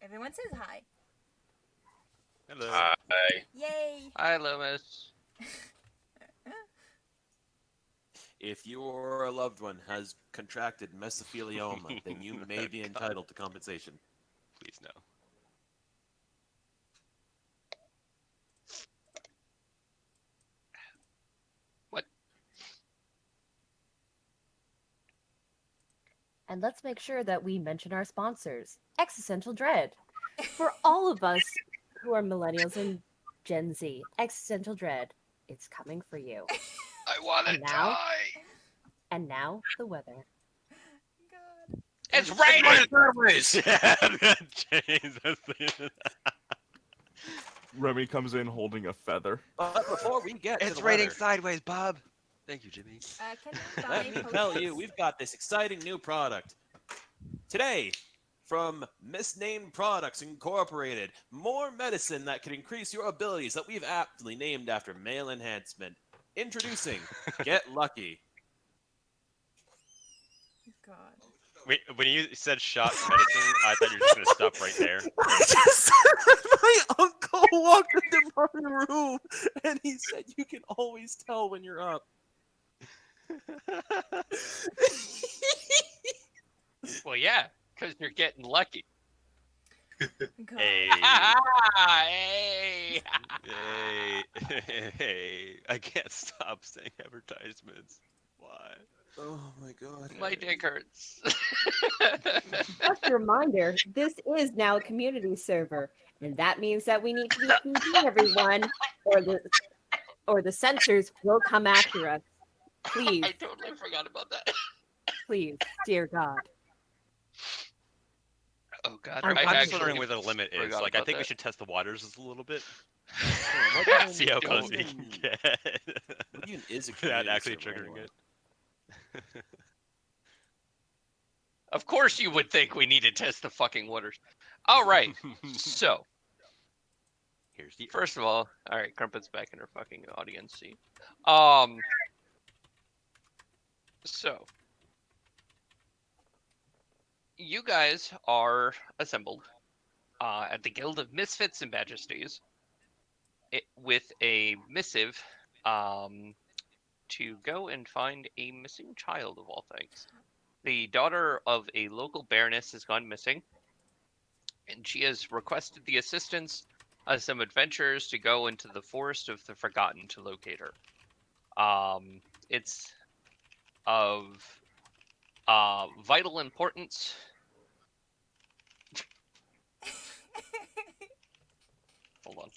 Everyone says hi. Hello. Hi. Yay! Hi, Loomis. If your loved one has contracted mesothelioma, then you may be God. entitled to compensation. Please no. What? And let's make sure that we mention our sponsors, Existential Dread. For all of us who are millennials and Gen Z, Existential Dread, it's coming for you. I want to And now? die. And now, the weather. God. It's Raining raining. sideways. James, Remy comes in holding a feather. But before we get to it's the raining weather, sideways, Bob. Thank you, Jimmy. Can we buy let me tell you, we've got this exciting new product. Today, from Misnamed Products Incorporated, more medicine that can increase your abilities that we've aptly named after male enhancement. Introducing Get Lucky. God. Wait, when you said shot medicine, I thought you were just gonna stop right there. I just my uncle walked into my room and he said you can always tell when you're up. Well, yeah, because you're getting lucky. God. Hey, Hey. hey, I can't stop saying advertisements. Why? Oh my god. My dick hurts. Just a reminder, this is now a community server, and that means that we need to be PG, everyone, or the censors will come after us. Please, I totally forgot about that. please, dear God. Oh God, I'm I'm I just wondering actually where the limit is. forgot Like, I about think we that. should test the waters a little bit. What even- See how close what we even- can get. What even is a Without community actually server triggering anyway? it. Of course, you would think we need to test the fucking waters. All right, so Here's the first of all right, Crumpet's back in her fucking audience seat. So you guys are assembled at the Guild of Misfits and Majesties with a missive to go and find a missing child of all things. The daughter of a local baroness has gone missing, and she has requested the assistance of some adventurers to go into the Forest of the Forgotten to locate her. It's of vital importance. Hold on.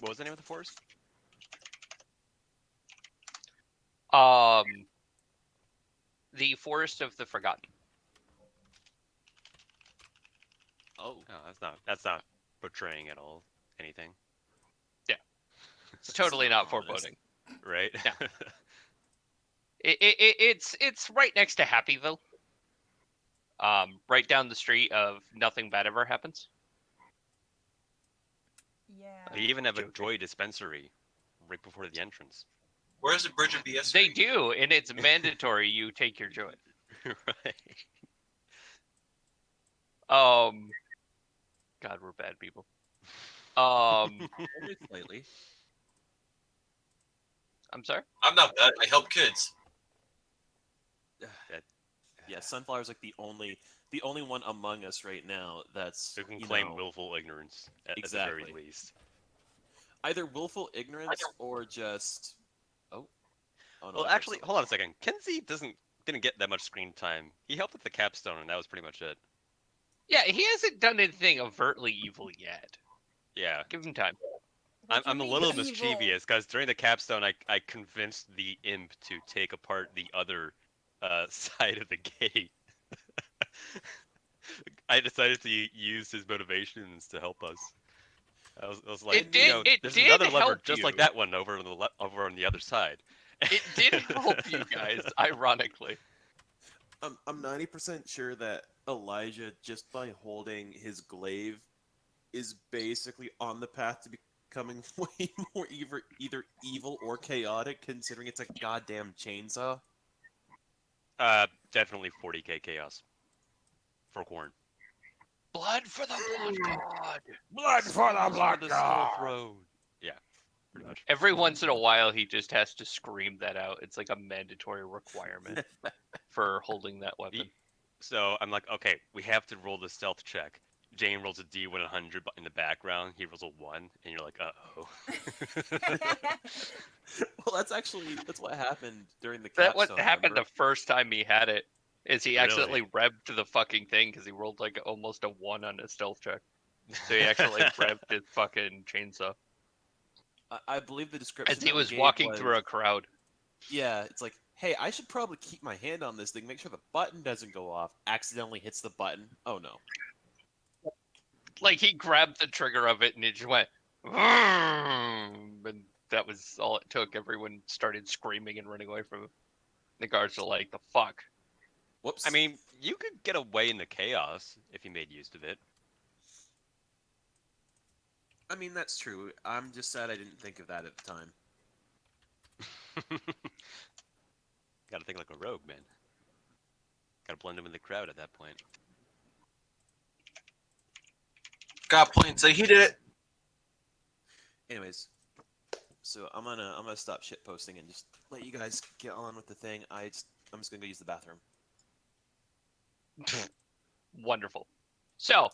What was the name of the forest? The Forest of the Forgotten. Oh. Oh, that's not portraying at all anything, It's totally not ominous. foreboding. right? Yeah. It's right next to Happyville. Right down the street of Nothing Bad Ever Happens. Yeah. They even have a Joking. joy dispensary right before the entrance. Where's the Bridge of BS? They do, and it's mandatory you take your joy. Right. God, we're bad people. Only slightly. I'm sorry. I'm not bad. I help kids. Yeah, Sunflower's like the only one among us right now that's Who can you claim know, willful ignorance at the Exactly. very least. either willful ignorance or just oh no, Well, I actually, pressed hold on a second. Kenzie didn't get that much screen time. He helped with the capstone, and that was pretty much it. Yeah, he hasn't done anything overtly evil yet. Yeah, Give him time. What do you I'm a mean little evil? mischievous because during the capstone, I convinced the imp to take apart the other side of the gate. I decided to use his motivations to help us. I was like, It did- it there's did another lever help just you. like that one over on over on the other side. It did help you guys, ironically. I'm 90% sure that Elijah, just by holding his glaive, is basically on the path to becoming way more either evil or chaotic, considering it's a goddamn chainsaw. Definitely 40k chaos. for corn. Blood for the blood god. Blood for the Souls blood the god. Skull Throne. Yeah, pretty much. Every once in a while, he just has to scream that out. It's like a mandatory requirement for holding that weapon. So I'm like, okay, we have to roll the stealth check. Jane rolls a D100 in the background. He rolls a 1, and you're like, uh-oh. Well, that's what happened during the That what capstone. happened remember? the first time he had it. Is he Really? accidentally revved the fucking thing because he rolled like almost a 1 on his stealth check. So he actually revved his fucking chainsaw I believe the description. as he that we was gave walking was, through a crowd. Yeah, it's like, hey, I should probably keep my hand on this thing, make sure the button doesn't go off. Accidentally hits the button. Oh no. Like he grabbed the trigger of it and it just went. And that was all it took. Everyone started screaming and running away from him. The guards are like, "The fuck." Whoops. I mean, you could get away in the chaos if you made use of it. That's true. I'm just sad I didn't think of that at the time. Gotta think like a rogue, man. Gotta blend him in the crowd at that point. Got point. Say he did it. Anyways, so I'm gonna stop shit posting and just let you guys get on with the thing. I'm just gonna go use the bathroom. Wonderful. So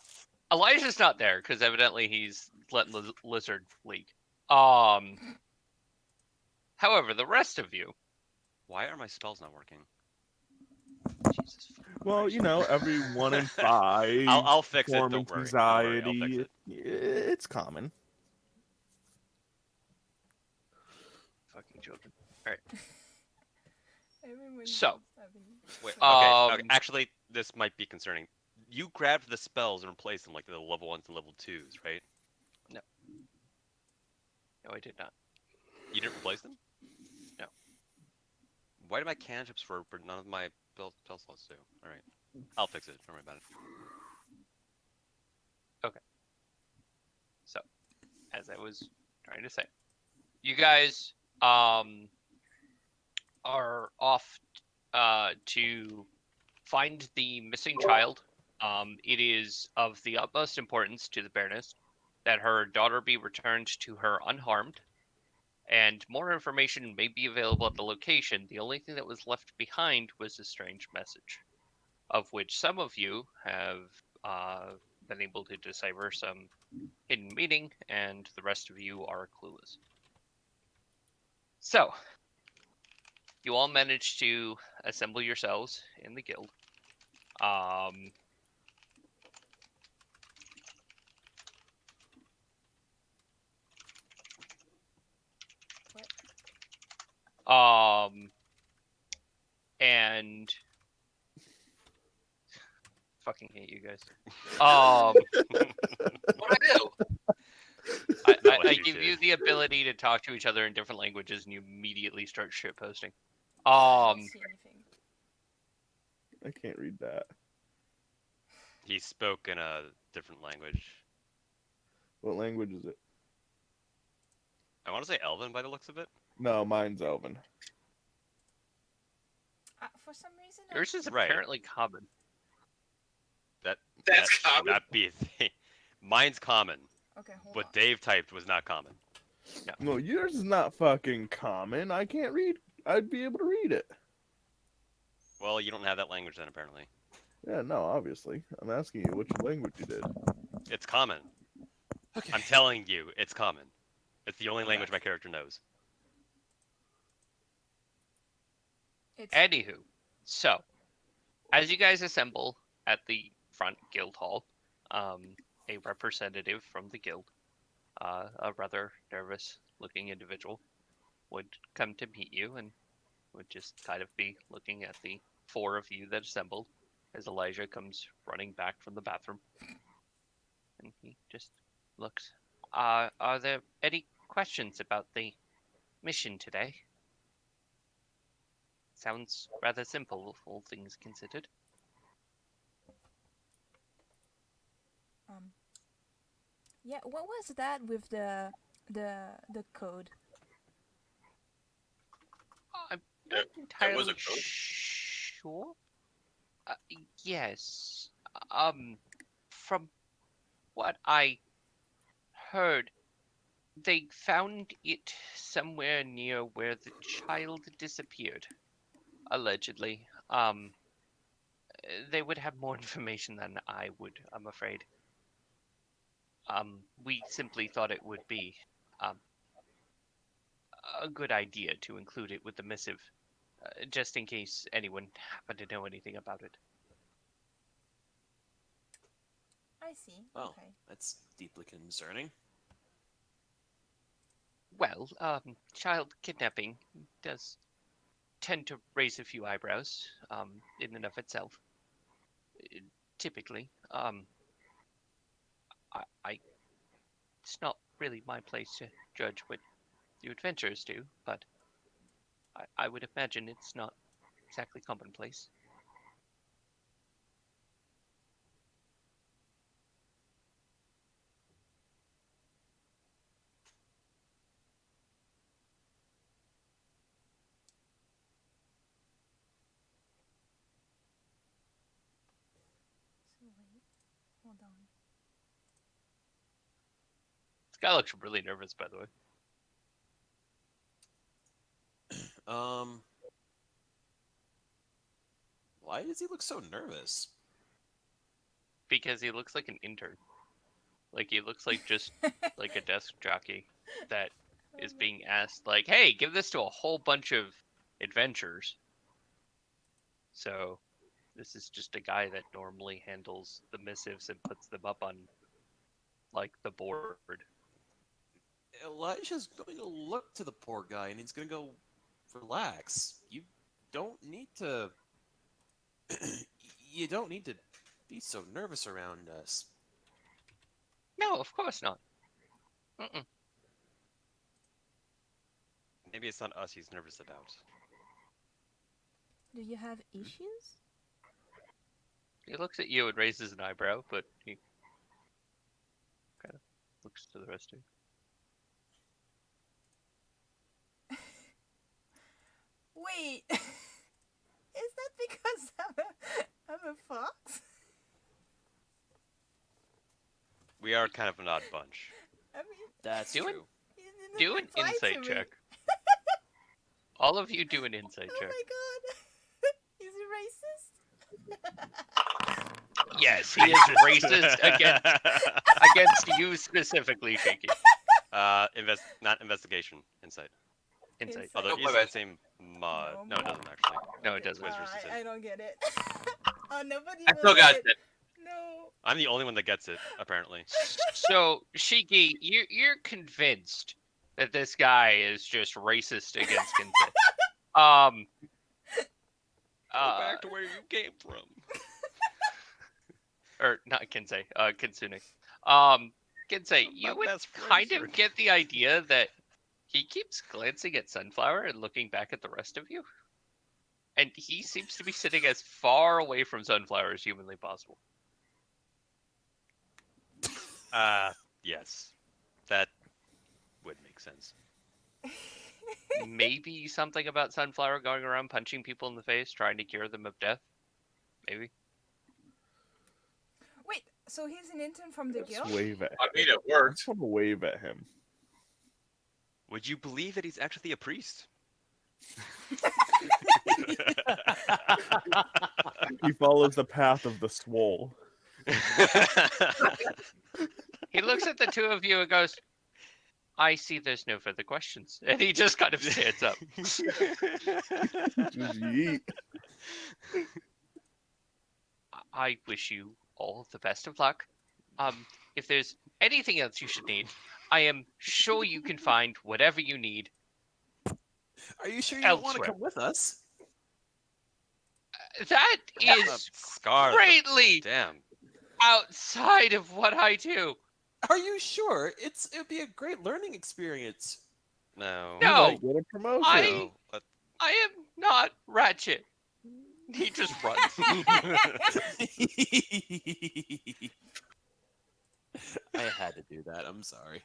Elijah's not there because evidently he's letting the lizard leak. However, the rest of you, Why are my spells not working? Jesus fucking Well, Christ. you know, every 1 in 5. I'll fix it. Don't performance worry. Don't worry. I'll anxiety. fix it. It's common. Fucking children. Everyone So. keeps having- Wait, okay, Um, okay. Actually, this might be concerning. You grabbed the spells and replaced them like the level 1s and level 2s, right? No, I did not. You didn't replace them? No. Why do my cantrips work, but none of my spell slots do? Alright. I'll fix it. Don't worry about it. So, as I was trying to say, you guys are off to find the missing child. It is of the utmost importance to the Baroness that her daughter be returned to her unharmed, and more information may be available at the location. The only thing that was left behind was a strange message, of which some of you have been able to decipher some hidden meaning, and the rest of you are clueless. So, you all managed to assemble yourselves in the guild. And fucking hate you guys. What I do? I you give did. you the ability to talk to each other in different languages, and you immediately start shitposting. I don't see anything. I can't read that. He spoke in a different language. What language is it? I want to say Elven by the looks of it. No, mine's Elven. For some reason, Yours is Right. apparently common. That That's should common. not be a thing. Mine's common. Okay, hold What on. Dave typed was not common. No, yours is not fucking common. I can't read. I'd be able to read it. Well, you don't have that language then, apparently. Yeah, no, obviously. I'm asking you which language you did. It's common. Okay. I'm telling you, it's common. It's the only I'm language back. my character knows. It's Anywho, so as you guys assemble at the front guild hall, a representative from the guild, a rather nervous-looking individual, would come to meet you and would just kind of be looking at the 4 of you that assembled as Elijah comes running back from the bathroom. And he just looks. Are there any questions about the mission today? Sounds rather simple, all things considered. yeah. What was that with the code? I'm There- not there was entirely a code? sure. Yes. From what I heard, they found it somewhere near where the child disappeared, allegedly. They would have more information than I would, I'm afraid. We simply thought it would be um, a good idea to include it with the missive, just in case anyone happened to know anything about it. I see. Well, Okay. that's deeply concerning. Well, child kidnapping does tend to raise a few eyebrows, in and of itself. Uh, Typically, I it's not really my place to judge what you adventurers do, but I would imagine it's not exactly commonplace. So wait, hold on. This guy looks really nervous, by the way, Um, why does he look so nervous? because he looks like an intern. Like he looks like just like a desk jockey that is being asked, like, "Hey, give this to a whole bunch of adventurers." So this is just a guy that normally handles the missives and puts them up on like the board. Elijah's going to look to the poor guy and he's going to go, relax. You don't need to. You don't need to be so nervous around us. No, of course not. Mm-mm. Maybe it's not us he's nervous about. Do you have issues? He looks at you and raises an eyebrow, but he kind of looks to the rest of you. Wait, is that because I'm a fox? We are kind of an odd bunch. I mean, That's Do it. true. he didn't Do an reply to insight me. check. All of you do an insight Oh check. my god, is he racist? Yes, he is racist against you specifically, Shaky. Not investigation, insight. Insight. Insight. Although Nope, it my is bad. the same mod. No, No, it doesn't actually. No, it doesn't. Wizards is I it. don't get it. Oh, nobody I will still get got it. it. No. I'm the only one that gets it, apparently. So, Shiki, you're convinced that this guy is just racist against Kinsey. Go back to where you came from. Or not Kinsey, Kitsune. Kinsey, you My would best friends kind are- of get the idea that he keeps glancing at Sunflower and looking back at the rest of you. And he seems to be sitting as far away from Sunflower as humanly possible. Yes. That would make sense. Maybe something about Sunflower going around punching people in the face, trying to cure them of death. Maybe. Wait, so he's an intern from the Let's guild? wave at him. I mean, it I worked. just want to wave at him. Would you believe that he's actually a priest? He follows the path of the swole. He looks at the two of you and goes, I see there's no further questions. And he just kind of stands up. Just yeet. I wish you all the best of luck. If there's anything else you should need, I am sure you can find whatever you need. Are you sure you don't want to Elsewhere. come with us? That is Scar. greatly Damn. outside of what I do. Are you sure? It would be a great learning experience. No. He No. might get a promotion. I- No. I am not Ratchet. He just runs. I had to do that. I'm sorry.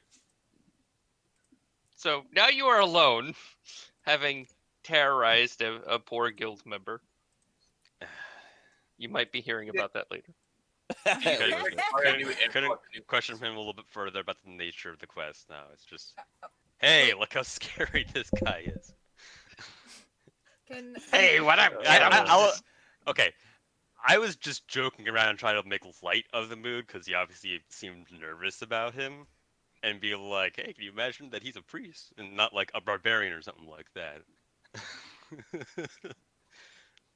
So now you are alone, having terrorized a poor guild member. You might be hearing about that later. Couldn't question him a little bit further about the nature of the quest. No, it's just, hey, look how scary this guy is. Hey, what up? Okay, I was just joking around and trying to make light of the mood because he obviously seemed nervous about him, and be like, hey, can you imagine that he's a priest and not like a barbarian or something like that?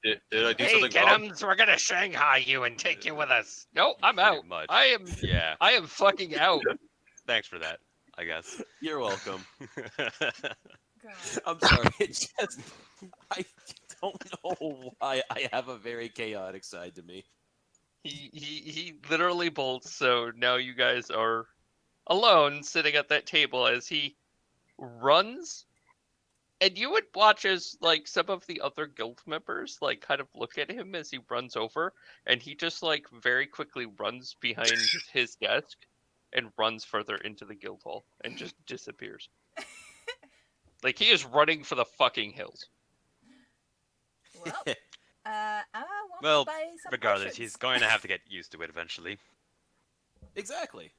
Did I do Hey, something get wrong? him! We're gonna Shanghai you and take you with us. No, I'm Pretty out. much. I am fucking out. Thanks for that, I guess. You're welcome. God. I'm sorry. It's just I don't know why I have a very chaotic side to me. He literally bolts. So now you guys are alone, sitting at that table as he runs. And you would watch as like some of the other guild members like kind of look at him as he runs over, and he just like very quickly runs behind his desk and runs further into the guild hall and just disappears. Like he is running for the fucking hills. Well, I want Well, to buy some regardless, potions. he's going to have to get used to it eventually. Exactly.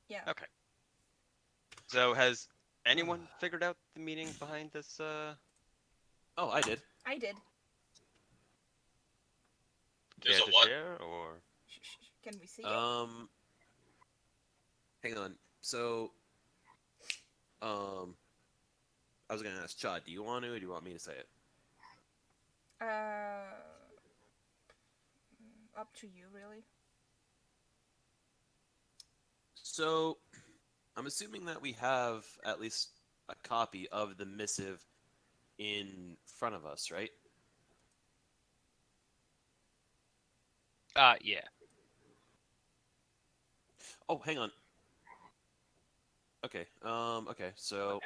Yeah. Okay. So has anyone figured out the meaning behind this? Oh, I did. I did. Care There's a to what? share or? Shh. Can we see it? Hang on. So, I was gonna ask Chad, do you want to, or do you want me to say it? Up to you, really. So, I'm assuming that we have at least a copy of the missive in front of us, right? Yeah. Oh, hang on. Okay. Okay. So,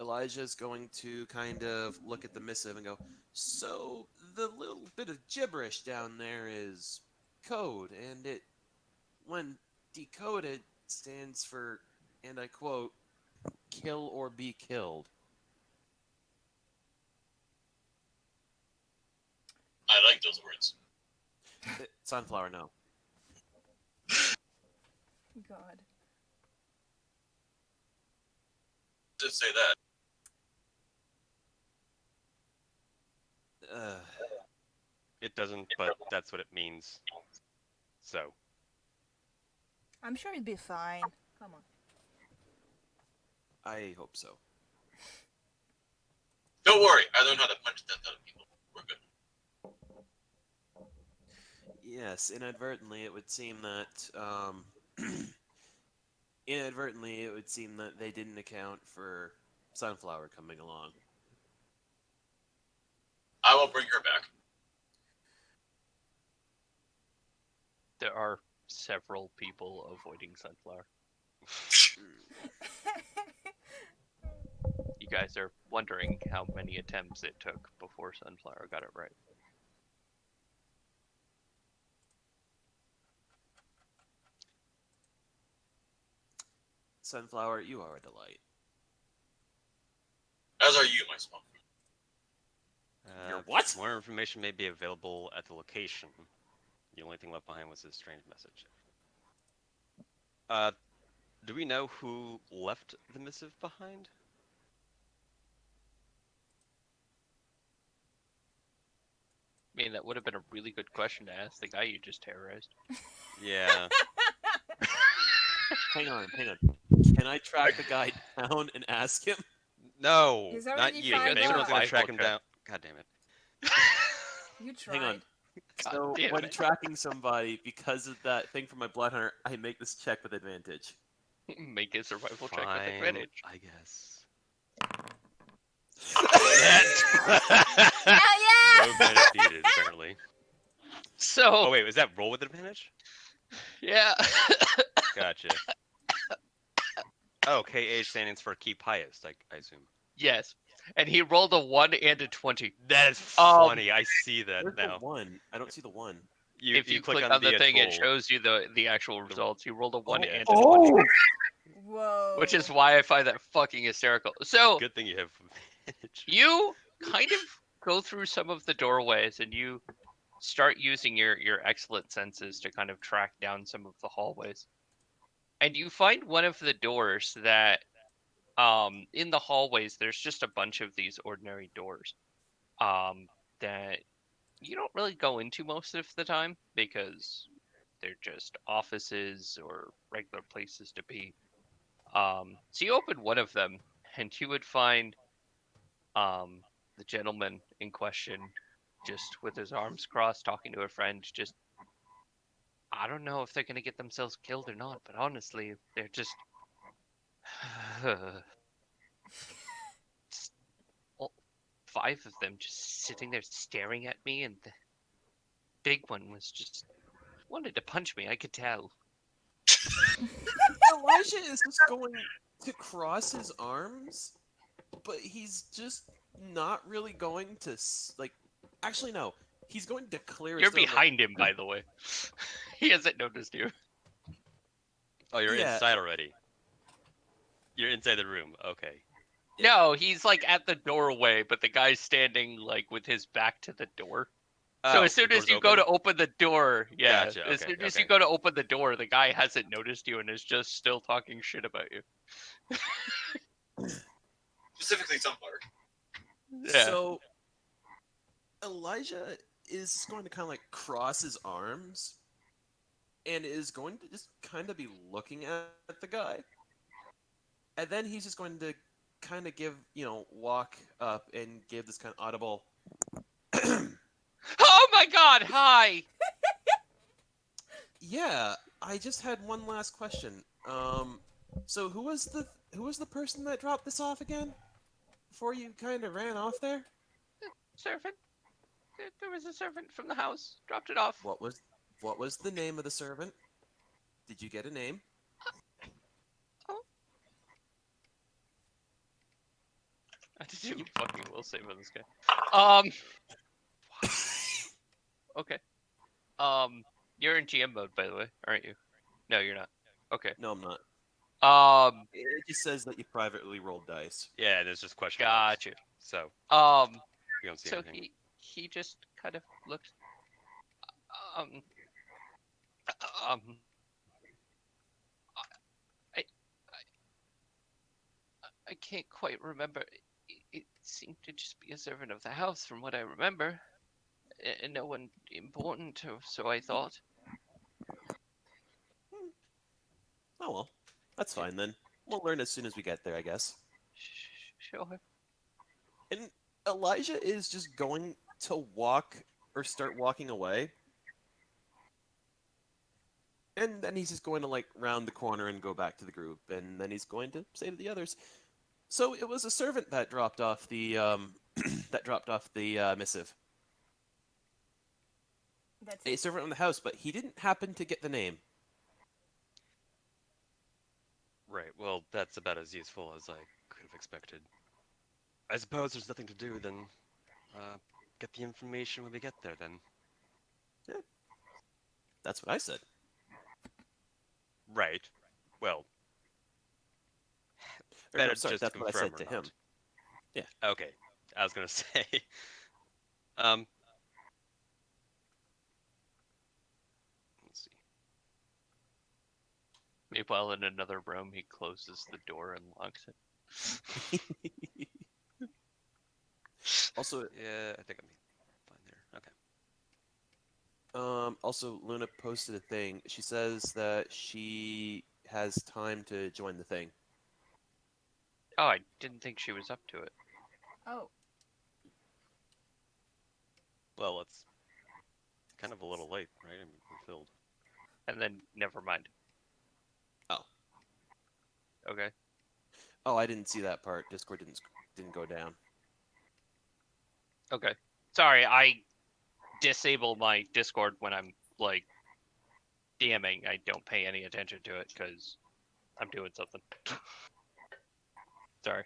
Elijah's going to kind of look at the missive and go, so the little bit of gibberish down there is code, and it, when decoded, stands for, and I quote, kill or be killed. I like those words. Sunflower, no. God. Just say that. It doesn't, but that's what it means. So. I'm sure it'd be fine. Come on. I hope so. Don't worry, I learned how to punch death out of people. We're good. Yes, inadvertently it would seem that they didn't account for Sunflower coming along. I will bring her back. There are several people avoiding Sunflower. You guys are wondering how many attempts it took before Sunflower got it right. Sunflower, you are a delight. As are you, my small friend. Your what? More information may be available at the location. The only thing left behind was this strange message. Do we know who left the missive behind? I mean, that would have been a really good question to ask the guy you just terrorized. Yeah. Hang on. Can I track the guy down and ask him? No, He's not already you. fired Anyone's up. gonna track Okay. him down. God damn it. You tried. Hang on. God So damn when it. tracking somebody, because of that thing from my blood hunter, I make this check with advantage. Make a survival check with Fine, advantage. I guess. Yeah, yeah! No advantage needed, apparently. So, Oh wait, was that roll with advantage? yeah. Gotcha. Oh, KA stands for keep highest, I assume. Yes. And he rolled a 1 and a 20. That is funny. I see that Where's now. the one? I don't see the one. If you click on the thing, it shows you the actual results. He rolled a 1 and a 20. Whoa. Which is why I find that fucking hysterical. So, Good thing you have advantage. You kind of go through some of the doorways and you start using your excellent senses to kind of track down some of the hallways. And you find one of the doors that in the hallways there's just a bunch of these ordinary doors that you don't really go into most of the time because they're just offices or regular places to be. So you open one of them and you would find the gentleman in question just with his arms crossed talking to a friend. Just I don't know if they're going to get themselves killed or not, but honestly they're just Just all five of them just sitting there staring at me, and the big one was just wanted to punch me. I could tell. Elijah is just going to cross his arms, but he's just not really going to like. Actually, no. He's going to clear You're his throat. behind him, by the way. He hasn't noticed you. Oh, you're Yeah. inside already. You're inside the room. Okay. Yeah. No, he's like at the doorway, but the guy's standing like with his back to the door. So Oh, as soon the as door's you go open? to open the door, yeah, Gotcha, as okay, soon as you okay. go to open the door, the guy hasn't noticed you and is just still talking shit about you. Specifically, some part. Yeah. So Elijah is going to kind of like cross his arms and is going to just kind of be looking at the guy. And then he's just going to kind of give, walk up and give this kind of audible. Oh my god, hi! Yeah, I just had one last question. So who was the person that dropped this off again? Before you kind of ran off there? Servant. There was a servant from the house. Dropped it off. What was the name of the servant? Did you get a name? I did you fucking will save on this guy. Okay. You're in GM mode, by the way, aren't you? No, you're not. Okay. No, I'm not. It just says that you privately rolled dice. Yeah, there's just question marks. Got you. So, we don't see So anything. he just kind of looked. Um. Um. I I can't quite remember. It seemed to just be a servant of the house, from what I remember, and no one important, so I thought. Oh well, that's fine then. We'll learn as soon as we get there, I guess. Sure. And Elijah is just going to walk or start walking away. And then he's just going to like round the corner and go back to the group, and then he's going to say to the others, "So it was a servant that dropped off the missive. That's A it. servant in the house, but he didn't happen to get the name." Right, well, that's about as useful as I could have expected. I suppose there's nothing to do, then get the information when we get there, then. That's what I said. Right. Well, Or, no, better sorry, just that's to what I confirm said to or him. not. Yeah. Okay, I was gonna say. Let's see. Meanwhile, in another room, he closes the door and locks it. Also, Yeah, I think I'm fine there. Okay. also Luna posted a thing. She says that she has time to join the thing. Oh, I didn't think she was up to it. Oh, Well, it's kind of a little late, right? I mean, we're filled. And then, never mind. Oh. Okay. Oh, I didn't see that part. Discord didn't go down. Okay. Sorry, I disable my Discord when I'm, like, DMing. I don't pay any attention to it because I'm doing something. Sorry.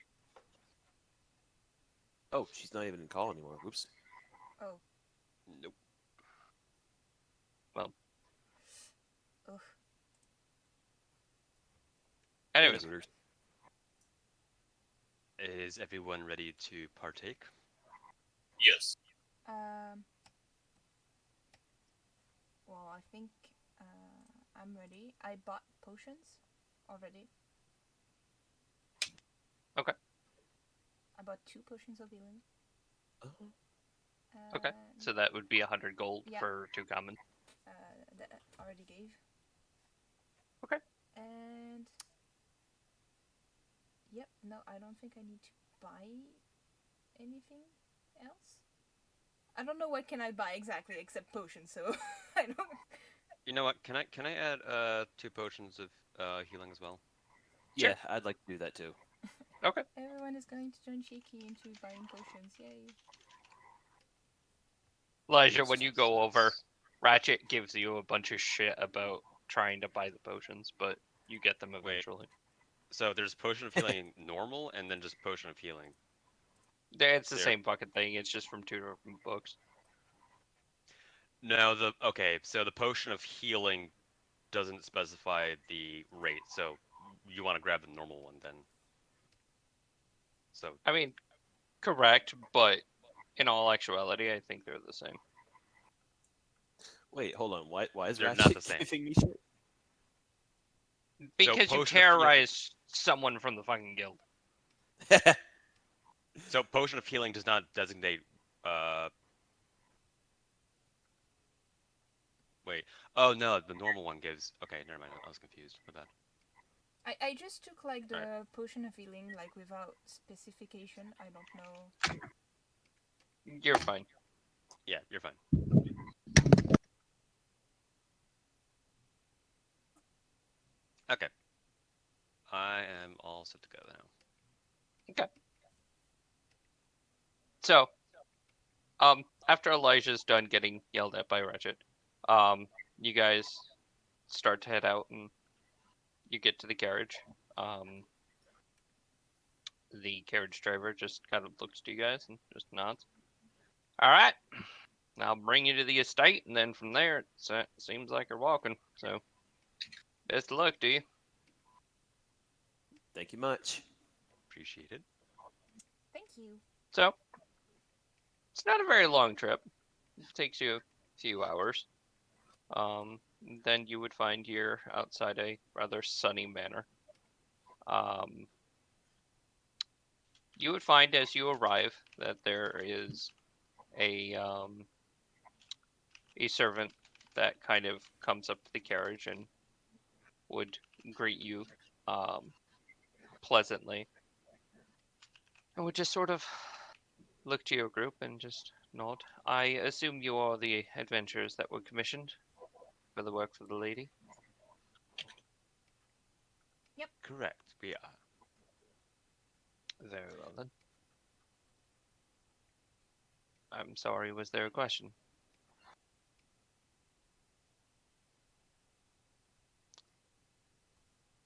Oh, she's not even in call anymore. Whoops. oh, Nope. ugh. Anyways, Is everyone ready to partake? Yes. Um. Well, I think I'm ready. I bought potions already. Okay. I bought 2 potions of healing. Okay. So that would be 100 gold Yeah. for 2 common. That I already gave. Okay. And yep, no, I don't think I need to buy anything else. I don't know what can I buy exactly except potions, so I don't. You know what? Can I add 2 potions of healing as well? Sure. Yeah, I'd like to do that too. Okay. Everyone is going to join Cheeky into buying potions. Yay! Elijah, when you go over, Ratchet gives you a bunch of shit about trying to buy the potions, but you get them eventually. So there's potion of healing normal, and then just potion of healing. It's the There. same fucking thing. It's just from 2 different books. No, so the potion of healing doesn't specify the rate, so you want to grab the normal one then. So I mean, correct, but in all actuality, I think they're the same. Wait, hold on. Why is They're Ratchet not the same. giving me shit? Because you potion of terrorize someone from the fucking guild. So potion of healing does not designate. Wait. Oh no, the normal one gives. Okay, never mind. I was confused. My bad. I just took like the Alright. potion of healing like without specification. I don't know. You're fine. Yeah, you're fine. Okay. I am all set to go now. So, after Elijah's done getting yelled at by Ratchet, you guys start to head out and you get to the carriage. The carriage driver just kind of looks to you guys and just nods. All right, I'll bring you to the estate, and then from there, it seems like you're walking. So, best of luck to you. Thank you much. Appreciate it. Thank you. So, it's not a very long trip. It takes you a few hours. Um, then you would find you're outside a rather sunny manor. Um, you would find as you arrive that there is a a servant that kind of comes up to the carriage and would greet you um, pleasantly, and would just sort of look to your group and just nod. I assume you are the adventurers that were commissioned for the work for the lady. Correct. We are. Very well then. I'm sorry, was there a question?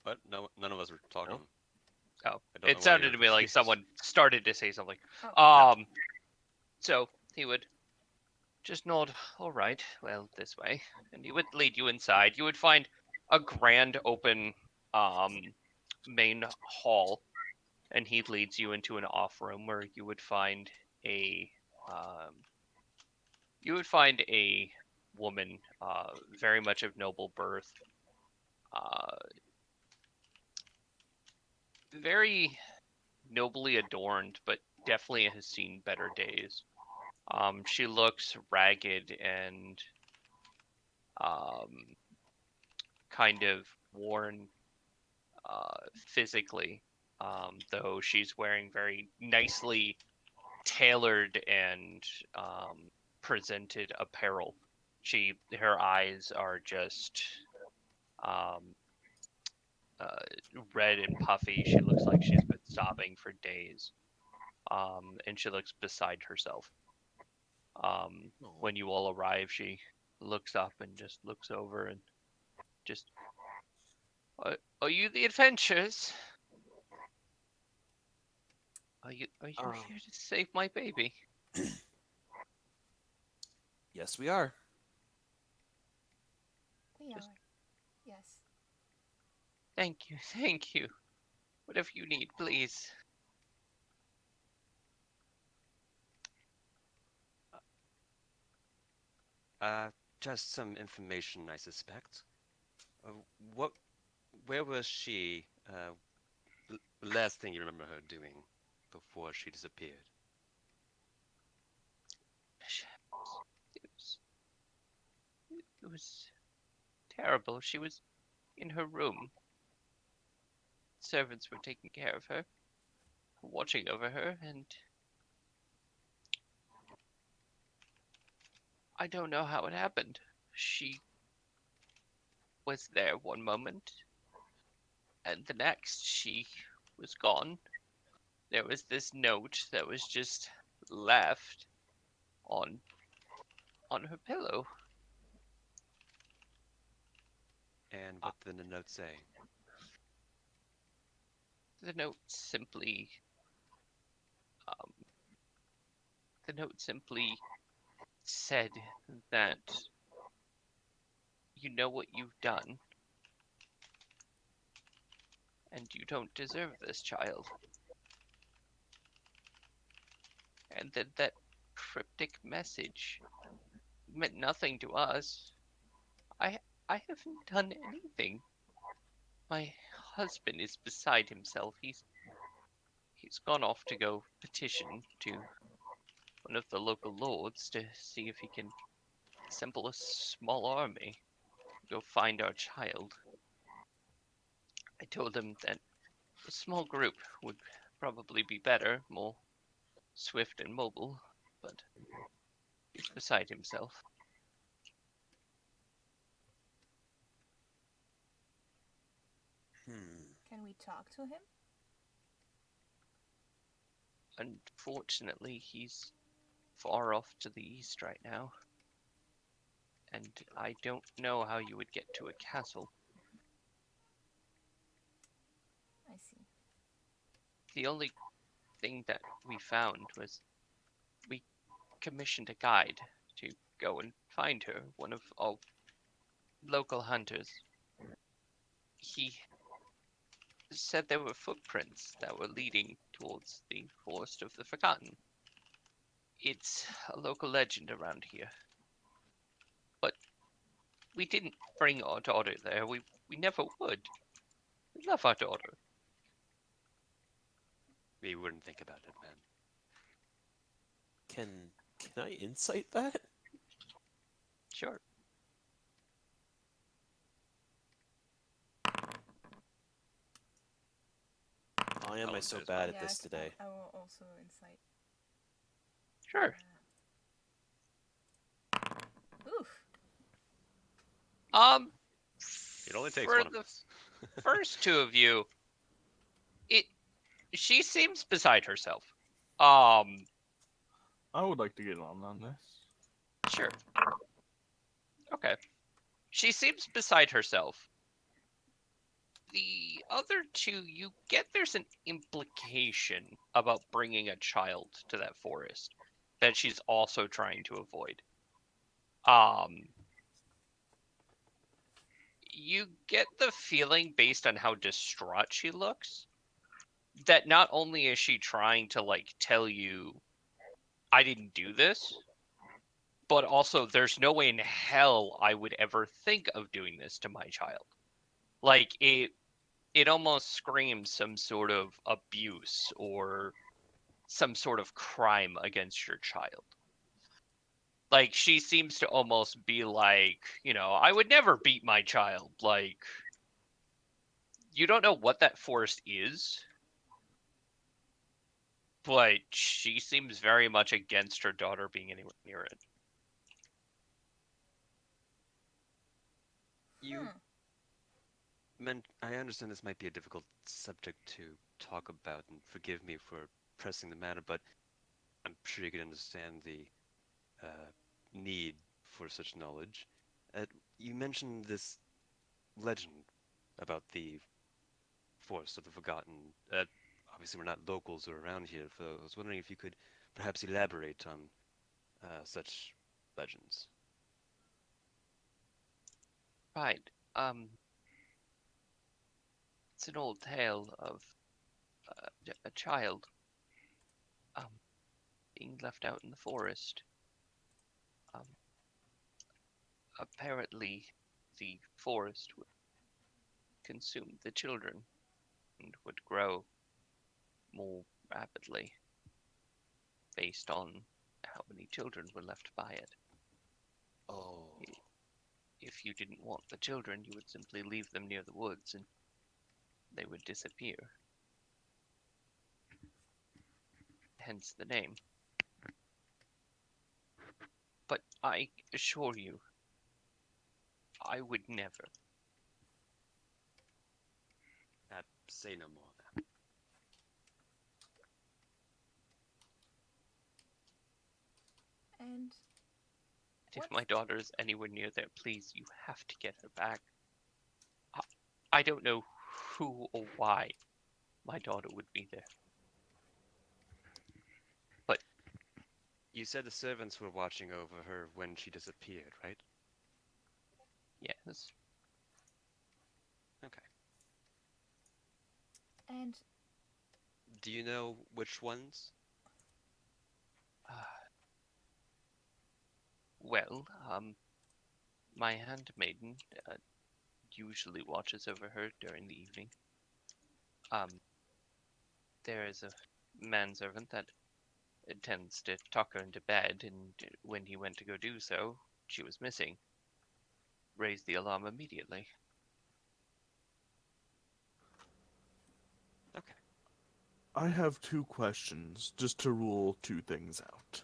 But no, none of us were talking. No? Oh, I don't it know why sounded you're to me like confused. someone started to say something. Oh. So he would just nod, all right, well, this way. And he would lead you inside. You would find a grand open main hall, and he leads you into an off room where you would find a um, woman, very much of noble birth, uh, very nobly adorned, but definitely has seen better days. She looks ragged and um, kind of worn physically, though she's wearing very nicely tailored and presented apparel. Her eyes are just um, uh, red and puffy. She looks like she's been sobbing for days, and she looks beside herself. When you all arrive, she looks up and just looks over and just, are you the adventurers? Are you here to save my baby? Yes, we are. We Just- are. Yes. Thank you, thank you. Whatever you need, please. Just some information, I suspect. What? Where was she? The last thing you remember her doing before she disappeared? It was, it was terrible. She was in her room. Servants were taking care of her, watching over her, and I don't know how it happened. She was there one moment, and the next she was gone. There was this note that was just left on her pillow. And what did the note say? The note simply, um, the note simply said that you know what you've done, and you don't deserve this child. And that cryptic message meant nothing to us. I I haven't done anything. My husband is beside himself. He's gone off to go petition to one of the local lords to see if he can assemble a small army to go find our child. I told him that a small group would probably be better, more swift and mobile, but he's beside himself. Can we talk to him? Unfortunately, he's far off to the east right now, and I don't know how you would get to a castle. I see. The only thing that we found was we commissioned a guide to go and find her, one of our local hunters. He said there were footprints that were leading towards the Forest of the Forgotten. It's a local legend around here. But we didn't bring our daughter there. We never would. We love our daughter. We wouldn't think about it, man. Can I insight that? Sure. Why am I so there's bad one. at this today? I will also insight. Sure. Oof. It only takes For one of the us. first two of you, she seems beside herself. I would like to get on this. Sure. Okay. She seems beside herself. The other two, you get there's an implication about bringing a child to that forest that she's also trying to avoid. You get the feeling based on how distraught she looks that not only is she trying to like tell you I didn't do this, but also there's no way in hell I would ever think of doing this to my child. Like it almost screams some sort of abuse or some sort of crime against your child. Like she seems to almost be like, I would never beat my child. Like you don't know what that forest is, but she seems very much against her daughter being anywhere near it. You I understand this might be a difficult subject to talk about, and forgive me for pressing the matter, but I'm sure you can understand the need for such knowledge. You mentioned this legend about the Forest of the Forgotten. Obviously, we're not locals or around here, so I was wondering if you could perhaps elaborate on such legends. Right. It's an old tale of a child um, being left out in the forest. Um, apparently the forest would consume the children and would grow more rapidly based on how many children were left by it. Oh. If you didn't want the children, you would simply leave them near the woods and they would disappear. Hence the name. But I assure you, I would never. Say no more then. And If What? my daughter is anywhere near there, please, you have to get her back. I don't know who or why my daughter would be there. You said the servants were watching over her when she disappeared, right? Yes. Okay. and Do you know which ones? Well, my handmaiden usually watches over her during the evening. There is a manservant that tends to tuck her into bed, and when he went to go do so, she was missing. Raised the alarm immediately. Okay. I have 2 questions just to rule 2 things out.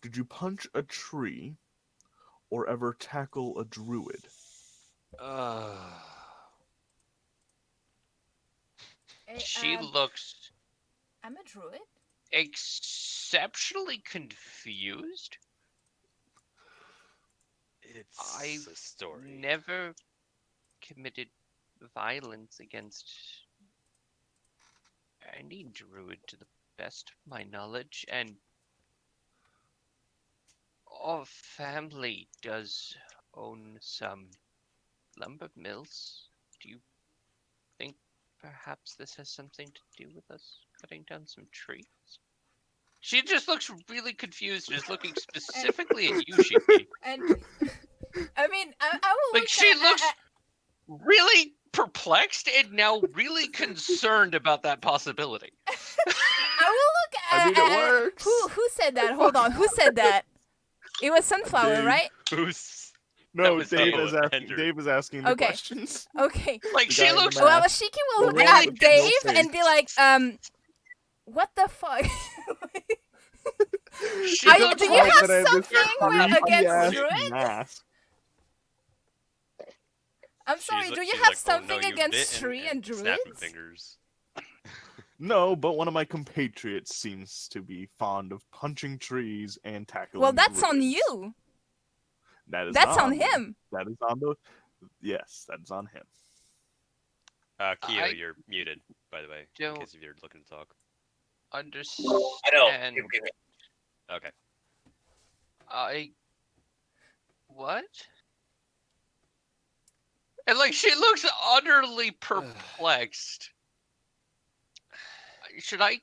Did you punch a tree or ever tackle a druid? She um, looks I'm a druid. exceptionally confused. It's I've a story. never committed violence against any druid to the best of my knowledge, and our family does own some lumber mills. Do you think perhaps this has something to do with us cutting down some trees? She just looks really confused and is looking specifically at you, Shiki. And I mean, I will Like, look she at, looks really perplexed and now really concerned about that possibility. I will look at. I mean, it works. Who said that? Hold on. Who said that? It was Sunflower, Dave. right? Who's No, was Dave Dave. is asking. Andrew. Dave is asking the Okay. questions. Okay. Like, The she guy in the looks mask. Well, Shiki will The look one at with the Dave no and be face. like, what the fuck? She Are you, looks do you have confident this something against creepy-ass druids? mask. I'm sorry, She's do you she's have like, "Oh, no, something you against didn't," tree and snapping druids? fingers. No, but one of my compatriots seems to be fond of punching trees and tackling. Well, that's on druids. you. That is That's not on me. him. That is on the. Yes, that is on him. Keo, I you're muted, by the way, in don't- case if you're looking to talk. understand. I know. Give me- Okay. What? And like, she looks utterly perplexed. Should I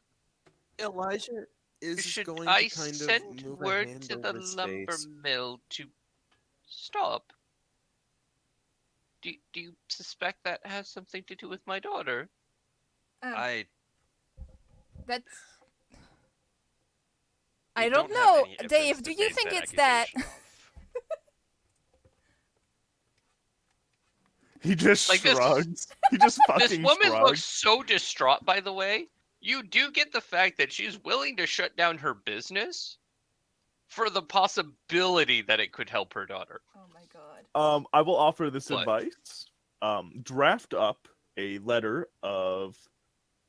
Elijah is should going I to kind send of move a word hand to the over his lumber face. mill to stop? Do you suspect that has something to do with my daughter? I That's. we I don't have know, any evidence Dave. to Do you base think that it's that? accusation off. He just Like, this- shrugs. He just fucking This woman shrugs. looks so distraught, by the way. You do get the fact that she's willing to shut down her business for the possibility that it could help her daughter. Oh my god. I will offer this What? advice. Draft up a letter of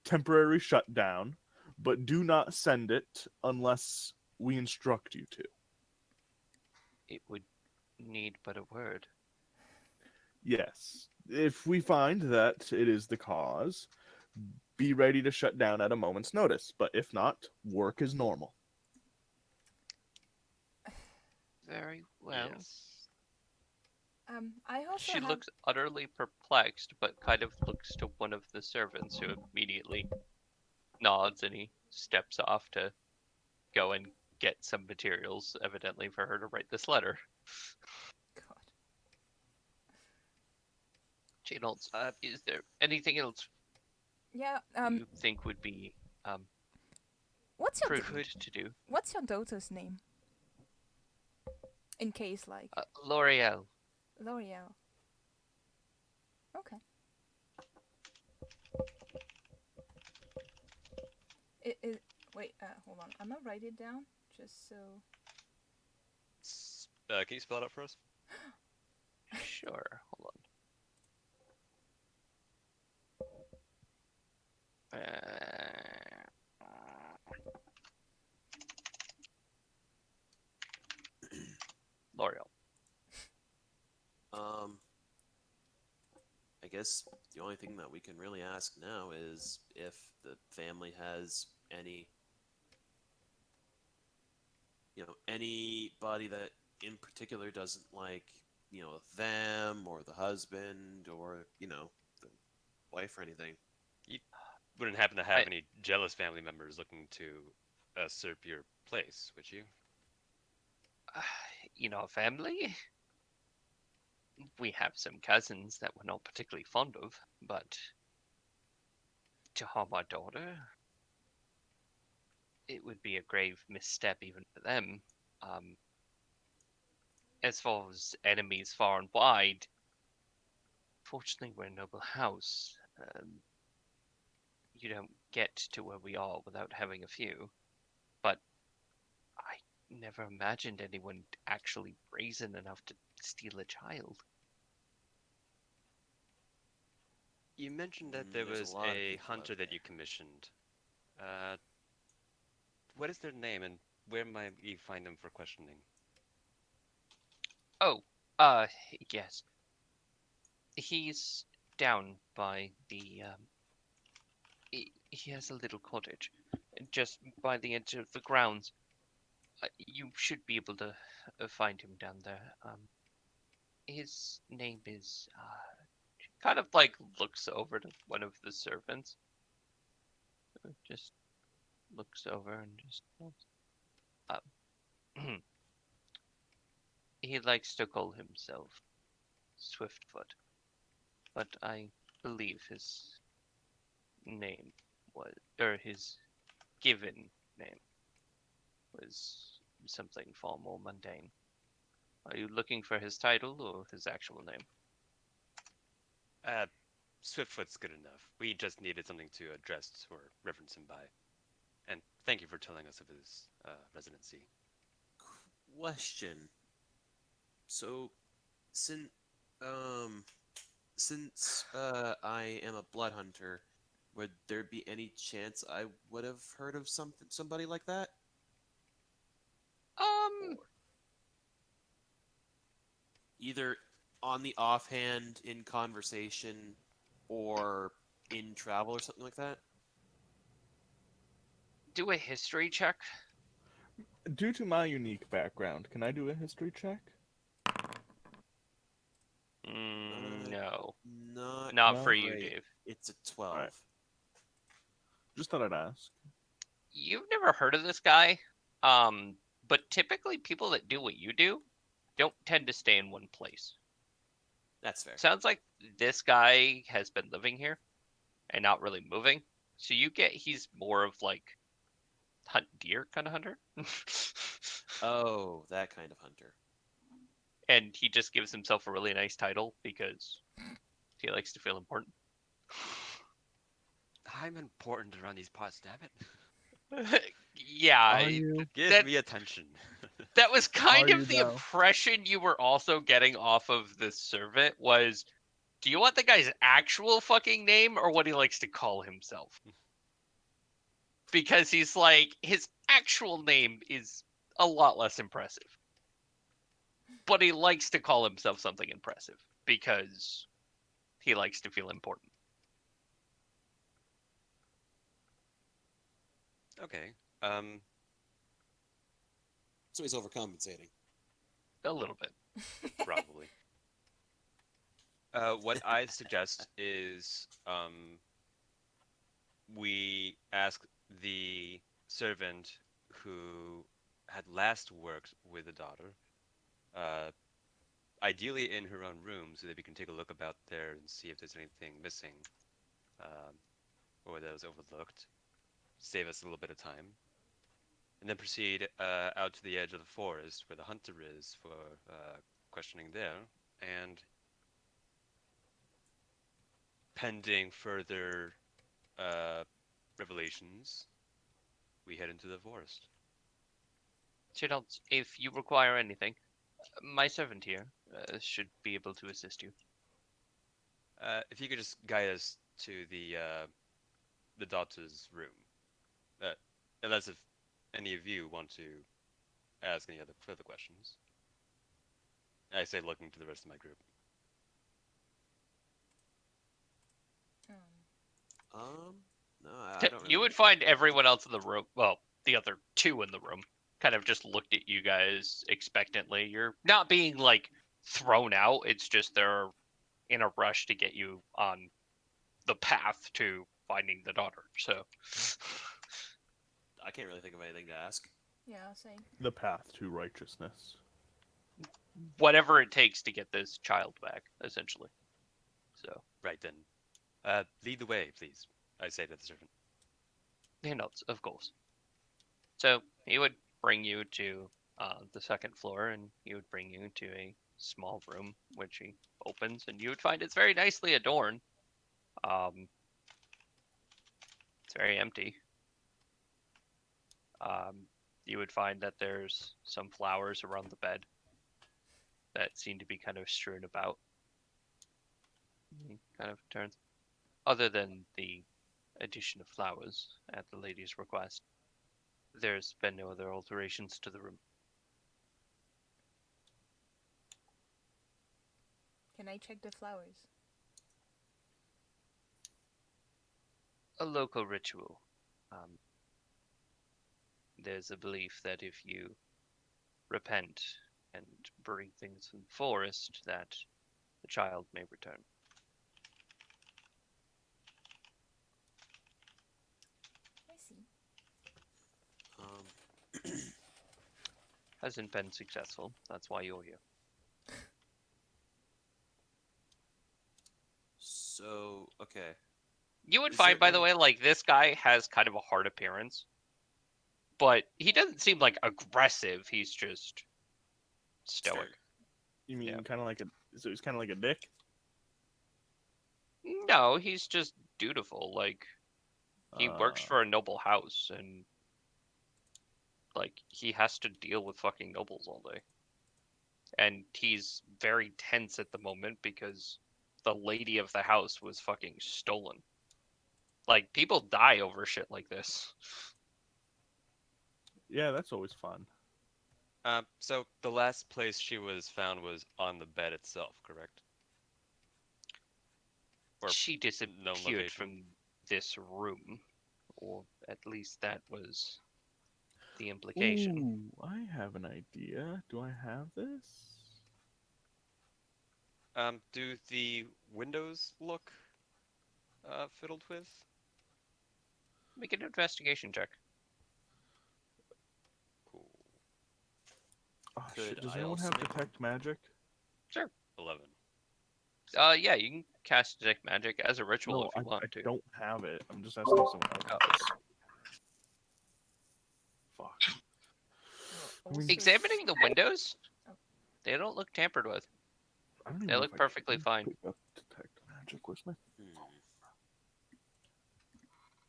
temporary shutdown, but do not send it unless we instruct you to. It would need but a word. Yes. If we find that it is the cause, be ready to shut down at a moment's notice. But if not, work as normal. Very well. Yes. I also She have. looks utterly perplexed, but kind of looks to one of the servants who immediately nods and he steps off to go and get some materials, evidently for her to write this letter. God. Reynolds, is there anything else Yeah. you think would be What's your prudent to do? what's your daughter's name? In case like L'Oreal. L'Oreal. Okay. Wait. Hold on. I'm gonna write it down just so. Can you spell it out for us? Sure. Hold on. L'Oreal. I guess the only thing that we can really ask now is if the family has any, anybody that in particular doesn't like, them or the husband or, the wife or anything. You wouldn't happen to have I- any jealous family members looking to usurp your place, would you? Family? We have some cousins that we're not particularly fond of, but to harm our daughter, it would be a grave misstep even for them. Um, as far as enemies far and wide, fortunately we're a noble house. You don't get to where we are without having a few. But I never imagined anyone actually brazen enough to steal a child. You mentioned that there There's a was lot of a people hunter out that there. you commissioned. What is their name, and where might we find them for questioning? Oh, yes. He's down by the he has a little cottage just by the edge of the grounds. You should be able to find him down there. His name is kind of like looks over to one of the servants. Just looks over and just he likes to call himself Swiftfoot, but I believe his name was, or his given name was something far more mundane. Are you looking for his title or his actual name? Swiftfoot's good enough. We just needed something to address or reference him by. And thank you for telling us of his residency. Question. So, since I am a blood hunter, would there be any chance I would have heard of somebody like that? Um, Or either on the offhand in conversation or in travel or something like that? do a history check. Due to my unique background, can I do a history check? No, Not not No? for you, great. Dave. It's a 12. Alright. Just thought I'd ask. You've never heard of this guy. But typically people that do what you do don't tend to stay in one place. That's fair. Sounds like this guy has been living here and not really moving. So you get he's more of like hunt deer kind of hunter. Oh, that kind of hunter. And he just gives himself a really nice title because he likes to feel important. I'm important around these parts, damn it. Yeah, Are you? Give that, me attention. that was kind Are of you the though? impression you were also getting off of this servant was, do you want the guy's actual fucking name or what he likes to call himself? Because he's like, his actual name is a lot less impressive. But he likes to call himself something impressive because he likes to feel important. Okay. So he's overcompensating. A little bit. Probably. What I suggest is we ask the servant who had last worked with the daughter Ideally in her own room, so that we can take a look about there and see if there's anything missing, or that was overlooked. Save us a little bit of time. And then proceed out to the edge of the forest where the hunter is for questioning there, and pending further revelations, we head into the forest. Chidalt, if you require anything, my servant here should be able to assist you. If you could just guide us to the daughter's room, unless if any of you want to ask any other further questions. I say, looking to the rest of my group. No, I don't. You would find everyone else in the room, well, the other two in the room, kind of just looked at you guys expectantly. You're not being, like, thrown out. It's just they're in a rush to get you on the path to finding the daughter. So I can't really think of anything to ask. Yeah, same. The path to righteousness. whatever it takes to get this child back, essentially. So Right then. Lead the way, please, I say to the servant. he nods, of course. So he would bring you to the second floor, and he would bring you to a small room, which he opens, and you would find it's very nicely adorned. It's very empty. You would find that there's some flowers around the bed that seem to be kind of strewn about. He kind of turns. Other than the addition of flowers at the lady's request, there's been no other alterations to the room. Can I check the flowers? A local ritual. There's a belief that if you repent and bring things from the forest, that the child may return. I see. Hasn't been successful. That's why you're here. So, okay. You would Is find, there by the any- way, like this guy has kind of a hard appearance, but he doesn't seem like aggressive. He's just stoic. You mean Yeah. kind of like a? So he's kind of like a dick. No, he's just dutiful. Like he works Uh, for a noble house, and like he has to deal with fucking nobles all day. And he's very tense at the moment because the lady of the house was fucking stolen. Like people die over shit like this. Yeah, that's always fun. So the last place she was found was on the bed itself, correct? Or She known disappeared location? from this room, or at least that was the implication. Ooh, I have an idea. Do I have this? Do the windows look fiddled with? Make an investigation check. Cool. Oh, Could shit. Does I anyone also have make one? detect magic? 11. Yeah, you can cast detect magic as a ritual No, if you want I to. don't have it. I'm just asking someone else. Oh. has. Fuck. Well, I mean- also- Examining the windows, Oh. they don't look tampered with. I don't even They know look if I perfectly can fine. pick up detect magic. Where's my? Hmm.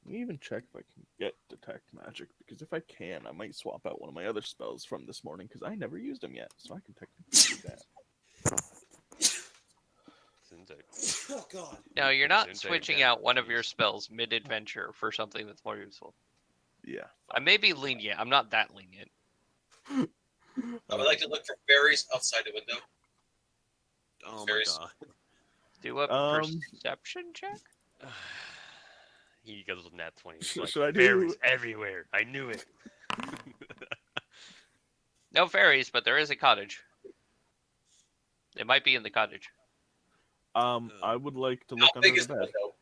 Let me even check if I can get detect magic, because if I can, I might swap out one of my other spells from this morning because I never used them yet, so I can technically do that. Oh God. No, you're not Soon take switching that, out one of your jeez. spells mid-adventure for something that's more useful. Yeah. I may be lenient. I'm not that lenient. I would like to look for berries outside the window. Oh my Very God. Do a Um, perception check? He goes with nat 20. He's Sh- like, should I do- berries everywhere. I knew it. No fairies, but there is a cottage. They might be in the cottage. I would like to How look under big the is the bed. window?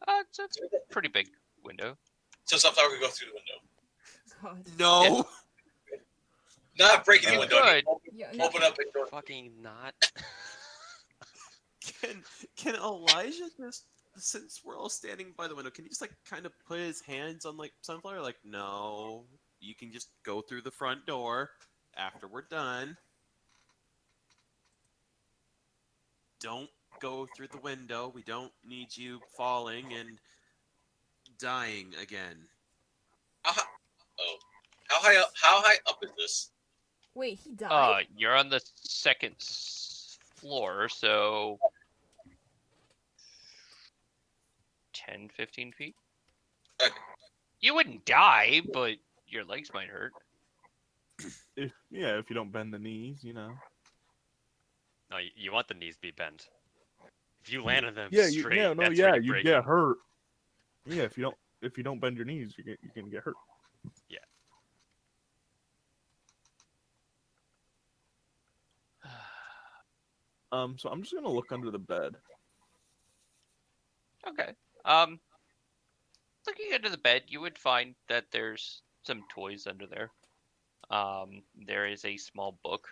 It's a pretty big window. So sunflower could go through the window. God. No. Not breaking the You window. could. Yeah, no, Open up and go. Fucking not. Can Elijah just, since we're all standing by the window, can he just like kind of put his hands on like Sunflower? Like, no, you can just go through the front door after we're done. Don't go through the window. We don't need you falling and dying again. Oh, how high up is this? wait, he died? You're on the second floor, so 10, 15 feet. Okay. You wouldn't die, but your legs might hurt. If if you don't bend the knees, you know. No, you want the knees to be bent. If you land on them Yeah, straight, no, that's where you you break get them. hurt. Yeah, if you don't bend your knees, you're gonna get hurt. Yeah. So I'm just gonna look under the bed. Okay. Looking under the bed, you would find that there's some toys under there. There is a small book,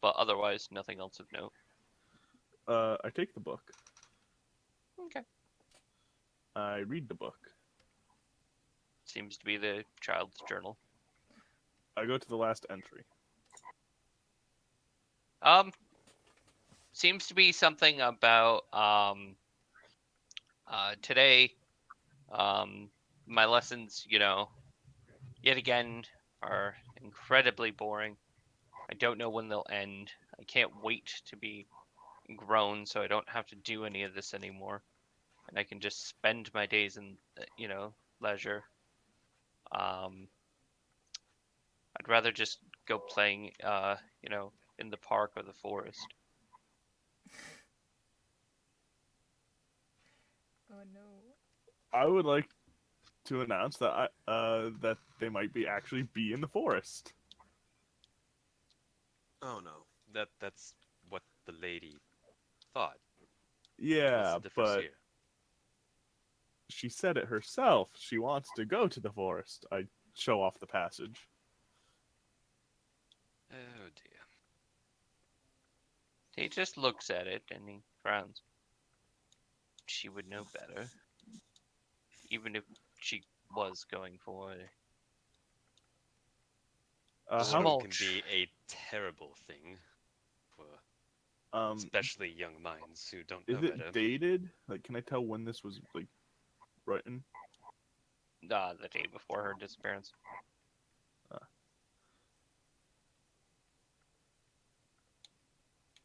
but otherwise nothing else of note. I take the book. Okay. I read the book. Seems to be the child's journal. I go to the last entry. Seems to be something about today. My lessons, yet again are incredibly boring. I don't know when they'll end. I can't wait to be grown so I don't have to do any of this anymore. And I can just spend my days in, leisure. I'd rather just go playing, in the park or the forest. Oh no. I would like to announce that that they might actually be in the forest. Oh no. That's what the lady thought. Yeah, What's the difference but here? she said it herself. She wants to go to the forest. I show off the passage. Oh dear. He just looks at it and he frowns. She would know better. Even if she was going for it. How Small Can be a terrible thing for especially young minds who don't know is it better. dated? Like, can I tell when this was like written? the day before her disappearance.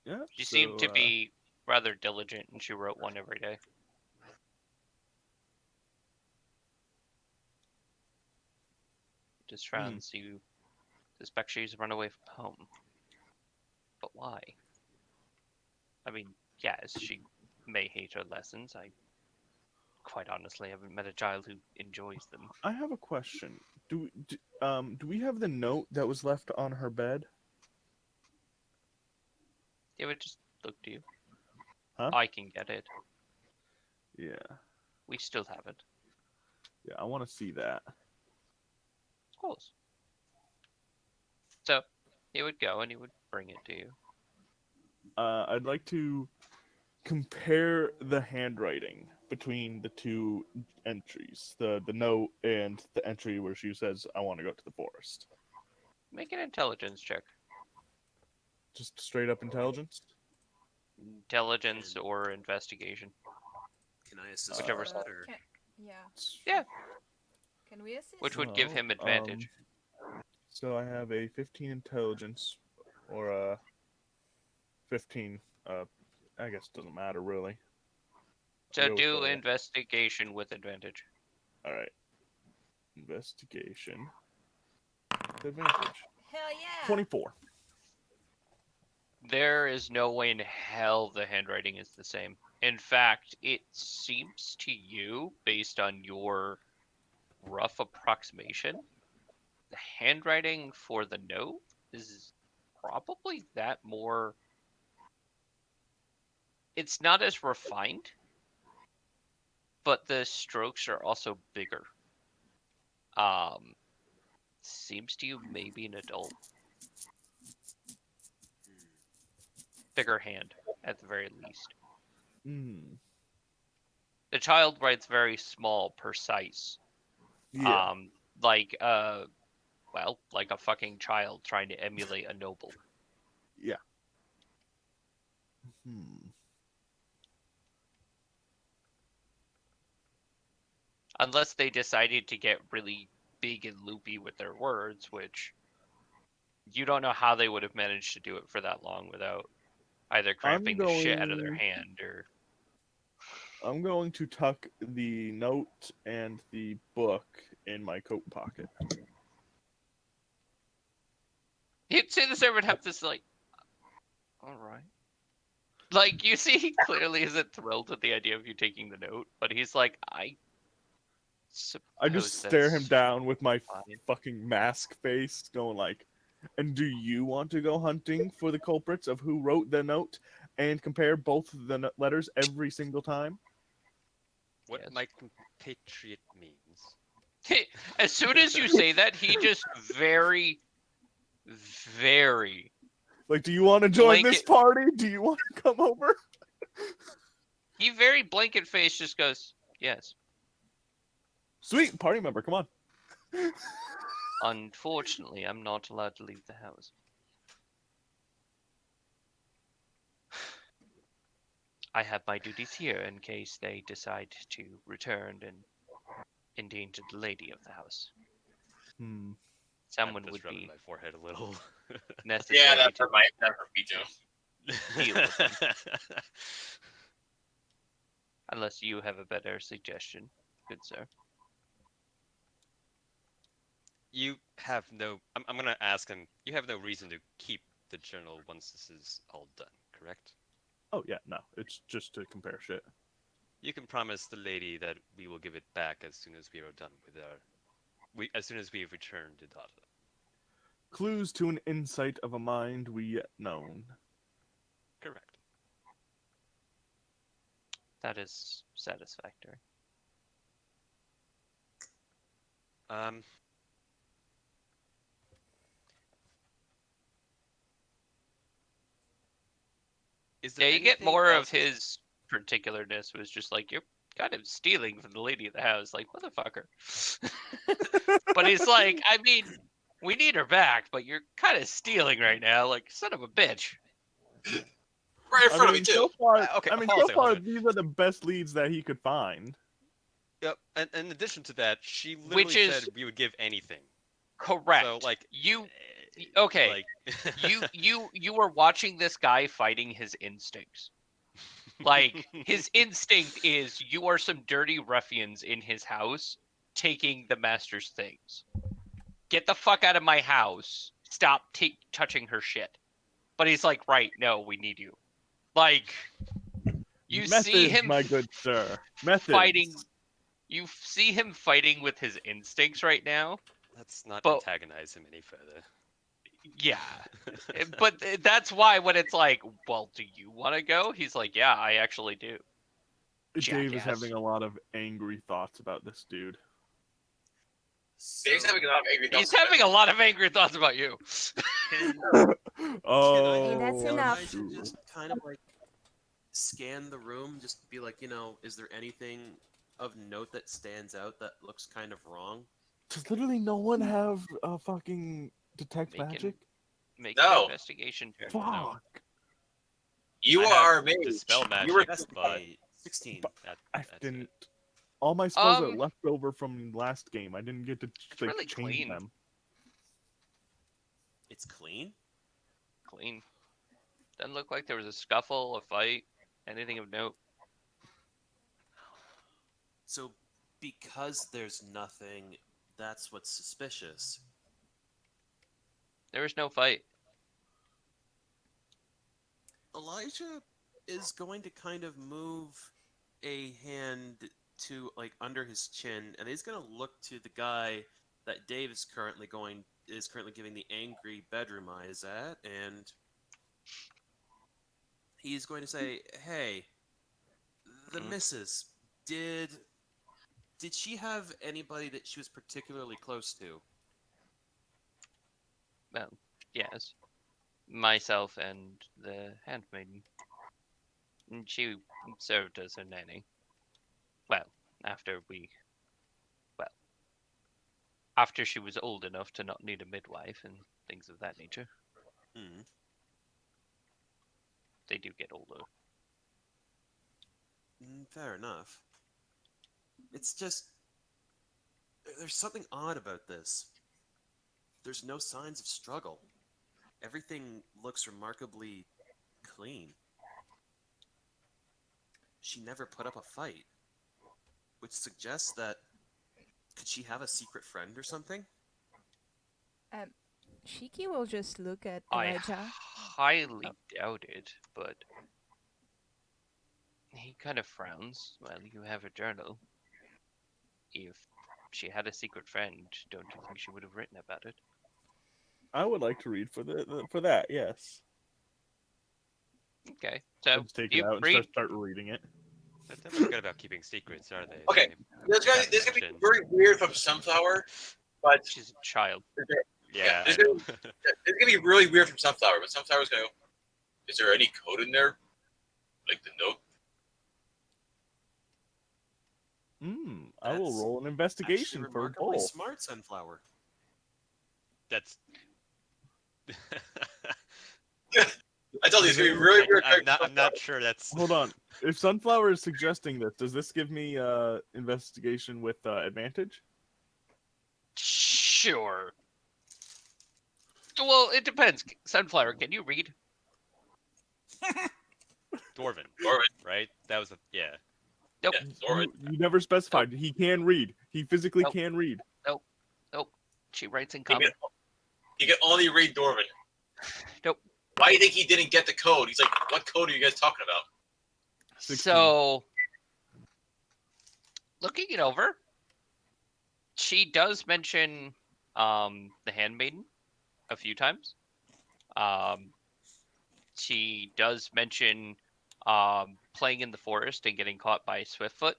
Yeah. She seemed to be rather diligent, and she wrote one every day. Just frowns. You suspect she's run away from home. But why? I mean, yes, she may hate her lessons. I quite honestly haven't met a child who enjoys them. I have a question. Do we have the note that was left on her bed? They would just look to you. Huh? I can get it. Yeah. We still have it. Yeah, I want to see that. Of course. So, he would go and he would bring it to you. I'd like to compare the handwriting between the two entries, the note and the entry where she says, "I want to go to the forest." Make an intelligence check. Just straight up intelligence. Intelligence or investigation. Can I assist? Whichever with that, or- Yeah. Yeah. Can we assist? Which would give him advantage. So I have a 15 intelligence or a 15. I guess it doesn't matter really. So go with do the- investigation with advantage. All right. Investigation. With advantage. Hell yeah. 24. There is no way in hell the handwriting is the same. In fact, it seems to you, based on your rough approximation, the handwriting for the note is probably that more. It's not as refined, but the strokes are also bigger. Seems to you maybe an adult. bigger hand at the very least. Mm. The child writes very small, precise. Yeah. Like like a fucking child trying to emulate a noble. Yeah. Hmm. Unless they decided to get really big and loopy with their words, which you don't know how they would have managed to do it for that long without either cramping the shit out of their hand or. I'm going to tuck the note and the book in my coat pocket. You'd say the servant have this like, all right. Like you see, he clearly isn't thrilled with the idea of you taking the note, but he's like, I just suppose stare him that's down with my fine. fucking mask face, going like, and do you want to go hunting for the culprits of who wrote the note and compare both the letters every single time? What Yes. my compatriot means. As soon as you say that, he just very, very. Like, do you want to join this Blanket- party? Do you want to come over? He very blanket face just goes, yes. Sweet, party member, come on. Unfortunately, I'm not allowed to leave the house. I have my duties here in case they decide to return and endanger the lady of the house. Hmm. Someone I'm just would rubbing be my forehead a little. necessary Yeah, that to hurt me too. deal with them. Unless you have a better suggestion, good sir. You have no. I'm gonna ask him. You have no reason to keep the journal once this is all done, correct? Oh yeah, no, it's just to compare shit. You can promise the lady that we will give it back as soon as we are done with as soon as we have returned the data. Clues to an insight of a mind we yet known. Correct. That is satisfactory. Um. Is there Yeah, you get anything more else? of his particularness was just like, you're kind of stealing from the lady of the house, like, motherfucker. But he's like, I mean, we need her back, but you're kind of stealing right now, like, son of a bitch. Right in front of me too. So far, Okay, I mean, hold on a so second, hold far on. these are the best leads that he could find. Yep. And in addition to that, she Which literally is- said we would give anything. Correct. So like you eh, okay. Like you were watching this guy fighting his instincts. Like his instinct is you are some dirty ruffians in his house taking the master's things. Get the fuck out of my house. Stop touching her shit. But he's like, right, no, we need you. Like you Methods, see him my good sir. Methods. fighting. You see him fighting with his instincts right now. let's not But- antagonize him any further. Yeah. But that's why when it's like, well, do you want to go? He's like, yeah, I actually do. Dave is jackass. having a lot of angry thoughts about this dude. Dave's having a lot of angry thoughts. He's having a lot of angry thoughts about you. Oh, Hey, that's enough. Should just kind of like scan the room, just be like, is there anything of note that stands out that looks kind of wrong? Does literally no one have a fucking detect Make him- magic? Make No. an investigation check. Fuck. You I are have a mage. dispel magic, You were but 16. I that's didn't. it. All my spells are Um, left over from last game. I didn't get to like, really change clean. them. It's clean? Clean. Doesn't look like there was a scuffle, a fight, anything of note. So, because there's nothing, that's what's suspicious. There was no fight. Elijah is going to kind of move a hand to like under his chin, and he's going to look to the guy that Dave is currently giving the angry bedroom eyes at, and he's going to say, "Hey, the missus, did she have anybody that she was particularly close to?" Well, yes. myself and the handmaiden. And she served as her nanny. Well, after we, well, after she was old enough to not need a midwife and things of that nature. Hmm. They do get older. Fair enough. It's just there's something odd about this. There's no signs of struggle. Everything looks remarkably clean. She never put up a fight, which suggests that could she have a secret friend or something? Shiki will just look at I Elijah. highly doubt it, but he kind of frowns. Well, you have a journal. If she had a secret friend, don't you think she would have written about it? I would like to read for that. Yes. Okay, I'll so just take it you out and read. start reading it. They're never good about keeping secrets, are they? Okay. They- This gonna be very weird from Sunflower, but She's a child. Yeah, it's I know. gonna be really weird from Sunflower. But Sunflower's gonna. Is there any code in there? Like the note? I will That's roll an Actually, investigation for remarkably both. smart, Sunflower. That's. I told you it's gonna be really weird. I'm not sure that's. Hold on. If Sunflower is suggesting this, does this give me investigation with advantage? Sure. Well, it depends. Sunflower, can you read? Dwarven, Dwarven. right? That was yeah. Nope. Yeah, Dwarven. You never specified. He can read. He physically Nope. can read. Nope. She writes in You common. can only read Dwarven. Nope. Why do you think he didn't get the code? He's like, what code are you guys talking about? 16. So, looking it over, she does mention the handmaiden a few times. She does mention playing in the forest and getting caught by Swiftfoot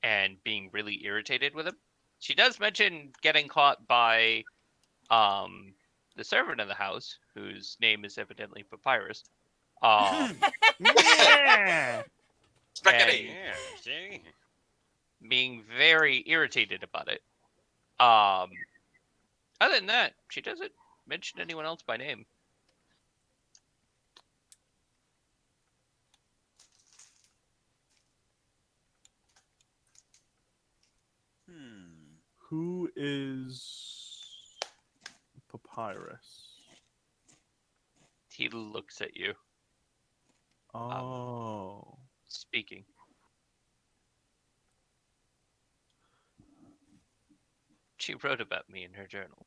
and being really irritated with him. She does mention getting caught by the servant in the house, whose name is evidently Papyrus. Yeah. Spaghetti. Yeah, see? Being very irritated about it. Other than that, she doesn't mention anyone else by name. Who is Papyrus? He looks at you, Oh. speaking. She wrote about me in her journal.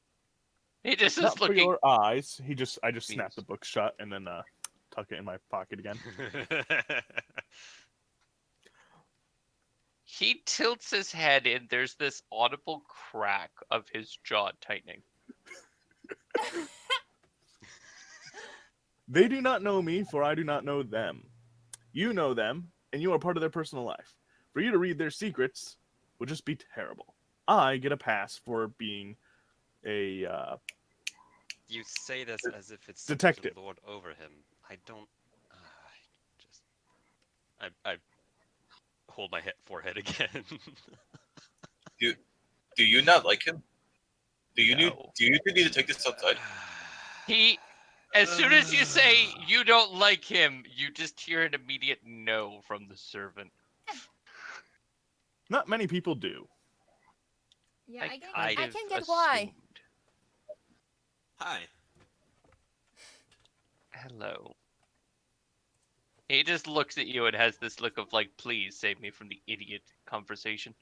He just Not is for looking. your eyes. I just Yes. snap the book shut and then tuck it in my pocket again. He tilts his head and there's this audible crack of his jaw tightening. They do not know me, for I do not know them. You know them, and you are part of their personal life. For you to read their secrets would just be terrible. I get a pass for being a You say this as if it's Detective. to lord over him. I don't. I hold my forehead again. Do you not like him? Do you No. need to take this outside? He, as soon as you say you don't like him, you just hear an immediate no from the servant. not many people do. Yeah, I kind can of get why. assumed. Hi. Hello. He just looks at you and has this look of like, please save me from the idiot conversation.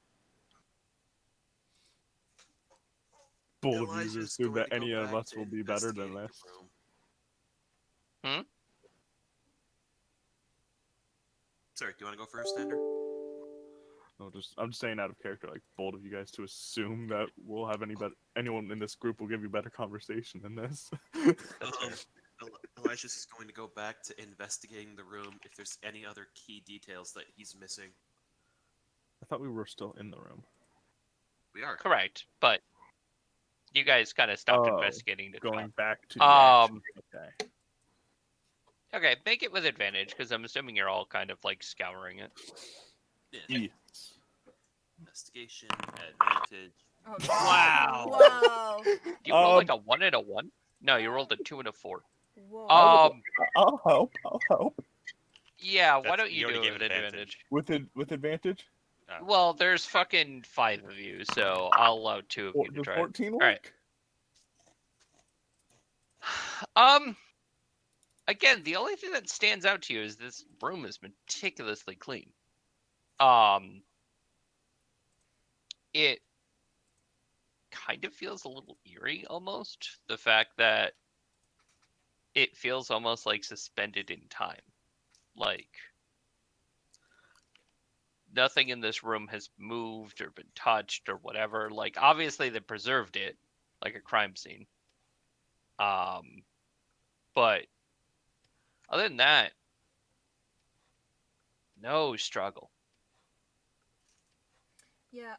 Bold of you to Elijah's assume going that to go any of back us to will be better than investigate this. the room. Hmm? Sorry, do you want to go first, Ender? No, I'm just saying out of character, like bold of you guys to assume that we'll have anyone in this group will give you better conversation than this. Elijah's is going to go back to investigating the room if there's any other key details that he's missing. I thought we were still in the room. We are. Correct, but you guys kind of stopped Oh, investigating the Going car. back to the action. Okay. Okay, make it with advantage, because I'm assuming you're all kind of like scouring it. Yeah. Yes. Investigation, advantage. Oh, Wow. Wow. You rolled like Um, a 1 and a 1? No, you rolled a 2 and a 4. Whoa. I'll help. I'll help. Yeah, why That's- don't you you already do it gave with it advantage? advantage. With advantage. Oh. Well, there's fucking 5 of you, so I'll allow 2 of you to Does try it. 14 work? Alright. Again, the only thing that stands out to you is this room is meticulously clean. It kind of feels a little eerie almost. The fact that it feels almost like suspended in time. Like nothing in this room has moved or been touched or whatever. Like obviously they preserved it like a crime scene. But other than that, no struggle. Yeah.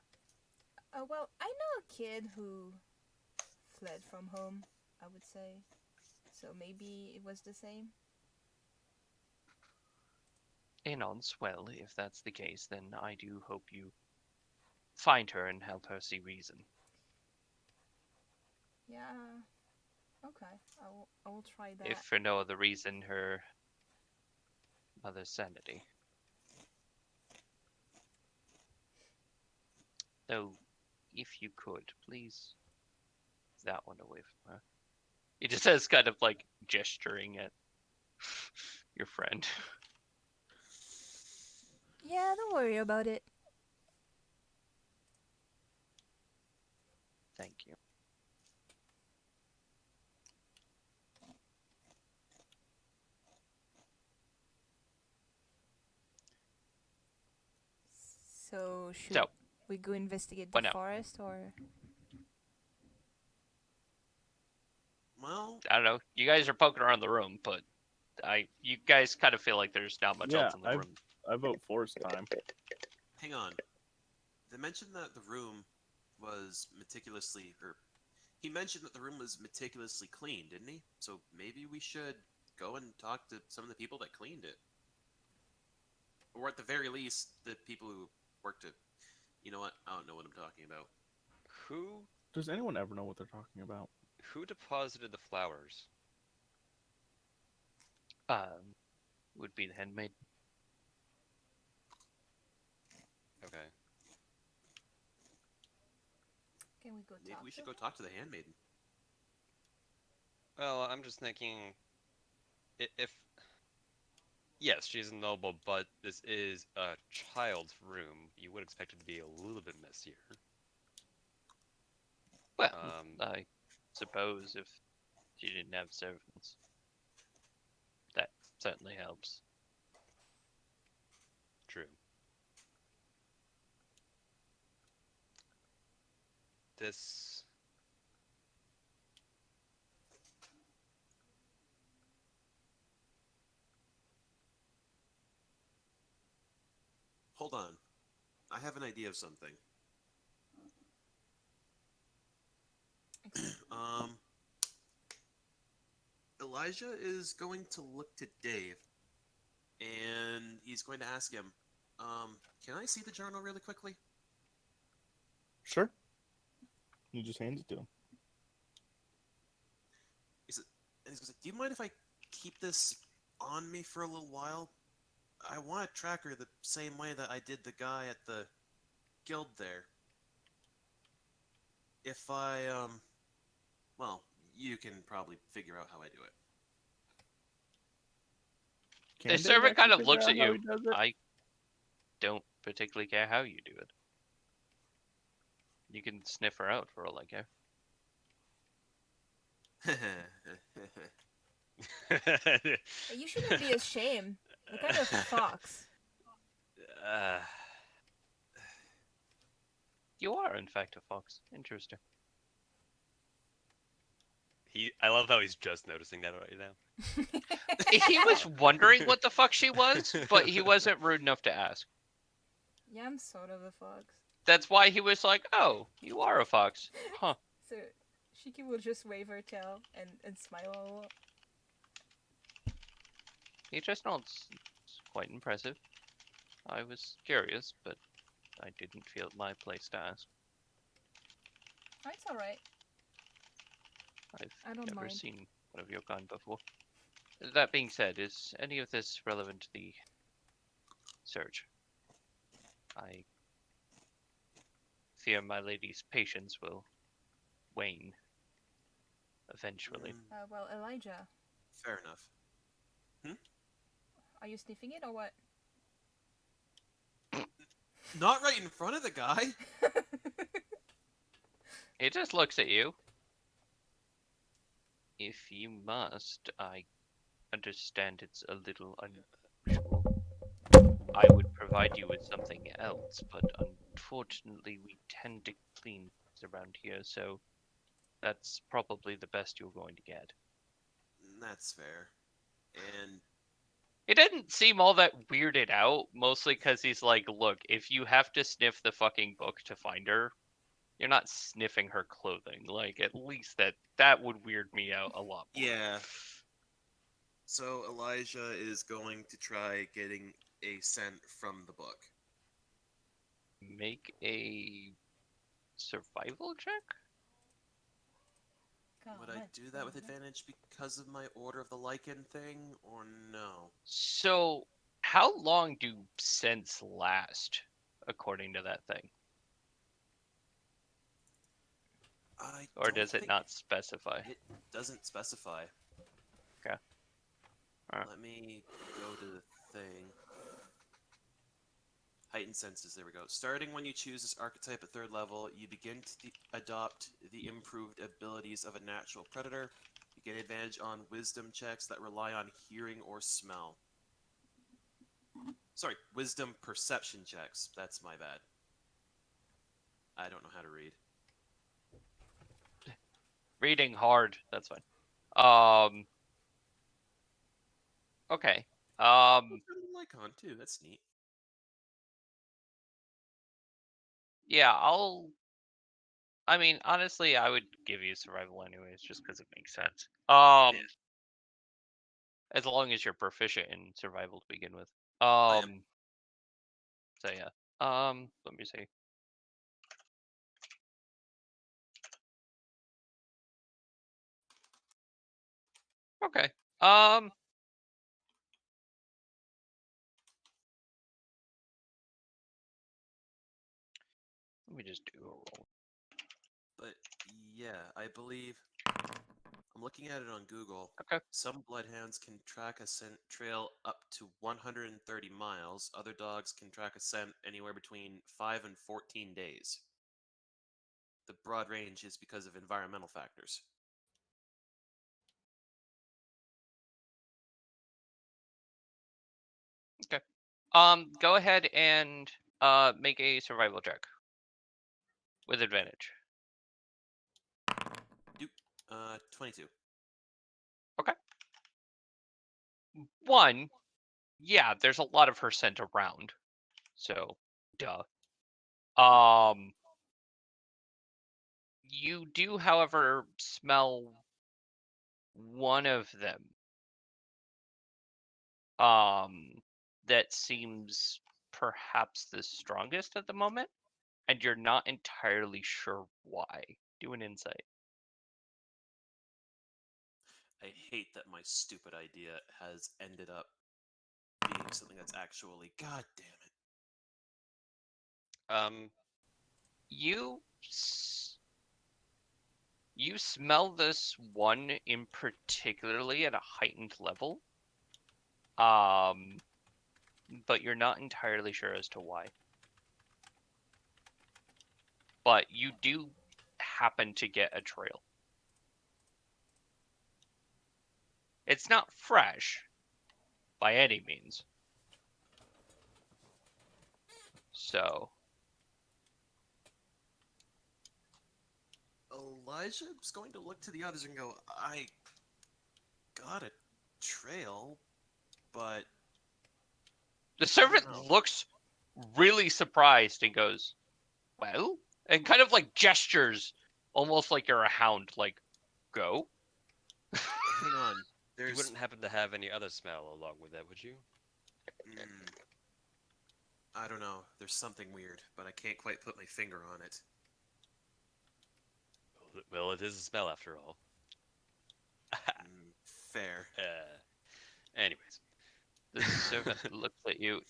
Well, I know a kid who fled from home, I would say. So maybe it was the same. Anons, well, if that's the case, then I do hope you find her and help her see reason. Yeah. Okay. I will try that. If for no other reason, her mother's sanity. Though, if you could, please, that one away from her. He just says, kind of like gesturing at your friend. Yeah, don't worry about it. Thank you. So should So, we go investigate the what now? forest or? Well, I don't know. You guys are poking around the room, but you guys kind of feel like there's not much Yeah, else in the room. I vote forest time. hang on. They mentioned that the room was meticulously, or he mentioned that the room was meticulously clean, didn't he? So maybe we should go and talk to some of the people that cleaned it, or at the very least, the people who worked it. You know what? I don't know what I'm talking about. Who Does anyone ever know what they're talking about? who deposited the flowers? Would be the handmaid. Okay. Can we go Maybe talk we should to go talk to the handmaiden. Well, I'm just thinking, if yes, she's a noble, but this is a child's room. You would expect it to be a little bit messier. Well, Um, I suppose if she didn't have servants, that certainly helps. True. This. Hold on. I have an idea of something. um, Elijah is going to look to Dave, and he's going to ask him, can I see the journal really quickly? Sure. He just hands it to him. And he's going to say, do you mind if I keep this on me for a little while? I want to track her the same way that I did the guy at the guild there. If I, well, you can probably figure out how I do it. Can The Dave servant kind actually of looks figure at out how you. he does it? I don't particularly care how you do it. You can sniff her out for all I care. Hey, you shouldn't be ashamed. What kind of fox? uh, You are, in fact, a fox. Interesting. I love how he's just noticing that right now. He was wondering what the fuck she was, but he wasn't rude enough to ask. Yeah, I'm sort of a fox. That's why he was like, "Oh, you are a fox, huh?" So Shiki will just wave her tail and smile a lot. He just nods. It's quite impressive. I was curious, but I didn't feel it my place to ask. That's alright. I I've don't never mind. seen one of your kind before. That being said, is any of this relevant to the search? I fear my lady's patience will wane eventually. Well, Elijah, Fair enough. are you sniffing it or what? Not right in front of the guy. He just looks at you. If you must, I understand it's a little unusual. I would provide you with something else, but unfortunately we tend to clean things around here, so that's probably the best you're going to get. That's fair. And He didn't seem all that weirded out, mostly because he's like, look, if you have to sniff the fucking book to find her, you're not sniffing her clothing. Like, at least that would weird me out a lot more. yeah. So Elijah is going to try getting a scent from the book. Make a survival check? Would I do that with advantage because of my Order of the Lycan thing, or no? So, how long do scents last, according to that thing? Or don't does it think not specify? It doesn't specify. Okay. Alright. Let me go to the thing. Heightened senses, there we go. Starting when you choose this archetype at 3rd level, you begin to adopt the improved abilities of a natural predator. You get advantage on wisdom checks that rely on hearing or smell. Sorry, wisdom perception checks. That's my bad. I don't know how to read. Reading hard, that's fine. Okay. Lycon too, that's neat. Yeah, I mean, honestly, I would give you survival anyways, just because it makes sense. As long as you're proficient in survival to begin with. So yeah. Let me see. Okay. Let me just do a roll. But yeah, I believe I'm looking at it on Google. Okay. Some bloodhounds can track a scent trail up to 130 miles. Other dogs can track a scent anywhere between 5 and 14 days. The broad range is because of environmental factors. Okay. Go ahead and make a survival check with advantage. 22. Okay. One, yeah, there's a lot of her scent around, so duh. You do, however, smell one of them. That seems perhaps the strongest at the moment, and you're not entirely sure why. Do an insight. I hate that my stupid idea has ended up being something that's actually. God damn it. You smell this one in particularly at a heightened level. But you're not entirely sure as to why. But you do happen to get a trail. It's not fresh by any means. So Elijah's going to look to the others and go, I got a trail, but the servant know. looks really surprised and goes, well, and kind of like gestures almost like you're a hound, like, go. hang on. You There's. wouldn't happen to have any other smell along with that, would you? Mm, I don't know. There's something weird, but I can't quite put my finger on it. Well, it is a smell after all. Fair. Anyways, The servant looks at you.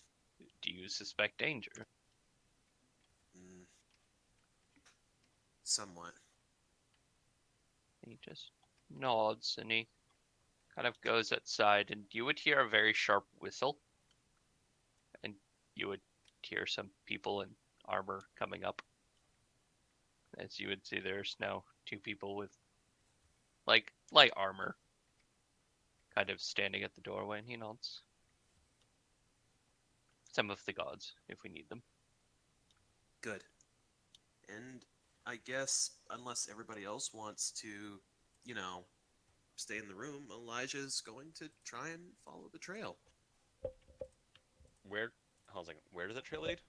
Do you suspect danger? Mm, somewhat. He just nods and he kind of goes outside, and you would hear a very sharp whistle, and you would hear some people in armor coming up. As you would see, there's now two people with like light armor, kind of standing at the doorway, and he nods. Some of the gods, if we need them. Good. And I guess, unless everybody else wants to, you know, stay in the room, Elijah's going to try and follow the trail. where? Hold on a second. Where does that trail lead?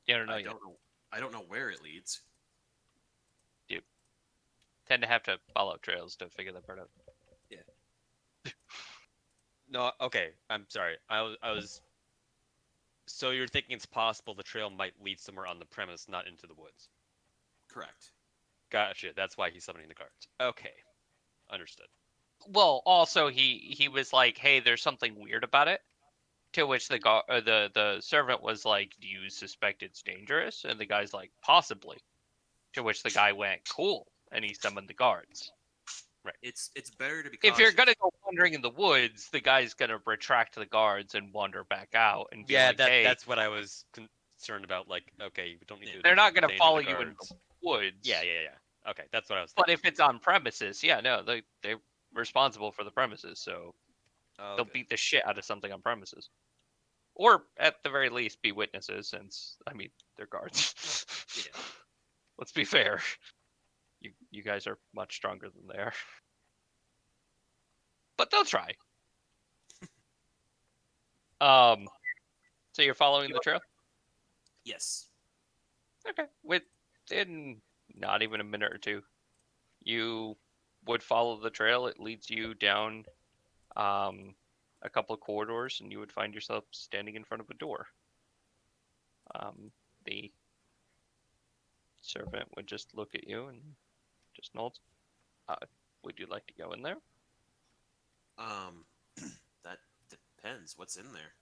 You don't know I yet. don't know. I don't know where it leads. Tend to have to follow trails to figure that part out. No. Okay. I'm sorry. I was. So you're thinking it's possible the trail might lead somewhere on the premise, not into the woods. Correct. Gotcha. That's why he's summoning the guards. Okay. Understood. Well, also he was like, "Hey, there's something weird about it." To which the servant was like, "Do you suspect it's dangerous?" And the guy's like, "Possibly." To which the guy went, "Cool," and he summoned the guards. It's better to be If cautious. you're gonna go wandering in the woods, the guy's gonna retract the guards and wander back out and be Yeah, like, "Hey." that's what I was concerned about. Like, okay, you don't need to. They're not gonna endanger follow the you in the guards. woods. Yeah. Okay, that's what I was But thinking. if it's on premises, yeah, no, they're responsible for the premises, so Oh, they'll good. beat the shit out of something on premises. Or at the very least be witnesses, since I mean they're guards. Yeah. Let's be fair. You guys are much stronger than they are. But they'll try. So you're following the trail? Yes. Okay. Within not even a minute or two, you would follow the trail. It leads you down a couple of corridors, and you would find yourself standing in front of a door. The servant would just look at you and just nod. Would you like to go in there? That depends. What's in there?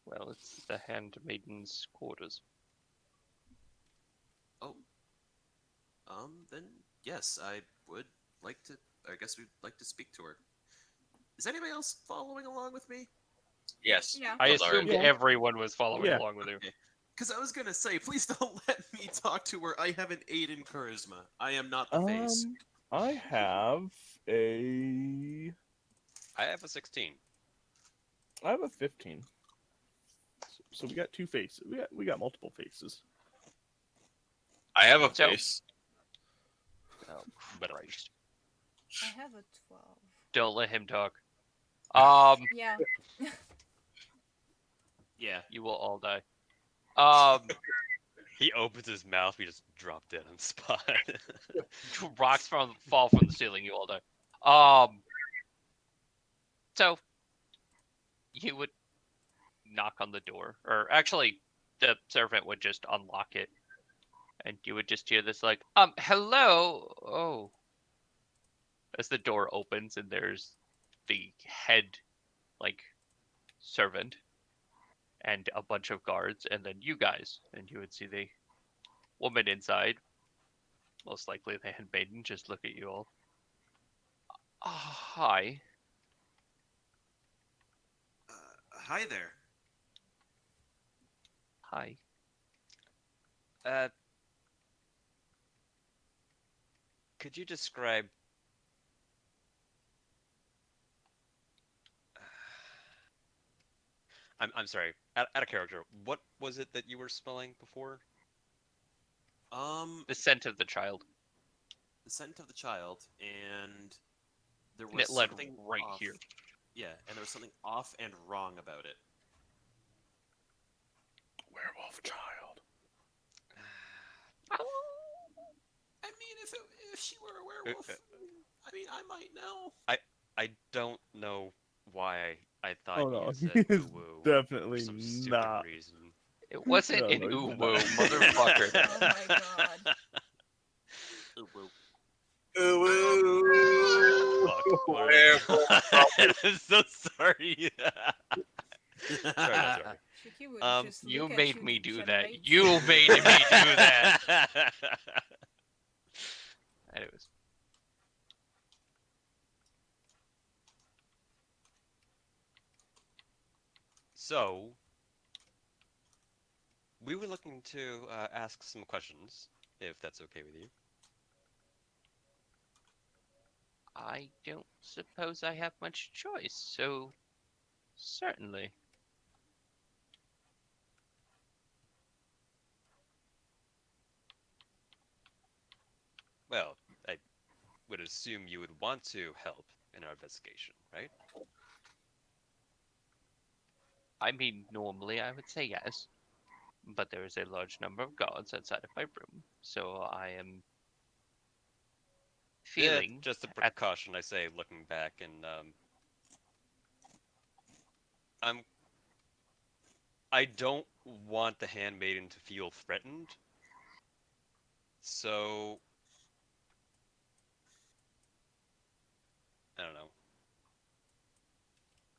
Well, it's the handmaiden's quarters. Oh. Then yes, I would like to. I guess we'd like to speak to her. Is anybody else following along with me? Yes. Yeah. I Hilarious. assumed Yeah. everyone was following Yeah. along with you. Because I was gonna say, please don't let me talk to her. I have an 8 in charisma. I am not the face. I have a I have a 16. I have a 15. So we got two faces. We got multiple faces. I have a So- face. Oh, But Christ. I have a 12. Don't let him talk. Yeah. Yeah. You will all die. he opens his mouth, we just drop dead on spot. Rocks fall from the ceiling. You all die. So you would knock on the door, or actually, the servant would just unlock it, and you would just hear this like, hello. Oh, as the door opens, and there's the head, like, servant, and a bunch of guards, and then you guys, and you would see the woman inside. Most likely the handmaiden just look at you all. Hi. Hi there. Hi. Could you describe I'm sorry, out of character. What was it that you were smelling before? The scent of the child. The scent of the child, and there And was it led something right off. here. Yeah, and there was something off and wrong about it. Werewolf child. I mean, if she were a werewolf, I mean, I might know. I don't know why I thought Oh no, you he said is woo for definitely some stupid not. reason. It wasn't No, an no, he's uwu, not. motherfucker. Oh my god. Ooh, woo. Ooh, Fuck. What are we Wherefore, doing? I'm so sorry. Sorry, not sorry. Shiki would Um, just You look at made you me do that. degenerate. You made me do that. Anyways, So, we were looking to ask some questions, if that's okay with you. I don't suppose I have much choice, so certainly. Well, I would assume you would want to help in our investigation, right? I mean, normally I would say yes, but there is a large number of guards outside of my room, so I am Yeah, feeling just a at precaution, I say, looking back, and I'm I don't want the handmaiden to feel threatened, so I don't know.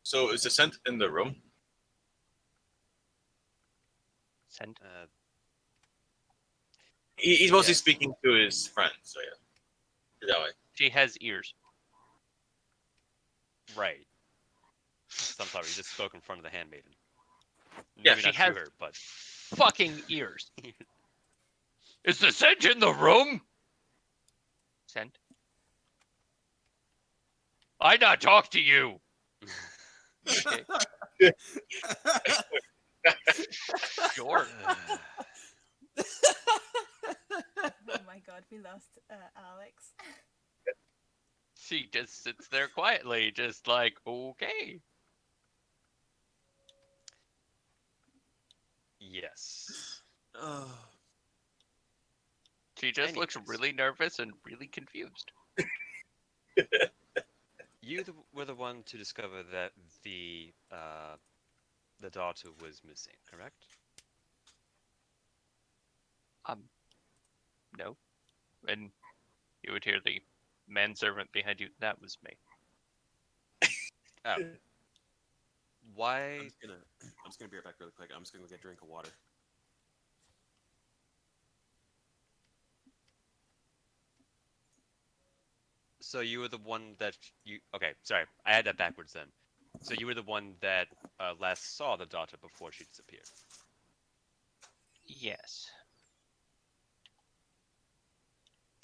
So is the scent in the room? sent. He's mostly Yes. speaking to his friends, so yeah. That way. She has ears. Right. Sunflower, you just spoke in front of the handmaiden. Yeah, Maybe She not has to her, but fucking ears. Is the scent in the room? Scent. I not talk to you. Okay. Sure. Oh my god, we lost Alex. She just sits there quietly, just like, okay. yes. Oh. She just looks Anyways. really nervous and really confused. You were the one to discover that the daughter was missing, correct? No. And you would hear the manservant behind you. That was me. Oh. I'm Why? just gonna be right back really quick. I'm just gonna go get a drink of water. So you were the one that you? Okay, sorry, I had that backwards then. So you were the one that last saw the daughter before she disappeared. Yes.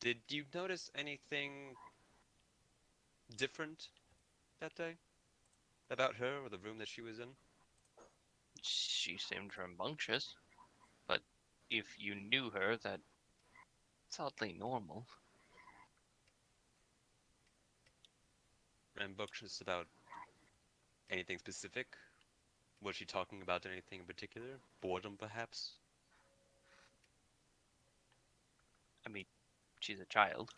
Did you notice anything different that day about her or the room that she was in? She seemed rambunctious. But if you knew her, that's oddly normal. Rambunctious about anything specific? Was she talking about anything in particular? Boredom, perhaps? I mean, she's a child.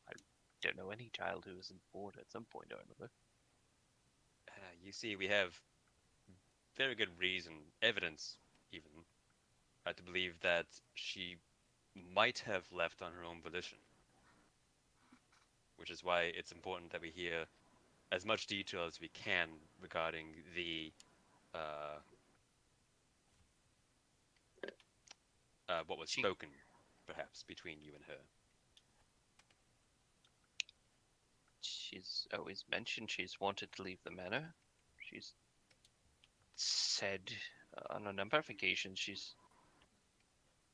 I don't know any child who isn't bored at some point or another. You see, we have very good reason, evidence even, to believe that she might have left on her own volition. Which is why it's important that we hear as much detail as we can regarding the what was spoken, perhaps, between you and her. She's always mentioned she's wanted to leave the manor. She's said on a number of occasions she's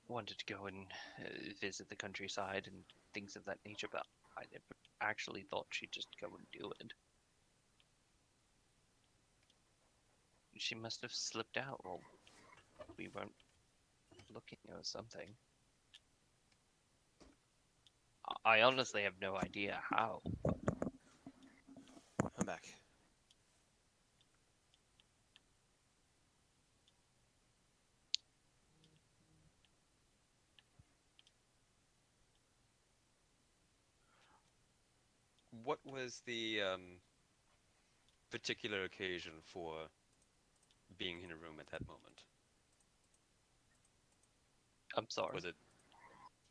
wanted to go and visit the countryside and things of that nature, but I never actually thought she'd just go and do it. She must have slipped out while we weren't looking or something. I honestly have no idea how. I'm back. what was the particular occasion for being in a room at that moment? I'm sorry. Was it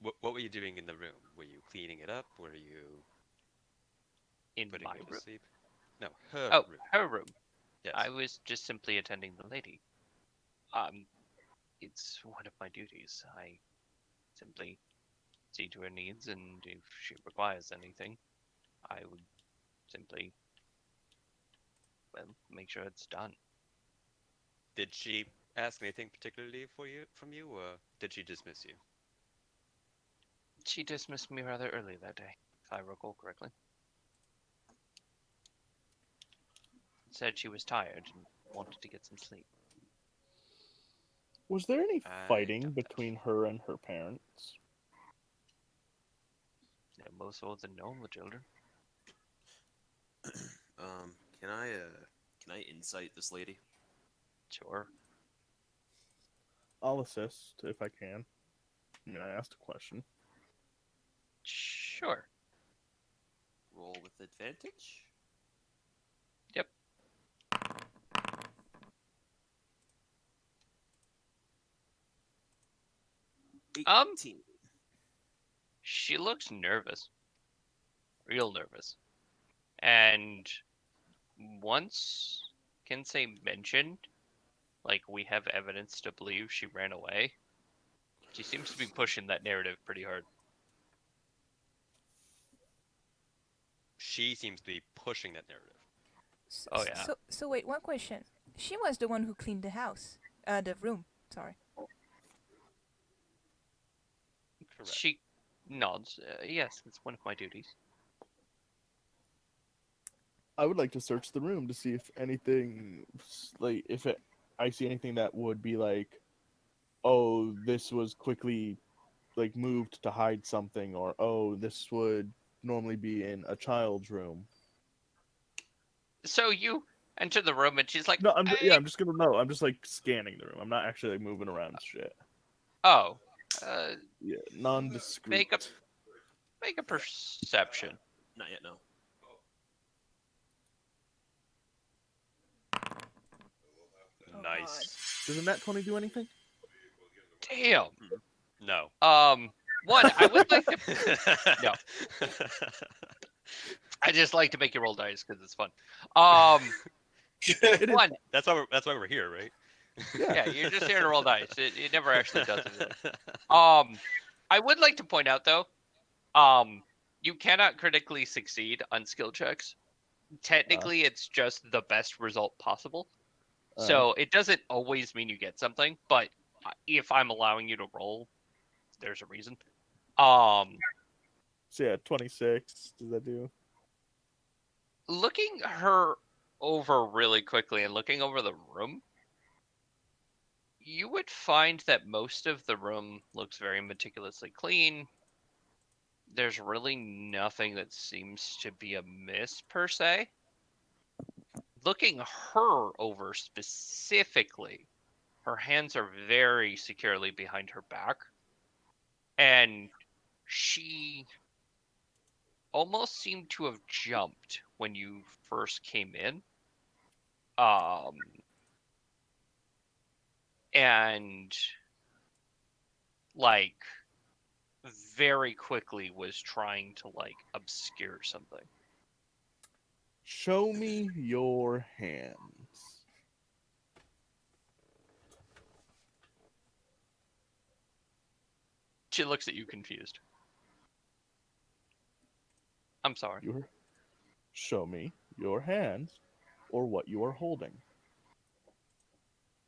what were you doing in the room? Were you cleaning it up? Were you In putting my her to room? sleep? No, her Oh, room. her room. Yes. I was just simply attending the lady. It's one of my duties. I simply see to her needs, and if she requires anything, I would simply, well, make sure it's done. Did she ask anything particularly from you, or did she dismiss you? She dismissed me rather early that day, if I recall correctly. Said she was tired and wanted to get some sleep. Was there any I fighting doubt that. between her and her parents? Yeah, most more than known with children. Can I insight this lady? Sure. I'll assist if I can. I mean, I asked a question. Sure. Roll with advantage. Yep. 18. She looks nervous. Real nervous. And once Kinsey mentioned, like, we have evidence to believe she ran away, she seems to be pushing that narrative pretty hard. She seems to be pushing that narrative. Oh, yeah. So wait, one question. She was the one who cleaned the house, the room. Sorry. Correct. She nods. Yes, it's one of my duties. I would like to search the room to see if anything, like, I see anything that would be like, oh, this was quickly, like, moved to hide something, or oh, this would normally be in a child's room. So you enter the room and she's like, No, "Hey." I'm just gonna know. I'm just like scanning the room. I'm not actually like moving around shit. Oh, Yeah, nondescript. make a perception. Not yet, no. Oh, Nice. Doesn't that 20 do anything? Damn. No. One, I would like to. No. I just like to make you roll dice because it's fun. It is. One, That's why we're here, right? yeah, you're just here to roll dice. It never actually does anything. I would like to point out though, you cannot critically succeed on skill checks. Technically, it's just the best result possible. So it doesn't always mean you get something, but if I'm allowing you to roll, there's a reason. So yeah, 26. Does that do? Looking her over really quickly and looking over the room, you would find that most of the room looks very meticulously clean. There's really nothing that seems to be amiss per se. Looking her over specifically, her hands are very securely behind her back, and she almost seemed to have jumped when you first came in. And like very quickly was trying to like obscure something. Show me your hands. She looks at you confused. I'm sorry. Show me your hands, or what you are holding.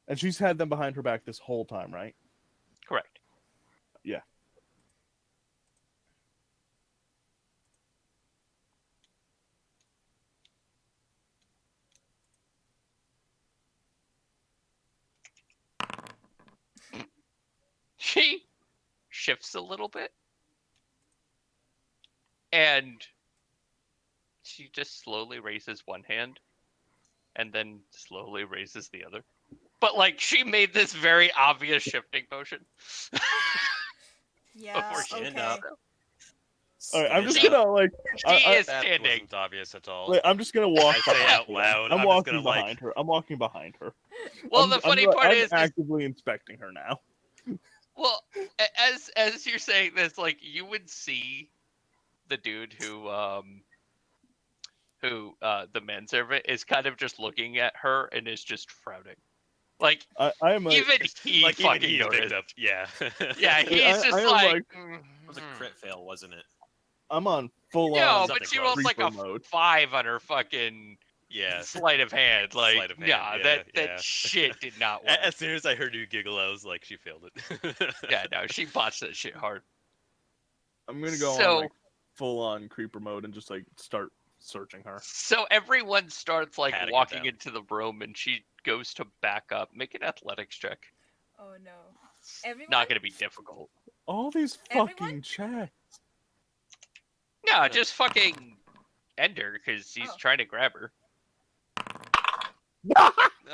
And she's had them behind her back this whole time, right? Correct. Yeah. She shifts a little bit. And she just slowly raises one hand and then slowly raises the other. But like she made this very obvious shifting motion. Yeah. Before she Stand Okay. up. All right, I'm just She- gonna like, She I- is That standing. wasn't obvious at all. like, I'm just gonna walk. I say behind out her. loud, I'm I'm just walking gonna, like- behind her. I'm walking behind her. Well, I'm, the funny I'm, part I'm is actively inspecting her now. well, as you're saying this, like you would see the dude who the manservant is kind of just looking at her and is just frowning. Like I am like, even he Like, even fucking he's noticed. picked up. Yeah. Yeah, he's I just am like. like- It was a crit fail, wasn't it? I'm on full No, on. but something she close. rolls like a Creeper mode. 5 on her fucking Yeah. sleight of hand. Like, Sleight of hand, nah, yeah, that yeah. shit did not work. As soon as I heard you giggle, I was like, she failed it. Yeah, no, she botched that shit hard. I'm gonna go So- on like full on creeper mode and just like start searching her. So everyone starts like Patting her walking down. into the room, and she goes to back up. Make an athletics check. Oh no. It's Everyone? not going to be difficult. All these Everyone? fucking checks. No, just fucking end her because he's Oh. trying to grab her.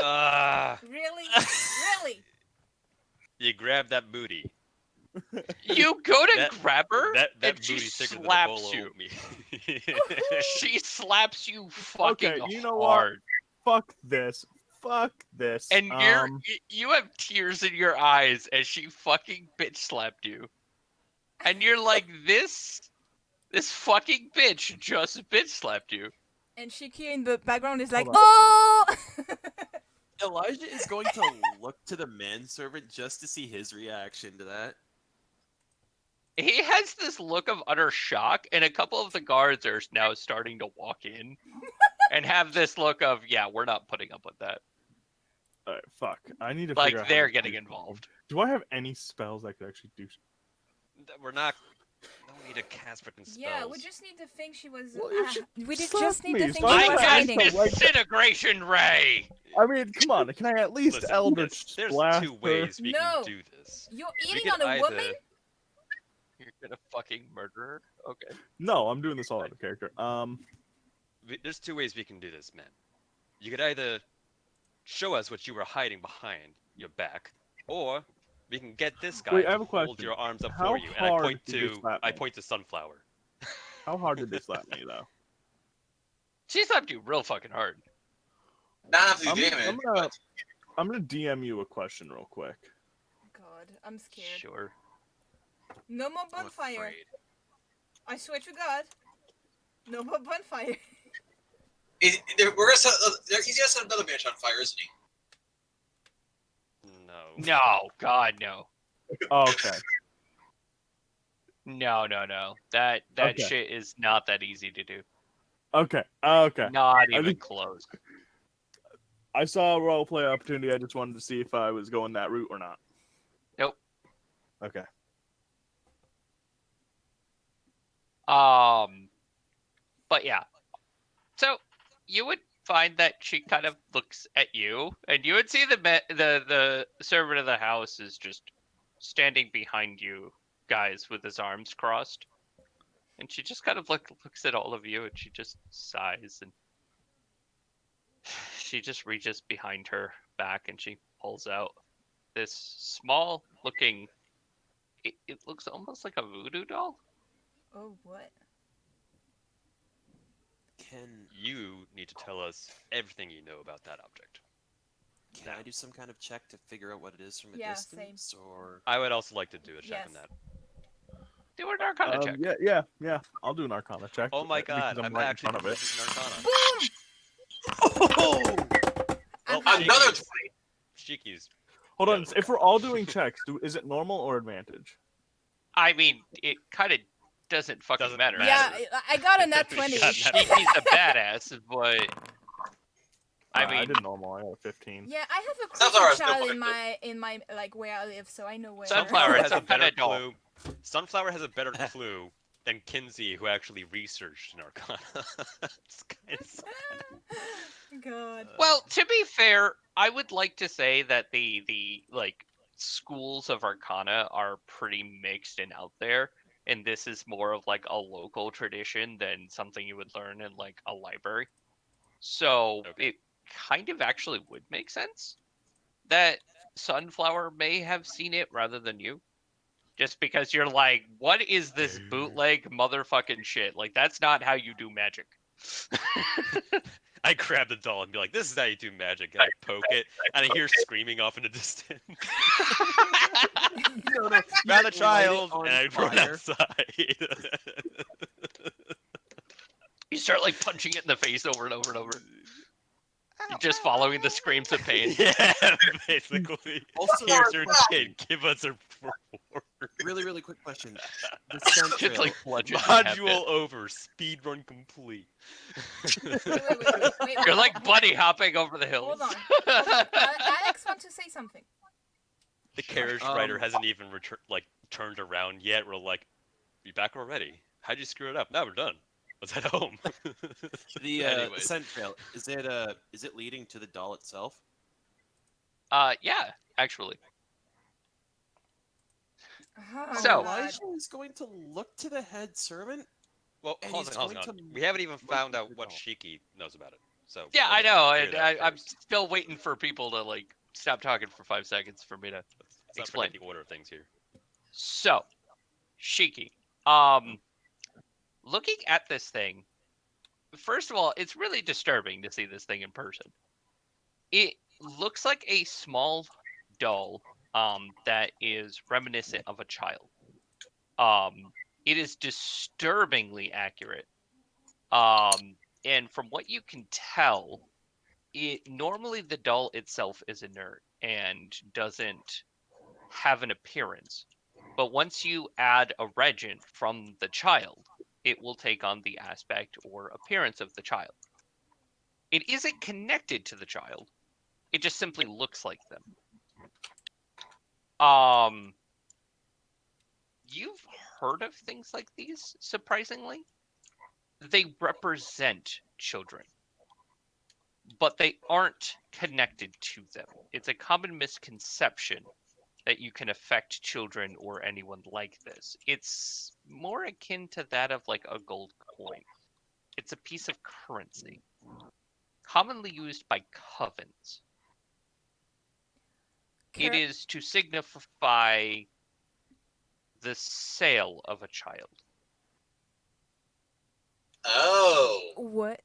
Ah, Really? Really? you grab that booty. You go to That- grab her, That and she booty's thicker than a slaps bowl of you. oatmeal. She slaps you fucking Okay, you know what? hard. Fuck this. Fuck this. And you have tears in your eyes as she fucking bitch slapped you. And you're like, this fucking bitch just bitch slapped you. And Shiki in the background is like, Hold on. oh! Elijah is going to look to the manservant just to see his reaction to that. He has this look of utter shock, and a couple of the guards are now starting to walk in and have this look of, yeah, we're not putting up with that. Alright, fuck. I need to Like, figure out how they're to getting do- involved. Do I have any spells I could actually do? We're not. No need to cast freaking spells. Yeah, we just need to think she was. Well, you should we just slap need me, to think so she I'm I was not got hiding. asking- like- disintegration ray! I mean, come on. Can I at least Listen, Eldritch there's blast two her? ways we No. can do this. You're We eating could on a either- woman? You're gonna fucking murder her? Okay. No, I'm doing this all out of character. There's two ways we can do this, man. You could either show us what you were hiding behind your back, or we can get this guy Wait, I to have a hold question. your arms up How for you. And I hard point did they to slap me? Sunflower. How hard did they slap me though? She slapped you real fucking hard. Not enough to I'm, do damage. I'm gonna, I'm gonna DM you a question real quick. God, I'm scared. Sure. No more I'm bonfire. afraid. I swear to God. No more bonfire. We're gonna set, he's gonna set another match on fire, isn't he? No. No, God, no. Oh, okay. No. That Okay. shit is not that easy to do. Okay. Okay. Not I even think- close. I saw a role play opportunity. I just wanted to see if I was going that route or not. Nope. Okay. But yeah. So you would find that she kind of looks at you, and you would see the servant of the house is just standing behind you guys with his arms crossed, and she just kind of looks at all of you, and she just sighs, and she just reaches behind her back, and she pulls out this small looking. It looks almost like a voodoo doll. Oh, what? Can You need to tell us everything you know about that object. can I do some kind of check to figure out what it is from a Yeah, same. distance, or I would also like to do a check on Yes. that. Do an Arcana check. Yeah. I'll do an Arcana check. Oh my because god, I'm right in actually front of it. rolling an Arcana. Boom! Oh, I'm Another Shiki's- 20. Shiki's. Hold on. Yeah. If we're all doing checks, is it normal or advantage? I mean, it kind of doesn't fucking Doesn't matter. Yeah, matter. I got a nat 20. Got a nat He's a badass, but I I mean, did normal. I got a 15. Yeah, I have a Sunflower creepy is no child fun, in my like where I live, so I know where. Sunflower Sunflower has a some kinda better doll. clue. Sunflower has a better clue than Kinsey, who actually researched an Arcana. It's kind of sad. God. well, to be fair, I would like to say that the like schools of Arcana are pretty mixed and out there, and this is more of like a local tradition than something you would learn in like a library. So Okay. it kind of actually would make sense that Sunflower may have seen it rather than you. Just because you're like, what is this bootleg motherfucking shit? Like, that's not how you do magic. I grab the doll and be like, "This is how you do magic." And I poke it, and I hear screaming off in the distance. No, Found no. a you light it child, on and I run fire. outside. You start like punching it in the face over and over and over. You're just following the screams of pain. Yeah, basically. Also, Here's your question. kid. Give us a reward. really quick question. The scent Just trail. like bludgeon half Module over. Speed run complete. Wait. You're like bunny hopping over the hills. Hold on. Alex wants to say something. The carriage rider hasn't even turned around yet. We're like, "You back already? How'd you screw it up? Now we're done. Let's head home." The Anyways. scent trail. Is it leading to the doll itself? Yeah, actually. Oh, So- God. Elijah is going to look to the head servant. Well, And hold he's on. going to We haven't even found murder out the what doll. Shiki knows about it. So Yeah, I let's know. figure that out I'm first. still waiting for people to like stop talking for 5 seconds for me to Let's not explain. forget the order of things here. So, Shiki. Looking at this thing, first of all, it's really disturbing to see this thing in person. It looks like a small doll that is reminiscent of a child. It is disturbingly accurate. And from what you can tell, normally the doll itself is inert and doesn't have an appearance. But once you add a regent from the child, it will take on the aspect or appearance of the child. It isn't connected to the child. It just simply looks like them. You've heard of things like these, surprisingly? They represent children, but they aren't connected to them. It's a common misconception that you can affect children or anyone like this. It's more akin to that of like a gold coin. It's a piece of currency, commonly used by covens. It is to signify the sale of a child. Oh. What?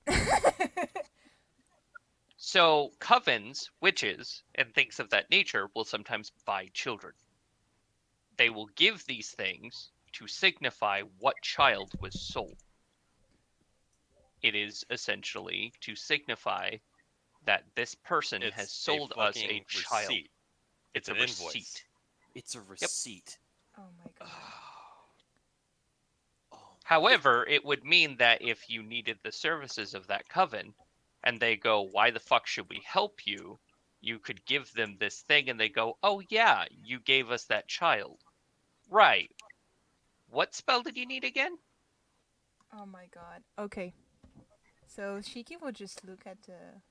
So covens, witches, and things of that nature will sometimes buy children. They will give these things to signify what child was sold. It is essentially to signify that this person has sold us a fucking child. receipt. It's an receipt. invoice. It's a receipt. Oh my god. Oh, However, it would mean that if you needed the services of that coven, and they go, "Why the fuck should we help you?" You could give them this thing, and they go, "Oh yeah, you gave us that child." Right. What spell did you need again? Oh my god. Okay. So Shiki will just look at the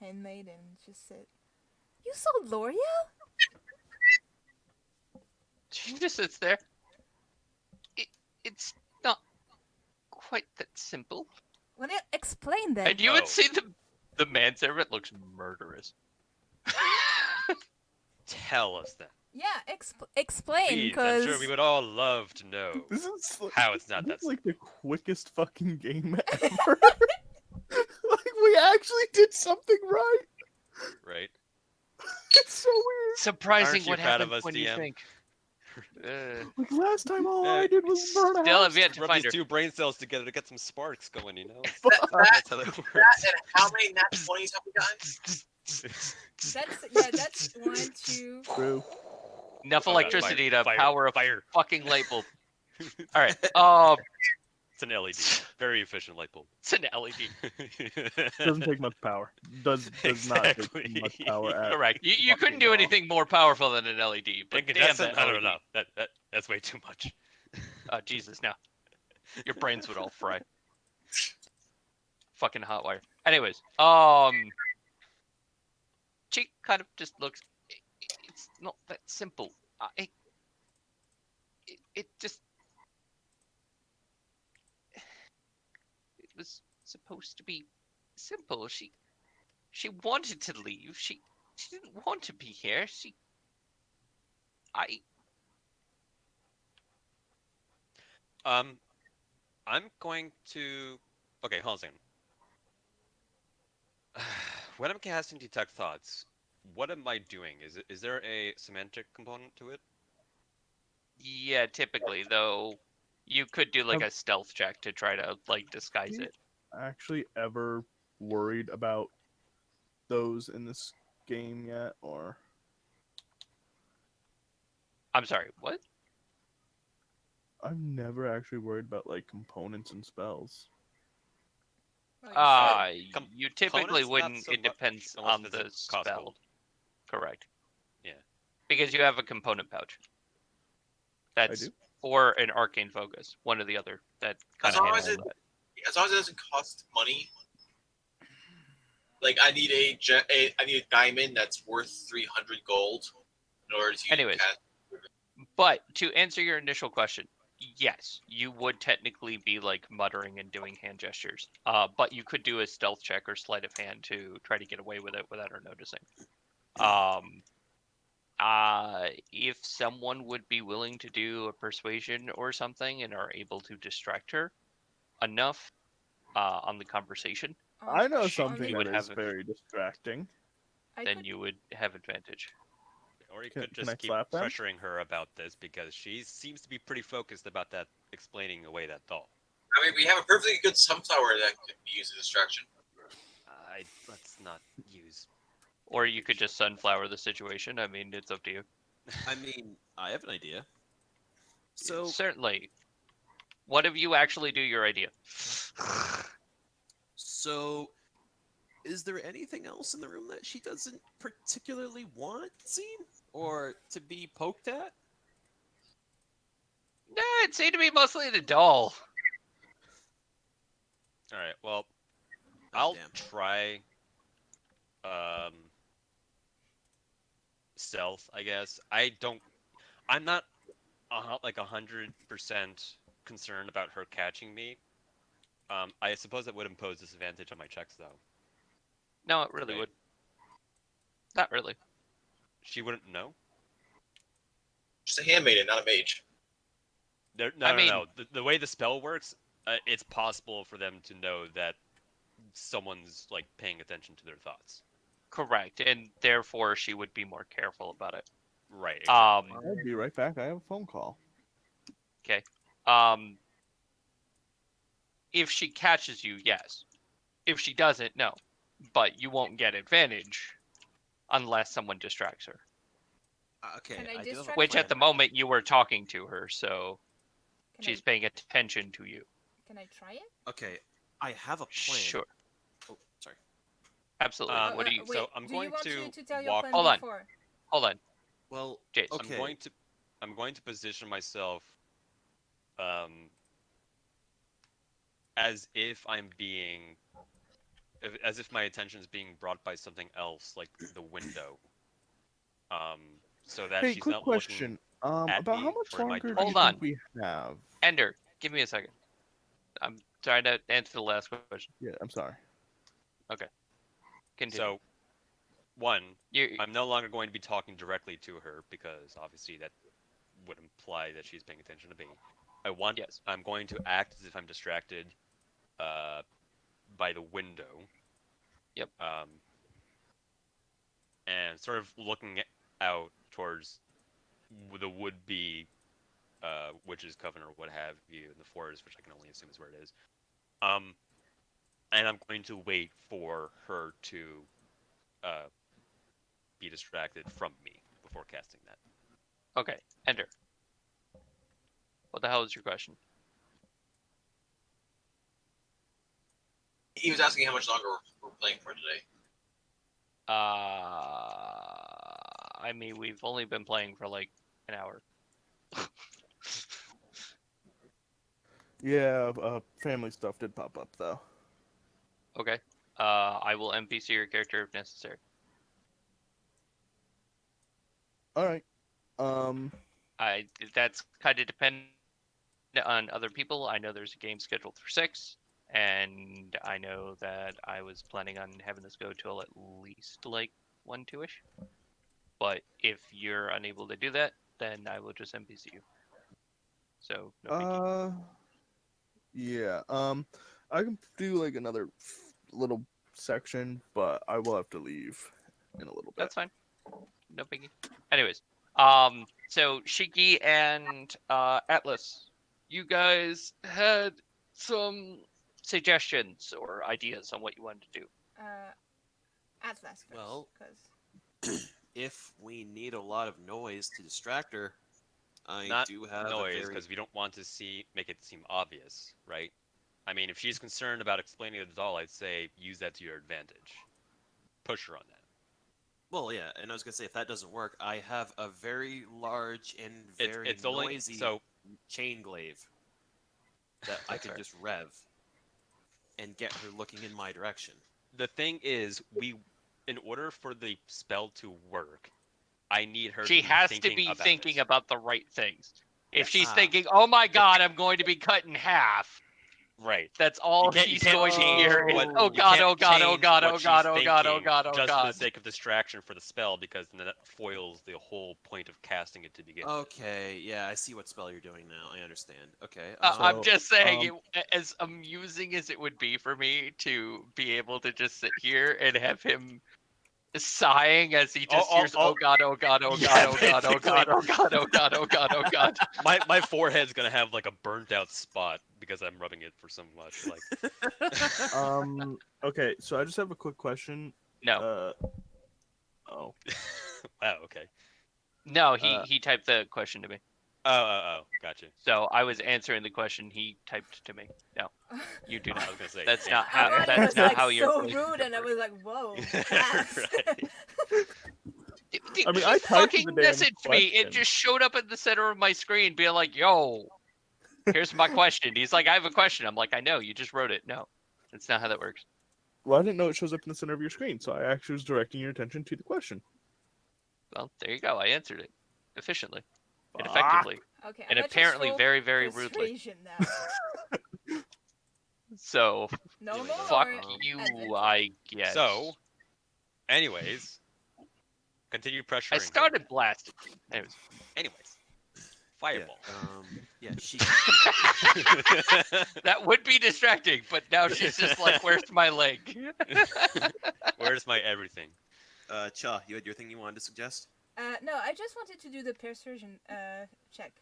handmaid and just said, "You sold Loriel?" She just sits there. It's not quite that simple. Well, explain that. And you would see the manservant looks murderous. Tell us that. Yeah, explain, Please, because I'm sure we would all love to know This is like, how it's not this that is like the quickest fucking game ever. Like we actually did something right. simple, right? It's so weird. Surprising Aren't you what proud happens of us, when you DM? think. Like last time, all Yeah, I did was burn a Still house. have yet to Rub find these her. two brain cells together to get some sparks going, you know? Fuck. That's how that works. That and how many nat 20s have we gotten? that's 1, 2. True. Enough Oh, God, electricity fire, to fire, power a fire. fucking light bulb. All right. It's an LED. Very efficient light bulb. It's an LED. Doesn't take much power. Does not Exactly. take much power at Correct. You couldn't fucking do all. anything more powerful than an LED. But damn Incandescent? that I LED. don't know. That's way too much. Oh Jesus, no. Your brains would all fry. Fucking hot wire. Anyways, she kind of just looks. It's not that simple. It just. It was supposed to be simple. She wanted to leave. She didn't want to be here. Um, I'm going to. Okay, hold on a second. When I'm casting detect thoughts, what am I doing? Is there a semantic component to it? Yeah, typically though, you could do like Have a stealth check to try to like disguise you it. actually ever worried about those in this game yet, or I'm sorry, what? I've never actually worried about like components and spells. Oh, you should. Uh, you typically Components, not wouldn't. so It much, depends unless on it's the a cost spell. gold. Correct. Yeah. Because you have a component pouch. I That's do. or an arcane focus, one or the other. That kind As of long as handles it, that. as long as it doesn't cost money. Like I need I need a diamond that's worth 300 gold in order to Anyways. cast. But to answer your initial question, yes, you would technically be like muttering and doing hand gestures. But you could do a stealth check or sleight of hand to try to get away with it without her noticing. Um, if someone would be willing to do a persuasion or something and are able to distract her enough on the conversation, I know Only, something you that would is have very distracting. I then could. you would have advantage. Or you Can, could can I just keep slap them? pressuring her about this because she seems to be pretty focused about that explaining away that thought. I mean, we have a perfectly good sunflower that could be used as a distraction. Let's not use. Or you could just sunflower the situation. I mean, it's up to you. I mean, I have an idea. So, Certainly. What if you actually do your idea? so is there anything else in the room that she doesn't particularly want seen or to be poked at? Nah, it seemed to be mostly the doll. All right. Well, Oh, I'll damn. try. Um, stealth, I guess. I don't. I'm not like 100% concerned about her catching me. I suppose that would impose disadvantage on my checks, though. No, it really Right. would. Not really. She wouldn't know. Just a handmaiden, not a mage. No, mean- no. The way the spell works, it's possible for them to know that someone's like paying attention to their thoughts. Correct, and therefore she would be more careful about it. Right. Exactly. I'll be right back. I have a phone call. Okay. If she catches you, yes. If she doesn't, no. But you won't get advantage unless someone distracts her. Okay, Can I I do have a distract Which plan. at the moment you were talking to her, so Can she's I? paying attention to you. Can I try it? Okay, I have a plan. Sure. Oh, sorry. Absolutely. What do you Wait, So I'm do going you want to me to tell your walk. plan Hold on. before? Hold on, Well, Jace. okay. I'm going to position myself as if I'm being as if my attention is being brought by something else, like the window. So that Hey, she's quick not question. looking at About me how much or in my longer do you Hold think on. we have? Ender, give me a second. I'm trying to answer the last question. Yeah, I'm sorry. Continue. So, one, you, I'm no longer going to be talking directly to her because obviously that would imply that she's paying attention to me. yes. I'm going to act as if I'm distracted by the window. Yep. And sort of looking out towards the would-be witch's coven or what have you in the forest, which I can only assume is where it is. And I'm going to wait for her to be distracted from me before casting that. Okay, Ender. What the hell is your question? He was asking how much longer we're playing for today. I mean, we've only been playing for like an hour. Yeah, family stuff did pop up though. Okay. I will NPC your character if necessary. All right. That's kind of dependent on other people. I know there's a game scheduled for 6, and I know that I was planning on having this go till at least like 1, 2-ish. But if you're unable to do that, then I will just NPC you. So no biggie. Yeah. I can do like another little section, but I will have to leave in a little bit. That's fine. No biggie. Anyways, so Shiki and Atlas, you guys had some suggestions or ideas on what you wanted to do. Atlas first, Well, because if we need a lot of noise to distract her, I Not do have noise, a very because we don't want to make it seem obvious, right? I mean, if she's concerned about explaining the doll, I'd say use that to your advantage. Push her on that. well, yeah. And I was gonna say if that doesn't work, I have a very large and very It's only noisy so. chain glaive that I That's could fair. just rev and get her looking in my direction. The thing is, in order for the spell to work, I need her She to be has to thinking be about thinking it. about the right things. If Yes. she's Ah. thinking, "Oh my God, I'm going to be cut in half," Right. that's all You she's can't going to change hear is, what "Oh you God, can't oh God, oh change God, what oh she's God, oh God, oh thinking God, oh just for the God." sake of distraction for the spell, because then that foils the whole point of casting it to begin with. Okay, yeah, I see what spell you're doing now. I understand. Okay. I'm So, just saying, as amusing as it would be for me to be able to just sit here and have him sighing as he just hears, "Oh God, oh God, oh God, Yeah, oh God, oh God, oh God, oh God, oh God, oh God." My forehead's gonna have like a burnt out spot because I'm rubbing it for so much. Like, okay, so I just have a quick question. No, Oh. wow, okay. no, Uh, he typed the question to me, Oh, gotcha. so I was answering the question he typed to me. No, you do I not. was gonna say That's damn. not how. I thought it That's was not like how you're. so rude, and I was like, "Whoa, pass." Right. I mean, He I typed fucking the damn messaged me. It question. just showed up at the center of my screen, being like, "Yo, here's my question." He's like, "I have a question." I'm like, "I know. You just wrote it." No, that's not how that works. Well, I didn't know it shows up in the center of your screen, so I actually was directing your attention to the question. Well, there you go. I answered it efficiently and Fuck. effectively, Okay, and I'm gonna just apparently roll very, very rudely. persuasion now. So Normal fuck or you, adventure? I guess. So, anyways, continue pressuring I her. started blasting. Anyways, Anyways, fireball. Yeah, she. that would be distracting, but now she's just like, "Where's my leg?" Where's my everything? Cha, you had your thing you wanted to suggest? No, I just wanted to do the persuasion check,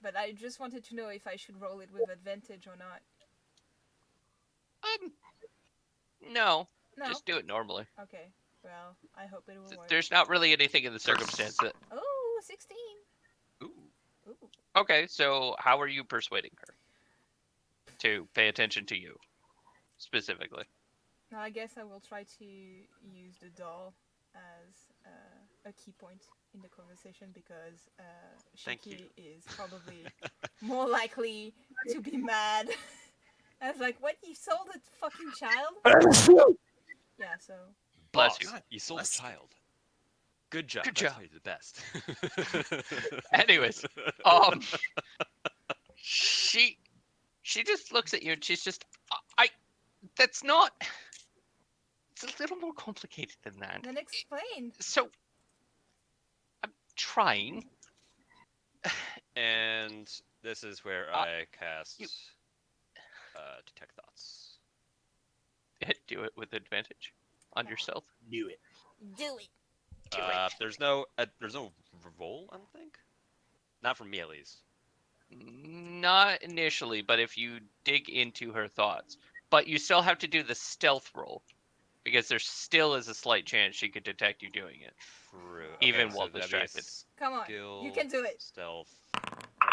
but I just wanted to know if I should roll it with advantage or not. No, No. just do it normally. Okay. Well, I hope it will work. There's not really anything in the circumstance that. Oh, 16. Ooh. Ooh. Okay, so how are you persuading her to pay attention to you specifically? Now, I guess I will try to use the doll as a key point in the conversation because Thank Shiki you. is probably more likely to be mad. I was like, "What? You sold a fucking child?" Yeah. So. Bless Boss, you. you sold a Bless you. child. Good job. Good That's job. why you're the best. Anyways, she just looks at you and she's just, that's not. It's a little more complicated than that. Then explain. So, I'm trying. And this is where I cast Detect Thoughts. Do it with advantage on yourself. Knew it. Do it. There's no roll, I don't think. Not from me, at least. Not initially, but if you dig into her thoughts. But you still have to do the stealth roll. Because there still is a slight chance she could detect you doing it. True. Even okay, while so that'd be a distracted. Come on. skill, You can do it. Stealth.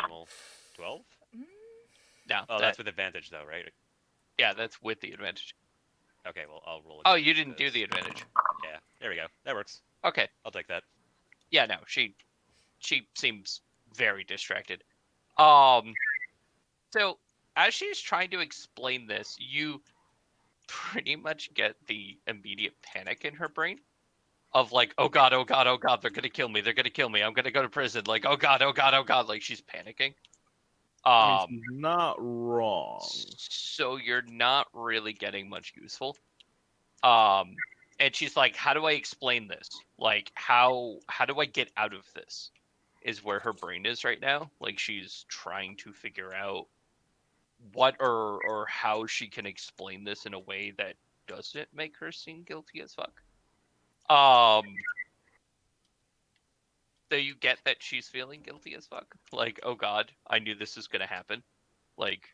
Normal. 12? Mm, No, Oh, that's with advantage, though, right? yeah, that's with the advantage. Okay, well, I'll roll it. Oh, you didn't do the advantage. Yeah, there we go. That works. Okay. I'll take that. Yeah, no, she seems very distracted. So as she's trying to explain this, you pretty much get the immediate panic in her brain of like, oh god, oh god, oh god, they're gonna kill me, I'm gonna go to prison, like, oh god, oh god, oh god, like she's panicking. I mean, she's not wrong. So you're not really getting much useful. And she's like, how do I explain this? Like, how do I get out of this? is where her brain is right now. Like she's trying to figure out what or how she can explain this in a way that doesn't make her seem guilty as fuck. So you get that she's feeling guilty as fuck. Like, oh god, I knew this was gonna happen. Like,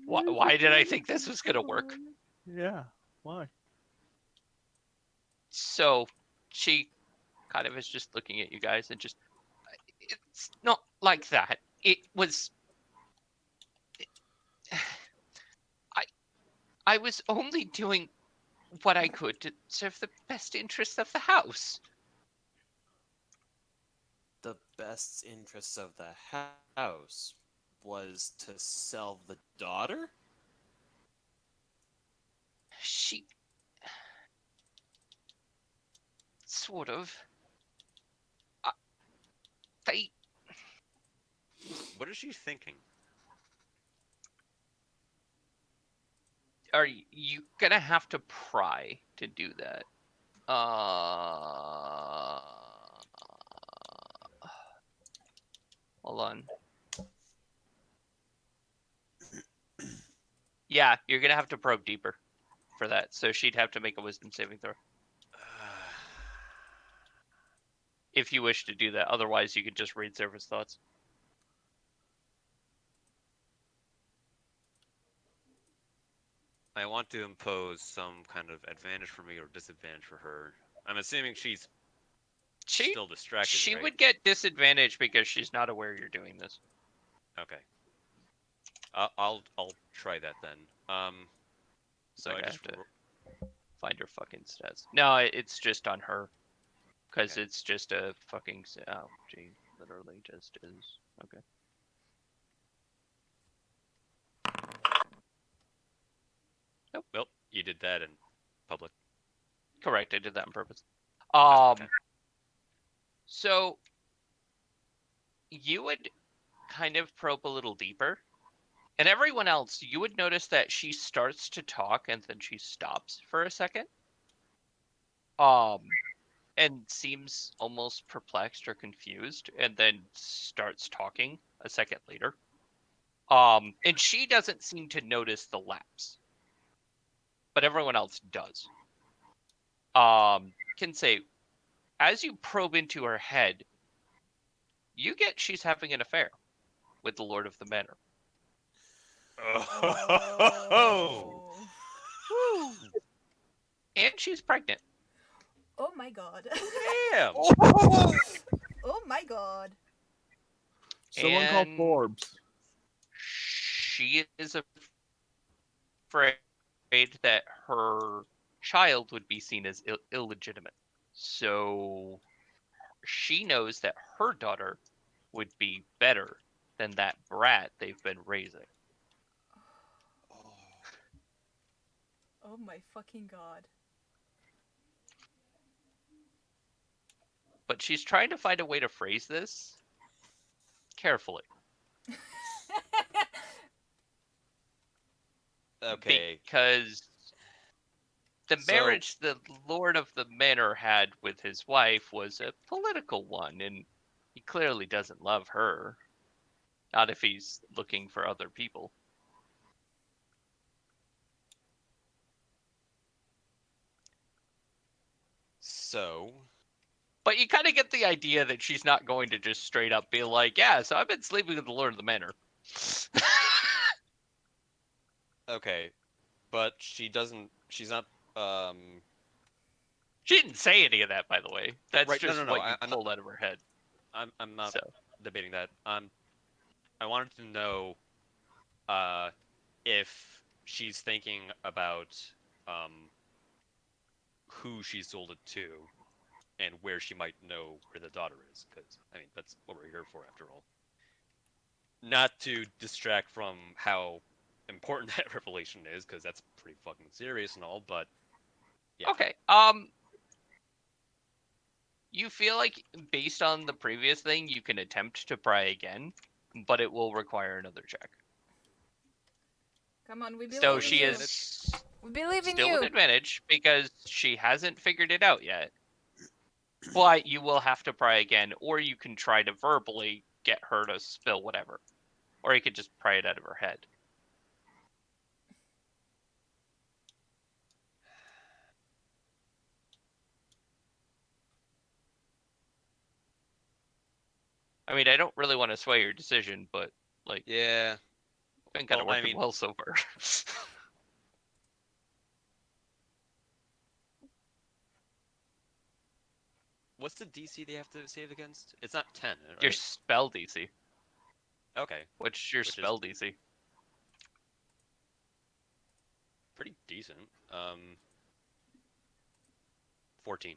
why did I think this was gonna work? Yeah, why? So she kind of is just looking at you guys and just, it's not like that. It was, I was only doing what I could to serve the best interests of the house. The best interests of the house was to sell the daughter? She sort of. They What is she thinking? are you gonna have to pry to do that. Hold on. Yeah, you're gonna have to probe deeper for that. So she'd have to make a wisdom saving throw if you wish to do that. Otherwise, you could just read surface thoughts. I want to impose some kind of advantage for me or disadvantage for her. I'm assuming she's She still distracted, she right? would get disadvantage because she's not aware you're doing this. Okay. I'll try that then. So Like, I I just have to find her fucking stats. No, it's just on her. Because Okay. it's just a fucking. Oh, gee. Literally just is. Okay. Well, you did that in public. Correct. I did that on purpose. Okay. So you would kind of probe a little deeper. And everyone else, you would notice that she starts to talk and then she stops for a second. And seems almost perplexed or confused, and then starts talking a second later. And she doesn't seem to notice the lapse, but everyone else does. Can say, as you probe into her head, you get she's having an affair with the Lord of the Manor. Oh. Oh. And she's pregnant. Oh my god. Damn. Oh my god. Someone call And Forbes. she is afraid that her child would be seen as illegitimate. So she knows that her daughter would be better than that brat they've been raising. Oh my fucking god. But she's trying to find a way to phrase this carefully. Okay. Because the So- marriage the Lord of the Manor had with his wife was a political one, and he clearly doesn't love her. Not if he's looking for other people. So, But you kind of get the idea that she's not going to just straight up be like, yeah, so I've been sleeping with the Lord of the Manor. okay, but she's not She didn't say any of that, by the way. That's Right, no, just no, no, what you I'm not- pulled out of her head. I'm not So, debating that. I wanted to know if she's thinking about who she sold it to and where she might know where the daughter is, because I mean that's what we're here for after all. Not to distract from how important that revelation is, because that's pretty fucking serious and all, but yeah. okay. You feel like, based on the previous thing, you can attempt to pry again, but it will require another check. Come on, we believe So in she you. is We believe in still you. with advantage because she hasn't figured it out yet. But you will have to pry again, or you can try to verbally get her to spill whatever. Or you could just pry it out of her head. I mean, I don't really want to sway your decision, but, like, Yeah. been kind of Well, I working mean- well so far. What's the DC they have to save against? It's not 10, right? Your spell DC. Okay. What's your Which is- spell DC? Pretty decent. 14.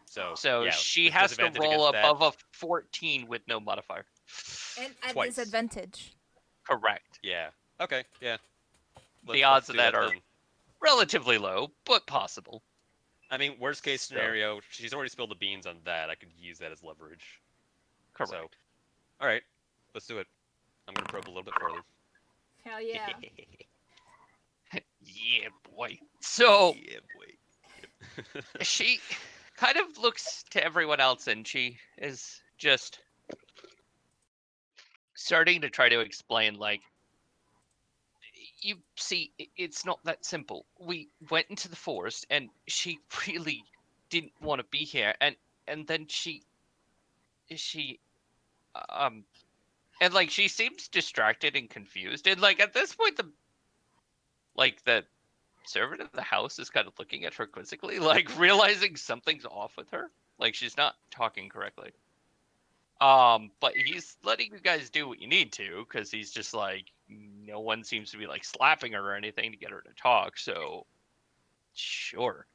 So yeah, she with has to disadvantage roll against above a 14 with no modifier. And at Twice. disadvantage. Correct. that. Yeah. Okay. Yeah. The odds let's of do that are then. relatively low, but possible. I mean, worst case So- scenario, she's already spilled the beans on that. I could use that as leverage. Correct. So, all right, let's do it. I'm gonna probe a little bit further. Hell yeah. Yeah, boy. So Yeah, boy. she kind of looks to everyone else, and she is just starting to try to explain, like, you see, it's not that simple. We went into the forest, and she really didn't want to be here, and then she and like she seems distracted and confused, and like at this point, the servant of the house is kind of looking at her quizzically, like realizing something's off with her, like she's not talking correctly. But he's letting you guys do what you need to, because he's just like, no one seems to be like slapping her or anything to get her to talk, so sure.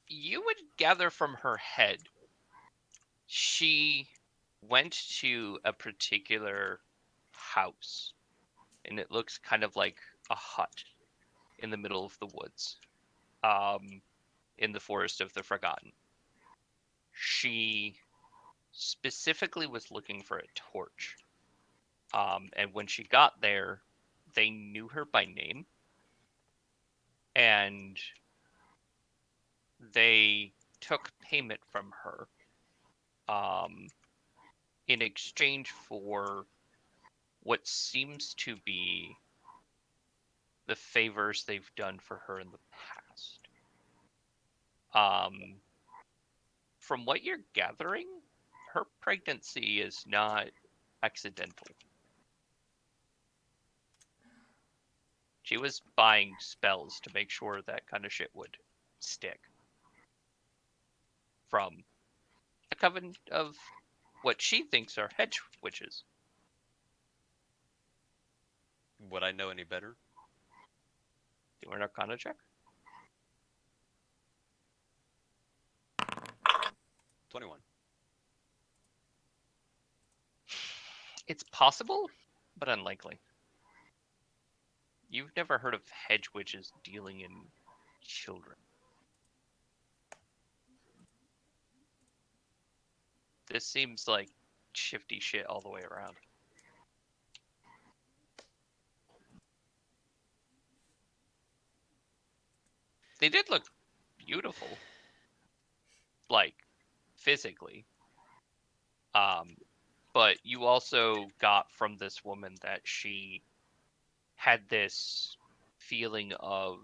You would gather from her head, she went to a particular house, and it looks kind of like a hut in the middle of the woods, in the forest of the Forgotten. She specifically was looking for a torch. And when she got there, they knew her by name, and they took payment from her, in exchange for what seems to be the favors they've done for her in the past. From what you're gathering, her pregnancy is not accidental. She was buying spells to make sure that kind of shit would stick. From a coven of what she thinks are hedge witches. Would I know any better? Do an Arcana check. 21. It's possible, but unlikely. You've never heard of hedge witches dealing in children. This seems like shifty shit all the way around. They did look beautiful, like physically. But you also got from this woman that she had this feeling of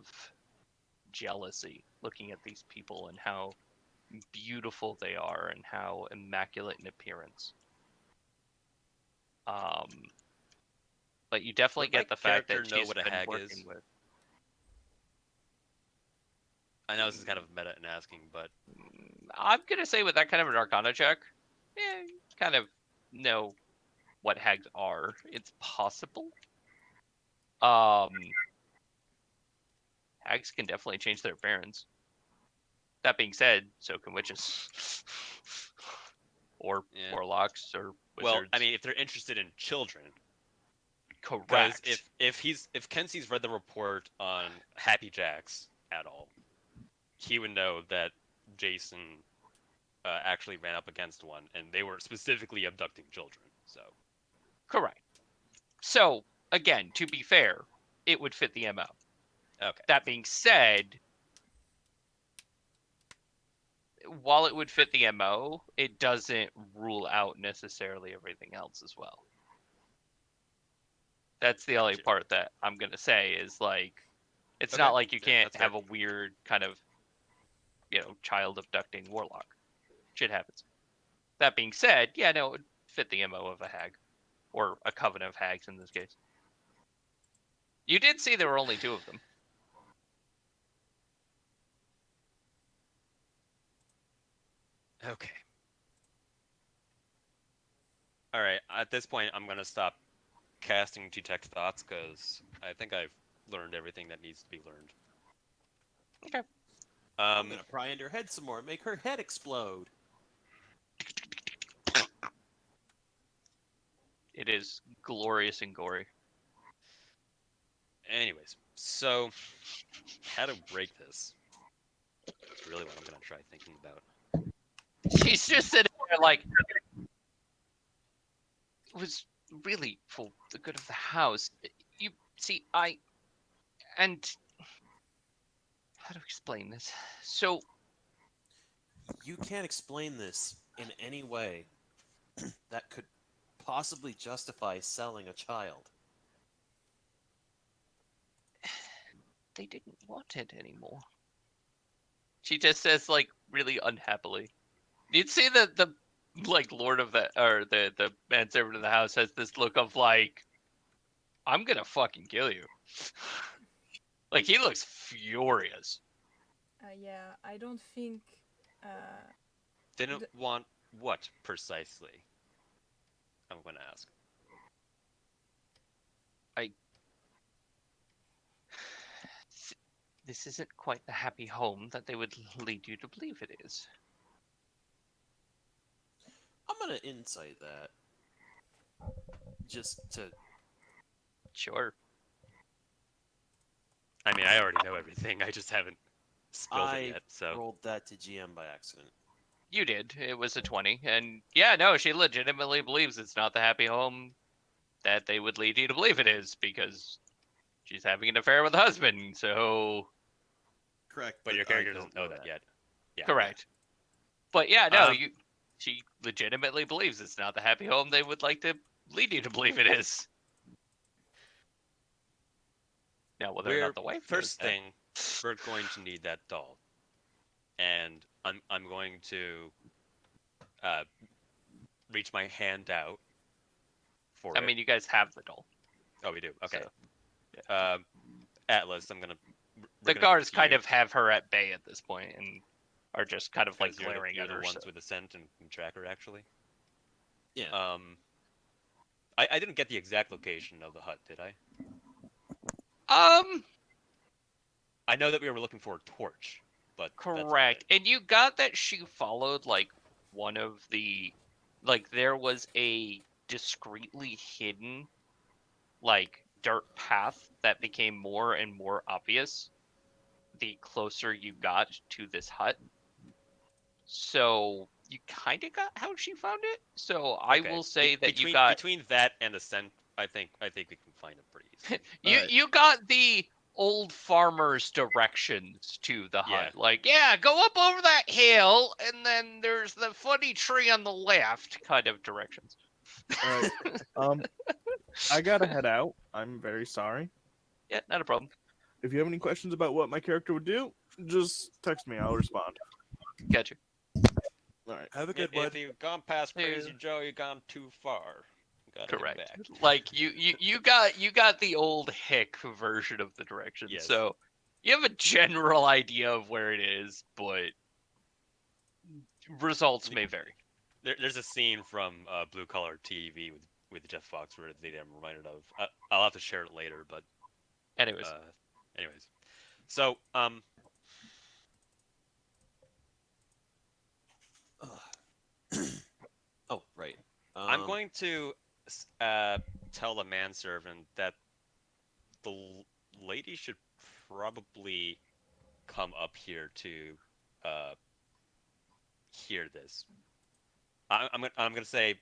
jealousy looking at these people and how beautiful they are and how immaculate in appearance. But you definitely Would my get the fact that character know she's what a been hag working is? with. I know this is kind of meta in asking, but I'm gonna say with that kind of an Arcana check, you kind of know what hags are. It's possible. Hags can definitely change their appearance. That being said, so can witches, or Yeah. warlocks, or well, wizards. I mean, if they're interested in children, because correct. if Kenzie's read the report on Happy Jacks at all, he would know that Jason actually ran up against one, and they were specifically abducting children. So Correct. So again, to be fair, it would fit the MO. okay, That being said, while it would fit the MO, it doesn't rule out necessarily everything else as well. That's the only Gotcha. part that I'm gonna say is like, it's Okay, not like you yeah, can't that's fair. have a weird kind of, child abducting warlock. Shit happens. That being said, yeah, no, it would fit the MO of a hag, or a coven of hags in this case. You did see there were only 2 of them. Okay. All right. At this point, I'm gonna stop casting detect thoughts because I think I've learned everything that needs to be learned. Okay. I'm gonna pry into her head some more and make her head explode. It is glorious and gory. Anyways, so how to break this? That's really what I'm gonna try thinking about. She's just sitting there like, it was really for the good of the house. You see, and how to explain this? So, You can't explain this in any way that could possibly justify selling a child. they didn't want it anymore. She just says, like, really unhappily. You'd see the like Lord of the, or the manservant of the house has this look of like, I'm gonna fucking kill you. Like, he looks furious. Yeah, I don't think. Didn't The- want what precisely? I'm gonna ask. This isn't quite the happy home that they would lead you to believe it is. I'm gonna insight that. Just to. Sure. I mean, I already know everything. I just haven't spilled it I yet. So rolled that to GM by accident. You did. It was a 20. And yeah, no, she legitimately believes it's not the happy home that they would lead you to believe it is, because she's having an affair with a husband. So, Correct. but your I character don't doesn't know that yet. Yeah. correct. But yeah, no, Um, she legitimately believes it's not the happy home they would like to lead you to believe it is. Now, whether or not the wife knows First that. thing, we're going to need that doll, and I'm going to reach my hand out for I it. mean, you guys have the doll. Oh, we do. Okay. So, Atlas, we're the gonna guards give to kind you, of have her at bay at this point and are just kind of like 'cause you're glaring you're at the her. ones So. with the scent and can track her actually. Yeah. I didn't get the exact location of the hut, did I? I know that we were looking for a torch, but that's about Correct. it. And you got that she followed like one of the, like, there was a discreetly hidden like dirt path that became more and more obvious the closer you got to this hut. So you kind of got how she found it. So I Okay. will say that you Between got between that and the scent, I think we can find it pretty easily. Alright. you got the old farmer's directions to the hut. Yeah. Like, yeah, go up over that hill, and then there's the funny tree on the left, kind of directions. All right. I gotta head out. I'm very sorry. Yeah, not a problem. If you have any questions about what my character would do, just text me. I'll respond. Gotcha. All right. Have a If you've gone past Yeah. Crazy Joe, you've gone too far. Gotta get Correct. back. Like you got the old hick version of the directions. Yes. So you have a general idea of where it is, but results may vary. There's a scene from Blue Collar TV with Jeff Foxworthy that I'm reminded of. I'll have to share it later, but Anyways, anyways. So Oh, right. I'm going to tell the manservant that the lady should probably come up here to hear this. I'm gonna say,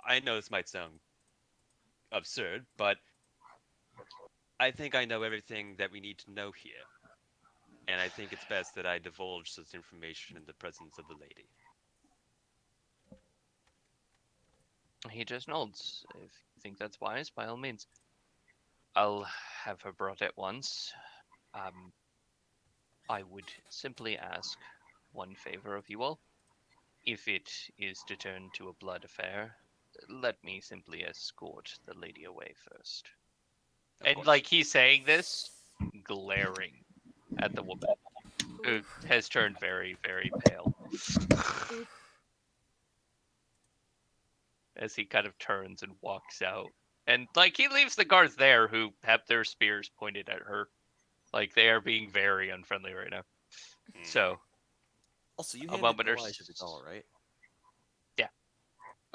I know this might sound absurd, but I think I know everything that we need to know here, and I think it's best that I divulge such information in the presence of the lady. He just nods. If you think that's wise, by all means. I'll have her brought at once. I would simply ask one favor of you all. If it is to turn to a blood affair, let me simply escort the lady away first. Of And course. like he's saying this, glaring at the woman, who Oof. has turned very, very pale Oof. as he kind of turns and walks out. And like he leaves the guards there who have their spears pointed at her. Like they are being very unfriendly right now. Hmm. So Also, you A handed moment or Elijah the doll, right? Yeah.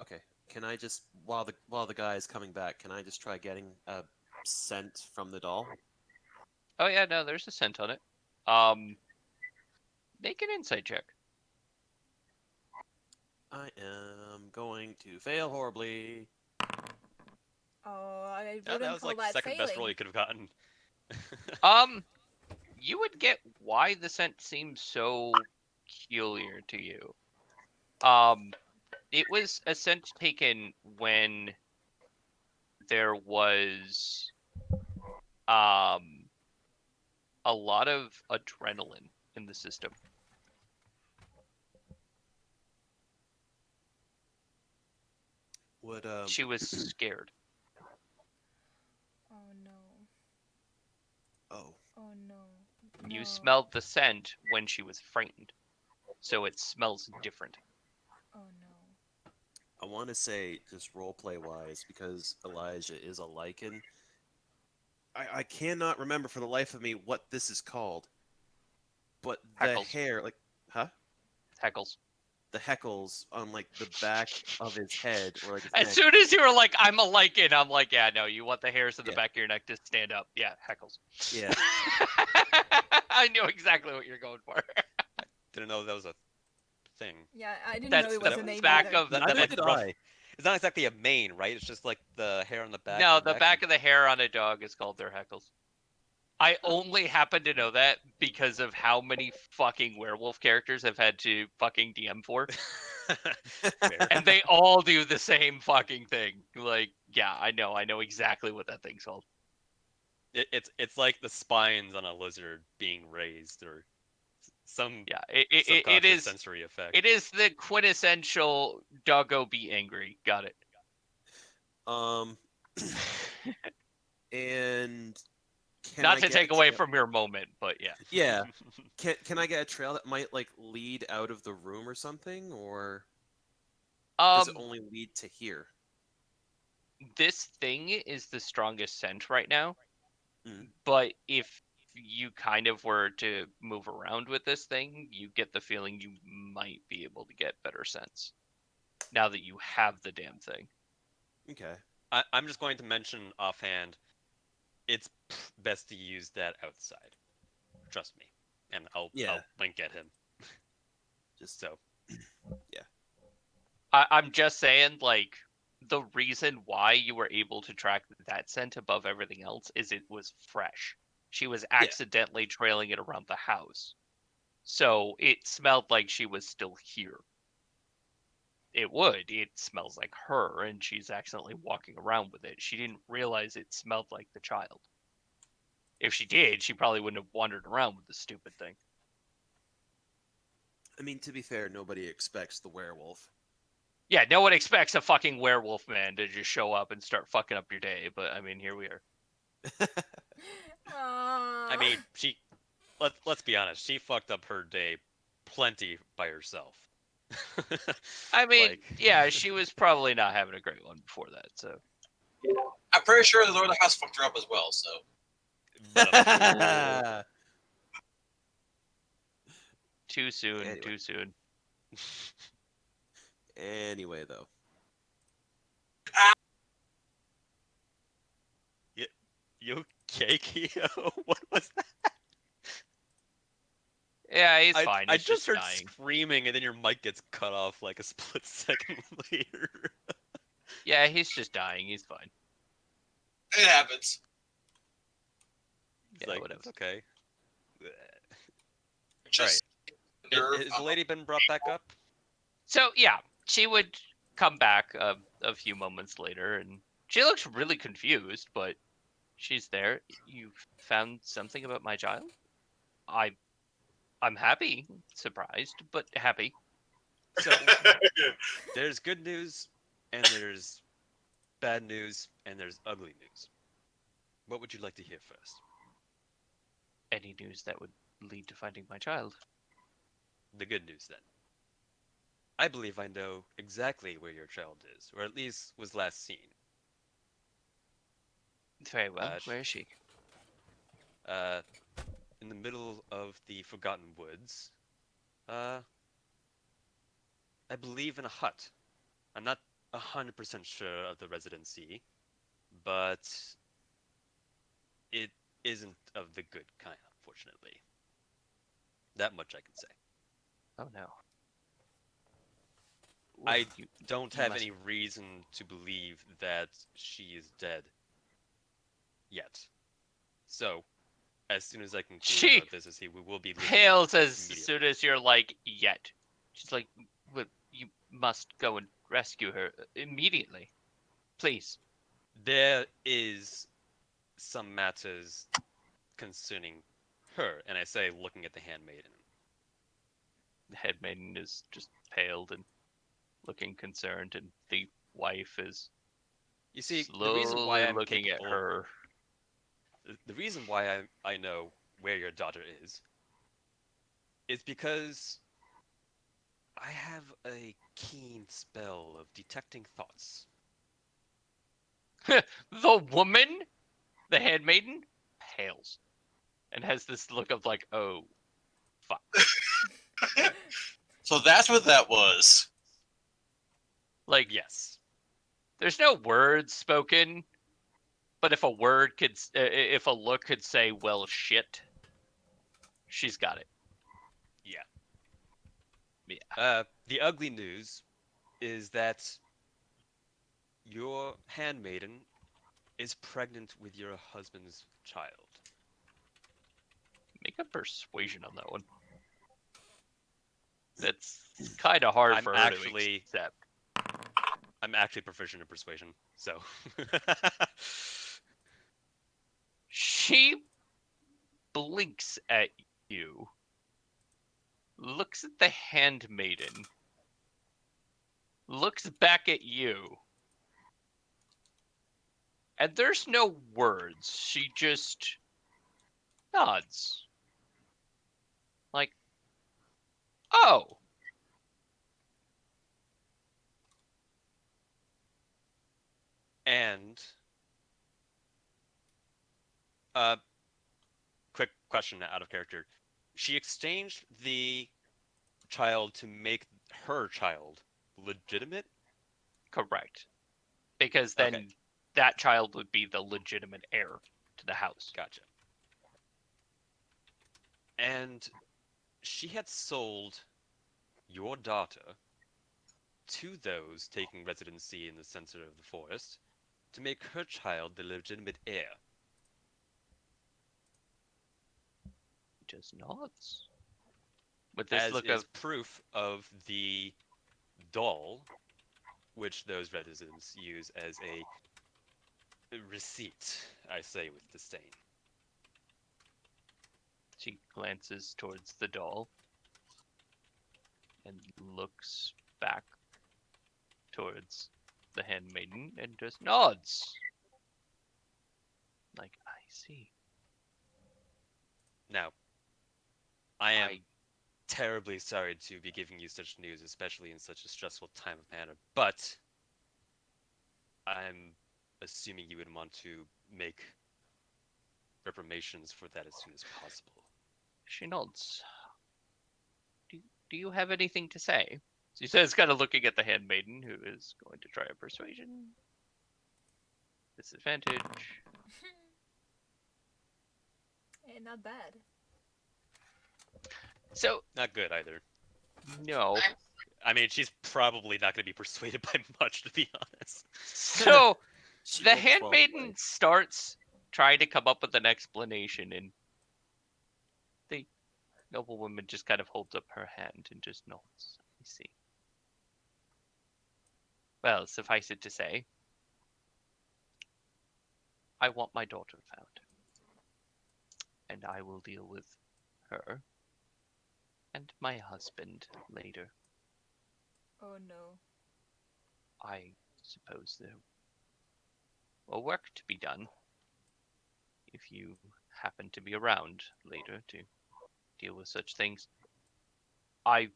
Okay. Can I just while the guy is coming back, can I just try getting a scent from the doll? oh yeah, no, there's a scent on it. Make an insight check. I am going to fail horribly. Oh, I Yeah, wouldn't that was call like that second best roll failing. you could have gotten. You would get why the scent seems so peculiar to you. It was a scent taken when there was a lot of adrenaline in the system. Would She was scared. Oh no. oh, Oh no. You No. smelled the scent when she was frightened, so it smells different. Oh no. I want to say just roleplay wise because Elijah is a lichen. I cannot remember for the life of me what this is called, but the Heckles. hair, like, huh? Heckles. The heckles on like the back of his head or like his As neck. soon as you were like, I'm a lichen, I'm like, yeah, no, you want the hairs on the Yeah. back of your neck to stand up. Yeah, heckles. Yeah. I knew exactly what you're going for. Didn't know that was a thing. Yeah, I didn't know That's it the was a name back either. of That, Neither like did rough. I. It's not exactly a mane, right? It's just like the hair on the back. No, of the the neck back and- of the hair on a dog is called their heckles. I only happen to know that because of how many fucking werewolf characters I've had to fucking DM for. Fair. And they all do the same fucking thing. Like, yeah, I know exactly what that thing's called. It's like the spines on a lizard being raised, or some Yeah, it subconscious is sensory effect. it is the quintessential doggo be angry. Got it. And can Not I to get take a away trail- from your moment, but yeah. Yeah. Can I get a trail that might like lead out of the room or something, or does it only lead to here? This thing is the strongest scent right now. Mm. But if you kind of were to move around with this thing, you get the feeling you might be able to get better sense now that you have the damn thing. Okay. I'm just going to mention offhand, it's best to use that outside. Trust me, and I'll link at him. Just So I'm just saying, like, the reason why you were able to track that scent above everything else is it was fresh. She was accidentally trailing it around the house. So it smelled like she was still here. It would. It smells like her, and she's accidentally walking around with it. She didn't realize it smelled like the child. If she did, she probably wouldn't have wandered around with the stupid thing. I mean, to be fair, nobody expects the werewolf. Yeah, no one expects a fucking werewolf man to just show up and start fucking up your day, but I mean, here we are. I mean, let's be honest, she fucked up her day plenty by herself. I mean, Like- yeah, she was probably not having a great one before that, so. I'm pretty sure the Lord of the House fucked her up as well, so. But Too soon, Anyway. too soon. Anyway, though. you okay, Keo? What was that? Yeah, he's fine. I He's just heard dying. screaming, and then your mic gets cut off like a split second later. Yeah, he's just dying. He's fine. It happens. It's Yeah, like, whatever. it's okay. just nerve. Has the lady been brought back up? So yeah, she would come back a few moments later, and she looks really confused, but she's there. You found something about my child? I'm happy, surprised, but happy. So there's good news, and there's bad news, and there's ugly news. What would you like to hear first? Any news that would lead to finding my child? The good news, then. I believe I know exactly where your child is, or at least was last seen. Very well. Uh, Where is she? Uh, in the middle of the Forgotten Woods. I believe in a hut. I'm not 100% sure of the residency, but it isn't of the good kind, unfortunately. That much I can say. Oh no. I Well, don't you have must- any reason to believe that she is dead yet. So, as soon as I conclude She our business here, we will be leaving hails as immediately. soon as you're like, yet. She's like, well, you must go and rescue her immediately. Please. There is some matters concerning her, and I say looking at the handmaiden. The headmaiden is just paled and looking concerned, and the wife is You see, slowly the reason why I'm looking capable, at her. the reason why I know where your daughter is because I have a keen spell of detecting thoughts. The woman, the handmaiden, pales and has this look of like, oh, fuck. So that's what that was. Like, Yes. there's no words spoken, but if a word could, if a look could say, well, shit, she's got it. Yeah. Yeah. The ugly news is that your handmaiden is pregnant with your husband's child. Make a persuasion on that one. That's kind of hard I'm for her actually- to accept. I'm actually proficient in persuasion, so. She blinks at you, looks at the handmaiden, looks back at you, and there's no words. She just nods. Like, oh. And quick question out of character. She exchanged the child to make her child legitimate? Correct. Because then Okay. that child would be the legitimate heir to the house. Gotcha. And she had sold your daughter to those taking residency in the center of the forest to make her child the legitimate heir. Just nods. With this As look is of, proof of the doll, which those residents use as a receipt, I say with disdain. she glances towards the doll and looks back towards the handmaiden and just nods. Like, I see. Now, I am I terribly sorry to be giving you such news, especially in such a stressful time of manner, but I'm assuming you would want to make reparations for that as soon as possible. She nods. Do you have anything to say? She says, kind of looking at the handmaiden, who is going to try a persuasion. Disadvantage. Not bad. So, Not good either. no. I mean, she's probably not going to be persuaded by much, to be honest. So, She the rolled 12 handmaiden points. starts trying to come up with an explanation, and Noblewoman just kind of holds up her hand and just nods. I see. Well, suffice it to say, I want my daughter found. And I will deal with her and my husband later. Oh no. I suppose there will work to be done if you happen to be around later to deal with such things. I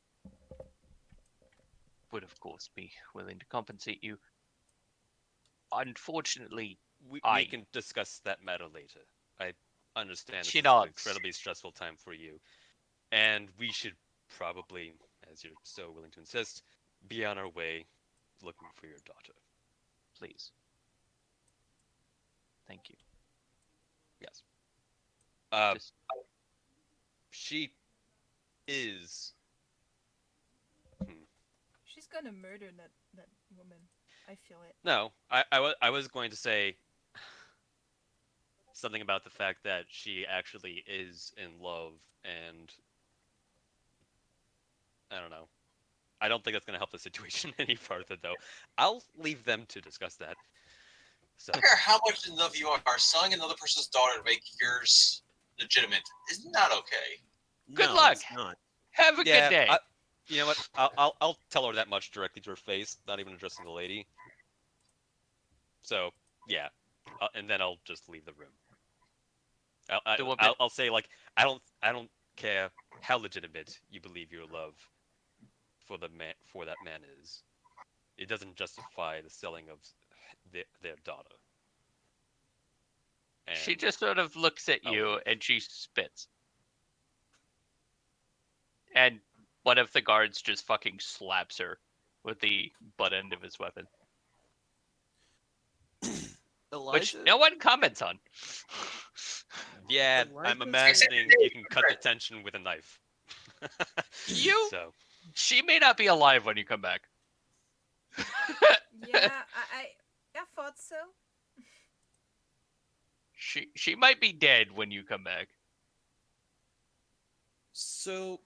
would, of course, be willing to compensate you. Unfortunately, We can discuss that matter later. I understand this She is an nods. incredibly stressful time for you. And we should probably, as you're so willing to insist, be on our way looking for your daughter. Please. Thank you. Yes. Just She is. She's gonna murder that woman. I feel it. No, I was going to say something about the fact that she actually is in love, and I don't know. I don't think that's going to help the situation any further, though. I'll leave them to discuss that. So, I don't care how much in love you are, selling another person's daughter to make yours legitimate is not okay. Good No, luck. it's not. have a yeah, good day. you know what? I'll tell her that much directly to her face, not even addressing the lady. So, yeah, and then I'll just leave the room. The woman- I'll say like I don't care how legitimate you believe your love for that man is. It doesn't justify the selling of their daughter. And She just sort of looks at I'll you leave. and she spits. And one of the guards just fucking slaps her with the butt end of his weapon. Which Elijah, no one comments on. Yeah, Elijah's- I'm imagining you can cut the tension with a knife. You- So She may not be alive when you come back. Yeah, I thought so. She might be dead when you come back. So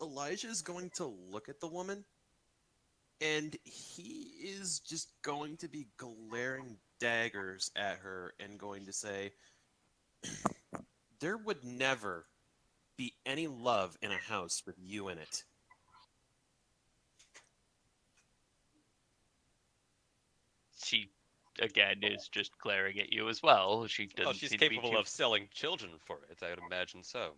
Elijah is going to look at the woman, and he is just going to be glaring daggers at her and going to say, there would never be any love in a house with you in it. She again is just glaring at you as well. She doesn't well, she's seem to be capable too... of selling children for it. I would imagine so.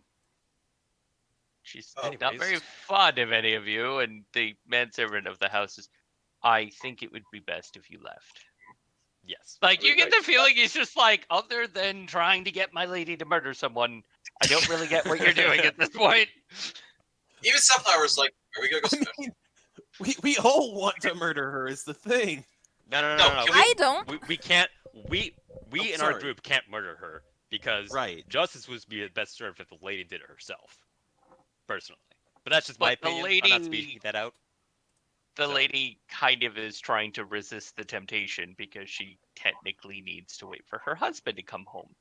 She's Oh, not anyways. very fond of any of you, and the manservant of the house is, I think it would be best if you left. Yes. Like, you get Right. the feeling he's just like, other than trying to get my lady to murder someone, I don't really get what you're doing at this point. Even Sunflower's like, are we gonna go? I mean, we all want to murder her is the thing. No. Can we- I don't. We can't. We I'm in our sorry. group can't murder her because Right. justice would be best served if the lady did it herself. Personally, but that's just my But the opinion. I'm not lady- speaking that out. The So- lady kind of is trying to resist the temptation because she technically needs to wait for her husband to come home.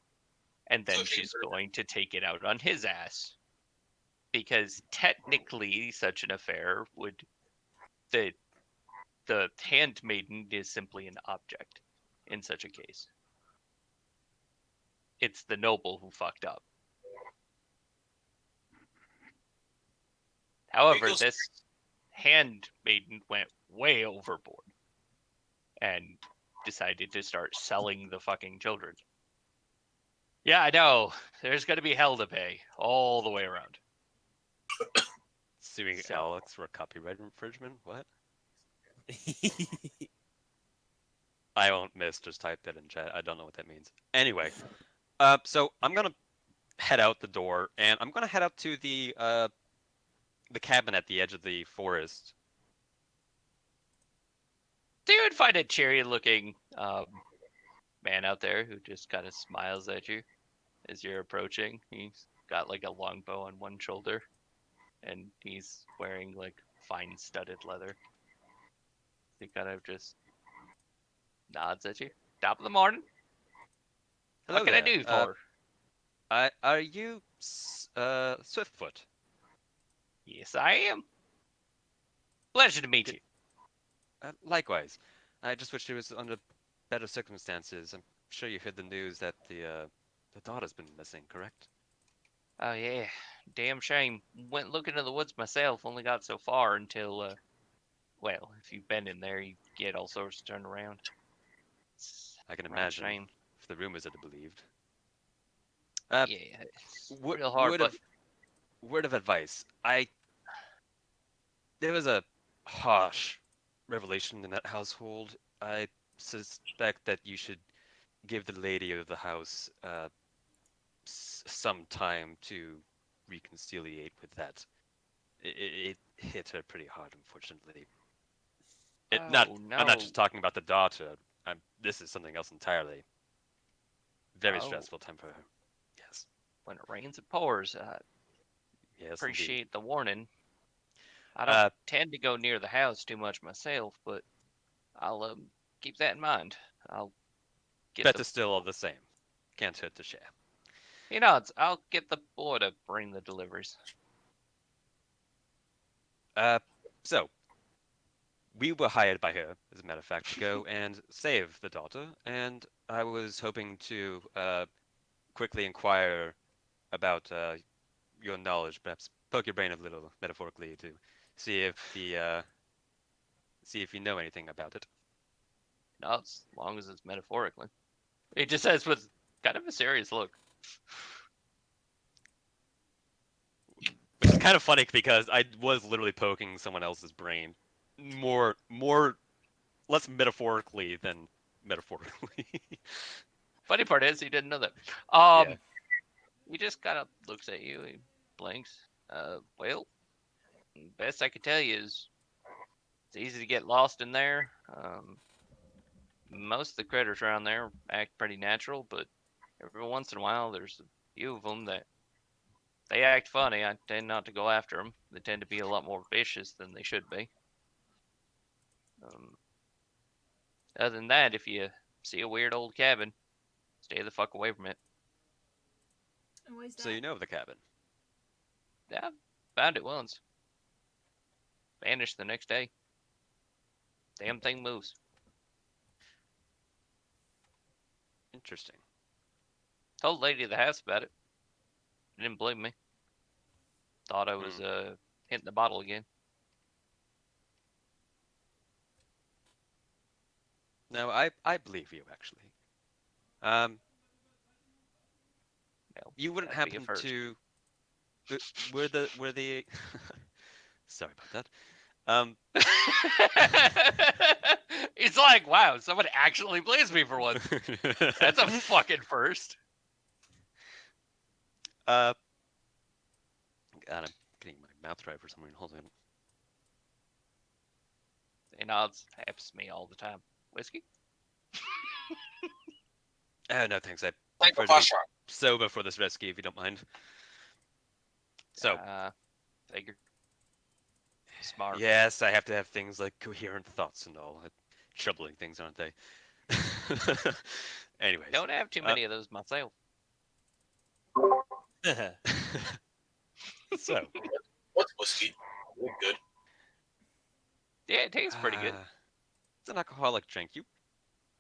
And then So she she's murdered- going to take it out on his ass. Because technically, such an affair would... The handmaiden is simply an object in such a case. It's the noble who fucked up. However, Eagles- this handmaiden went way overboard and decided to start selling the fucking children. Yeah, I know. There's going to be hell to pay all the way around. Suing So- Alex for copyright infringement? What? I won't miss. Just type that in chat. I don't know what that means. Anyway, so I'm gonna head out the door, and I'm gonna head up to the cabin at the edge of the forest. So you would find a cheery-looking man out there who just kind of smiles at you as you're approaching. He's got like a longbow on one shoulder, and he's wearing like fine studded leather. He kind of just nods at you. Top of the morning. Hello What can I there. do for? Are you Swiftfoot? Yes, I am. Pleasure to meet you. Likewise. I just wish it was under better circumstances. I'm sure you heard the news that the daughter's been missing, correct? Oh yeah, damn shame. Went looking in the woods myself. Only got so far until, well, if you've been in there, you get all sorts turned around. It's I can a real imagine shame. if the rumors are to be believed. Yeah, it's real hard. But Word of advice. There was a harsh revelation in that household. I suspect that you should give the lady of the house some time to reconciliate with that. It hit her pretty hard, unfortunately. oh I'm not no. just talking about the daughter. This is something else entirely. Very Oh, stressful time for her. Yes. when it rains, it pours. Yes, indeed. Appreciate the warning. I don't Uh, tend to go near the house too much myself, but I'll keep that in mind. I'll get bet the is still all the same. Can't hurt to share. I'll get the boy to bring the deliveries. So we were hired by her, as a matter of fact, to go and save the daughter, and I was hoping to quickly inquire about your knowledge, perhaps poke your brain a little metaphorically to see if you know anything about it. Not as long as it's metaphorically. He just says with kind of a serious look. Which is kind of funny because I was literally poking someone else's brain, more less metaphorically than metaphorically. Funny part is he didn't know that. Yeah. He just kind of looks at you. He blinks. Well, best I could tell you is it's easy to get lost in there. Most of the critters around there act pretty natural, but every once in a while there's a few of them that they act funny. I tend not to go after them. They tend to be a lot more vicious than they should be. Um, Other than that, if you see a weird old cabin, stay the fuck away from it. And why is that? So you know of the cabin. Yeah, found it once. Vanished the next day. Damn thing moves. Interesting. Told the lady of the house about it. Didn't believe me. Thought I was hitting the bottle again. No, I believe you actually. Well, You wouldn't that'd be a happen first. to were the sorry about that. Um, He's like, wow, someone actually believes me for once. That's a fucking first. God, I'm getting my mouth dry for some reason. Hold on. It happens to me all the time. Whiskey? Oh no, thanks. I Like prefer a to be flash rock. sober for this rescue, if you don't mind. So, Figure. Smart. yes, I have to have things like coherent thoughts and all. Troubling things, aren't they? Anyways. Don't have too many of those myself. So. What's whiskey? Really good. Yeah, it tastes pretty good. It's an alcoholic drink. You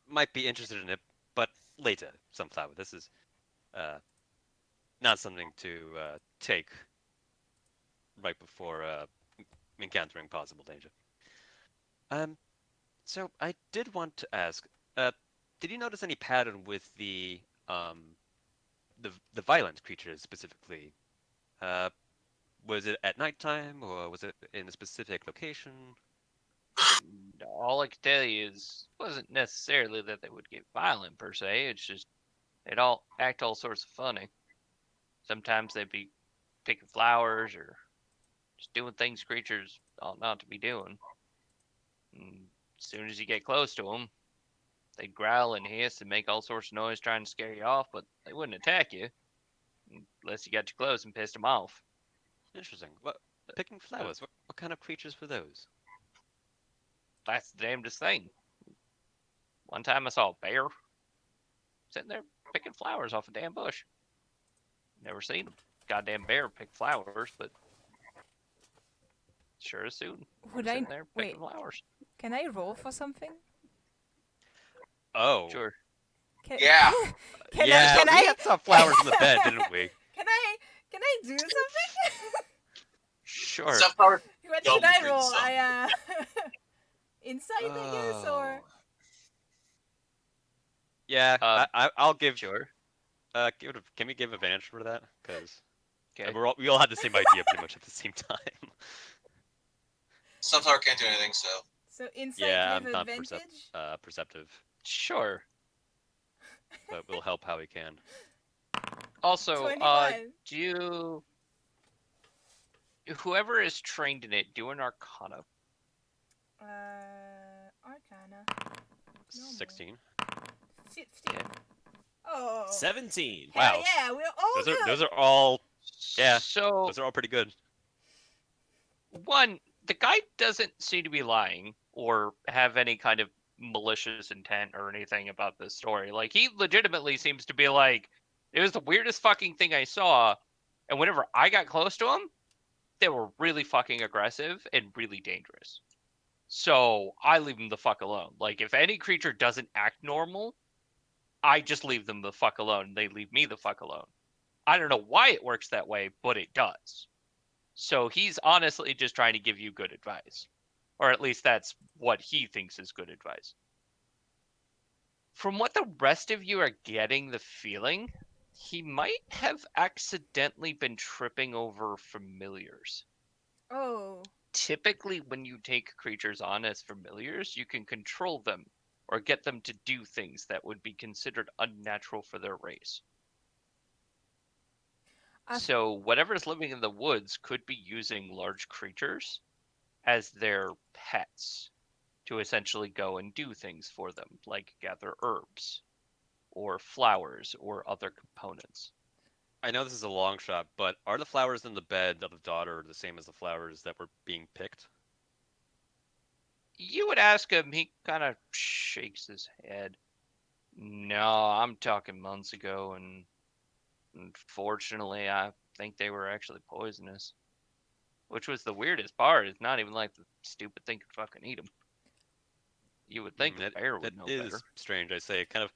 might be interested in it, but later, Sunflower. This is not something to take right before encountering possible danger. So I did want to ask, did you notice any pattern with the violent creatures specifically? Was it at nighttime or was it in a specific location? All I can tell you is it wasn't necessarily that they would get violent per se. It's just they'd all act all sorts of funny. Sometimes they'd be picking flowers or just doing things creatures ought not to be doing. And as soon as you get close to them, they'd growl and hiss and make all sorts of noise trying to scare you off, but they wouldn't attack you unless you got too close and pissed them off. Interesting. What picking flowers? What kind of creatures were those? That's the damnedest thing. One time I saw a bear sitting there picking flowers off a damn bush. Never seen a goddamn bear pick flowers, but Sure as soon. Would Sitting I there wait? picking flowers. Can I roll for something? Oh. Sure. Can, Yeah. Can Yeah, Can we had some flowers in the bed, didn't we? Can I do something? Sure. Sunflower. What Dumb should I green roll? sun. Insight, I guess, or Yeah, I'll give. Sure. Can we give advantage for that? Because Okay. we all had the same idea pretty much at the same time. Sunflower can't do anything, so. so insight Yeah, with I'm not advantage. perceptive, Sure. but we'll help how we can. Also, 21. do you... Whoever is trained in it, do an Arcana. Arcana. No more. 16. 15. Oh. 17. Hell Wow. yeah, we're all good. Those are all Yeah. So, those are all pretty good. one, the guy doesn't seem to be lying or have any kind of malicious intent or anything about this story. Like, he legitimately seems to be like, it was the weirdest fucking thing I saw, and whenever I got close to him, they were really fucking aggressive and really dangerous. So I leave them the fuck alone. Like, if any creature doesn't act normal, I just leave them the fuck alone. They leave me the fuck alone. I don't know why it works that way, but it does. So he's honestly just trying to give you good advice. Or at least that's what he thinks is good advice. From what the rest of you are getting the feeling, he might have accidentally been tripping over familiars. Oh. Typically, when you take creatures on as familiars, you can control them or get them to do things that would be considered unnatural for their race. So whatever's living in the woods could be using large creatures as their pets to essentially go and do things for them, like gather herbs or flowers or other components. I know this is a long shot, but are the flowers in the bed of the daughter the same as the flowers that were being picked? You would ask him, he kind of shakes his head. No, I'm talking months ago, and unfortunately, I think they were actually poisonous. Which was the weirdest part. It's not even like the stupid thing could fucking eat them. You would think the bear would know That better. is strange. I say, kind of,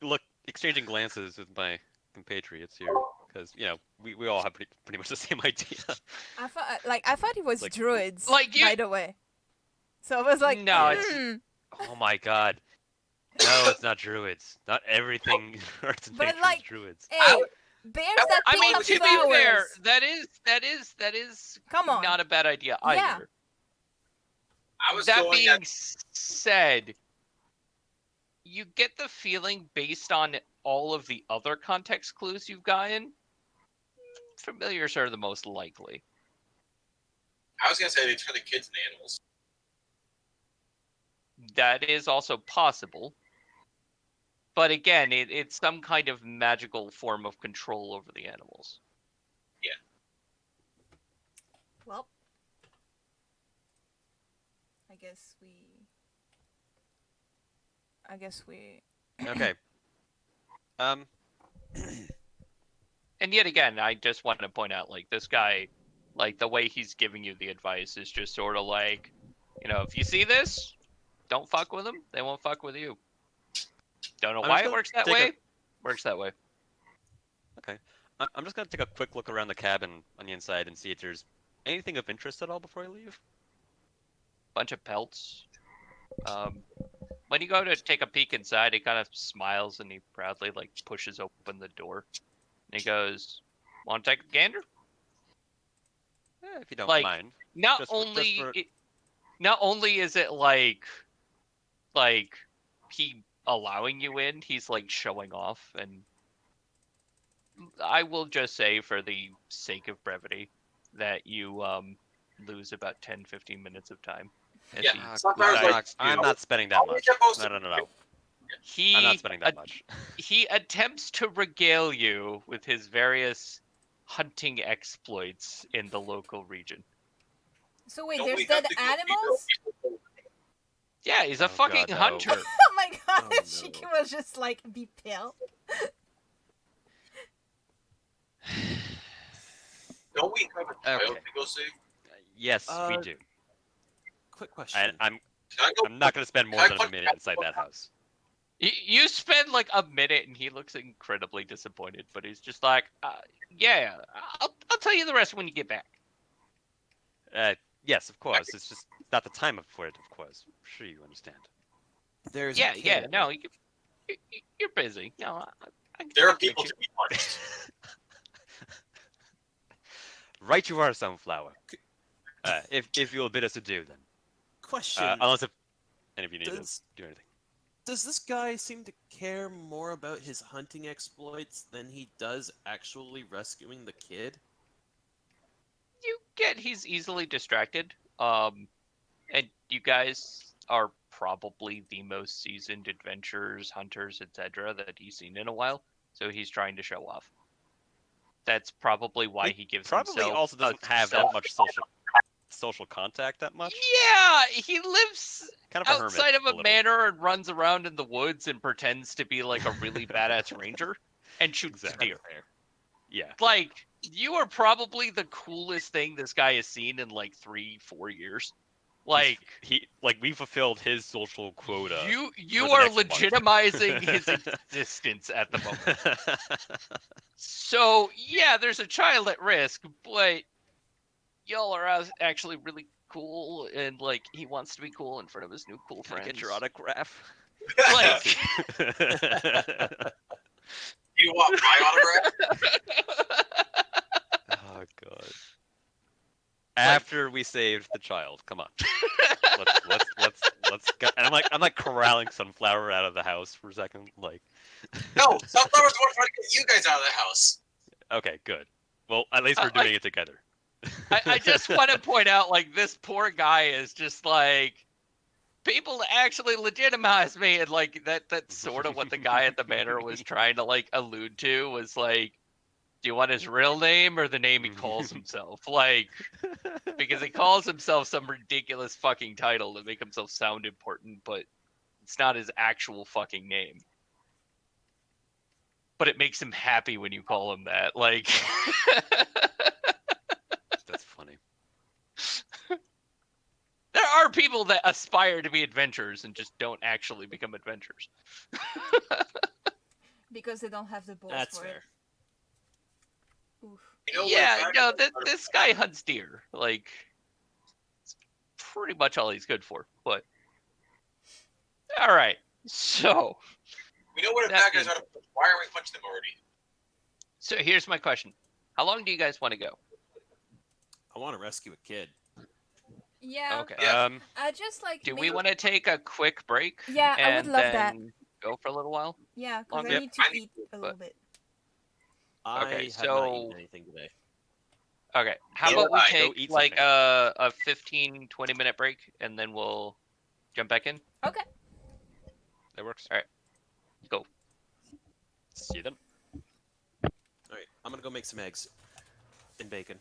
look, exchanging glances with my compatriots here, because we all have pretty much the same idea. I thought it was Like- druids. Like you- by the way. So I was like, No, it's- Oh my god. No, it's not druids. Not everything Earth and But, nature like, is druids. hey, bears that I pick mean, up to flowers. be fair, that is Come on. not a bad idea Yeah. either. I was That going being at said, you get the feeling based on all of the other context clues you've gotten, familiars are the most likely. I was gonna say they turn the kids into animals. That is also possible. But again, it's some kind of magical form of control over the animals. Well, I guess we. Okay. And yet again, I just want to point out, like, this guy, like, the way he's giving you the advice is just sort of like, if you see this, don't fuck with them. They won't fuck with you. Don't know I'm why just it gonna works that take way. Works that way. Okay. I'm just gonna take a quick look around the cabin on the inside and see if there's anything of interest at all before I leave. Bunch of pelts. When you go to take a peek inside, he kind of smiles and he proudly, like, pushes open the door. And he goes, "Want to take a gander?" If you don't Like, mind. Not Just only is it like he allowing you in, he's like showing off, and I will just say, for the sake of brevity, that you lose about 10-15 minutes of time. as Yeah, he sometimes, decides like, I'm to- not spending that How are we much. supposed to- No. he I'm not spending that much. he attempts to regale you with his various hunting exploits in the local region. So wait, Don't there's we dead have to go animals? people? Yeah, he's a Oh, fucking God, no. hunter. Oh my god, Oh, no. Shiki was just like, be pale. Don't we have a child Okay. to go see? Yes, we Uh, do. Quick question. I'm Can I go? I'm not going to spend more Can I than a punch minute inside that house. You spend like a minute, and he looks incredibly disappointed. But he's just like, "Yeah, I'll tell you the rest when you get back." Yes, of course. It's just not the time for it, of course. I'm sure you understand. There's Yeah, a kid yeah. at No, work. you're busy. No, There I are get people you. to be punched. Right, you are, Sunflower. If you'll bid us adieu, then. Question: Unless if any of you need to Does do anything. this guy seem to care more about his hunting exploits than he does actually rescuing the kid? You get he's easily distracted. And you guys are probably the most seasoned adventurers, hunters, etc. that he's seen in a while. So he's trying to show off. That's probably why he gives Probably himself also a doesn't have self. that much social contact that much. Yeah, he lives Kind of a hermit. outside of a a little. manor and runs around in the woods and pretends to be like a really badass ranger and shoots Exactly. deer. Yeah. Like, you are probably the coolest thing this guy has seen in like 3-4 years. Like, we fulfilled his social quota. you for the are next month. legitimizing his existence at the moment. So yeah, there's a child at risk, but y'all are actually really cool, and like he wants to be cool in front of his new cool Can I friends. get your autograph? Like, You want my autograph? Oh god. After we saved the child, come on. Let's go. And I'm like corralling Sunflower out of the house for a second. Like, No, Sunflower's the one trying to get you guys out of the house. okay, good. Well, at least we're doing it together. I just want to point out, like, this poor guy is just like, people actually legitimize me, and like that's sort of what the guy at the manor was trying to like allude to, was like, do you want his real name or the name he calls himself? Like, because he calls himself some ridiculous fucking title to make himself sound important, but it's not his actual fucking name. But it makes him happy when you call him that. Like, That's funny. there are people that aspire to be adventurers and just don't actually become adventurers. Because they don't have the balls That's for fair. it. Oof. You know Yeah, what? no, this guy hunts deer. Like, it's pretty much all he's good for. But, all right. So, We know what a that bad guy's being out of. Why are we punching them already? So here's my question. How long do you guys want to go? I want to rescue a kid. Yeah. Okay. Yeah. I just like. Do we maybe- want to take a quick break? Yeah, I would and love that. then go for a little while? Yeah, because I Yep. need to eat a little bit. I Okay, have not so- eaten anything today. Okay. How Go about we ahead, go take eat like something. a 15, 20-minute break, and then we'll jump back in? Okay. That works. All right. Go. See you then. All right, I'm gonna go make some eggs and bacon.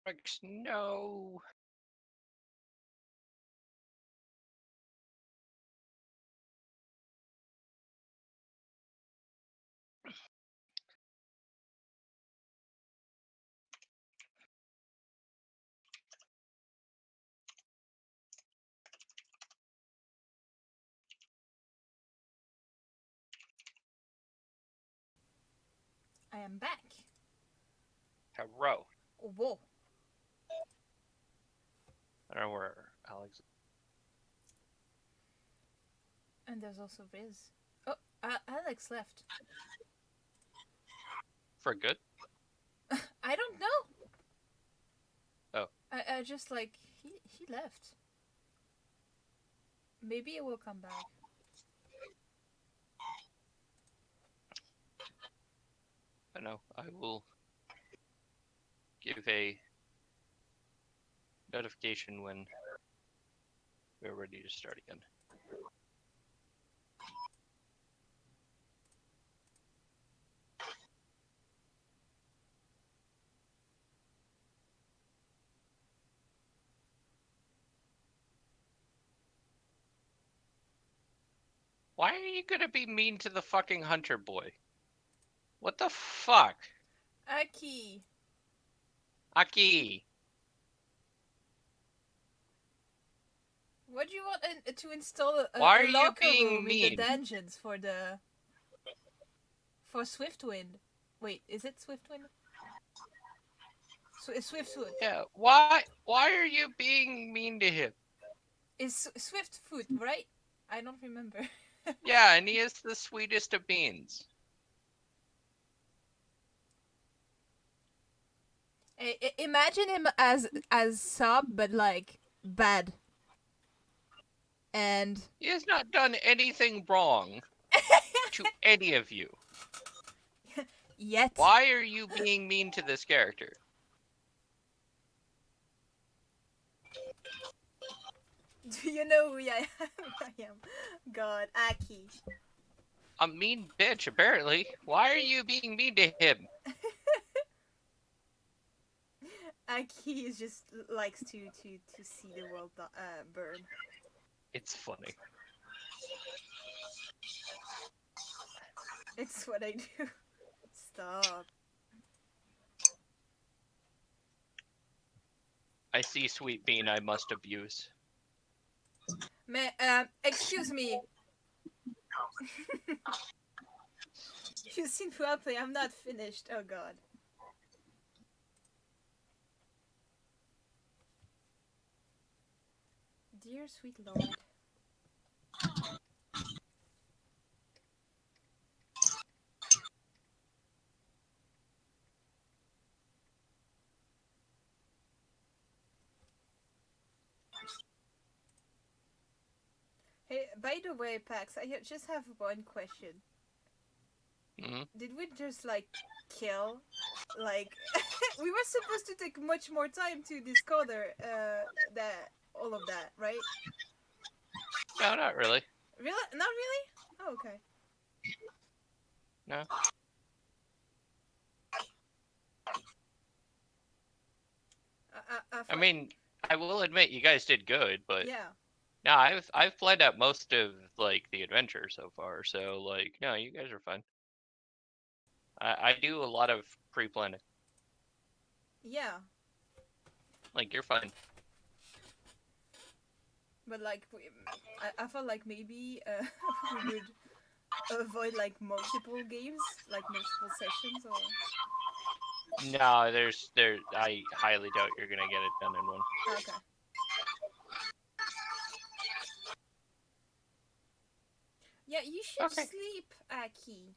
Alex, no. I am back. Hello. Whoa. I don't know where Alex. And there's also Riz. Oh, Alex left. For good? I don't know. Oh. I just like he left. Maybe it will come back. I know. I will give a notification when we're ready to start again. Why are you gonna be mean to the fucking hunter boy? What the fuck? Aki. Aki! What do you want to install Why a are you locker being room in the mean? dungeons for Swiftwind? Wait, is it Swiftwind? Swiftfoot. Yeah, why are you being mean to him? Is Swiftfoot, right? I don't remember. Yeah, and he is the sweetest of beans. Imagine him as Sub, but like bad. And He has not done anything wrong to any of you. yet. Why are you being mean to this character? Do you know who I am? I am God, Aki. A mean bitch, apparently. Why are you being mean to him? Aki is just likes to see the world burn. It's funny. It's what I do. Stop. I see sweet bean I must abuse. Excuse me. You've seen who I play. I'm not finished. Oh God. Dear sweet Lord. Hey, by the way, Pax, I just have one question. Mm-hmm. Did we just like kill? Like, we were supposed to take much more time to discover that all of that, right? No, not really. Really? Not really? Oh, okay. No. I mean, I will admit you guys did good, but yeah. no, I've played out most of like the adventure so far, so like no, you guys are fine. I do a lot of pre-planning. Yeah. Like you're fine. But like, I felt like maybe we would avoid like multiple games, like multiple sessions, or. No, there. I highly doubt you're gonna get it done in one. Okay. Yeah, you should Okay. sleep, Aki.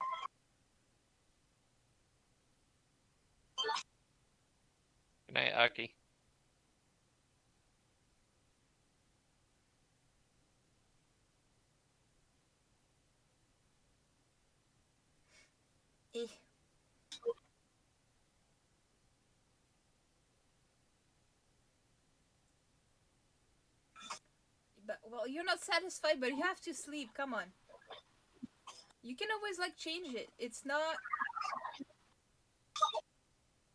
Good night, Aki. Eh. But well, you're not satisfied, but you have to sleep. Come on. You can always like change it. It's not.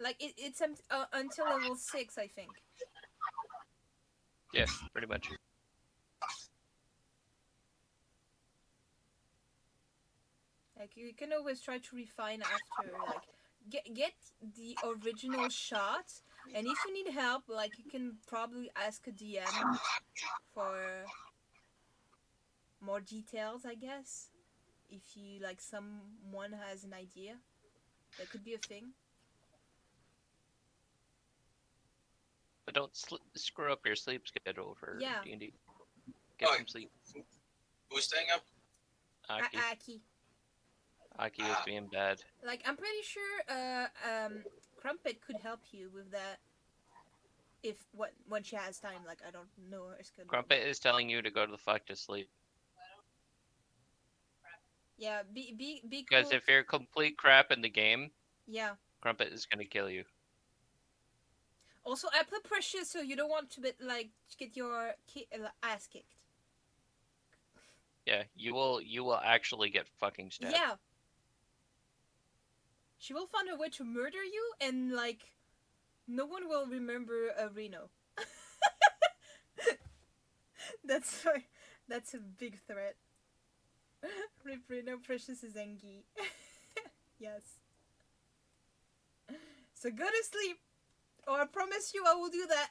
Like it's until level 6, I think. Yeah, pretty much. Like you can always try to refine after, like get the original shot, and if you need help, like you can probably ask a DM for more details, I guess. If you like someone has an idea, that could be a thing. But don't screw up your sleep schedule for Yeah. D&D. Get Oh, some sleep. Who's staying up? Aki. Aki. Aki is being bad. Like I'm pretty sure Crumpet could help you with that if when she has time. Like I don't know her schedule. Crumpet is telling you to go to the fuck to sleep. Yeah, be Because cool. if you're complete crap in the game, Yeah. Crumpet is gonna kill you. Also, I put pressure so you don't want to get your ass kicked. Yeah, you will actually get fucking stabbed. Yeah. She will find a way to murder you, and like, no one will remember Reno. That's a big threat. Rip Reno, Precious is Engi. Yes. So go to sleep, or I promise you I will do that.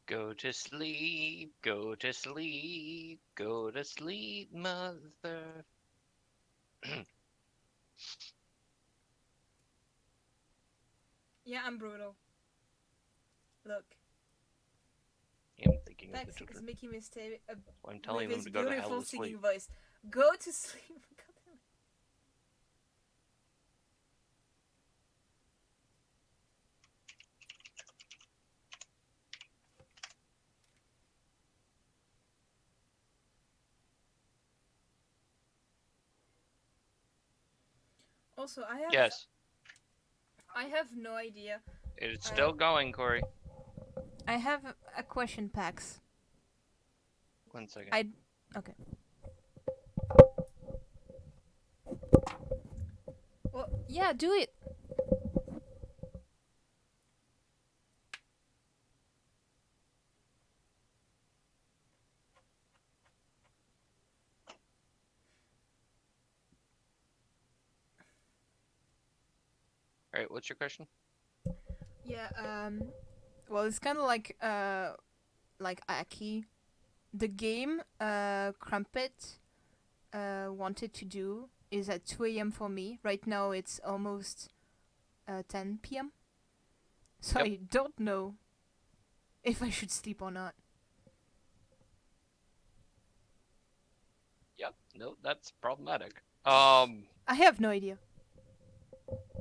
Go to sleep, go to sleep, go to sleep, mother. Yeah, I'm brutal. Look, I'm thinking of the Pax is children. making me stay I'm telling with them his to go to hell beautiful to singing sleep. voice. Go to sleep. God damn it. Also, Yes, I have no idea. it's still going, Corey. I have a question, Pax. 1 second. Okay. Well, yeah, do it. All right, what's your question? Yeah. Well, it's kind of like Aki. The game Crumpet wanted to do is at 2 a.m. for me. Right now it's almost 10 p.m. So Yep. I don't know if I should sleep or not. Yep. No, that's problematic. I have no idea.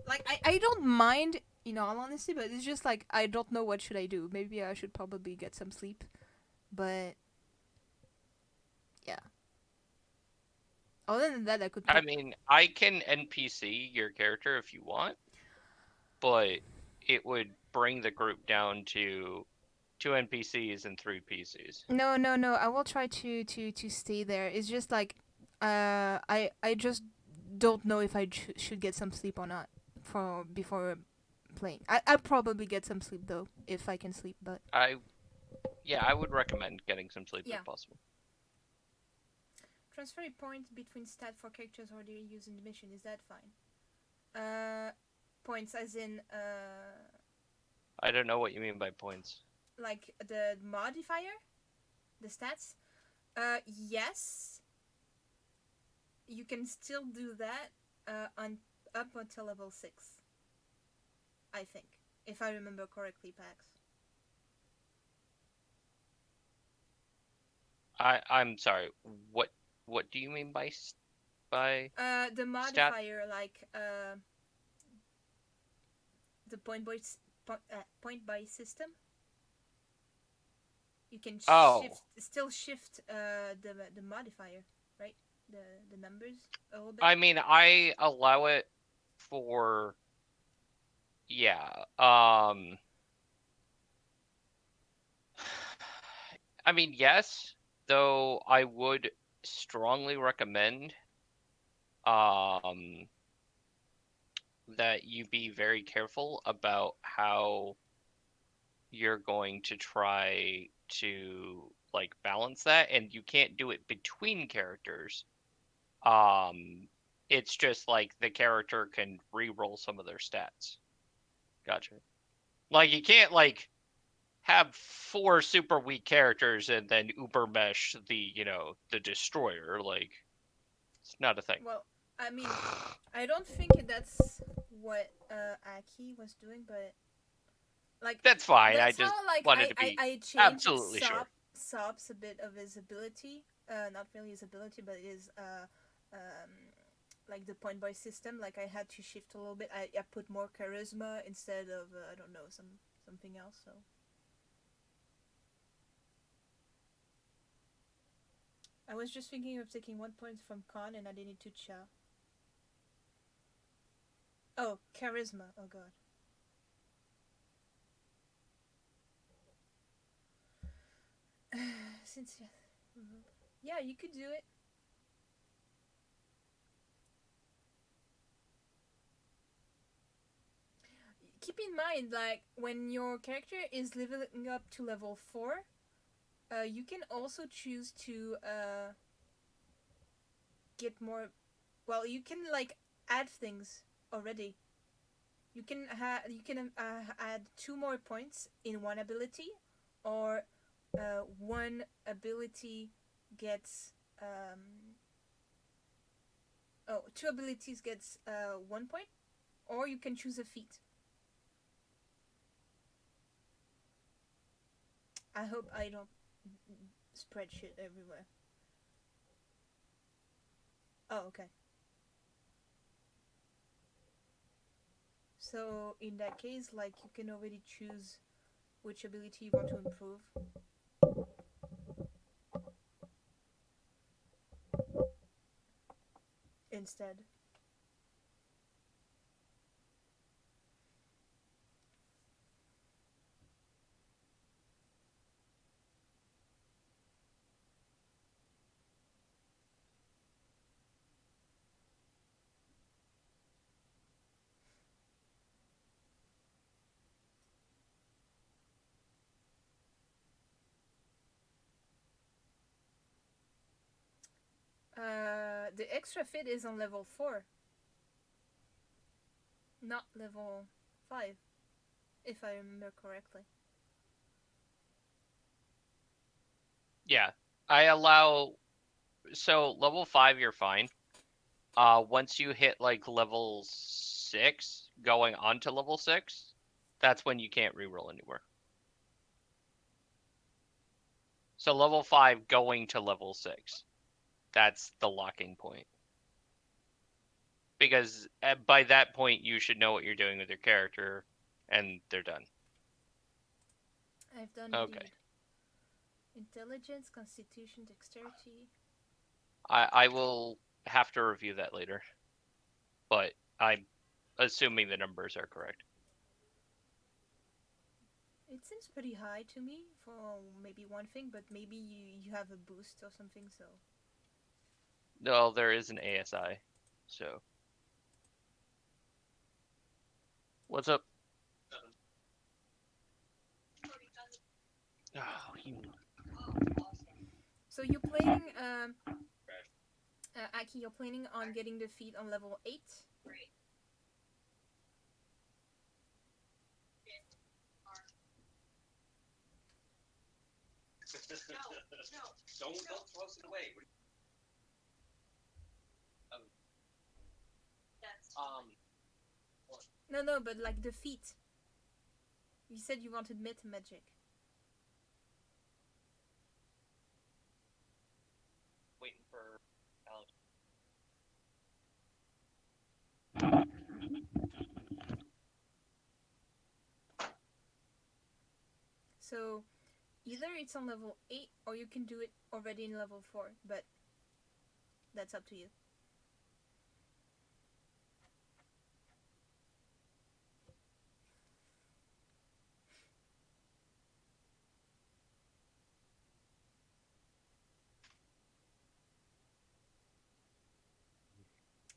Like I don't mind, in all honesty, but it's just like I don't know what should I do. Maybe I should probably get some sleep, but yeah. Other than that, I could. I mean, I can NPC your character if you want, but it would bring the group down to 2 NPCs and 3 PCs. No. I will try to stay there. It's just like, I just don't know if I should get some sleep or not for before playing. I'll probably get some sleep though if I can sleep, but I would recommend getting some sleep Yeah. if possible. transfer a point between stat for characters already used in the mission. Is that fine? Points as in I don't know what you mean by points. like the modifier, the stats. Yes. You can still do that on up until level 6. I think, if I remember correctly, Pax. I'm sorry. What do you mean by The modifier, like the point by system. You can still shift the modifier, right? The numbers a little bit. I mean, I allow it for I mean, yes, though I would strongly recommend that you be very careful about how you're going to try to like balance that, and you can't do it between characters. Um, it's just like the character can re-roll some of their stats. Gotcha. Like you can't like have four super weak characters and then uber mesh the destroyer. Like it's not a thing. Well, I mean, I don't think that's what Aki was doing, but like That's fine. I that's just how like wanted to be I changed absolutely sure. Sop's a bit of his ability. Not really his ability, but his like the point buy system. Like I had to shift a little bit. I put more charisma instead of I don't know something else. So I was just thinking of taking 1 point from con and adding it to Cha. Oh, charisma. Oh god. Since yeah, you could do it. Keep in mind, like when your character is leveling up to level 4, you can also choose to get more. Well, you can like add things already. You can add 2 more points in one ability, or one ability gets two abilities gets 1 point, or you can choose a feat. I hope I don't spread shit everywhere. Oh, okay. So in that case, like you can already choose which ability you want to improve. Instead. The extra fit is on level 4, not level 5, if I remember correctly. Yeah, I allow. So level 5, you're fine. Once you hit like level 6, going on to level 6, that's when you can't reroll anymore. So level 5 going to level 6, that's the locking point. Because by that point, you should know what you're doing with your character, and they're done. I've done Okay. indeed. Intelligence, constitution, dexterity. I will have to review that later, but I'm assuming the numbers are correct. It seems pretty high to me for maybe one thing, but maybe you have a boost or something, so. No, there is an ASI, so. What's up? Oh, you. So you're planning, Aki, you're planning on getting the feat on level 8? Don't toss it away. No, but like the feat. You said you wanted meta magic. Waiting for Alex. So either it's on level 8 or you can do it already in level 4, but that's up to you.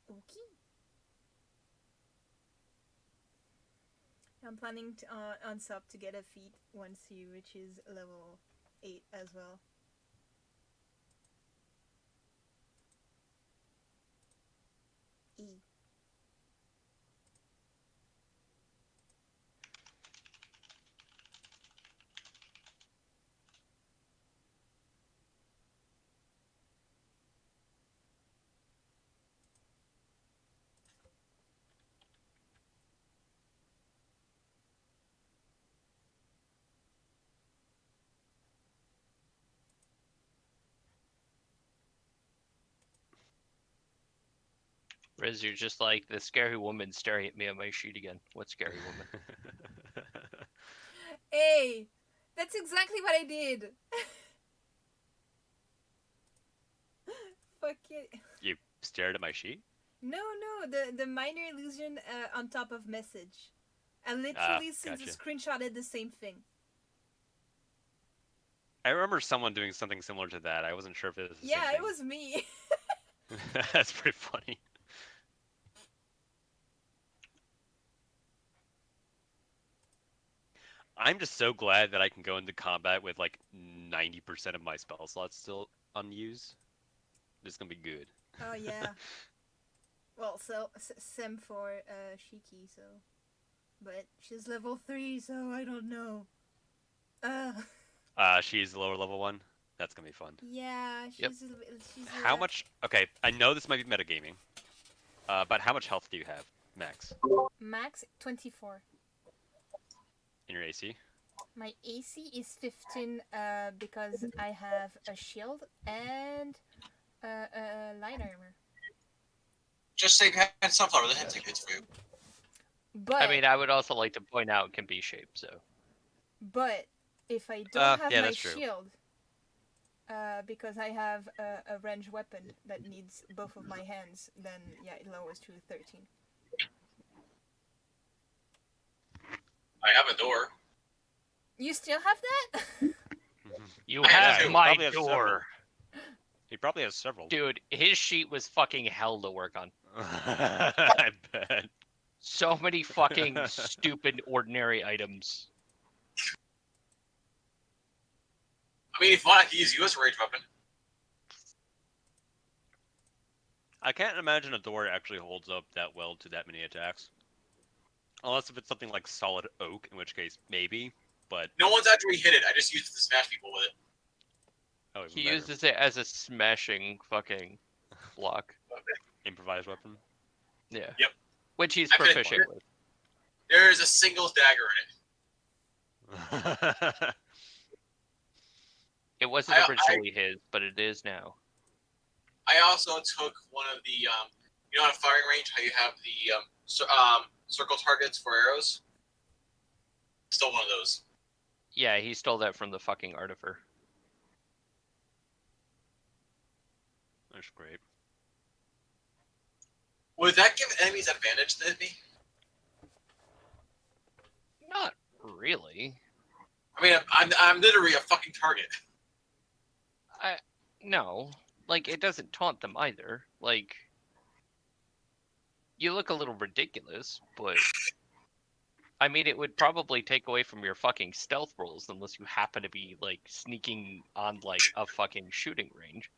Okay. I'm planning to, on sub to get a feat once he reaches level 8 as well. E. Riz, you're just like the scary woman staring at me on my sheet again. What scary woman? Hey! That's exactly what I did! Fuck it. You stared at my sheet? No, the minor illusion on top of message. I literally Gotcha. screenshotted the same thing. I remember someone doing something similar to that. I wasn't sure if it was the Yeah, same it thing. was me. That's pretty funny. I'm just so glad that I can go into combat with like 90% of my spell slots still unused. This is gonna be good. Oh yeah. Well, so Sim for Shiki, so, but she's level 3, so I don't know. She's the lower level one. That's gonna be fun. Yeah, Yep. she's How much? Okay, I know this might be metagaming. But how much health do you have, max, max 24. in your AC? My AC is 15 because I have a shield and light armor. Just say had Sunflower, let him take hits for you. But I mean, I would also like to point out it can be shaped, so. but if I don't have yeah, my that's true. shield, because I have a ranged weapon that needs both of my hands, then yeah, it lowers to 13. I have a door. You still have that? You Yeah, have he my probably has door. several. He probably has several. Dude, his sheet was fucking hell to work on. I bet. So many fucking stupid ordinary items. I mean, if you want, I can use you as a rage weapon. I can't imagine a door actually holds up that well to that many attacks. Unless if it's something like solid oak, in which case maybe. But No one's actually hit it. I just used it to smash people with it. oh, even He better. uses it as a smashing fucking block. Improvised weapon. Yeah. Yep. Which he's I finished proficient it. with. There is a single dagger in it. It wasn't I- originally his, but it is now. I also took one of the, you know, on a firing range, how you have the circle targets for arrows? Still one of those. Yeah, he stole that from the fucking Artifer. That's great. Would that give enemies advantage to hit me? Not really. I mean, I'm literally a fucking target. No. Like, it doesn't taunt them either. Like, you look a little ridiculous, but I mean, it would probably take away from your fucking stealth rolls unless you happen to be, like, sneaking on, like, a fucking shooting range.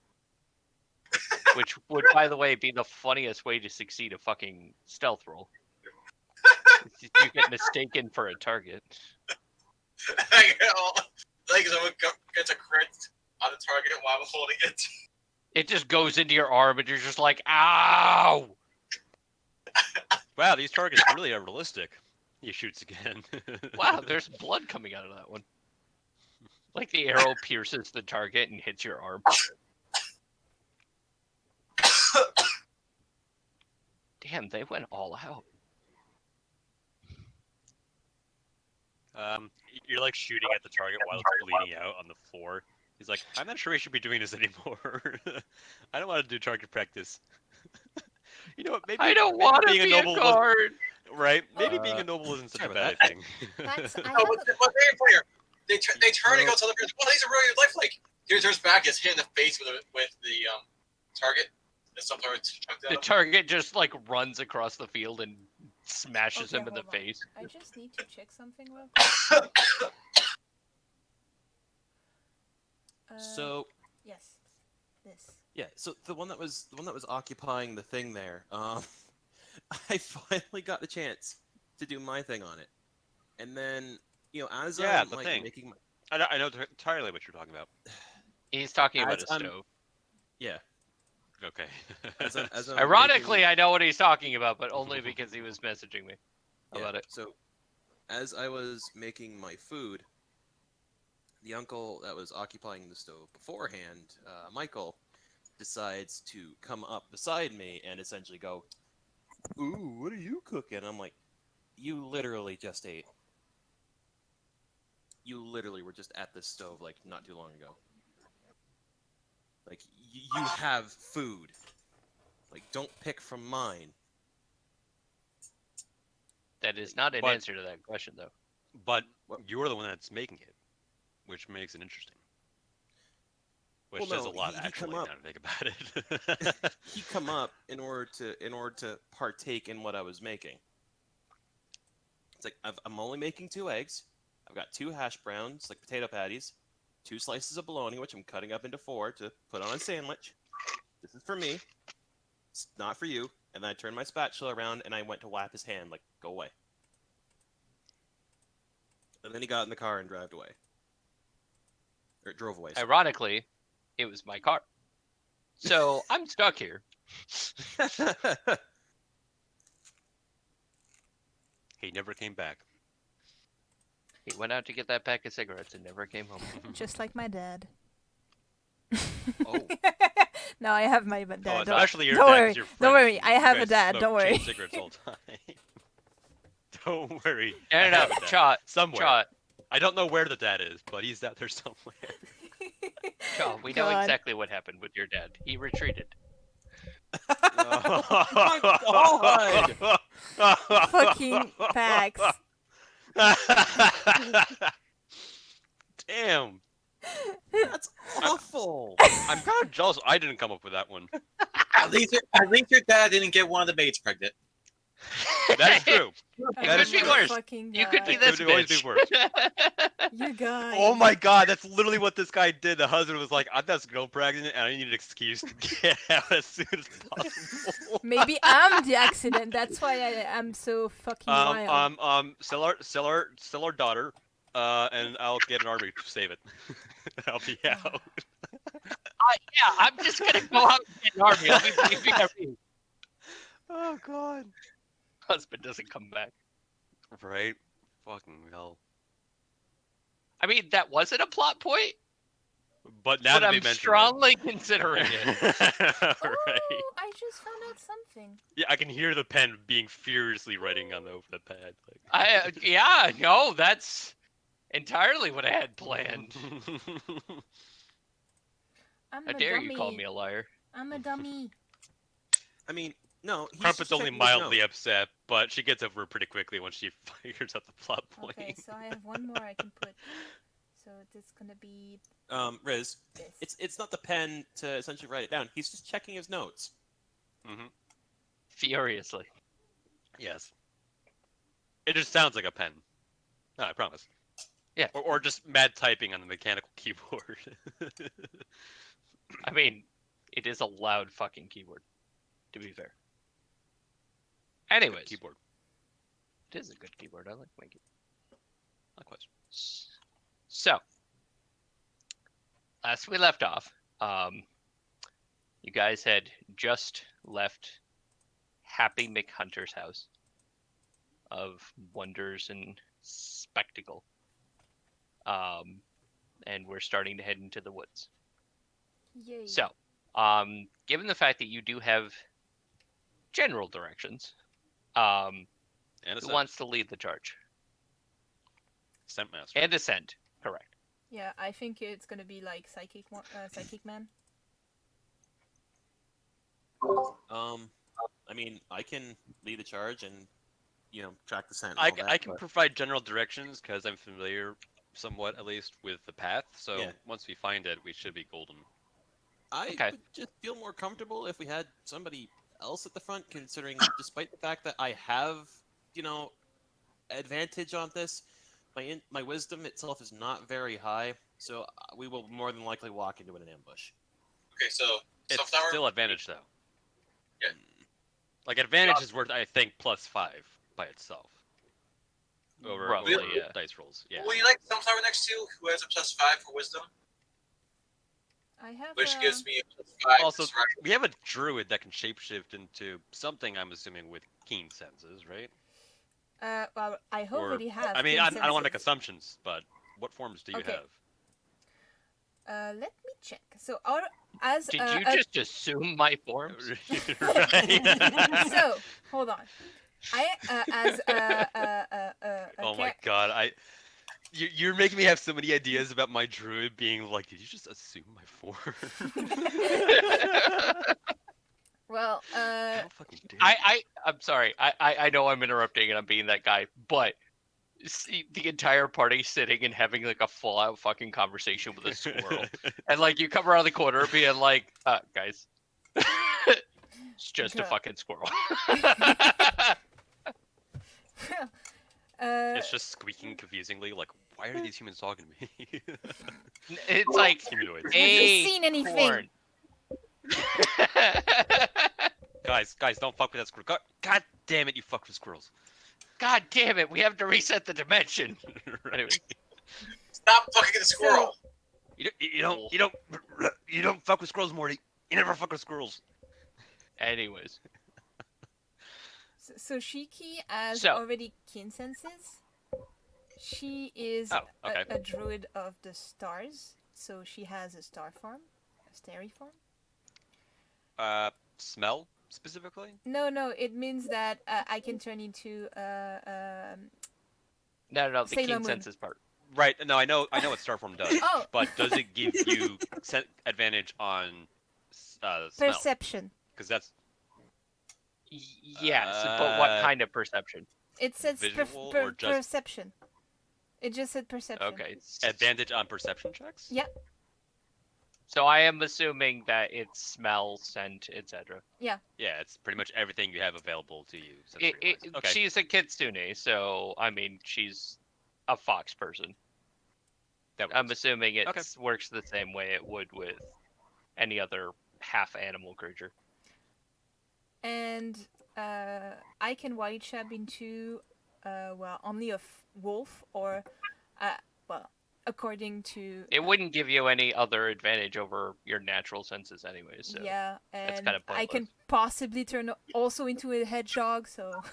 Which would, by the way, be the funniest way to succeed a fucking stealth roll. You get mistaken for a target. Like someone gets a crit on the target while I'm holding it. It just goes into your arm and you're just like, ow! Wow, these targets really are realistic. He shoots again. Wow, there's blood coming out of that one. Like the arrow pierces the target and hits your arm. Damn, they went all out. You're like shooting at the target while it's bleeding out on the floor. He's like, I'm not sure we should be doing this anymore. I don't want to do target practice. You know what? Maybe I don't maybe want to being be a a noble guard. right? Maybe being a noble isn't such a sorry bad about thing. Max, I Oh, have what's very funny? They turn and go to the person. Well, these are really lifelike. He turns back, gets hit in the face with the target. And sometimes chucked The out. target just like runs across the field and Smashes Okay, him in the hold on. face. I just need to check something real quick. So Yes, this. yeah, so the one that was occupying the thing there, I finally got the chance to do my thing on it, and then as Yeah, I'm the like thing. making my I know entirely what you're talking about. He's talking about as a I'm stove. yeah Okay. as I'm Ironically, making, I know what he's talking about, but only because he was messaging me yeah, about it. so as I was making my food, the uncle that was occupying the stove beforehand, Michael, decides to come up beside me and essentially go, "Ooh, what are you cooking?" I'm like, "You literally just ate. You literally were just at this stove like not too long ago. Like you have food. Like don't pick from mine." That is not an But- answer to that question, though. But What? you're the one that's making it, which makes it interesting. Which Well, says no, a lot, he come actually, now up. to think about it. He come up in order to partake in what I was making. It's like I'm only making 2 eggs. I've got 2 hash browns, like potato patties, 2 slices of bologna, which I'm cutting up into 4 to put on a sandwich. This is for me. It's not for you. And then I turned my spatula around and I went to whap his hand, like, go away. And then he got in the car and drove away. Or drove away. Sorry. Ironically, it was my car. So I'm stuck here. He never came back. He went out to get that pack of cigarettes and never came home. Just like my dad. Oh. No, I have my dad. Oh, it's don't, actually your don't dad, 'cause worry. you're Don't French worry. and I you have a guys dad. smoke Don't worry. chain cigarettes all the time. Don't worry. No, I no, no. have a dad. Chot. Somewhere. Chot. I don't know where the dad is, but he's out there somewhere. Chot. We know God. exactly what happened with your dad. He retreated. Oh my God! Fucking facts. Damn. That's awful. I'm kind of jealous. I didn't come up with that one. At least your dad didn't get one of the maids pregnant. That is true. Oh That is my true. worse. fucking You could God. be It this could always be bitch. worse. You guys. Oh my god, that's literally what this guy did. The husband was like, "I'm this girl pregnant, and I need an excuse to get out as soon as possible." Maybe I'm the accident. That's why I'm so fucking wild. Sell our daughter, and I'll get an army to save it. I'll be out. Yeah, I'm just gonna go out and get an army. I'll be leaving every Oh god. husband doesn't come back. Right? Fucking hell. I mean, that wasn't a plot point, But now but that they I'm mention strongly considering it. right. Oh, I just found out something. Yeah, I can hear the pen being furiously writing on the pad. Yeah, no, that's entirely what I had planned. I'm How a dare dummy. you call me a liar? I'm a dummy. I mean, no. He's Crumpet's just only checking his mildly notes. upset, but she gets over it pretty quickly once she figures out the plot point. Okay, so I have one more I can put. So this is gonna be Riz, this. it's not the pen to essentially write it down. He's just checking his notes. Mm-hmm. Furiously. Yes. It just sounds like a pen. No, I promise. Yeah. Or just mad typing on the mechanical keyboard. I mean, it is a loud fucking keyboard, to be fair. Anyways, Keyboard. it is a good keyboard. I like my keyboard. Likewise. So, last we left off, you guys had just left Happy McHunter's house of wonders and spectacle. And we're starting to head into the woods. Yay. So, given the fact that you do have general directions, And who wants to lead the charge? Scent master. And ascend, correct. Yeah, I think it's gonna be like psychic man. I mean, I can lead the charge and track the scent. And I, all that, I can but- provide general directions because I'm familiar, somewhat at least, with the path. So Yeah. once we find it, we should be golden. I Okay. would just feel more comfortable if we had somebody else at the front, considering despite the fact that I have advantage on this. My wisdom itself is not very high, so we will more than likely walk into an ambush. Okay, so It's sunflower. still advantage though. Yeah. Like advantage is worth I think +5 by itself. Over Roughly, yeah. dice rolls. Yeah. Will you like sunflower next to who has a +5 for wisdom, I have. which gives me a +5. Also, for survival. we have a druid that can shapeshift into something. I'm assuming with keen senses, right? Well, I Or already have. I mean, I don't want to make consensus. assumptions, but what forms do you Okay. have? Let me check. So, as Did you just assume my forms? Right. so hold on. I as Oh my god, you're making me have so many ideas about my druid being like, did you just assume my form? well, How fucking dare I'm sorry. I know I'm interrupting and I'm being that guy, but see the entire party sitting and having like a full out fucking conversation with a squirrel. And like you come around the corner being like, guys. It's just a Go. fucking squirrel. It's just squeaking confusingly, like, why are these humans talking to me? It's like Humanoids. Have you a seen anything? corn. Guys, don't fuck with that squirrel. God damn it, you fuck with squirrels. God damn it, we have to reset the dimension. Right. Anyway, Stop fucking the squirrel. You don't fuck with squirrels, Morty. You never fuck with squirrels. anyways. So Shiki has So- already keen senses. She is Oh, okay. a druid of the stars, so she has a star form, a starry form. Smell specifically? No, it means that I can turn into No, the Sailor keen Moon. senses part. Right. No, I know what Starform does. Oh. But does it give you advantage on smell? perception. Because that's Yes, but what Uh, kind of perception? It says visual or just- perception. It just said perception. Okay. advantage on perception checks. Yeah. So I am assuming that it's smell, scent, etc. Yeah, it's pretty much everything you have available to you. sensory-wise. Okay. She's a kitsune, so I mean she's a fox person. That I'm works. assuming it Okay. works the same way it would with any other half animal creature. And I can white shab into only a wolf or according to It wouldn't give you any other advantage over your natural senses anyway, so yeah, and kinda I can pointless. possibly turn also into a hedgehog. So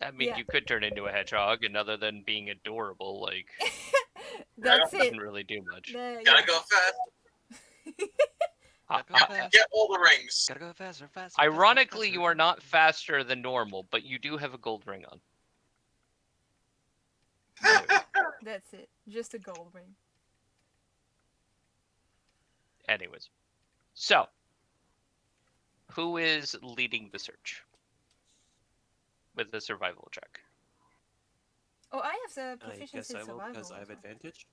I mean yeah. you could turn into a hedgehog, and other than being adorable, like that's it it. doesn't really do much. Gotta go fast. Get all the rings. Gotta go faster, faster. Ironically, you are not faster than normal, but you do have a gold ring on. That's it. Just a gold ring. Anyways, so who is leading the search with the survival check? Oh, I have the I proficiency guess in I will survival. because I have as well. advantage.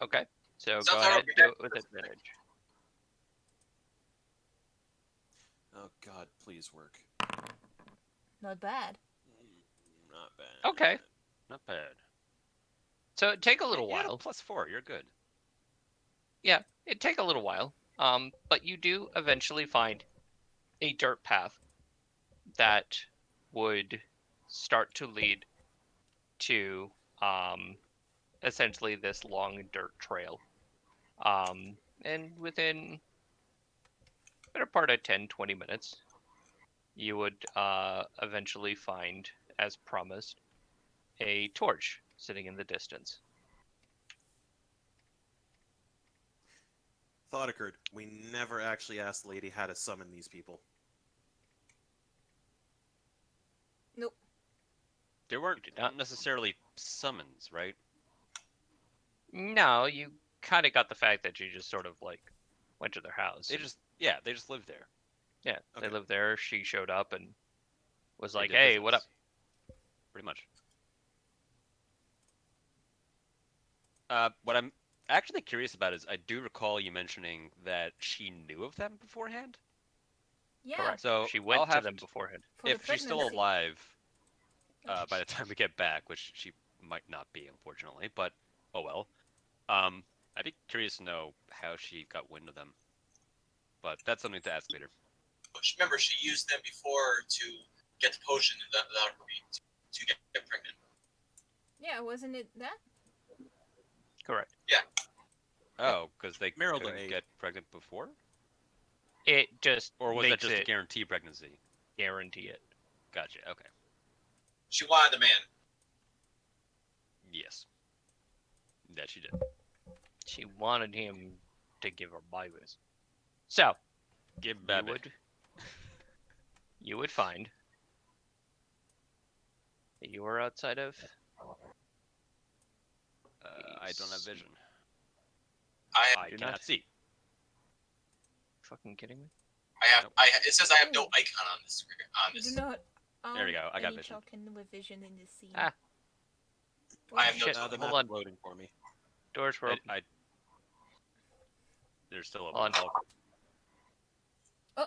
Okay, so go Sounds ahead, like do it with advantage. Oh God, please work. Not bad. Not bad. Okay. Not bad. So it'd take a little You had a while. +4. You're good. Yeah, it'd take a little while. But you do eventually find a dirt path that would start to lead to essentially this long dirt trail. And within better part of 10-20 minutes, you would eventually find, as promised, a torch sitting in the distance. Thought occurred. We never actually asked the lady how to summon these people. There weren't did not. necessarily summons, right? No, you kind of got the fact that you just sort of like went to their house. They just lived there. Yeah, they Okay. lived there. She showed up and was They like, did "Hey, what up?" business. Pretty much. What I'm actually curious about is I do recall you mentioning that she knew of them beforehand. Yeah. Correct. So She went I'll to have them to- beforehand. For the if she's still pregnancy. alive by the time we get back, which she might not be, unfortunately, but oh well. I'd be curious to know how she got wind of them, but that's something to ask later. Remember, she used them before to get the potion that allowed her to get pregnant. Yeah, wasn't it that? Correct. Oh, because they Marital couldn't aid. get pregnant before, It just or was that makes just to it guarantee pregnancy? guarantee it. Gotcha. Okay. She wanted the man. Yes. That she did. She wanted him to give her babies. So Give you baby. would find that you are outside of. I don't have vision. I I do cannot not. see. Fucking kidding me? have. Nope. It says I have no icon on this screen. On You this. do not. There we go, I got any vision. token with vision in this scene. Ah. I have no Shit, token. The hold map's on. loading for me. Doors were open. They're still open. On. Oh.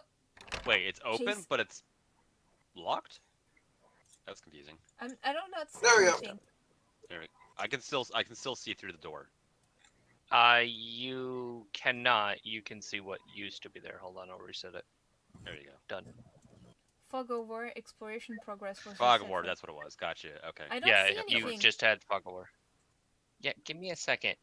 Wait, it's open, Jeez. but it's locked? That's confusing. I don't not see There we go. anything. I can still see through the door. You cannot. You can see what used to be there. Hold on, I'll reset it. There you go. Done. Fog of War exploration progress was Fog of reset War, for- that's what it was. Gotcha. Okay. I don't Yeah, see you anything. just had fog of war. Yeah, give me a second.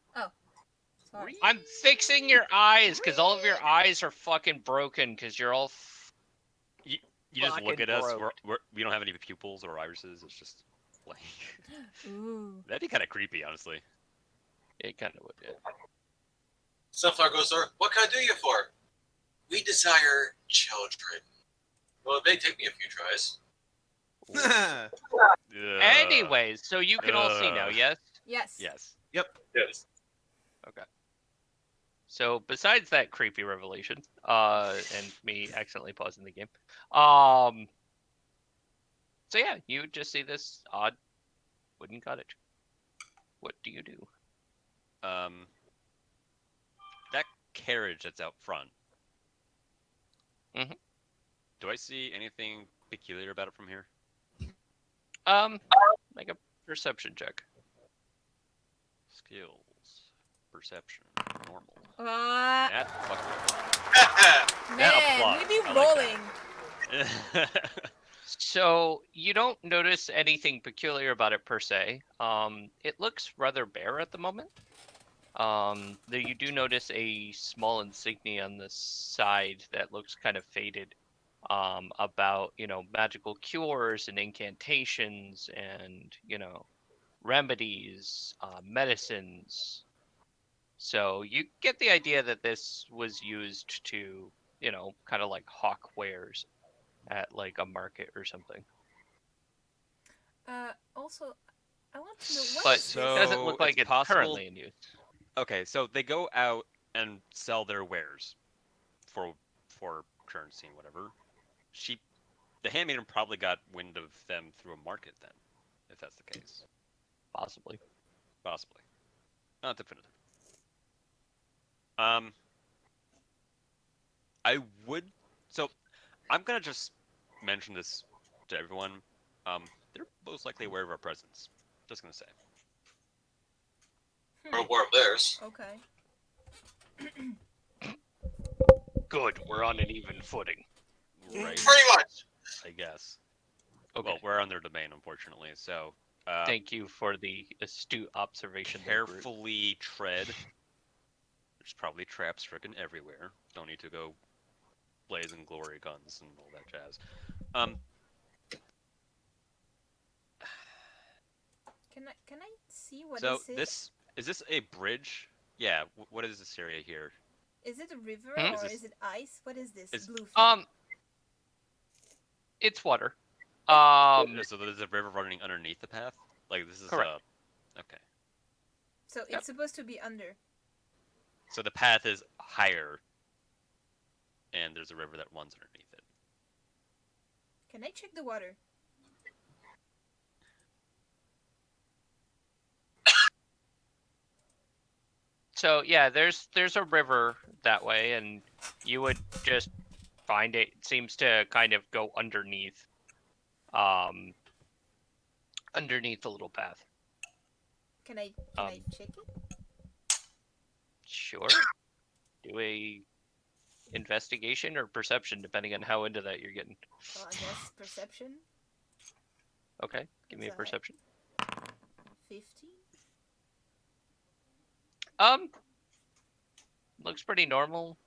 Sorry. I'm fixing your eyes because all of your eyes are fucking broken because you're all. You just look fucking at us. broke. We don't have any pupils or irises. It's just like Ooh. that'd be kind of creepy, honestly. It kind of would. Yeah. Sunflower goes there. What can I do you for? We desire children. Well, it may take me a few tries. Ugh. Anyways, so you can all see now, Ugh. yes? Yes. Yes. Yes. So besides that creepy revelation, and me accidentally pausing the game, so yeah, you just see this odd wooden cottage. What do you do? That carriage that's out front. Mhm. Do I see anything peculiar about it from here? Make a perception check. Skills, perception, normal. Ah, That fucking. man, we be I like rolling. So you don't notice anything peculiar about it per se. It looks rather bare at the moment. Though you do notice a small insignia on the side that looks kind of faded. About magical cures and incantations and remedies, medicines. So you get the idea that this was used to kind of like hawk wares at like a market or something. Also, I want to know what But is it this? doesn't look like it's it's possible- currently in use. Okay, so they go out and sell their wares for currency and whatever. The handmaiden probably got wind of them through a market then, if that's the case. Possibly. Possibly. Not definitive. I would. So, I'm gonna just mention this to everyone. They're most likely aware of our presence. Just gonna say. Or war of theirs. Okay. Good. We're on an even footing. Right. Pretty much. I guess. Okay. Well, we're on their domain, unfortunately. So. Thank you for the astute observation. there, Groot. Carefully tread. There's probably traps freaking everywhere. Don't need to go blazing glory guns and all that jazz. Can I see what So is it? is this a bridge? Yeah. What is this area here? Is it a river Hmm? or Is this- is it ice? What is this? is- Blue thing? It's water. So there's a river running underneath the path. Like this is Correct. Okay. So yep. it's supposed to be under. So the path is higher, and there's a river that runs underneath it. Can I check the water? So yeah, there's a river that way, and you would just find it. It seems to kind of go underneath, underneath the little path. Can I check it? Sure. Do a investigation or perception, depending on how into that you're getting. Well, I guess perception. Okay, give me a Is that perception. 15. Looks pretty normal.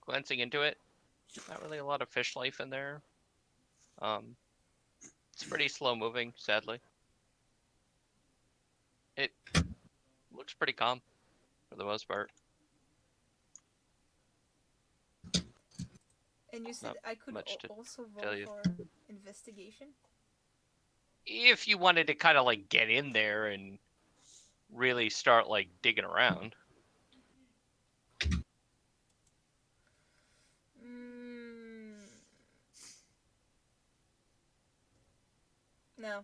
Glancing into it, not really a lot of fish life in there. It's pretty slow moving, sadly. It looks pretty calm for the most part. And you said Not I could much to also roll tell you. for investigation. If you wanted to kind of like get in there and really start like digging around. No.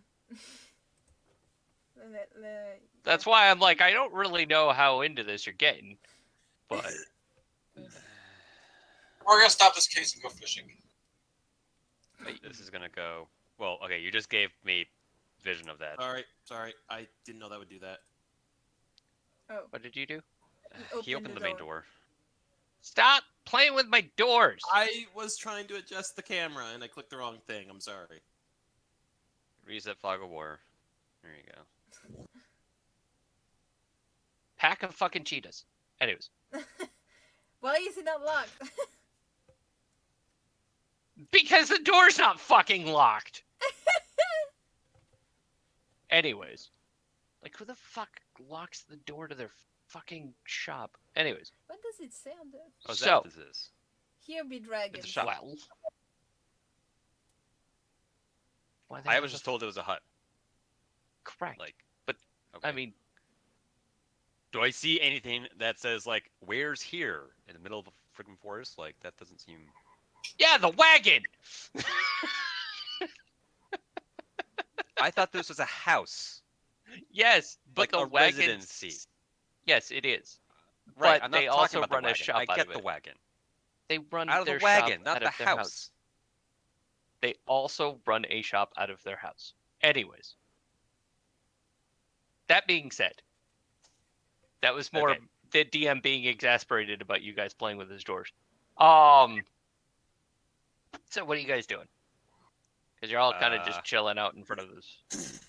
That's why I'm like, I don't really know how into this you're getting, but We're gonna stop this case and go fishing. This is gonna go. Well, okay, you just gave me vision of that. Sorry. I didn't know that would do that. Oh, what did you do? He opened the main door. Stop playing with my doors! I was trying to adjust the camera and I clicked the wrong thing. I'm sorry. Reset flag of war. There you go. Pack of fucking cheetahs. Anyways. why is it not locked? Because the door's not fucking locked! Anyways. Like, who the fuck locks the door to their fucking shop? Anyways. What does it say on the? Oh, is So- that what this is? Here be dragons. shop. Well. Why they I have was a- just told it was a hut. correct. Like, but okay. I mean, do I see anything that says like, "Where's here" in the middle of a freaking forest? Like, that doesn't seem. yeah, the wagon. I thought this was a house, Yes, but like the a wagon. residency. Yes, it is. Right. But I'm not they talking also about run the a wagon. shop I out get of the it. wagon. They run Out of their the wagon, shop not out the of their house. They also run a shop out of their house. Anyways, that being said, that was more Okay. the DM being exasperated about you guys playing with his doors. So what are you guys doing? Because you're all kind of just chilling out in front of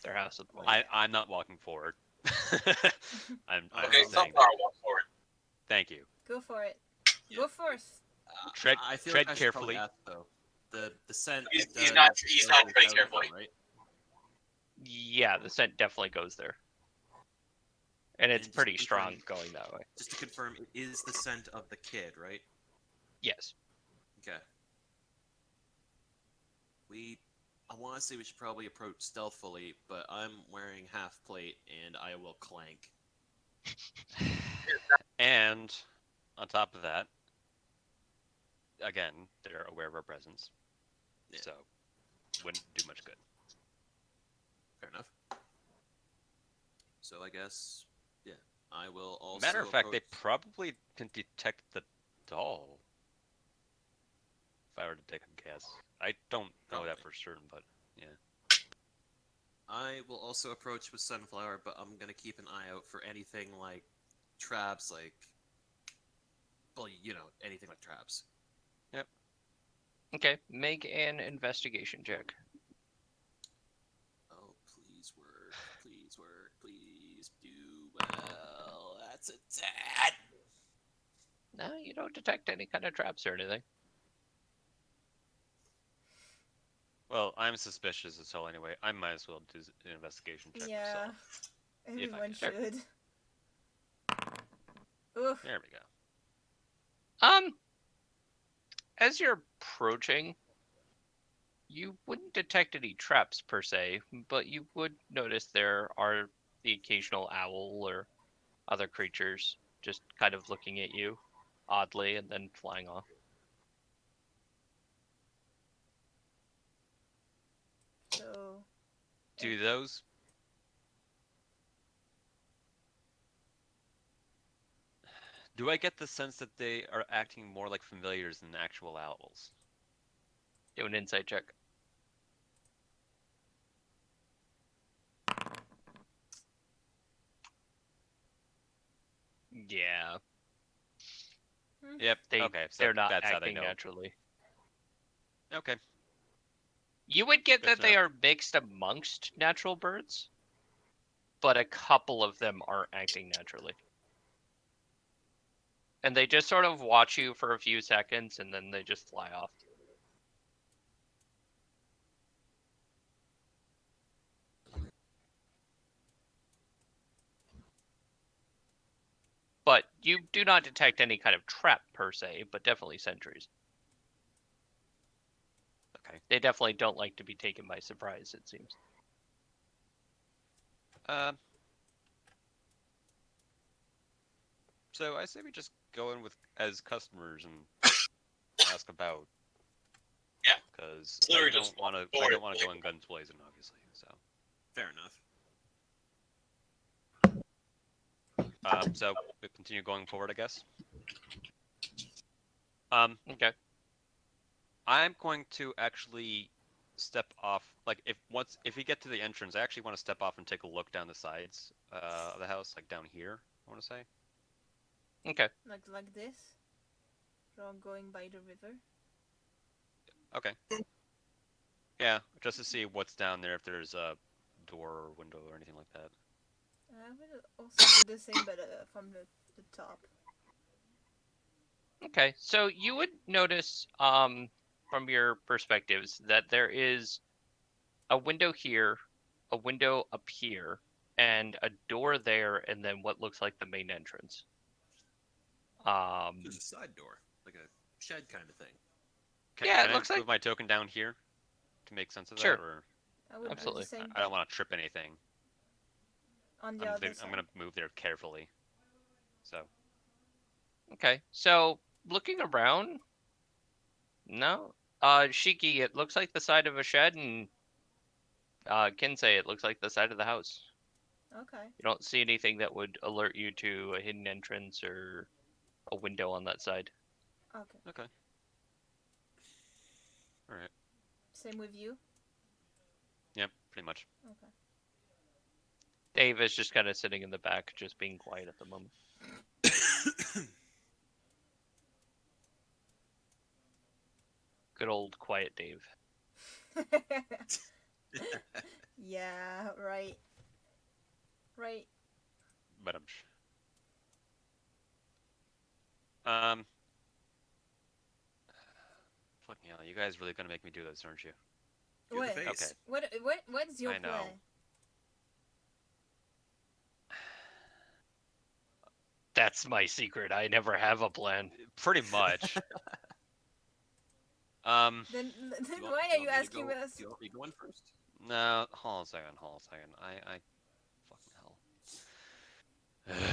their house at the moment. I'm not walking forward. I'm Okay, just saying. Sunflower, walk forward. Thank you. Go for it. Yeah. Go first. Tread- I feel tread like I should probably carefully. ask, though. The scent. He's does not go treading without it, carefully. right? Yeah, the scent definitely goes there. And it's And just pretty to strong confirm- going that way. Just to confirm, it is the scent of the kid, right? Yes. Okay. I want to say we should probably approach stealthily, but I'm wearing half plate and I will clank. And on top of that, again, they're aware of our presence, Yeah. so wouldn't do much good. Fair enough. So I guess, yeah, I will also. Matter of fact, they approach- probably can detect the doll. If I were to take a guess, I don't know that Probably. for certain, but yeah. I will also approach with Sunflower, but I'm gonna keep an eye out for anything like traps, like, well, anything like traps. Okay, make an investigation check. Oh, please work, please do well. That's a 10. No, you don't detect any kind of traps or anything. Well, I'm suspicious as hell anyway. I might as well do an investigation check Yeah. myself. Everyone can. should. Oof. There we go. As you're approaching, you wouldn't detect any traps per se, but you would notice there are the occasional owl or other creatures just kind of looking at you oddly and then flying off. So. Do those? Do I get the sense that they are acting more like familiars than actual owls? Do an insight check. Yeah, Yep. they Okay, so they're not that's how they acting know. naturally. Okay. You would get Good that to they know. are mixed amongst natural birds, but a couple of them aren't acting naturally. And they just sort of watch you for a few seconds and then they just fly off. But you do not detect any kind of trap per se, but definitely sentries. Okay. They definitely don't like to be taken by surprise, it seems. So I say we just go in with as customers and ask about. Yeah. Because It's I literally don't just want to. door I to don't want to door. go in guns blazing, obviously. So. Fair enough. So we continue going forward, I guess. Okay. I'm going to actually step off. Like if we get to the entrance, I actually want to step off and take a look down the sides of the house, like down here. I want to say. Okay. Like this. From going by the river. Okay. Yeah, just to see what's down there, if there's a door or window or anything like that. I would also do the same, but from the top. Okay. So you would notice, from your perspectives, that there is a window here, a window up here, and a door there, and then what looks like the main entrance. There's a side door, like a shed kind of thing. Yeah, Can it I looks like. move my token down here to make sense of that, Sure. or I would do Absolutely. the same, I don't but want to trip anything. on the I'm other I'm side. gonna move there carefully. So Okay. So looking around, no. Shiki, it looks like the side of a shed, and Kinsei, it looks like the side of the house. Okay. You don't see anything that would alert you to a hidden entrance or a window on that side. Okay. okay. All right. Same with you. Yep. Pretty much. Okay. Dave is just kind of sitting in the back, just being quiet at the moment. Good old quiet Dave. Yeah. Right. Right. But um. Fucking hell, you guys really gonna make me do this, aren't you? Do the What? face. Okay. What's your I know. plan? That's my secret. I never have a plan. Pretty much. Then Do you want- why do are you you want me to asking go- us? Do you want me going first? No, hold on a second. Hold on a second. I fucking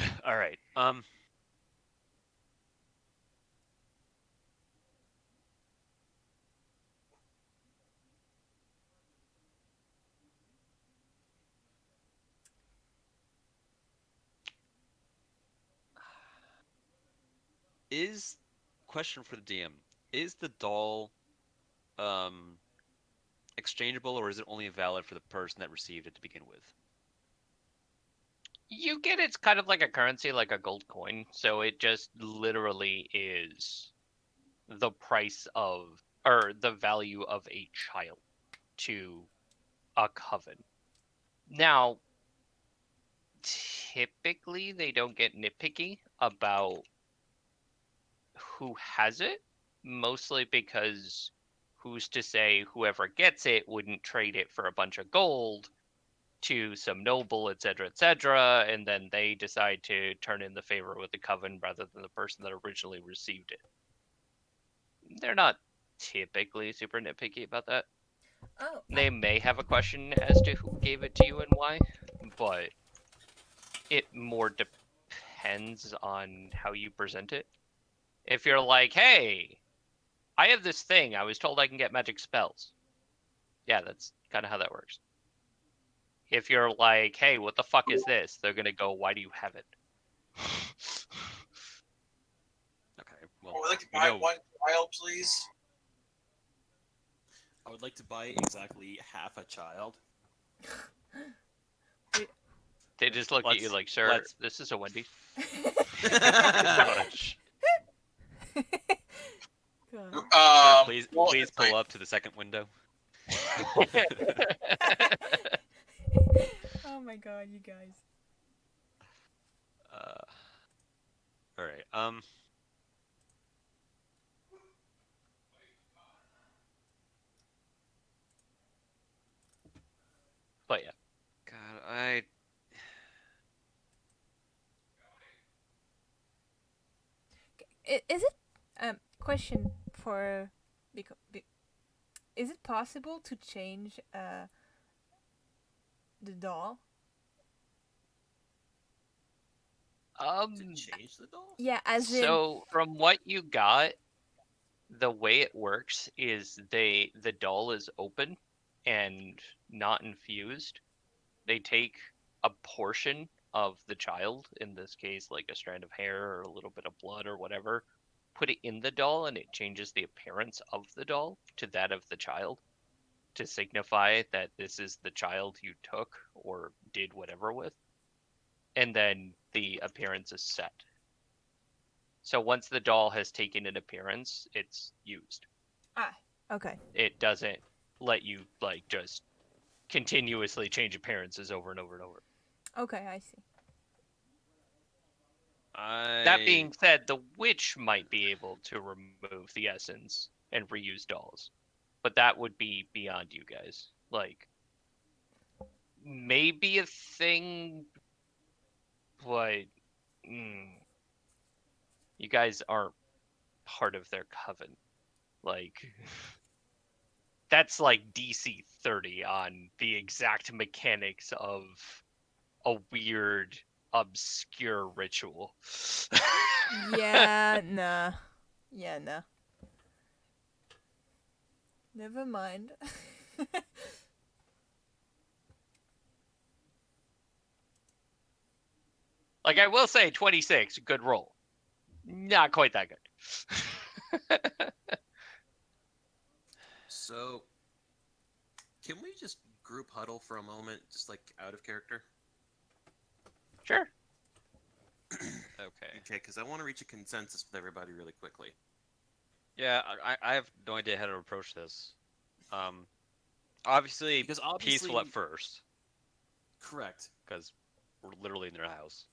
hell. All right. Is question for the DM. Is the doll um exchangeable, or is it only valid for the person that received it to begin with? You get it's kind of like a currency, like a gold coin. So it just literally is the price of, or the value of a child to a coven. Now, typically they don't get nitpicky about who has it, mostly because who's to say whoever gets it wouldn't trade it for a bunch of gold to some noble, etc., and then they decide to turn in the favor with the coven rather than the person that originally received it. They're not typically super nitpicky about that. Oh, They may have a question as to who gave it to you and why, but it more depends on how you present it. If you're like, hey, I have this thing, I was told I can get magic spells. Yeah, that's kind of how that works. If you're like, hey, what the fuck is this? They're going to go, why do you have it? Okay. Well, I would like to we buy know. one trial, please. I would like to buy exactly half a child. They just look at you Let's- like, sir, let's- this is a Wendy's. Gosh. God. Sir, please well, please it's pull like- up to the second window. Oh my god, you guys. All right. But yeah. God, Is it question for because is it possible to change the doll? To change the doll? Yeah, as in So from what you got, the way it works is the doll is open and not infused. They take a portion of the child, in this case like a strand of hair or a little bit of blood or whatever, put it in the doll and it changes the appearance of the doll to that of the child to signify that this is the child you took or did whatever with. And then the appearance is set. So once the doll has taken an appearance, it's used. okay. It doesn't let you like just continuously change appearances over and over and over. Okay, I see. That being said, the witch might be able to remove the essence and reuse dolls, but that would be beyond you guys. Like, maybe a thing, but you guys aren't part of their coven. Like, that's like DC 30 on the exact mechanics of a weird, obscure ritual. Yeah, nah. Yeah, nah. Never mind. Like, I will say 26, good roll. Not quite that good. So, can we just group huddle for a moment, just like out of character? Sure. Okay. Okay, because I want to reach a consensus with everybody really quickly. Yeah, I have no idea how to approach this. Obviously, Because obviously, peaceful at first, correct, because we're literally in their house.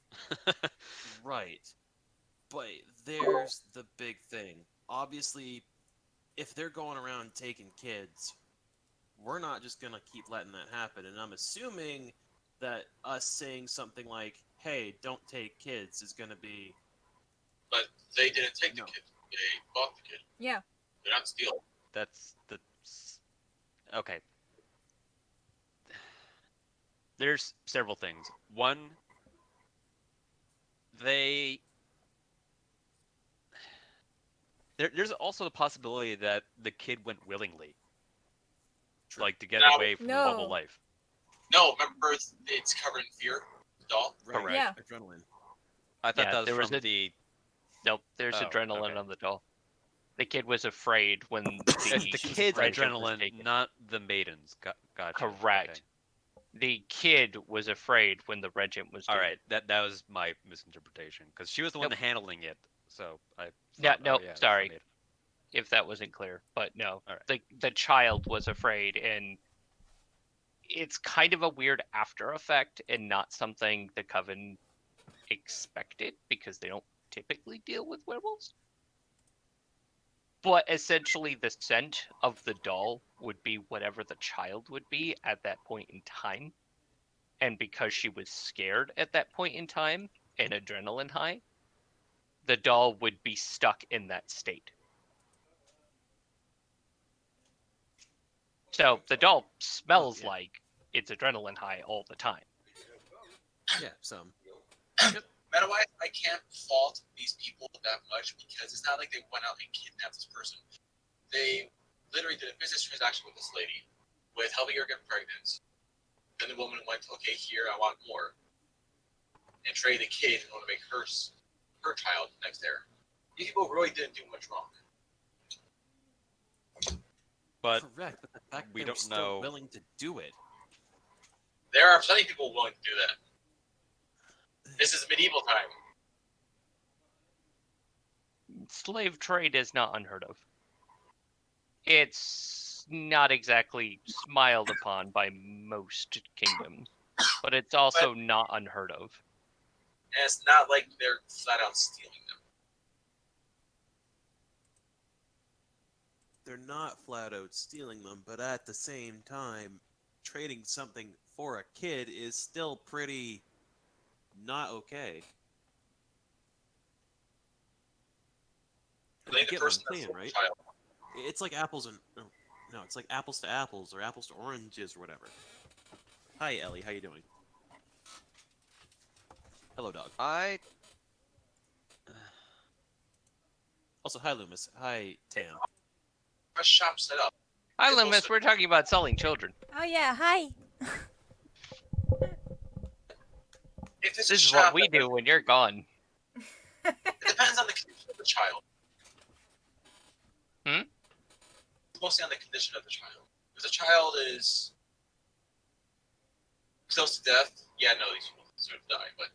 right. But there's the big thing. Obviously, if they're going around taking kids, we're not just gonna keep letting that happen. And I'm assuming that us saying something like, "Hey, don't take kids," is gonna be But they didn't take the No. kid. They bought the kid. Yeah. They're not stealing. That's okay. There's several things. One, there's also the possibility that the kid went willingly, True. like to get No. away from No. bubble life. No, remember it's covered in fear. The doll. right. Correct. Yeah. Adrenaline. I thought Yeah, that there was was from the. Nope, there's Oh, adrenaline okay. on the doll. The kid was afraid when It's the the kid's regent was adrenaline, taken. not the maiden's. Gotcha. Correct. Okay. The kid was afraid when the regent was All taken. right, that was my misinterpretation because she was the one Nope. handling it. So I. Yeah, thought, nope, yeah, it's the sorry. maiden. If that wasn't clear, but no, All right. the child was afraid, and it's kind of a weird after effect and not something the coven expected because they don't typically deal with werewolves. But essentially, the scent of the doll would be whatever the child would be at that point in time. And because she was scared at that point in time and adrenaline high, the doll would be stuck in that state. So the doll smells yeah. like it's adrenaline high all the time. Yeah, some. Meta-wise, I can't fault these people that much because it's not like they went out and kidnapped this person. They literally did a business transaction with this lady, with helping her get pregnant. Then the woman went, "Okay, here, I want more," and traded the kid in order to make her child next heir. These people really didn't do much wrong. But Correct, but the fact we they were don't still know. willing to do it. There are plenty of people willing to do that. This is medieval time. Slave trade is not unheard of. It's not exactly smiled upon by most kingdoms, but it's also not unheard of. And it's not like they're flat out stealing them. They're not flat out stealing them, but at the same time, trading something for a kid is still pretty not okay. I think You the get what person I'm that's saying, the right? child. It's like apples and no, it's like apples to apples or apples to oranges or whatever. Hi Ellie, how you doing? Hello dog. I Also hi Loomis. Hi Tam. A shop set up. Hi, It's Loomis. also- We're talking about selling children. Oh yeah, hi. If it's This a is shop, what we do when you're gone. it depends on the condition of the child. Hmm? It's mostly on the condition of the child. If the child is close to death, yeah, no, these people deserve to die. But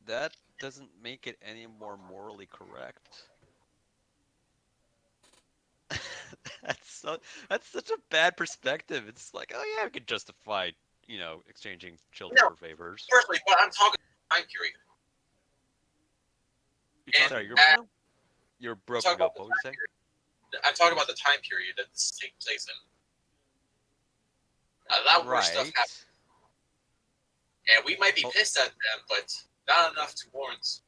that doesn't make it any more morally correct. That's such a bad perspective. It's like, oh yeah, we could justify, exchanging children No. for favors. personally, but I'm talking time period. And Sorry, you're talk broken about up. the What were you time saying? period. I'm talking about the time period that this is taking place in. A lot worse stuff Right. happens, and we might be Oh. pissed at them, but not enough to warrant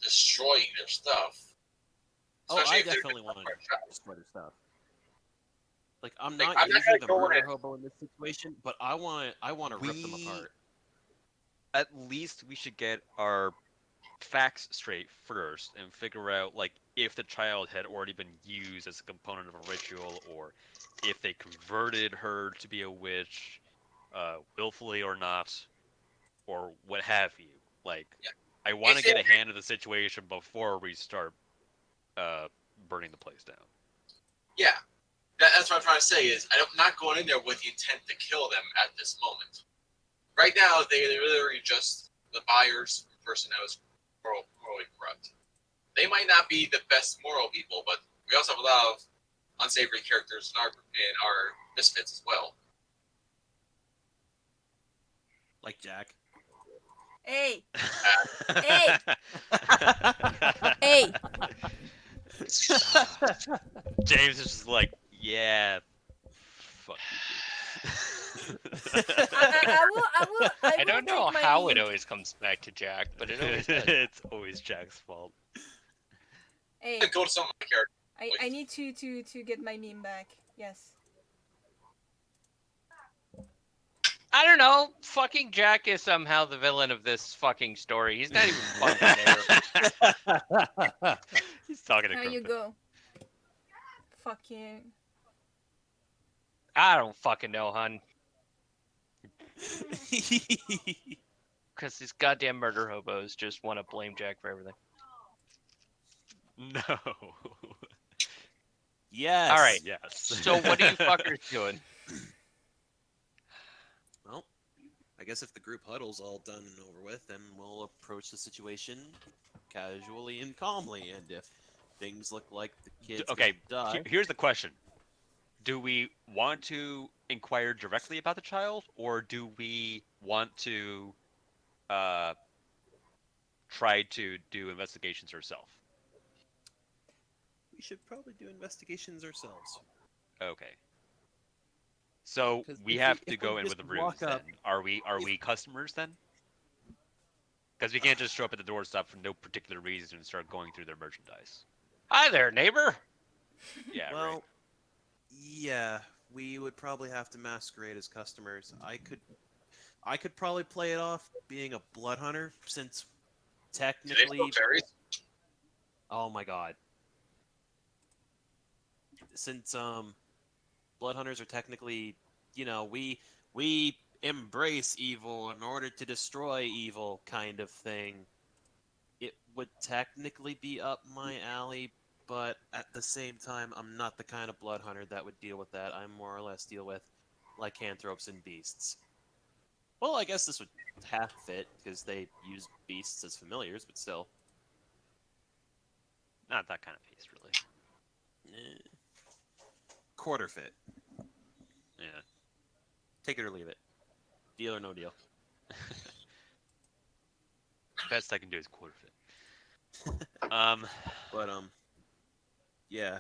destroying their stuff. Oh, Especially I if they're definitely want to different child. destroy their stuff. Like I'm Like, not I'm not usually gonna the go in murder and- hobo in this situation, but I want to rip them We- apart. At least we should get our facts straight first and figure out, like, if the child had already been used as a component of a ritual, or if they converted her to be a witch, willfully or not, or what have you. Like, Yeah. I want to If get they- a hand of the situation before we start burning the place down. Yeah, that's what I'm trying to say. Is I'm not going in there with the intent to kill them at this moment. Right now, they're literally just the buyer's person that was morally corrupt. They might not be the best moral people, but we also have a lot of unsavory characters in our misfits as well. Like Jack. Hey, Hey! hey. James is just like, yeah, fuck you. I I will don't know take my how leave. it always comes back to Jack, but it always does. It's always Jack's fault. Hey, Go to some of my characters. I need to get my meme back. Yes. I don't know. Fucking Jack is somehow the villain of this fucking story. He's not even fucking there. He's talking to There you Crumpet. go. Fucking. I don't fucking know, hun. Because these goddamn murder hobos just want to blame Jack for everything. No. Yes. All right. Yes. So what are you fuckers doing? Well, I guess if the group huddle's all done and over with, then we'll approach the situation casually and calmly. And if things look like the kids Okay, gonna die, Here's the question. Do we want to inquire directly about the child, or do we want to try to do investigations ourselves? we should probably do investigations ourselves. Okay. So 'Cause we if have we- to if we go in just with the ruse walk then. up- Are we customers then? Because we can't just show up at the doorstep for no particular reason and start going through their merchandise. Hi there, neighbor. Yeah, Well, right. yeah, we would probably have to masquerade as customers. I could probably play it off being a blood hunter since Do they technically, sell berries? oh my god, since blood hunters are technically, we embrace evil in order to destroy evil kind of thing. It would technically be up my alley, but at the same time, I'm not the kind of blood hunter that would deal with that. I more or less deal with lycanthropes and beasts. Well, I guess this would half fit because they use beasts as familiars, but still. Not that kind of beast, really. Quarter fit. Yeah. Take it or leave it. Deal or no deal. Best I can do is quarter fit. But yeah.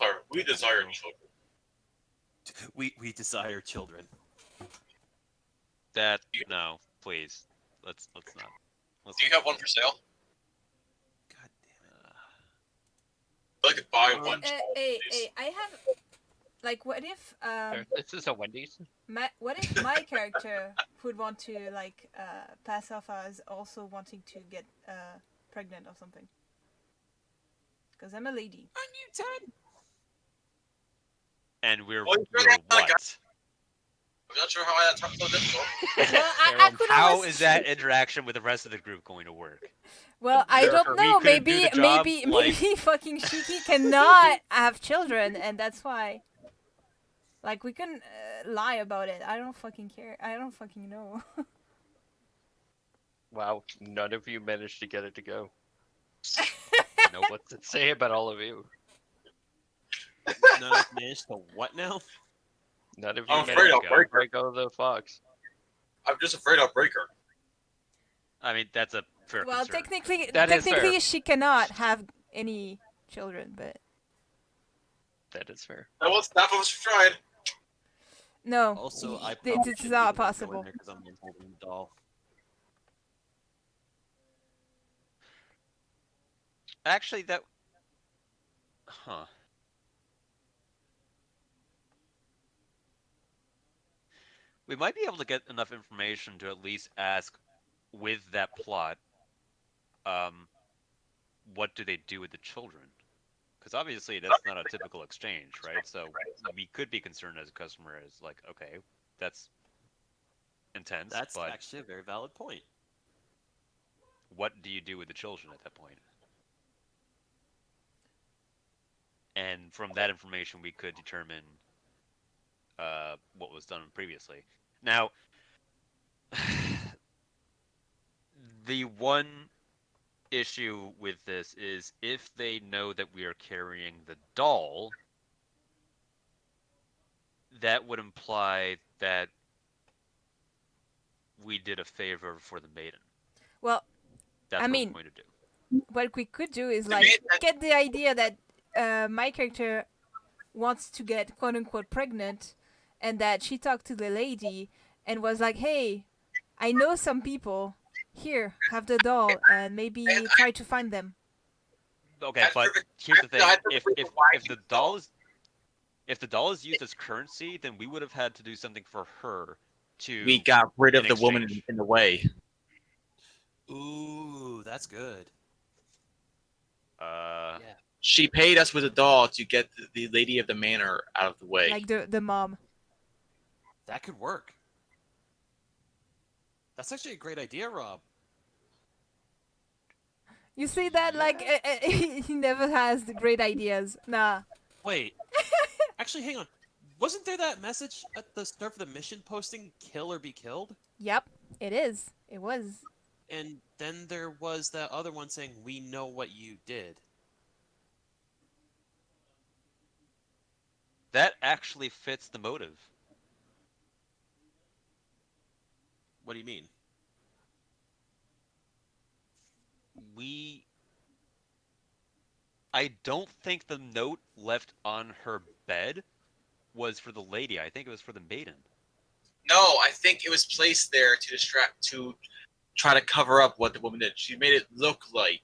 Or we desire children. We desire children. That no, please. Let's not. Let's Do you have one for sale? God damn it. I'd like to buy one. Hey, I have. Like, what if This is a Wendy's. what if my character would want to like pass off as also wanting to get pregnant or something? Because I'm a lady. And we're Well, you're not what? I'm not sure how that's so difficult. Well, I could How always is that interaction with the rest of the group going to work? Well, I Sure, don't we know. couldn't do Maybe, the job, maybe, like- maybe fucking Shiki cannot have children, and that's why. Like, we can lie about it. I don't fucking care. I don't fucking know. Wow, none of you managed to get it to go. Know what to say about all of you. None of us managed to what now? None of you I'm managed afraid to I'll break her. break out the fox. I'm just afraid I'll break her. I mean, that's a fair Well, concern. That is fair. technically, she cannot have any children, but That is fair. That was half of us tried. no, Also, I this probably is shouldn't not even go in possible. there 'cause I'm the one holding the doll. Actually, that. Huh. We might be able to get enough information to at least ask, with that plot, what do they do with the children? Because obviously that's not a typical exchange, right? So we could be concerned as a customer as like, okay, that's intense, That's but actually a very valid point. what do you do with the children at that point? And from that information, we could determine what was done previously. Now, the one issue with this is if they know that we are carrying the doll, that would imply that we did a favor for the maiden. Well, That's I what mean- we're going to do. what we could do is To like me, that- get the idea that my character wants to get quote unquote pregnant, and that she talked to the lady and was like, "Hey, I know some people. Here, have the doll, and maybe try to find them." Okay, That's but perfect. here's the thing: That's if perfectly why if the you doll is used as currency, then we would have had to do something for her to. We got rid of in the woman exchange. in the way. Ooh, that's good. Uh, Yeah. She paid us with a doll to get the lady of the manor out of the way. Like the mom. That could work. That's actually a great idea, Rob. You see that? Like he never has the great ideas. Nah. Wait. Actually, hang on. Wasn't there that message at the start of the mission posting kill or be killed? Yep, it is. It was. And then there was that other one saying, we know what you did. that actually fits the motive. What do you mean? I don't think the note left on her bed was for the lady. I think it was for the maiden. No, I think it was placed there to try to cover up what the woman did. She made it look like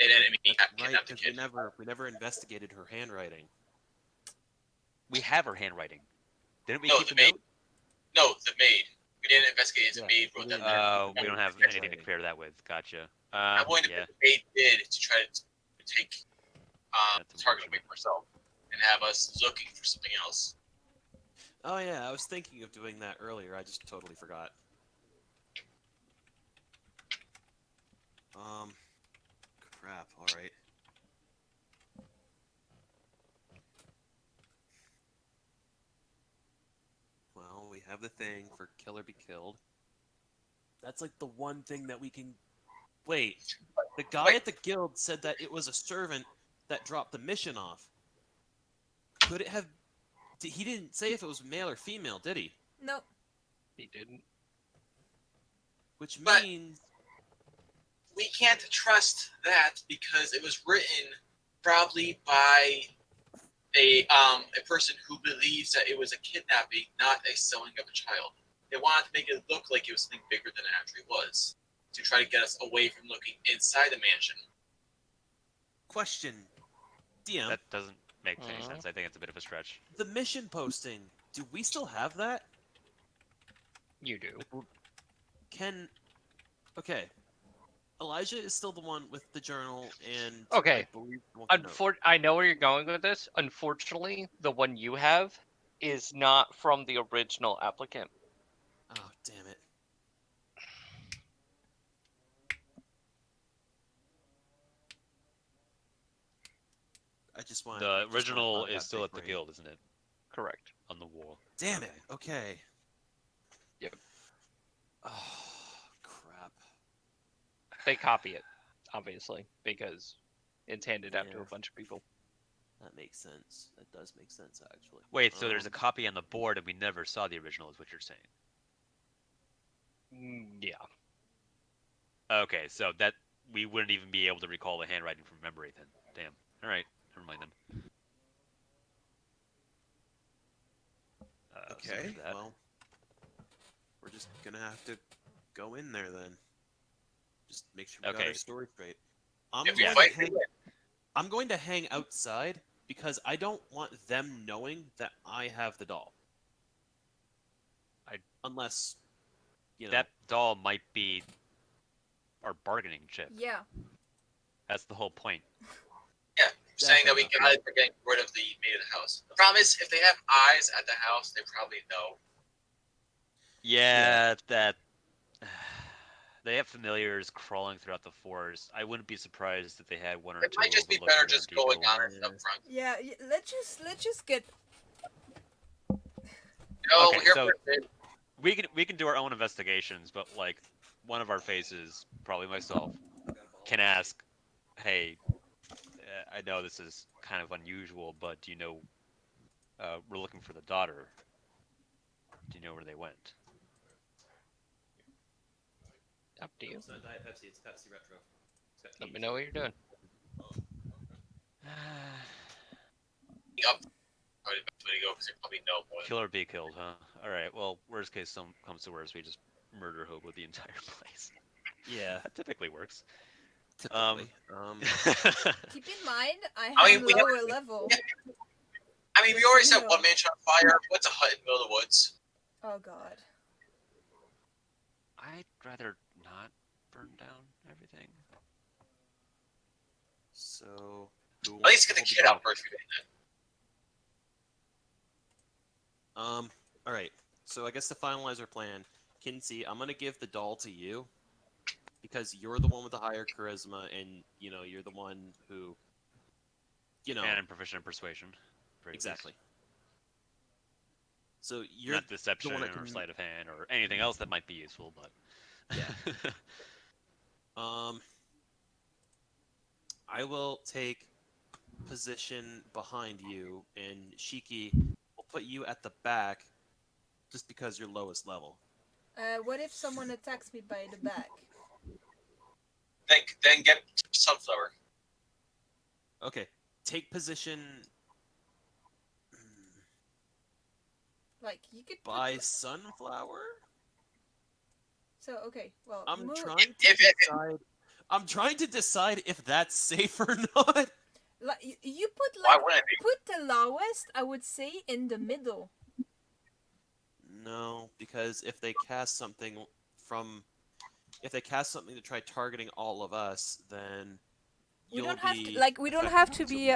an enemy Right, kidnapped the because kid. we never investigated her handwriting. We have her handwriting. Didn't we No, keep the the maid. note? No, the maid. We didn't investigate it. The Yeah, maid we wrote that didn't. there. We don't have Handwriting. anything to compare that with. Gotcha. I'm willing to Yeah. bet the maid did to try to take That's target unfortunate. away from herself and have us looking for something else. Oh yeah, I was thinking of doing that earlier. I just totally forgot. crap. All right. Well, we have the thing for kill or be killed. That's like the one thing that we can. Wait, the guy at the guild said that it was a servant that dropped the mission off. Could it have? He didn't say if it was male or female, did he? No. He didn't. Which But- means We can't trust that because it was written probably by a person who believes that it was a kidnapping, not a selling of a child. They wanted to make it look like it was something bigger than it actually was, to try to get us away from looking inside the mansion. question, DM, That doesn't make any Mhm. sense. I think it's a bit of a stretch. the mission posting. Do we still have that? You do. Can okay. Elijah is still the one with the journal and Okay. I believe the one with the note. I know where you're going with this. Unfortunately, the one you have is not from the original applicant. Oh, damn it. I just want The original is still at the guild, isn't it? Correct. On the wall. Damn it. Okay. Yep. Oh, crap. They copy it, obviously, because it's handed out to Yeah. a bunch of people. That makes sense. That does make sense, actually. Wait, so there's a Um, copy on the board and we never saw the original, is what you're saying? Yeah. Okay, so that we wouldn't even be able to recall the handwriting from memory then. Damn. All right, never mind then. So Okay. there's that. Well, we're just gonna have to go in there then. Just make sure we got Okay. our story straight. I'm If we going fight, to hang. I'm going to hang outside because I don't want them knowing that I have the doll. Unless, That doll might be our bargaining chip. Yeah. That's the whole point. saying that we Definitely. can hide for getting rid of the maid of the house. The problem is, if they have eyes at the house, they probably know. Yeah, that they have familiars crawling throughout the forest. I wouldn't be surprised if they had one or It two might just be overlooking better their just deep going hole. on it up front. Yeah. Let's just get. No, Okay, we're here so- for a bit. We can do our own investigations, but like one of our faces, probably myself, can ask, "Hey, I know this is kind of unusual, but do you know we're looking for the daughter? Do you know where they went?" Up to you. It's not Diet Pepsi, it's Pepsi Retro. It's got Let me peas. know what you're doing. Up. Probably the best way to go because they probably know more. Kill or be killed, huh? All right. Well, worst case comes to worst, we just murder Hobo the entire place. Yeah, That typically works. typically. Keep in mind, I I have mean, we lower never- level. I mean, we already said No. one man shot fire. What's a hut in the middle of the woods? Oh God. I'd rather not burn down everything. So, who At wants least to get the hold kid down? out first. All right. So I guess to finalize our plan, Kinsey, I'm gonna give the doll to you because you're the one with the higher charisma, and you're the one who, And I'm proficient in persuasion. Very least. exactly. So you're Not deception that or can- sleight of hand or anything else that might be useful, but Yeah. I will take position behind you, and Shiki will put you at the back, just because you're lowest level. What if someone attacks me by the back? Then get sunflower. Okay. Take position Like you could. put by the- sunflower. So okay. Well. I'm move- trying to If- decide. I'm trying to decide if that's safe or not. Like you put Why like wouldn't it be? put the lowest. I would say in the middle. No, because if they cast something to try targeting all of us, then We you'll don't have be to like. We don't have to be.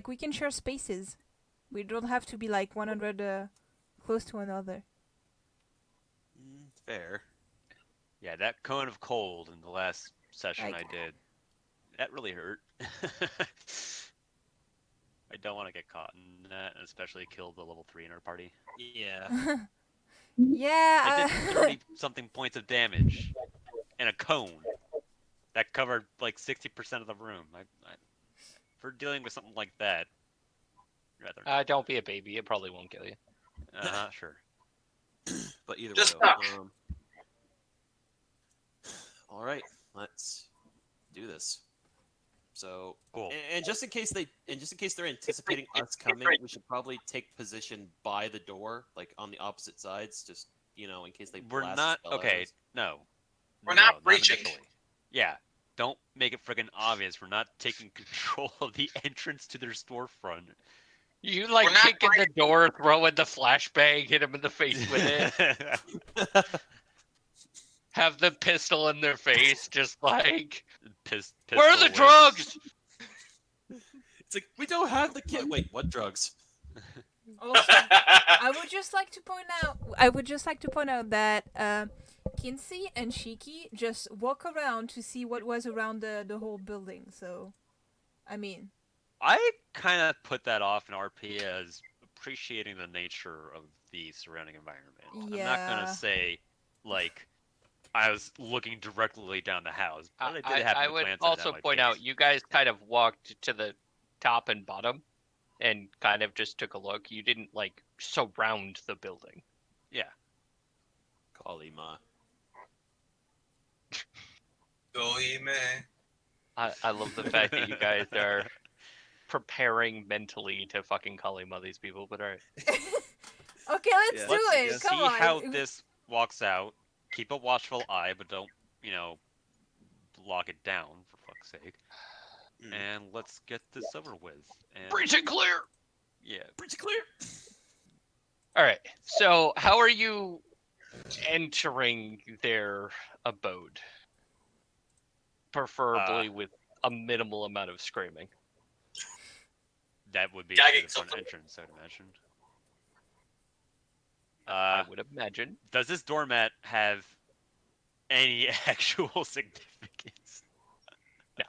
We can share spaces. We don't have to be like 100 close to another. Fair. yeah, that cone of cold in the last session Like- I did, that really hurt. I don't want to get caught in that, and especially kill the level 3 in our party. Yeah. I did Yeah. 30 something points of damage and a cone that covered like 60% of the room. For dealing with something like that, rather not. Don't be a baby. It probably won't kill you. Sure. But either Just way, stop. all right, let's do this. So, Cool. and just in case they're anticipating us coming, we should probably take position by the door, like on the opposite sides, just in case they We're blast not the spell at okay. us. No, We're no, not breaching. initially. Yeah, don't make it friggin' obvious. We're not taking control of the entrance to their storefront. You We're not kicking the door, throwing the flashbang, hit him in the face with it. Have the pistol in their face, just like, where are the pistol drugs? It's like we don't have the kit. Wait, what drugs? Also, I would just like to point out that Kinsey and Shiki just walk around to see what was around the whole building. So, I mean, I kind of put that off in RP as appreciating the nature of the surrounding environment. I'm not Yeah. gonna say like I was looking directly down the house, but I did happen I to would glance also at my point face. out, you guys kind of walked to the top and bottom and kind of just took a look. You didn't, like, surround the building. Yeah. Kalima. I love the fact that you guys are preparing mentally to fucking Kalima these people, but alright. okay, let's Yeah, do Let's it. Come see on. how this walks out. Keep a watchful eye, but don't, lock it down, for fuck's sake. Mm. And let's get this over with. And Breach and clear! yeah, Pretty clear. Alright, so how are you entering their abode? Preferably with a minimal amount of screaming. that would be Gagging the front something. entrance, I'd imagine. I would imagine. Does this doormat have any actual significance? No.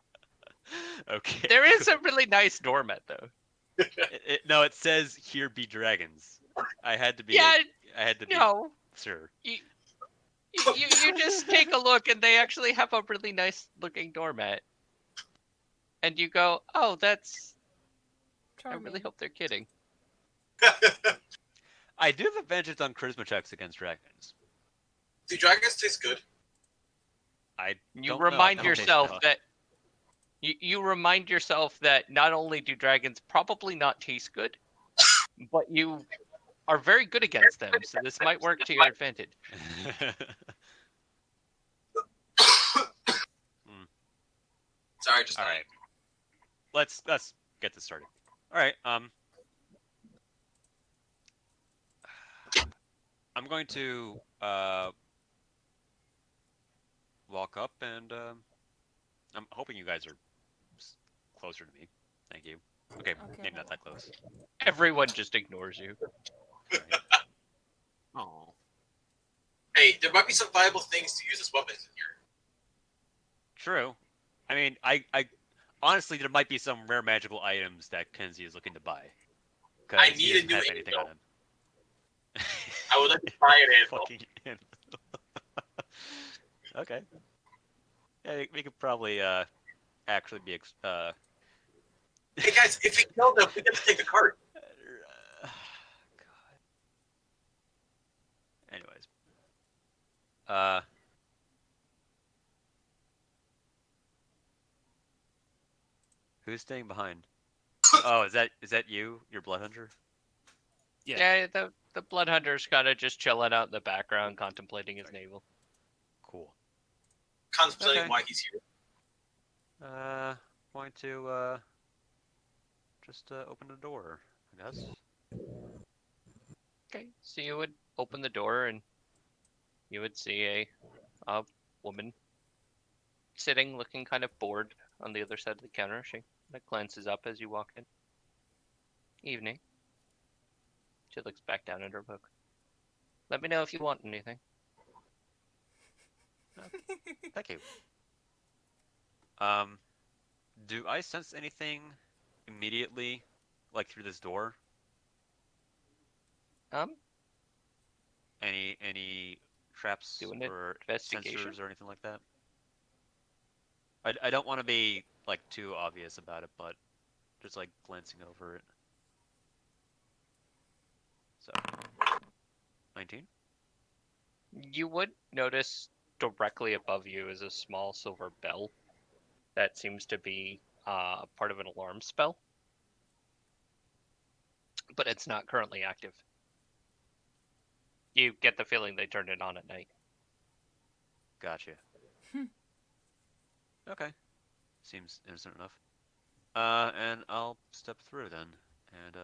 Okay. There is a really nice doormat, though. No, it says "Here be dragons." I had to be. Yeah, I had to be. no. Sure. You just take a look, and they actually have a really nice looking doormat. And you go, oh, that's... I Charming. really hope they're kidding. I do have advantage on charisma checks against dragons. Do dragons taste good? I You don't know, I remind haven't tasted yourself them. that... You remind yourself that not only do dragons probably not taste good, but you are very good against them, so this might work to your advantage. Sorry, just All right. Let's get this started. All right. I'm going to walk up, and I'm hoping you guys are closer to me. Thank you. Okay, Okay. maybe not that close. Everyone just ignores you. All right. Oh. Hey, there might be some viable things to use as weapons in here. True. I mean, I honestly, there might be some rare magical items that Kenzie is looking to buy. 'Cause I he need a doesn't new have anything on anvil. him. I would like to buy an anvil. Fucking anvil. Okay. Yeah, we could probably actually be Hey guys, if we kill them, we get to take the cart. God. Anyways. Who's staying behind? Oh, is that you? Your blood hunter? Yeah, the blood hunter's kind of just chilling out in the background, contemplating his navel. Cool. Contemplating Okay. why he's here. Going to just open the door, I guess. Okay, so you would open the door and you would see a woman sitting, looking kind of bored on the other side of the counter. She glances up as you walk in. Evening. She looks back down at her book. Let me know if you want anything. Thank you. Um, do I sense anything immediately, like through this door? Um, Any traps do an or investigation. sensors or anything like that? I don't want to be like too obvious about it, but just like glancing over it. So, 19. You would notice directly above you is a small silver bell that seems to be part of an alarm spell, but it's not currently active. You get the feeling they turned it on at night. Gotcha. Okay. Seems innocent enough. And I'll step through then and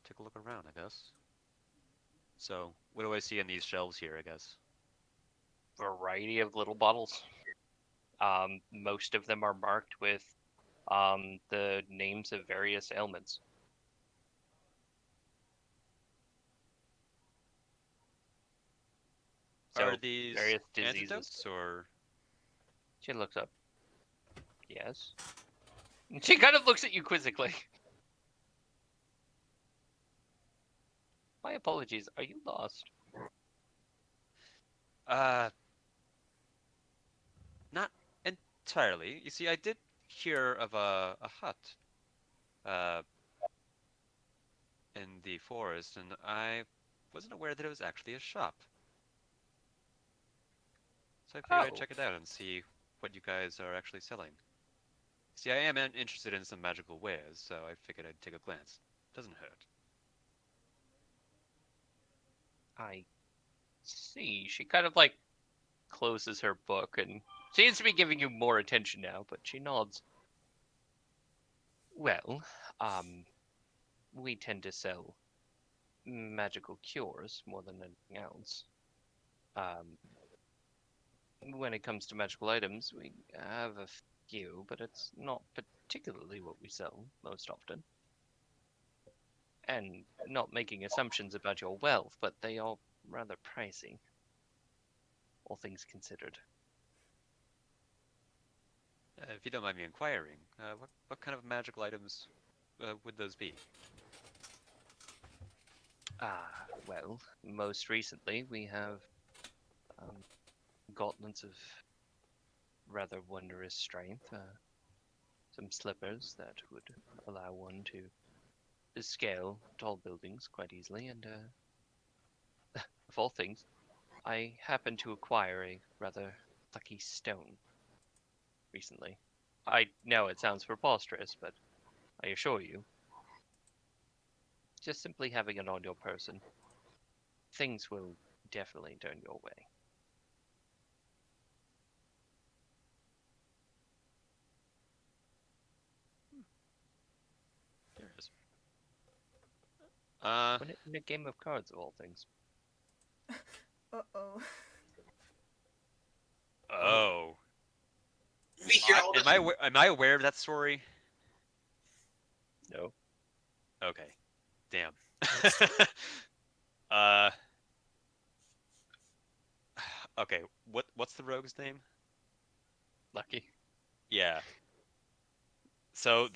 take a look around, I guess. So, what do I see in these shelves here, I guess? Variety of little bottles. Most of them are marked with the names of various ailments. Are So these various diseases. antidotes or She looks up. Yes. She kind of looks at you quizzically. My apologies. Are you lost? uh not entirely. You see, I did hear of a hut uh in the forest and I wasn't aware that it was actually a shop. So I figured I'd Oh, check it out and see what you guys are actually selling. See, I am interested in some magical wares, so I figured I'd take a glance. Doesn't hurt. I see. She kind of like closes her book and seems to be giving you more attention now, but she nods. Well, we tend to sell magical cures more than anything else. Um, when it comes to magical items, we have a few, but it's not particularly what we sell most often. And not making assumptions about your wealth, but they are rather pricey, all things considered. If you don't mind me inquiring, what kind of magical items would those be? Well, most recently we have um, gauntlets of rather wondrous strength, some slippers that would allow one to scale tall buildings quite easily, and of all things, I happened to acquire a rather lucky stone recently. I know it sounds preposterous, but I assure you, just simply having it on your person, things will definitely turn your way. Curious. Uh Win it in a game of cards, of all things. Uh-oh. oh. We hear all this. Am I aware of that story? No. Okay. Damn. uh. Okay. What's the rogue's name? Lucky. Yeah. So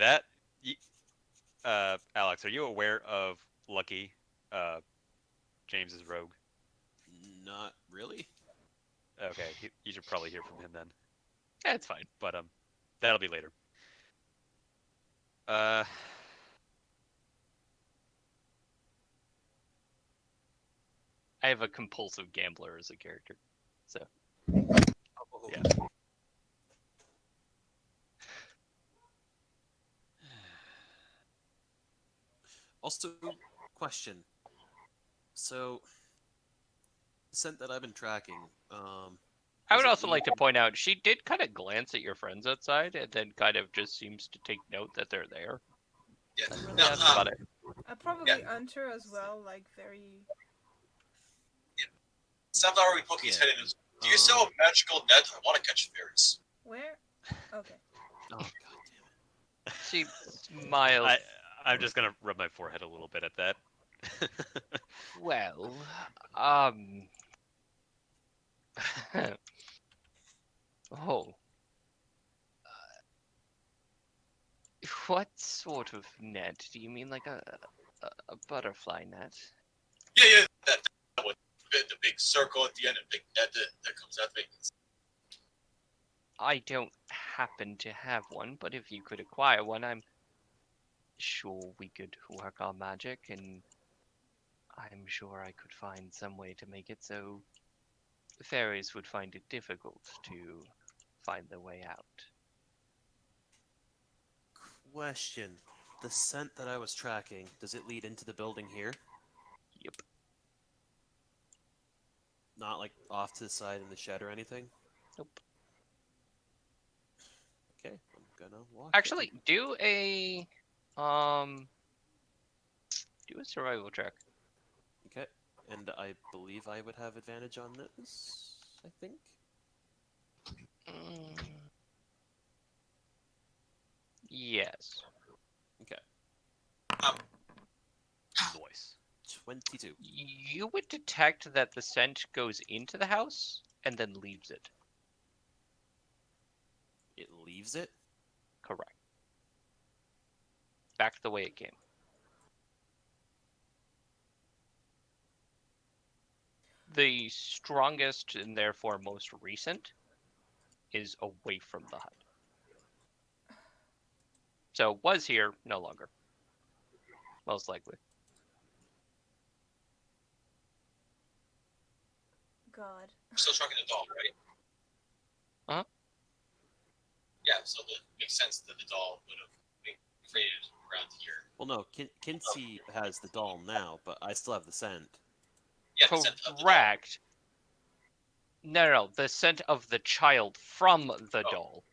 Alex, are you aware of Lucky, uh, James's rogue? Not really. Okay, you should probably hear from him then. That's fine. But that'll be later. Uh, I have a compulsive gambler as a character, so Oh, yeah. Also, question. So, the scent that I've been tracking, I does would it also lead- like to point out she did kind of glance at your friends outside, and then kind of just seems to take note that they're there. yeah. Doesn't really Now, ask about it. I probably Hunter as well, like very. Sunflower, we poke his Yeah. head in. Do you sell a magical net? I want to catch fairies. Where? Okay. Oh god damn it! She smiles. I'm just gonna rub my forehead a little bit at that. Well, oh, What sort of net? Do you mean like a butterfly net? Yeah, that one. The big circle at the end, a big net that comes out. I don't happen to have one, but if you could acquire one, I'm sure we could work our magic, and I'm sure I could find some way to make it so fairies would find it difficult to find their way out. Question. The scent that I was tracking, does it lead into the building here? Yep. Not like off to the side in the shed or anything? Nope. Okay, I'm gonna walk. Actually, do a survival check. Okay, and I believe I would have advantage on this, I think. Yes. Okay. Noise. 22. You would detect that the scent goes into the house and then leaves it. It leaves it? Correct. Back the way it came. The strongest and therefore most recent is away from the hut. So was here, no longer. Most likely. God. We're still tracking the doll, right? Uh-huh. Yeah, so it makes sense that the doll would have been created around here. Well, no, Kinsey has the doll now, but I still have the scent. Yeah, the scent of the doll. Correct. No, the scent of the child from the doll.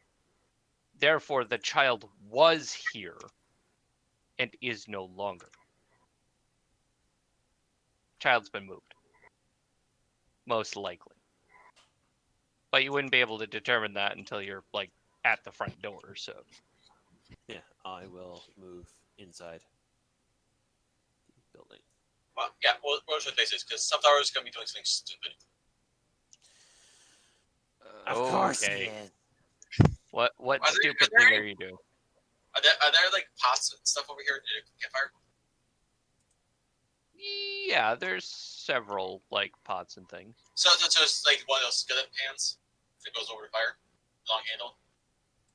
Therefore, the child was here and is no longer. Child's been moved. Most likely. But you wouldn't be able to determine that until you're, like, at the front door, so. Yeah, I will move inside the building. Well, yeah, we'll show faces because Sunflower is going to be doing something stupid. Of course he Okay. is. What Are stupid there- thing are you doing? Are there like pots and stuff over here in the campfire? Yeah, there's several, like, pots and things. So it's like one of those skillet pans that goes over the fire, long handle.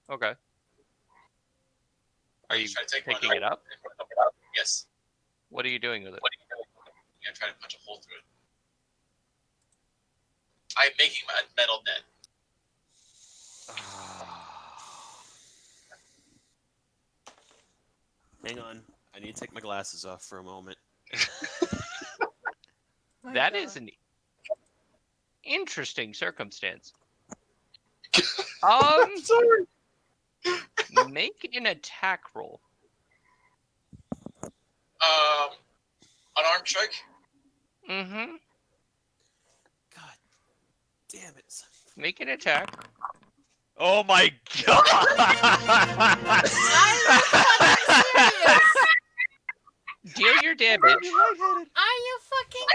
Okay. Are you try to take picking one it up? Yes. What are you doing with it? I'm trying to punch a hole through it. I'm making a metal net. Hang on. I need to take my glasses off for a moment. My That God. is an interesting circumstance. Sorry. Make an attack roll. Unarmed strike. Mm-hmm. God damn it. Make an attack. Oh my god! Deal your damage. Are you fucking?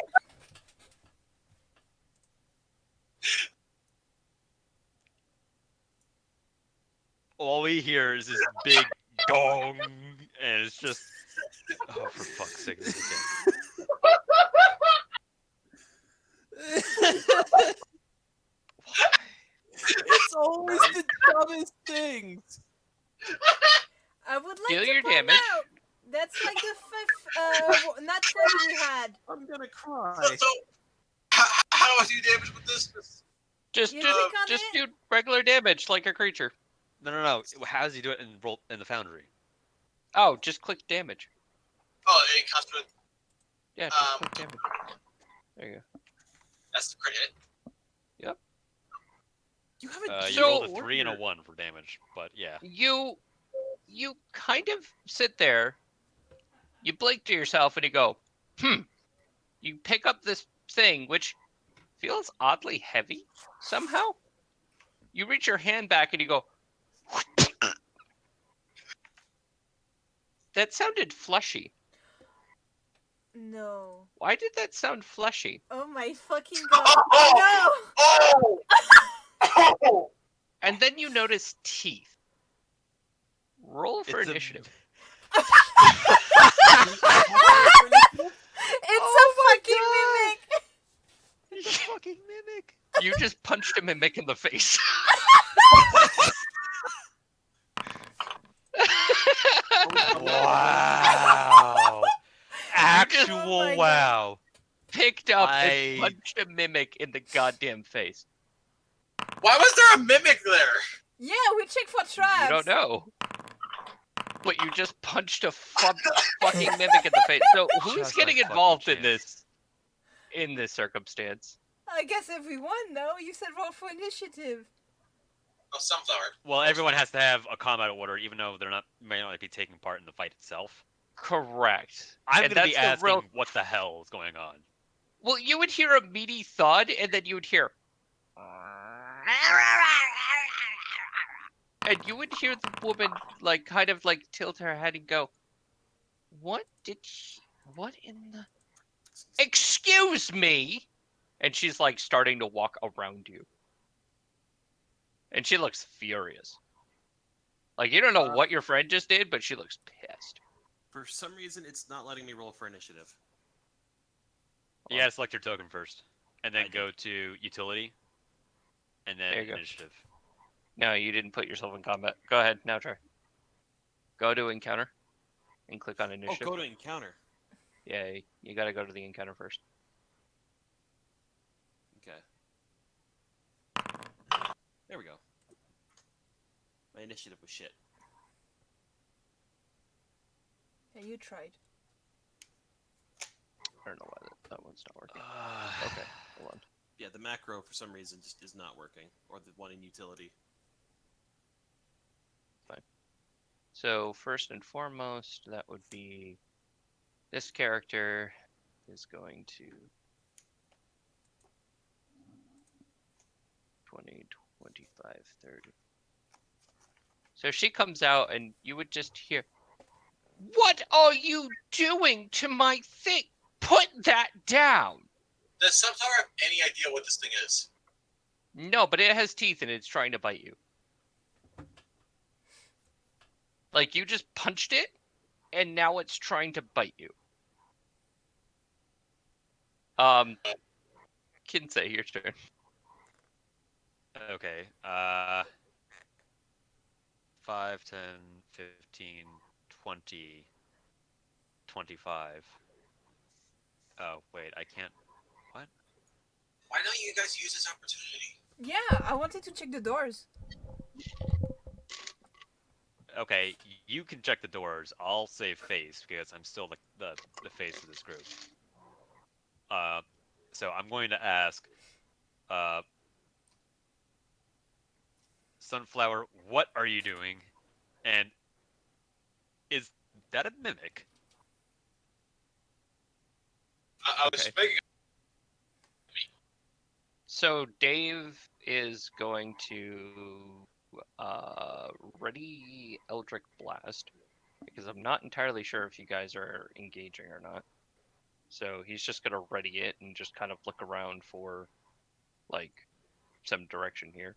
All we hear is this big gong, and it's just. Oh, for fuck's sake, this again. It's always the dumbest things. I would like Deal to your point damage. out that's like the fifth not 20 we had. I'm gonna cry. So how do I do damage with this? Just You do, click on just it? do regular damage like a creature. No. How does he do it in the foundry? Oh, just click damage. Oh, it comes with. Yeah, just click damage. There you go. That's the crit hit. You have You So- rolled a 3 and a 1 for damage, but yeah. You kind of sit there, you blink to yourself and you go, You pick up this thing, which feels oddly heavy somehow. You reach your hand back and you go, That sounded fleshy. No. Why did that sound fleshy? Oh my fucking god. No! Oh! And then you notice teeth Roll for It's a- initiative. It's Oh a my fucking mimic. It's a fucking mimic. You just punched a mimic in the face. Wow. Actual Oh my God. wow. Picked up and I- punched a mimic in the goddamn face. Why was there a mimic there? Yeah, we check for traps. You don't know. But you just punched a fucking mimic in the face. So who's Just getting by fucking involved in chance. this circumstance? I guess everyone, no? You said roll for initiative. Oh, Sunflower. Well, everyone has to have a combat order, even though may not be taking part in the fight itself. Correct. I'm And gonna be that's the asking real- what the hell is going on. Well, you would hear a meaty thud, and then you would hear... And you would hear the woman, like, kind of, like, tilt her head and go, what in the... Excuse me! And she's, like, starting to walk around you. And she looks furious. Like, you don't know what your friend just did, but she looks pissed. For some reason, it's not letting me roll for initiative. You gotta select your token first, and then I did. go to utility, and then There you go. initiative. No, you didn't put yourself in combat. Go ahead, now try. Go to encounter, and click on initiative. Oh, go to encounter. Yeah, you gotta go to the encounter first. Okay. There we go. My initiative was shit. Yeah, you tried. I don't know why that one's not working. Okay, hold on. Yeah, the macro for some reason just is not working, or the one in utility. So first and foremost, that would be this character is going to 20, 25, 30. So she comes out and you would just hear, "What are you doing to my thing? Put that down!" Does Sunflower have any idea what this thing is? No, but it has teeth and it's trying to bite you. Like, you just punched it, and now it's trying to bite you. Kinsey, your turn. Okay. 5, 10, 15, 20, 25. Oh, wait, I can't. What? Why don't you guys use this opportunity? Yeah, I wanted to check the doors. Okay, you can check the doors. I'll save face because I'm still the face of this group. So I'm going to ask, Sunflower, what are you doing? And is that a mimic? I was Okay. making. So Dave is going to ready Eldritch Blast, because I'm not entirely sure if you guys are engaging or not. So he's just going to ready it and just kind of look around for, like, some direction here.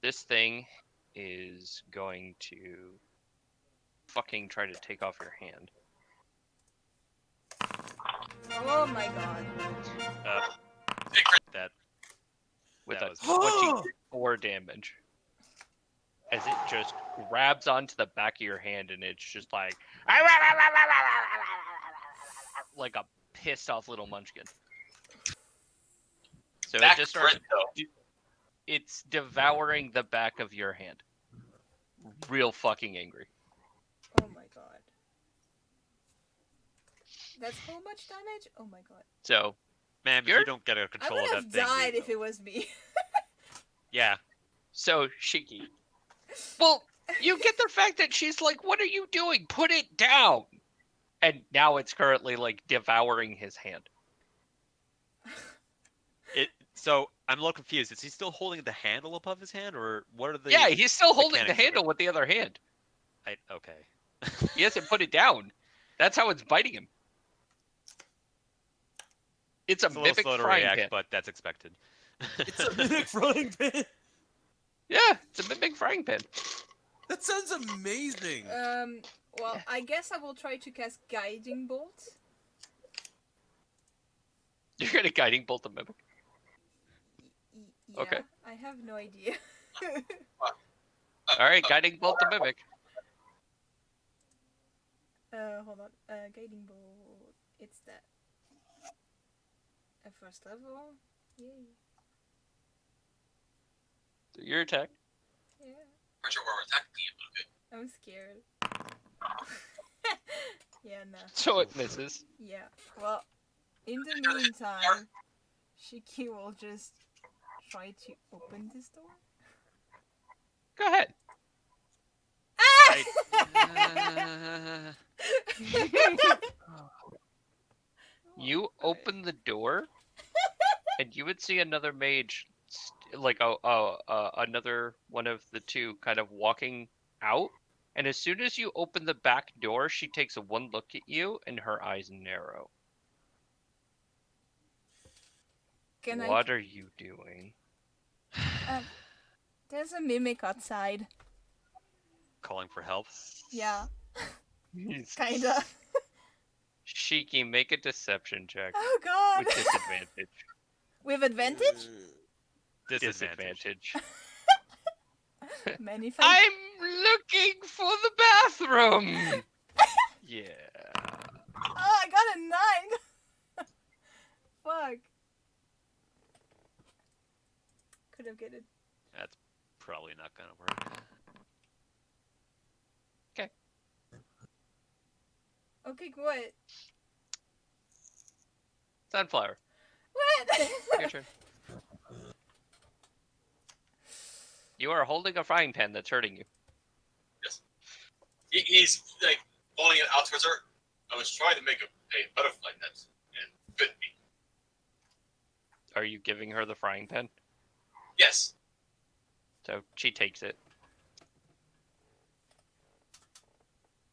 This thing is going to fucking try to take off your hand. Oh my god. That With That a was- 24 damage. As it just grabs onto the back of your hand and it's just like a pissed off little munchkin. So Back it just starts, crit, though. it's devouring the back of your hand. Real fucking angry. Oh my god. That's how much damage? Oh my god. So, ma'am, if You're- you don't get a I control would of have that thing, died we if will. it was me. Yeah. so Shiki. Well, you get the fact that she's like, "What are you doing? Put it down!" And now it's currently, like, devouring his hand. So I'm a little confused. Is he still holding the handle above his hand, or what are the? Yeah, he's still holding the mechanics of handle it? with the other hand. Okay. He hasn't put it down. That's how it's biting him. It's a It's a little mimic slow to frying react, pan. but that's expected. It's a mimic frying pan. Yeah, it's a mimic frying pan. That sounds amazing. Well, Yeah. I guess I will try to cast Guiding Bolt. You're gonna guiding bolt the mimic. Yeah, Okay. I have no idea. All right, guiding bolt the mimic. Hold on. Guiding Bolt. It's that. At first level. Yay. Do your attack. Yeah. Not sure where we're attacking it, but okay. I'm scared. Yeah, nah. So it misses. Yeah. Well, in the meantime, Shiki will just try to open this door. Go ahead. You open the door, and you would see another mage, like another one of the two, kind of walking out. And as soon as you open the back door, she takes a one look at you, and her eyes narrow. Can What are you doing? There's a mimic outside. Calling for help. Yeah, kinda. Shiki, make a deception check Oh god. with disadvantage. With advantage? Disadvantage. Manifest. I'm looking for the bathroom. Yeah. Oh, I got a 9. Fuck. Could have get it. That's probably not gonna work. Okay, what? Sunflower, What? your turn. You are holding a frying pan that's hurting you. He's like holding it out towards her. I was trying to make a butterfly net and bit me. Are you giving her the frying pan? Yes. So she takes it.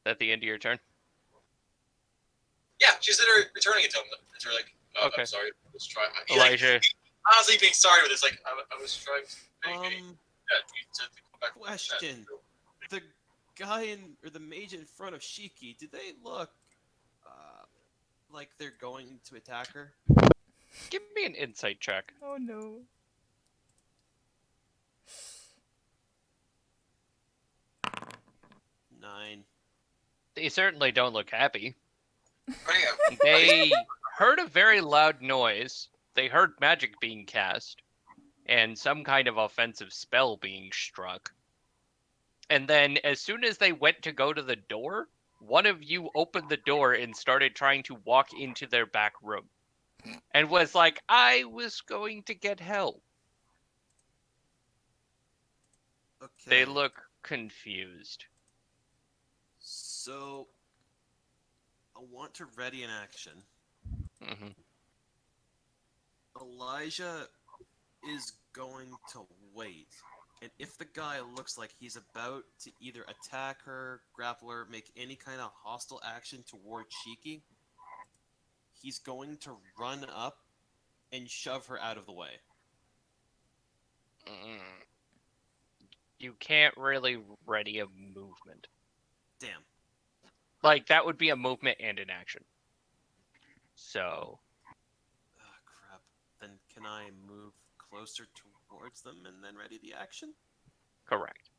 At the end of your turn? Yeah, she's literally returning it to him. It's her like, Okay. I'm sorry. I was trying. Elijah. Honestly, being sorry with this, like, I was trying to make you to come back with Question. that. The guy or the mage in front of Shiki, do they look like they're going to attack her? Give me an insight check. Oh no. Nine. They certainly don't look happy. Oh, They heard a very loud noise. They heard magic being cast and some kind of offensive spell being struck. And then as soon as they went to go to the door, one of you opened the door and started trying to walk into their back room. And was like, I was going to get help. Okay. They look confused. So, I want to ready an action. Hmm. Elijah is going to wait. And if the guy looks like he's about to either attack her, grapple her, make any kind of hostile action toward Shiki, he's going to run up and shove her out of the way. You can't really ready a movement. Damn. Like, that would be a movement and an action. So, Ah, crap. Then can I move closer towards them and then ready the action? correct.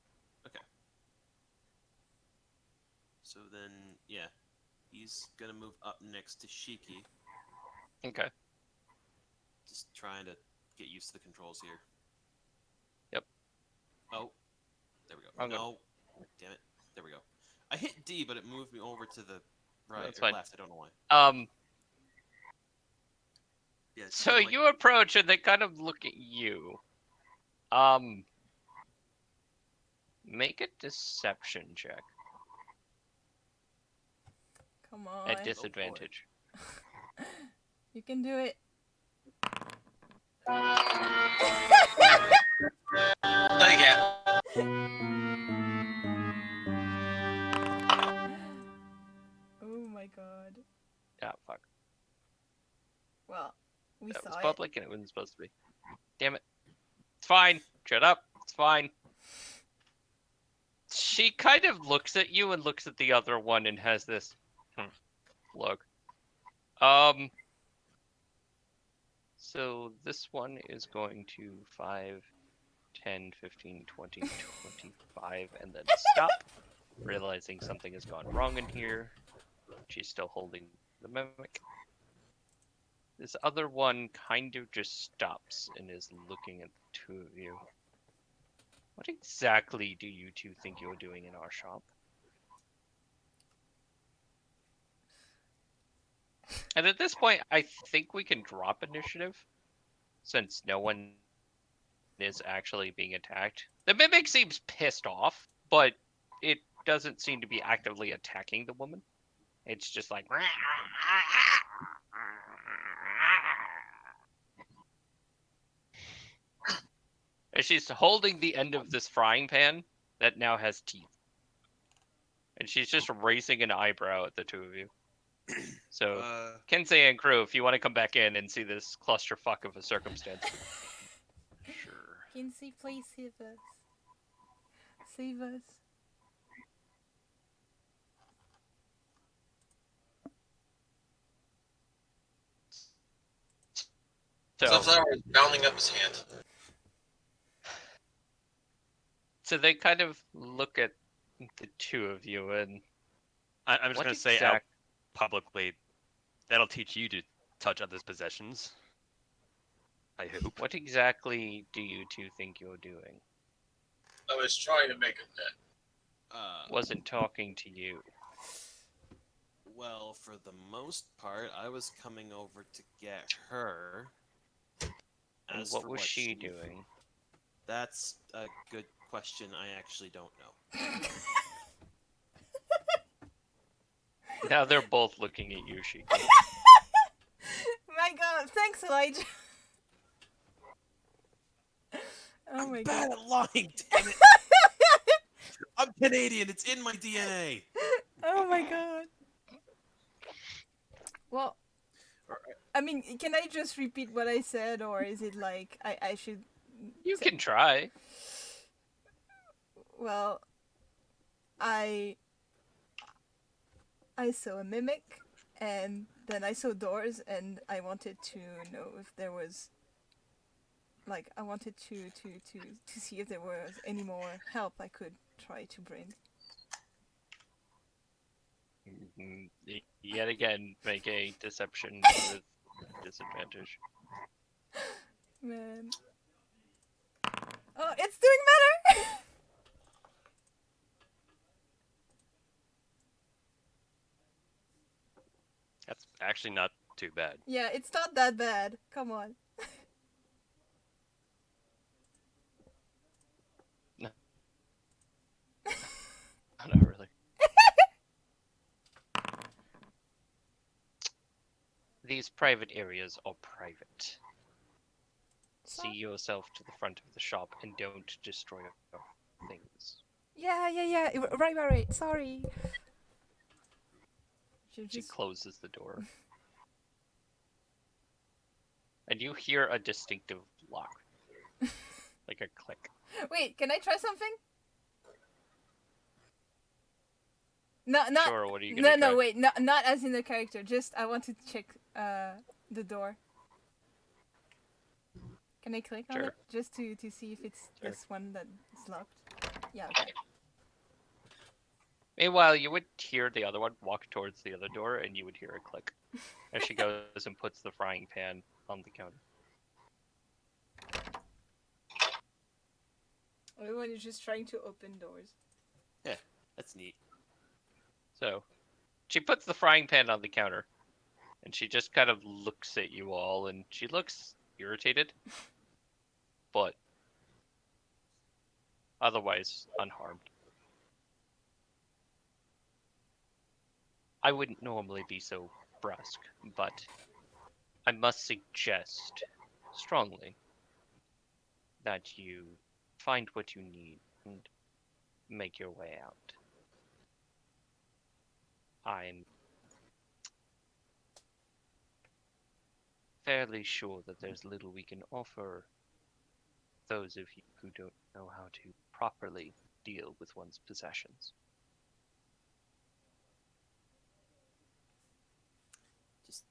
So then, yeah. He's gonna move up next to Shiki. Okay. Just trying to get used to the controls here. Yep. Oh. There we go. I'm No. Damn it. There we go. I hit D, but it moved me over to the right That's or fine. left. I don't know why. Yeah, it's So kinda like- you approach and they kind of look at you. Make a deception check Come on. at disadvantage. You can do it. No, you can't. Oh my god. Ah, fuck. Well, we That was saw it. public and it wasn't supposed to be. Damn it. It's fine. Shut up. It's fine. She kind of looks at you and looks at the other one and has this look. So this one is going to 5, 10, 15, 20, 25, and then stop, realizing something has gone wrong in here. She's still holding the mimic. This other one kind of just stops and is looking at the two of you. What exactly do you two think you're doing in our shop? And at this point, I think we can drop initiative, since no one is actually being attacked. The mimic seems pissed off, but it doesn't seem to be actively attacking the woman. It's just like... And she's holding the end of this frying pan that now has teeth. And she's just raising an eyebrow at the two of you. So, Kensei and crew, if you want to come back in and see this clusterfuck of a circumstance. Sure. Kinsey, please save us. Save us. So, Sunflower is bounding up his hand. so they kind of look at the two of you and I'm just what gonna say out exact... publicly, that'll teach you to touch others' possessions. I hope. What exactly do you two think you're doing? I was trying to make a net. Wasn't talking to you. Well, for the most part, I was coming over to get her. And As what for was she doing? That's a good question. I actually don't know. Now they're both looking at you, Shiki. My god, thanks, Elijah. Oh my Bad god. at lying, damn it! I'm Canadian. It's in my DNA. Oh my god. Well, I mean, can I just repeat what I said, or is it like I should... You can try. Well, I saw a mimic, and then I saw doors, and I wanted to know if there was... Like, I wanted to see if there was any more help I could try to bring. Yet again, make a deception with disadvantage. Man. Oh, it's doing better! That's actually not too bad. Yeah, it's not that bad. Come on. Not really. These private areas are private. See yourself to the front of the shop and don't destroy things. Yeah. Right. Sorry. She closes the door. And you hear a distinctive lock. Like a click. Wait, can I try something? No, not. Sure, what are you gonna try? No, wait, not as in the character. Just I want to check the door. Can I click on Sure. it just to see if it's Sure. this one that is locked? Yeah. Okay. Meanwhile, you would hear the other one walk towards the other door, and you would hear a click as she goes and puts the frying pan on the counter. Everyone is just trying to open doors. Yeah, that's neat. So, she puts the frying pan on the counter, and she just kind of looks at you all, and she looks irritated, but otherwise unharmed. I wouldn't normally be so brusque, but I must suggest strongly that you find what you need and make your way out. I'm fairly sure that there's little we can offer those of you who don't know how to properly deal with one's possessions. Just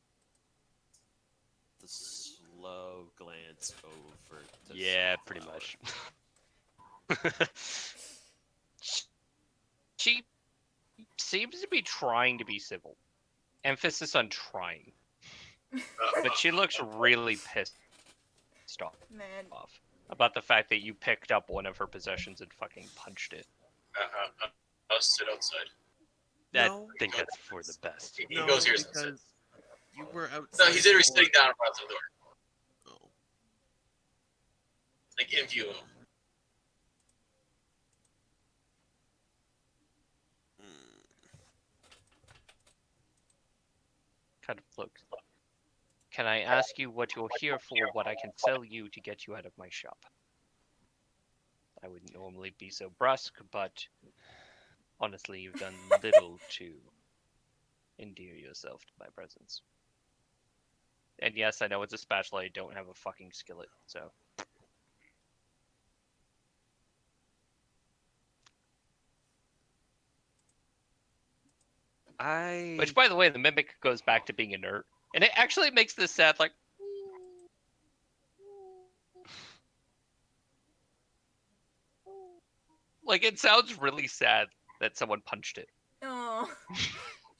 the slow glance over to Yeah, pretty Sunflower. much. She seems to be trying to be civil. Emphasis on trying. But she looks really pissed Man, off about the fact that you picked up one of her possessions and fucking punched it. I'll sit outside. I No, think that's for the best. He goes here. because you were outside. No, he's literally for- sitting down in front of the door, Oh. like in view of him. Hmm. Kind of looks. Can I ask you what you're here for, what I can sell you to get you out of my shop? I wouldn't normally be so brusque, but honestly, you've done little to endear yourself to my presence. And yes, I know it's a spatula, I don't have a fucking skillet, so. Which, by the way, the mimic goes back to being inert. And it actually makes this sad, like. Like, it sounds really sad that someone punched it. oh,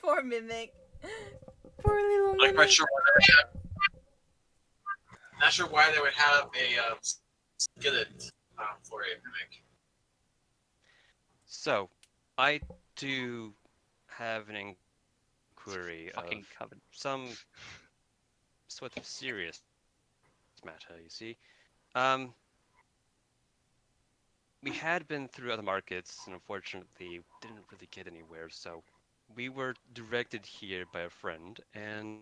poor mimic. Poor little Like, mimic. not sure why they would have a skillet for a mimic. So, I do have an inquiry Fucking of coven. some sort of serious matter, you see. We had been through other markets, and unfortunately didn't really get anywhere, so we were directed here by a friend, and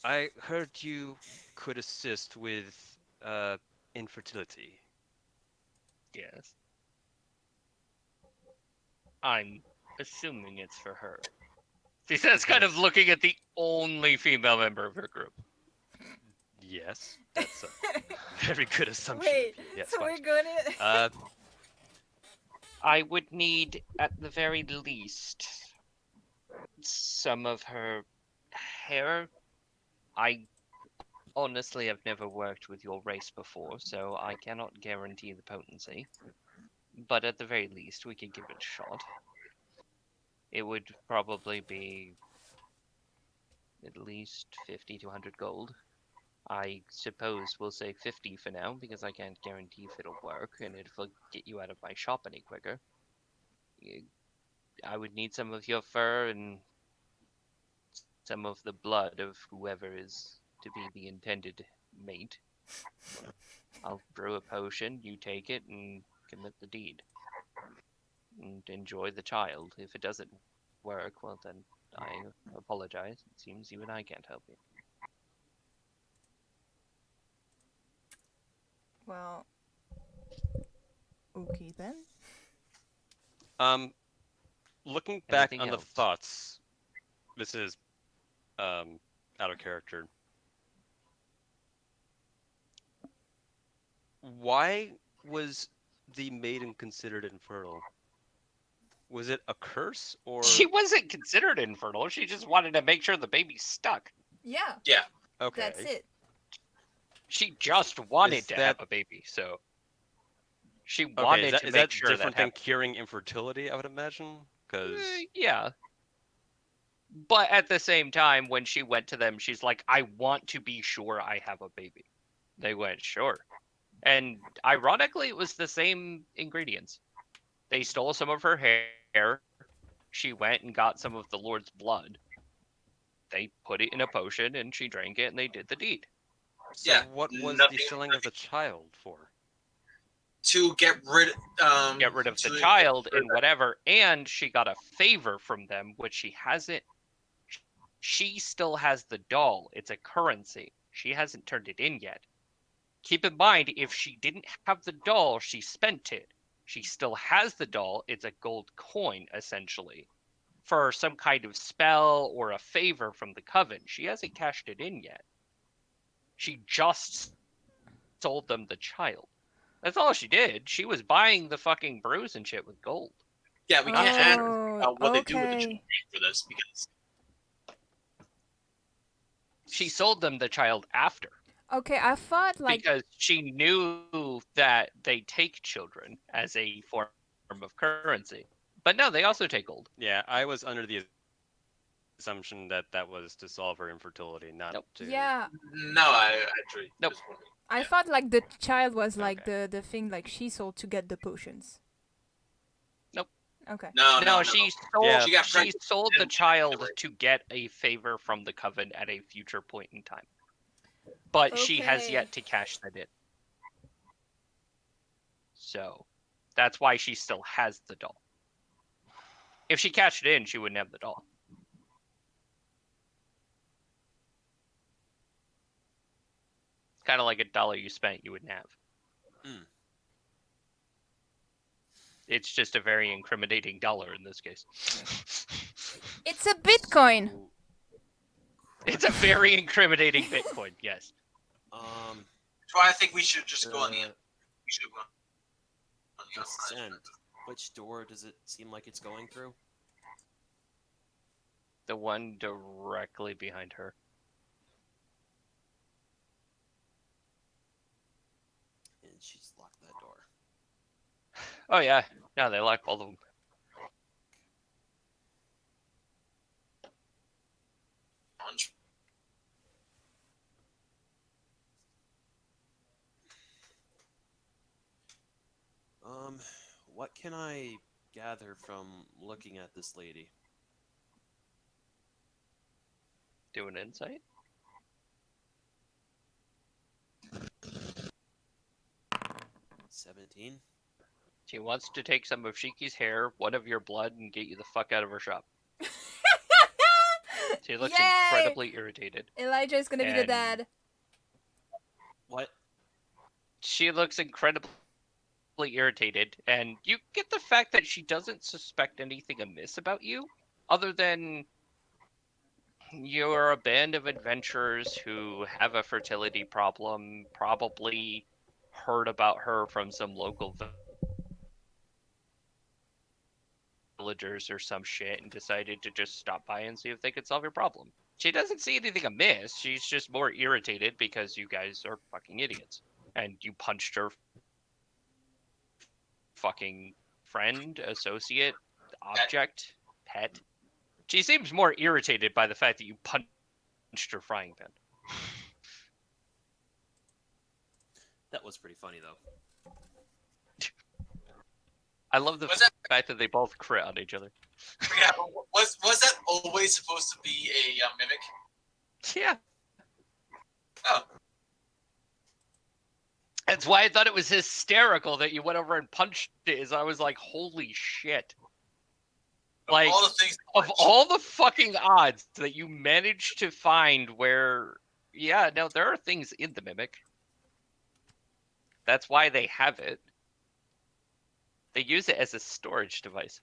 I heard you could assist with infertility. Yes. I'm assuming it's for her. She says, kind of looking at the only female member of her group. Yes, that's a very good assumption. Wait, of you. Yes, so fine. we're gonna. I would need, at the very least, some of her hair. I honestly have never worked with your race before, so I cannot guarantee the potency. But at the very least, we could give it a shot. It would probably be at least 50 to 100 gold. I suppose we'll say 50 for now, because I can't guarantee if it'll work, and if it'll get you out of my shop any quicker. I would need some of your fur and some of the blood of whoever is to be the intended mate. I'll brew a potion, you take it, and commit the deed. And enjoy the child. If it doesn't work, well then, I apologize. It seems you and I can't help you. Well. Okay then. Looking back Anything on else? the thoughts, this is out of character. Why was the maiden considered infertile? Was it a curse, or She wasn't considered infertile. She just wanted to make sure the baby stuck. Yeah, okay? that's it. She just wanted Is to that- have a baby, so she Okay, wanted is to that make sure different that than happened. curing infertility? I would imagine, because Yeah. But at the same time, when she went to them, she's like, I want to be sure I have a baby. They went, sure. And ironically, it was the same ingredients. They stole some of her hair. She went and got some of the Lord's blood. They put it in a potion, and she drank it, and they did the deed. so Yeah, what was nothing- the selling of the child for? To get rid Get rid of the to- child and whatever, and she got a favor from them, which she hasn't. She still has the doll. It's a currency. She hasn't turned it in yet. Keep in mind, if she didn't have the doll, she spent it. She still has the doll. It's a gold coin, essentially, for some kind of spell or a favor from the coven. She hasn't cashed it in yet. She just sold them the child. That's all she did. She was buying the fucking brews and shit with gold. Yeah, we can't ask Oh, what they do with the okay. children for this because She sold them the child after Okay, I thought like because she knew that they take children as a form of currency. But no, they also take gold. Yeah, I was under the assumption that that was to solve her infertility, not Nope. to. yeah, no, I actually Nope. just wondering. I Yeah. thought like the child was like Okay. the thing like she sold to get the potions. Nope. Okay. No. She sold Yeah. She got she pregnant sold the and- child to get a favor from the coven at a future point in time. But she has Okay. yet to cash that in. So that's why she still has the doll. If she cashed it in, she wouldn't have the doll. Kind of like a dollar you spent, you wouldn't have. Hmm. It's just a very incriminating dollar in this case. It's a Bitcoin. So, It's a very incriminating Bitcoin, yes. So I think we should just go on the. We should go on the outside. Descent. Which door does it seem like it's going through? The one directly behind her. And she's locked that door. Oh yeah, no, they lock both of them. What can I gather from looking at this lady? Do an insight. $17. She wants to take some of Shiki's hair, one of your blood, and get you the fuck out of her shop. She looks Yay! incredibly irritated. Elijah is gonna be the And- dad. What? She looks incredibly irritated, and you get the fact that she doesn't suspect anything amiss about you, other than you're a band of adventurers who have a fertility problem, probably heard about her from some local villagers or some shit and decided to just stop by and see if they could solve your problem. She doesn't see anything amiss, she's just more irritated because you guys are fucking idiots. And you punched her fucking friend, associate, object, pet. She seems more irritated by the fact that you punched her frying pan. That was pretty funny, though. I love the Was that- fact that they both crit on each other. Yeah, but was that always supposed to be a mimic? Yeah. Oh. That's why I thought it was hysterical that you went over and punched it, as I was like, holy shit. Like, all the things. of all the fucking odds that you managed to find where, yeah, no, there are things in the mimic. That's why they have it. They use it as a storage device.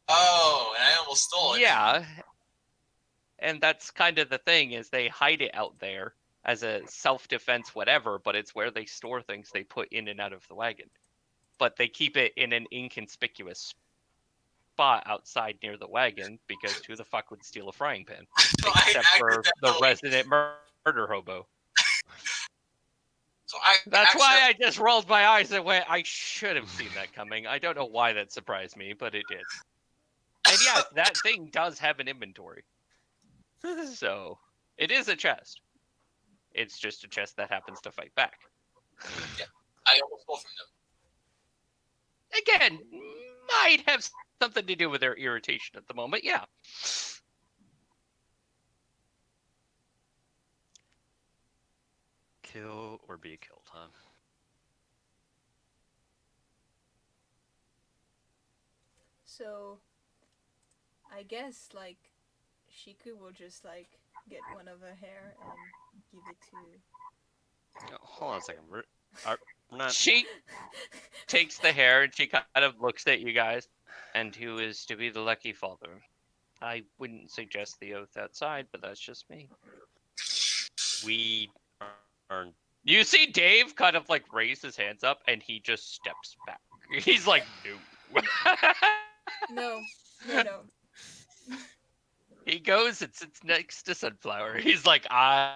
Oh, and I almost stole it. Yeah. And that's kind of the thing, is they hide it out there as a self-defense whatever, but it's where they store things they put in and out of the wagon. But they keep it in an inconspicuous spot outside near the wagon, because who the fuck would steal a frying pan? So I Except for the accidentally- resident murder hobo. So I That's why accidentally- I just rolled my eyes and went, I should have seen that coming. I don't know why that surprised me, but it did. And yes, that thing does have an inventory. So, it is a chest. It's just a chest that happens to fight back. I almost stole from them. Again, might have something to do with their irritation at the moment, yeah. Kill or be killed, huh? So, I guess like Shiku will just like get one of her hair and give it to. Oh, hold on a second. We're not. She takes the hair and she kind of looks at you guys. And who is to be the lucky father? I wouldn't suggest the oath outside, but that's just me. We are You see Dave kind of like raise his hands up, and he just steps back. He's like, no. No, no, no. He goes and sits next to Sunflower. He's like, I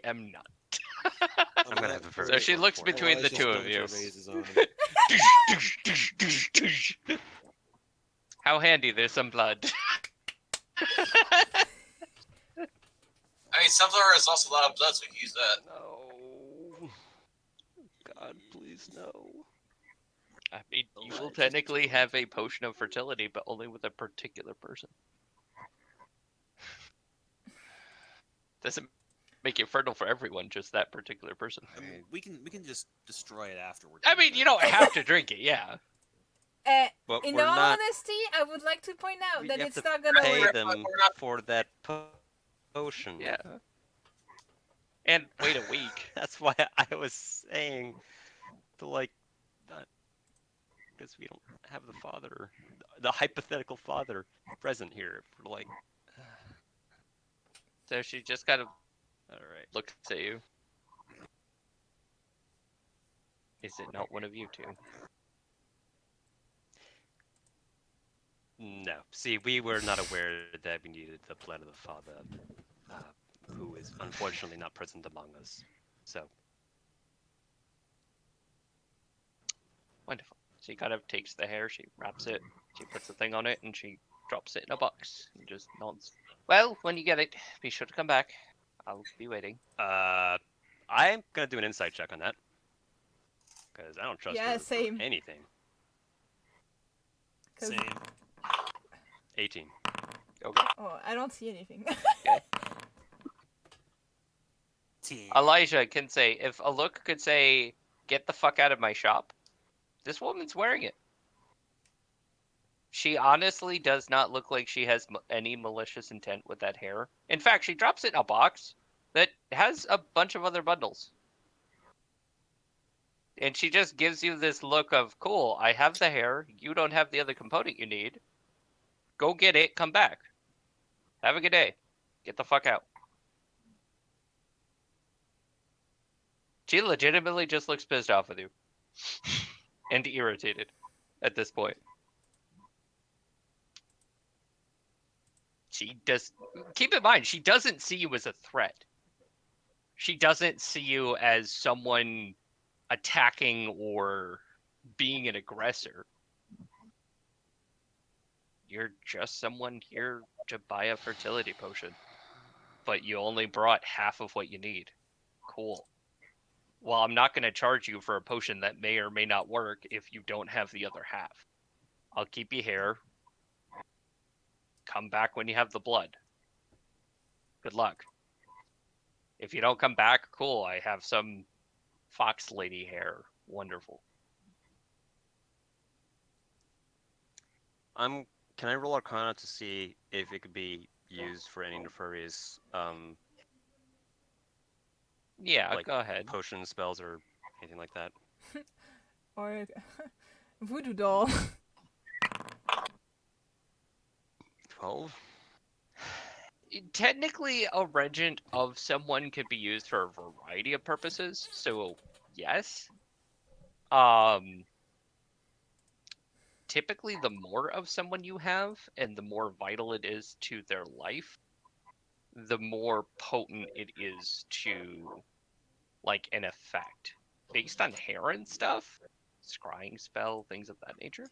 am not. I'm gonna have a very So she short looks fork. between the Elijah's two of going to you. raise his arm. How handy, there's some blood. I mean, sunflower has lost a lot of blood, so we can use that. No. God, please no. I mean, you will technically have a potion of fertility, but only with a particular person. Doesn't make it fertile for everyone, just that particular person. I mean, we can just destroy it afterwards. I mean, you don't have to drink it, yeah. But In we're all not. honesty, I would like to point out We that have it's to not gonna pay work. them We're not- for that potion. Yeah. And wait a week. That's why I was saying to like, because we don't have the father, the hypothetical father present here. For like, So she just kind of all right. looks at you. Is it not one of you two? No. See, we were not aware that we needed the blood of the father, who is unfortunately not present among us. So, Wonderful. She kind of takes the hair, she wraps it, she puts the thing on it, and she drops it in a box. And just nods. Well, when you get it, be sure to come back. I'll be waiting. I'm gonna do an insight check on that because I don't trust Yeah, her for same. anything. 'Cause- Same. 18. Okay. Oh, I don't see anything. Team. Elijah can say, if a look could say, get the fuck out of my shop, this woman's wearing it. She honestly does not look like she has any malicious intent with that hair. In fact, she drops it in a box that has a bunch of other bundles. And she just gives you this look of, cool, I have the hair, you don't have the other component you need. Go get it, come back. Have a good day. Get the fuck out. She legitimately just looks pissed off with you. And irritated at this point. She does. Keep in mind, she doesn't see you as a threat. She doesn't see you as someone attacking or being an aggressor. You're just someone here to buy a fertility potion. But you only brought half of what you need. Cool. Well, I'm not going to charge you for a potion that may or may not work if you don't have the other half. I'll keep you here. Come back when you have the blood. Good luck. If you don't come back, cool. I have some fox lady hair. Wonderful. Can I roll Arcana to see if it could be used for any nefarious Yeah, like go ahead. potion spells or anything like that? Or voodoo doll. 12. Technically, a regent of someone could be used for a variety of purposes, so yes. Typically, the more of someone you have, and the more vital it is to their life, the more potent it is to, like, an effect. Based on hair and stuff, scrying spell, things of that nature.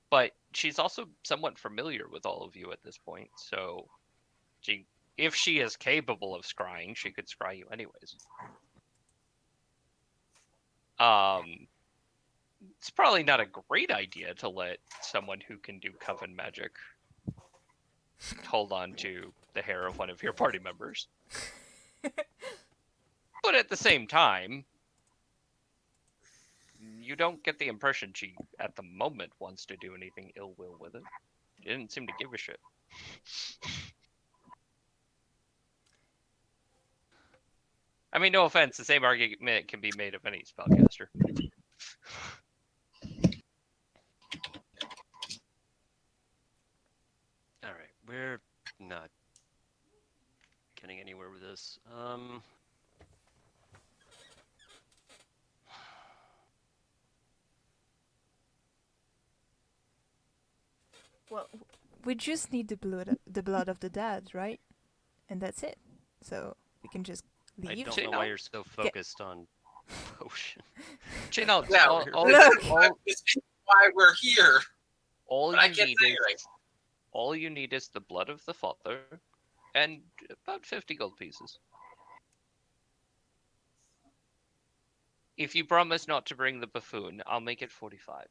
But she's also somewhat familiar with all of you at this point, so if she is capable of scrying, she could scry you anyways. It's probably not a great idea to let someone who can do coven magic hold on to the hair of one of your party members. But at the same time, you don't get the impression she, at the moment, wants to do anything ill will with it. She didn't seem to give a shit. I mean, no offense, the same argument can be made of any spellcaster. All right, we're Not getting anywhere with this. Well, we just need the blood of the dead, right? And that's it. So we can just I leave. don't know why you're so focused on potion. Chino, Yeah, Look. This is why we're here. all But I you can't need say is anything. all you need is the blood of the father and about 50 gold pieces. If you promise not to bring the buffoon, I'll make it 45.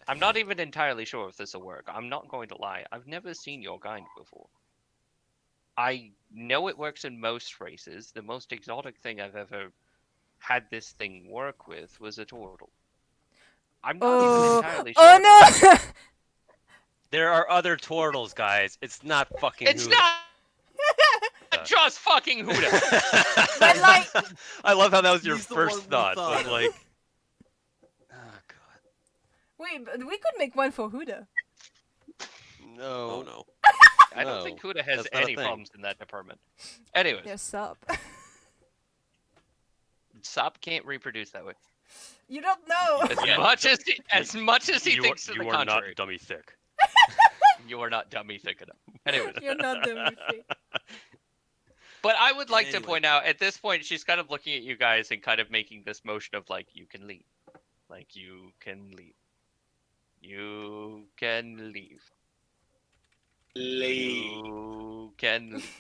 I'm not even entirely sure if this will work. I'm not going to lie. I've never seen your kind before. I know it works in most races. The most exotic thing I've ever had this thing work with was a turtle. I'm not even Oh, entirely sure. if oh no! There are other turtles, guys. It's not fucking It's Huda. not just fucking Huda. But like, I love how that was your He's the one first we thought, thought but of. like, oh god, wait, but we could make one for Huda. no. Oh no. I don't No, think Huda has that's not a any thing. problems in that department. Anyways, Yes, up. Sop can't reproduce that way. You don't know. As much as he You thinks are, to the you are not contrary, dummy thick. you are not dummy thick enough. Anyways, You're not the movie. but I would like to Anyway. point out at this point she's kind of looking at you guys and kind of making this motion of like you can leave, like you can leave, you can leave, you can leave.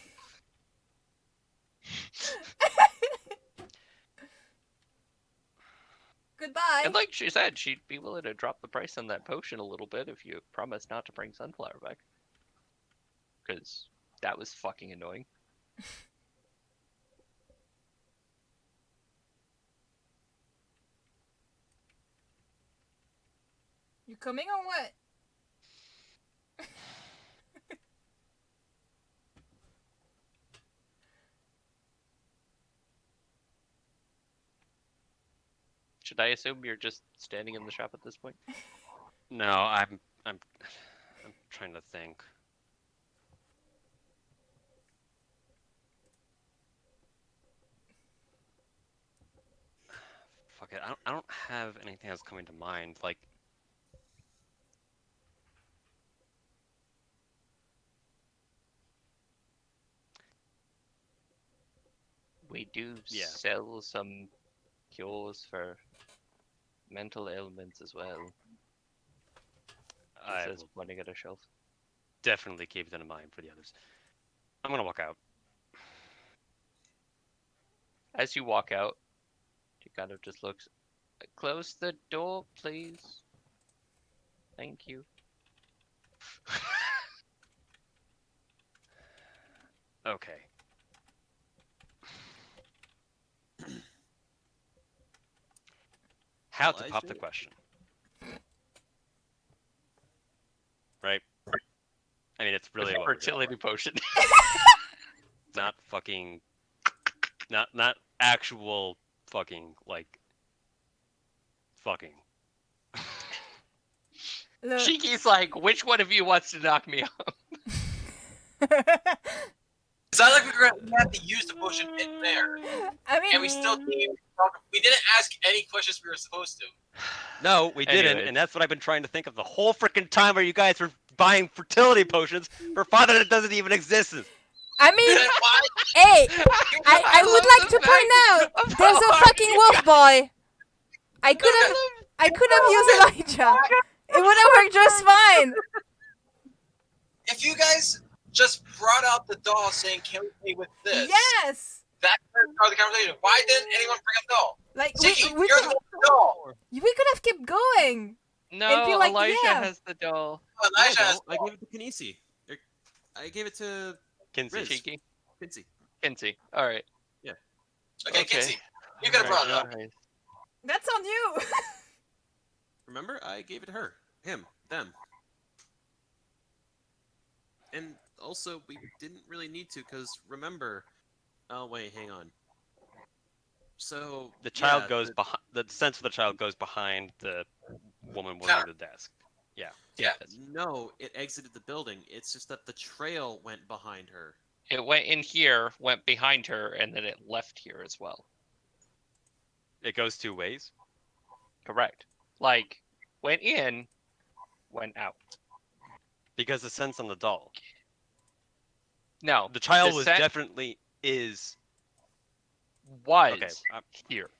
Goodbye. And like she said, she'd be willing to drop the price on that potion a little bit if you promise not to bring Sunflower back. Because that was fucking annoying. You coming or what? Should I assume you're just standing in the shop at this point? No, I'm trying to think. Fuck it, I don't have anything that's coming to mind. Like, We do Yeah. sell some cures for mental ailments as well. I It says will pointing at a shelf. definitely keep that in mind for the others. I'm gonna walk out. As you walk out, she kind of just looks. Close the door, please. Thank you. Okay. How to pop the Elijah? question? Right? I mean, it's really what we're doing. Fertility potion. Not fucking, not actual fucking, like, fucking. Look. Shiki's like, which one of you wants to knock me off? It's not like we have to use the potion in there, I mean, and we still didn't ask any questions we were supposed to. No, we didn't, Anyways. and that's what I've been trying to think of the whole freaking time where you guys were buying fertility potions for father that doesn't even exist. I mean, Then why? hey, I I would love like the to point out fact there's a of fucking wolf boy. I could have used Elijah. It would have worked just fine. If you guys just brought out the doll saying, "Can we play with this?" Yes. That started the conversation. Why didn't anyone bring up the doll? Like Ziggy, we you're could, the doll. we could have kept going. No, be like, Elijah yeah. has the doll. Elijah has I gave it to Kinesi. I gave it to Kinsey. Riz. Cheeky. Kinsey. Kinsey. Alright. Okay, Kinsey, you could have brought it up. Alright. That's on you. Remember? I gave it to her. Him. Them. And also, we didn't really need to, because remember... Oh, wait, hang on. So... The child yeah, goes behind. The sense of the child goes behind the woman Counter. holding the desk. Yeah. No, it exited the building. It's just that the trail went behind her. It went in here, went behind her, and then it left here as well. It goes two ways. Correct. Like, went in, went out. Because the sense on the doll. No, The child the was scent definitely is. was Okay. here.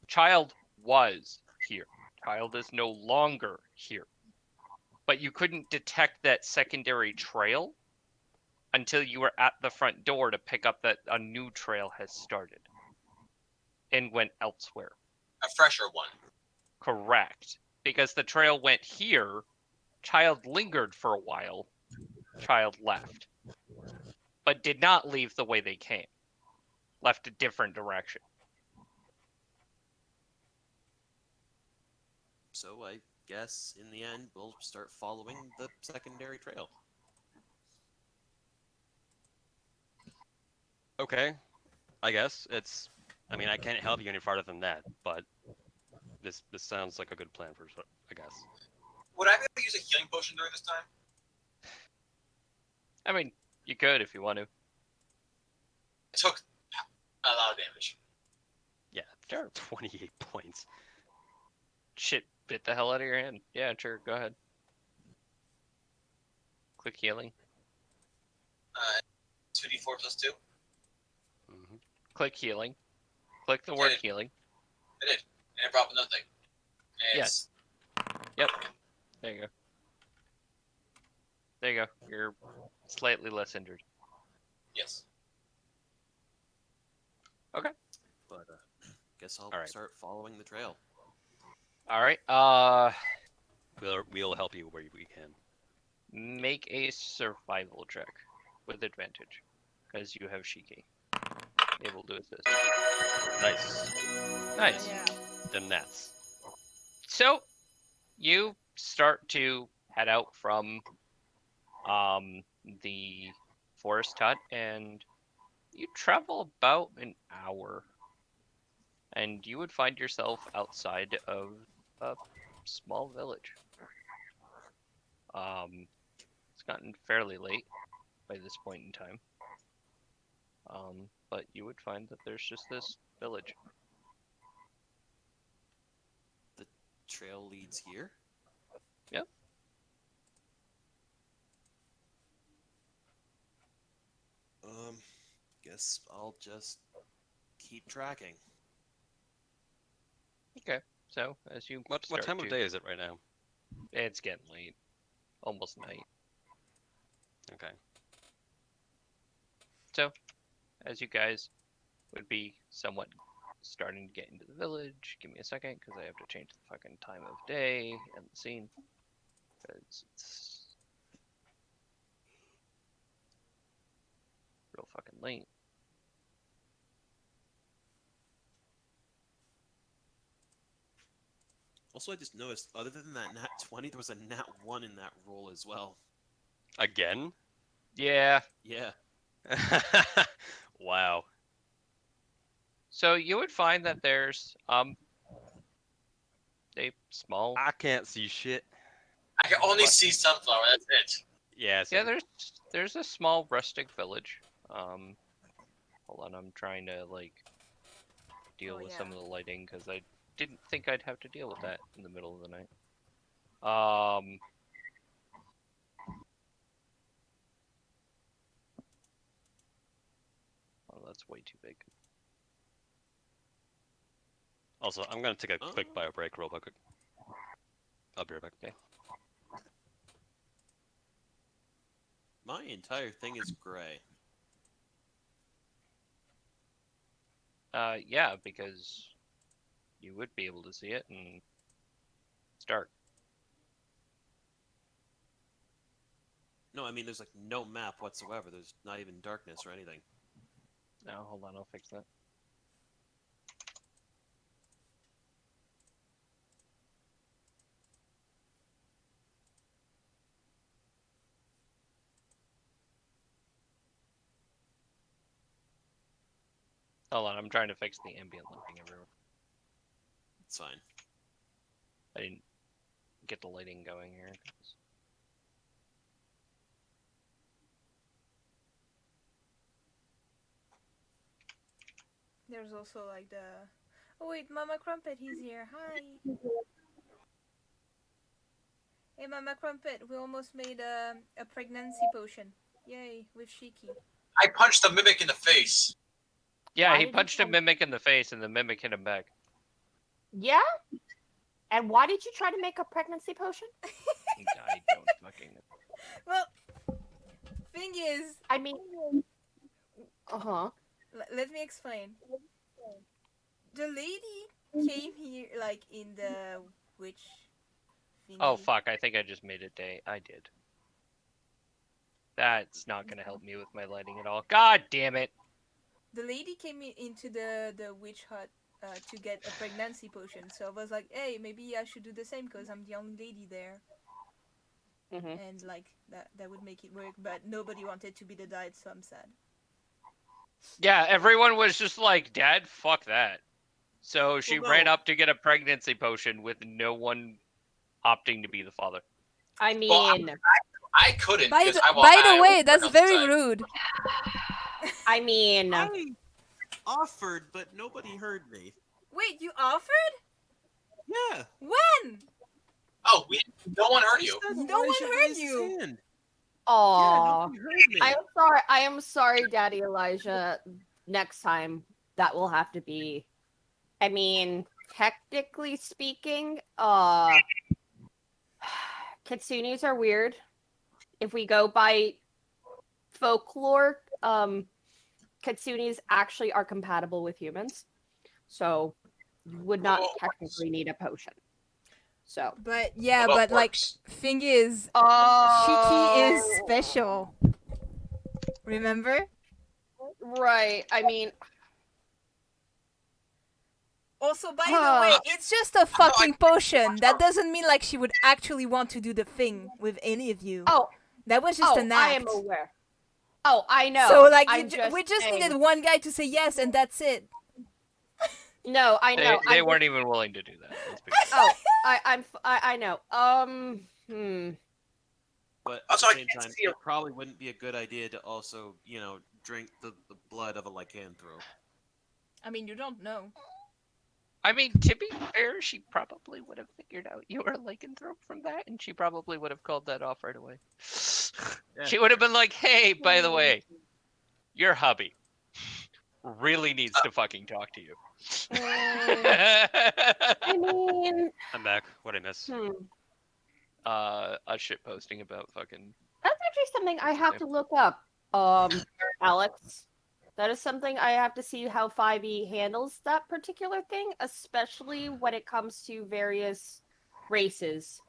Child was here. Child is no longer here. But you couldn't detect that secondary trail until you were at the front door to pick up that a new trail has started and went elsewhere. A fresher one. Correct. Because the trail went here, child lingered for a while, child left. But did not leave the way they came. Left a different direction. So I guess in the end, we'll start following the secondary trail. Okay. I guess it's. I mean, I can't help you any farther than that, but this sounds like a good plan for. I guess. Would I be able to use a healing potion during this time? I mean, you could if you want to. I took a lot of damage. Yeah. Sure. 28 points. Shit bit the hell out of your hand. Yeah, sure, go ahead. Click healing. 2d4 plus 2. Mm-hmm. Click healing. Click the word Did it. healing. I did. And it brought up another thing. And Yes. Yep. There you go. There you go. You're slightly less injured. Yes. But guess I'll All right. start following the trail. All right. We'll help you where we can. Make a survival check with advantage because you have Shiki. Able to assist. Nice. Nice. Yeah. Them gnats. So you start to head out from the forest hut, and you travel about an hour, and you would find yourself outside of a small village. It's gotten fairly late by this point in time. But you would find that there's just this village. The trail leads here. Yep. Guess I'll just keep tracking. Okay. So as you What start time of to- day is it right now? It's getting late, almost night. Okay. So, as you guys would be somewhat starting to get into the village, give me a second because I have to change the fucking time of day and the scene. Because it's real fucking late. Also, I just noticed, other than that nat 20, there was a nat 1 in that roll as well. Again? Yeah. Yeah. Wow. So you would find that there's a small I can't see shit. I can only What? see sunflower. That's it. Yeah. yeah there's a small rustic village. Hold on, I'm trying to like deal Oh, with yeah. some of the lighting because I didn't think I'd have to deal with that in the middle of the night. Oh, that's way too big. Also, I'm gonna take a quick Oh. bio break real quick. I'll be right back. Okay. My entire thing is gray. Yeah, because you would be able to see it and it's dark. No, I mean, there's like no map whatsoever. There's not even darkness or anything. Now, hold on, I'll fix that. Hold on, I'm trying to fix the ambient lighting everywhere. It's fine. I didn't get the lighting going here. There's also like the. Oh wait, Mama Crumpet, he's here. Hi. Hey, Mama Crumpet, we almost made a pregnancy potion. Yay, with Shiki. I punched the mimic in the face. Yeah, Why he did you punched a punch- mimic in the face, and the mimic hit him back. Yeah? And why did you try to make a pregnancy potion? I don't fucking know. Well, thing is, I mean, let me explain. The lady came here like in the witch thingy. Oh fuck! I think I just made it day. I did. That's not gonna help me with my lighting at all. God damn it! The lady came into the witch hut to get a pregnancy potion. So I was like, hey, maybe I should do the same because I'm the only lady there. And like that would make it work. But nobody wanted to be the diet, so I'm sad. Yeah, everyone was just like, "Dad, fuck that." So she Well, ran no. up to get a pregnancy potion with no one opting to be the father. I mean, Well, I couldn't By because the, I by the I way, was that's outside. very rude. I mean, I offered, but nobody heard me. Wait, you offered? Yeah. When? Oh, no one heard I you. said No one Elijah heard raised his you. hand. Yeah, aw. nobody heard me. I am sorry. I am sorry, Daddy Elijah. Next time, that will have to be. I mean, technically speaking, kitsunes are weird. If we go by folklore, kitsunes actually are compatible with humans, so you would not technically need a potion. So, But yeah, Well, but that like, works. thing is, Oh. Shiki is special. Remember? Right. I mean, Also, by the way, it's just a fucking potion. That doesn't mean like she would actually want to do the thing with any of you. oh, That was just an act. I am aware. Oh, I know. So like, I'm we just saying. needed one guy to say yes, and that's it. No, I know. They I'm weren't just- even willing to do that. Let's be Oh, I know. But at Also, the I same can't time, see it probably wouldn't be a good idea to also, drink the blood of a lycanthrope. I mean, you don't know. I mean, to be fair, she probably would have figured out you were a lycanthrope from that, and she probably would have called that off right away. Yeah. She would have been like, "Hey, by the way, your hubby really needs to fucking talk to you." I mean, I'm back. What I miss? A shit posting about fucking. that's actually something I have to look up. Alex, that is something I have to see how 5e handles that particular thing, especially when it comes to various races.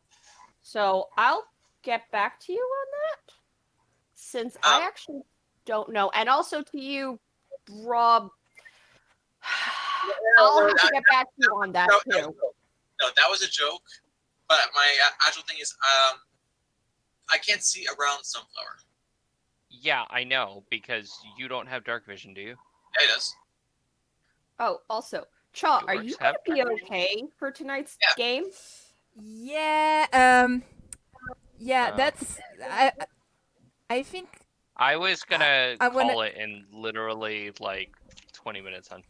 So I'll get back to you on that, since I actually don't know. And also to you, Rob, I'll have to get back to you on that too. No, that was a joke. But my actual thing is, I can't see around Sunflower. Yeah, I know, because you don't have dark vision, do you? Yeah, it does. Oh, also, Chaw, are Orcs you have gonna be dark vision? okay for tonight's Yeah. game? Yeah. Yeah. Oh. That's. I think. I was gonna I wanna- call it in literally like 20 minutes, hon.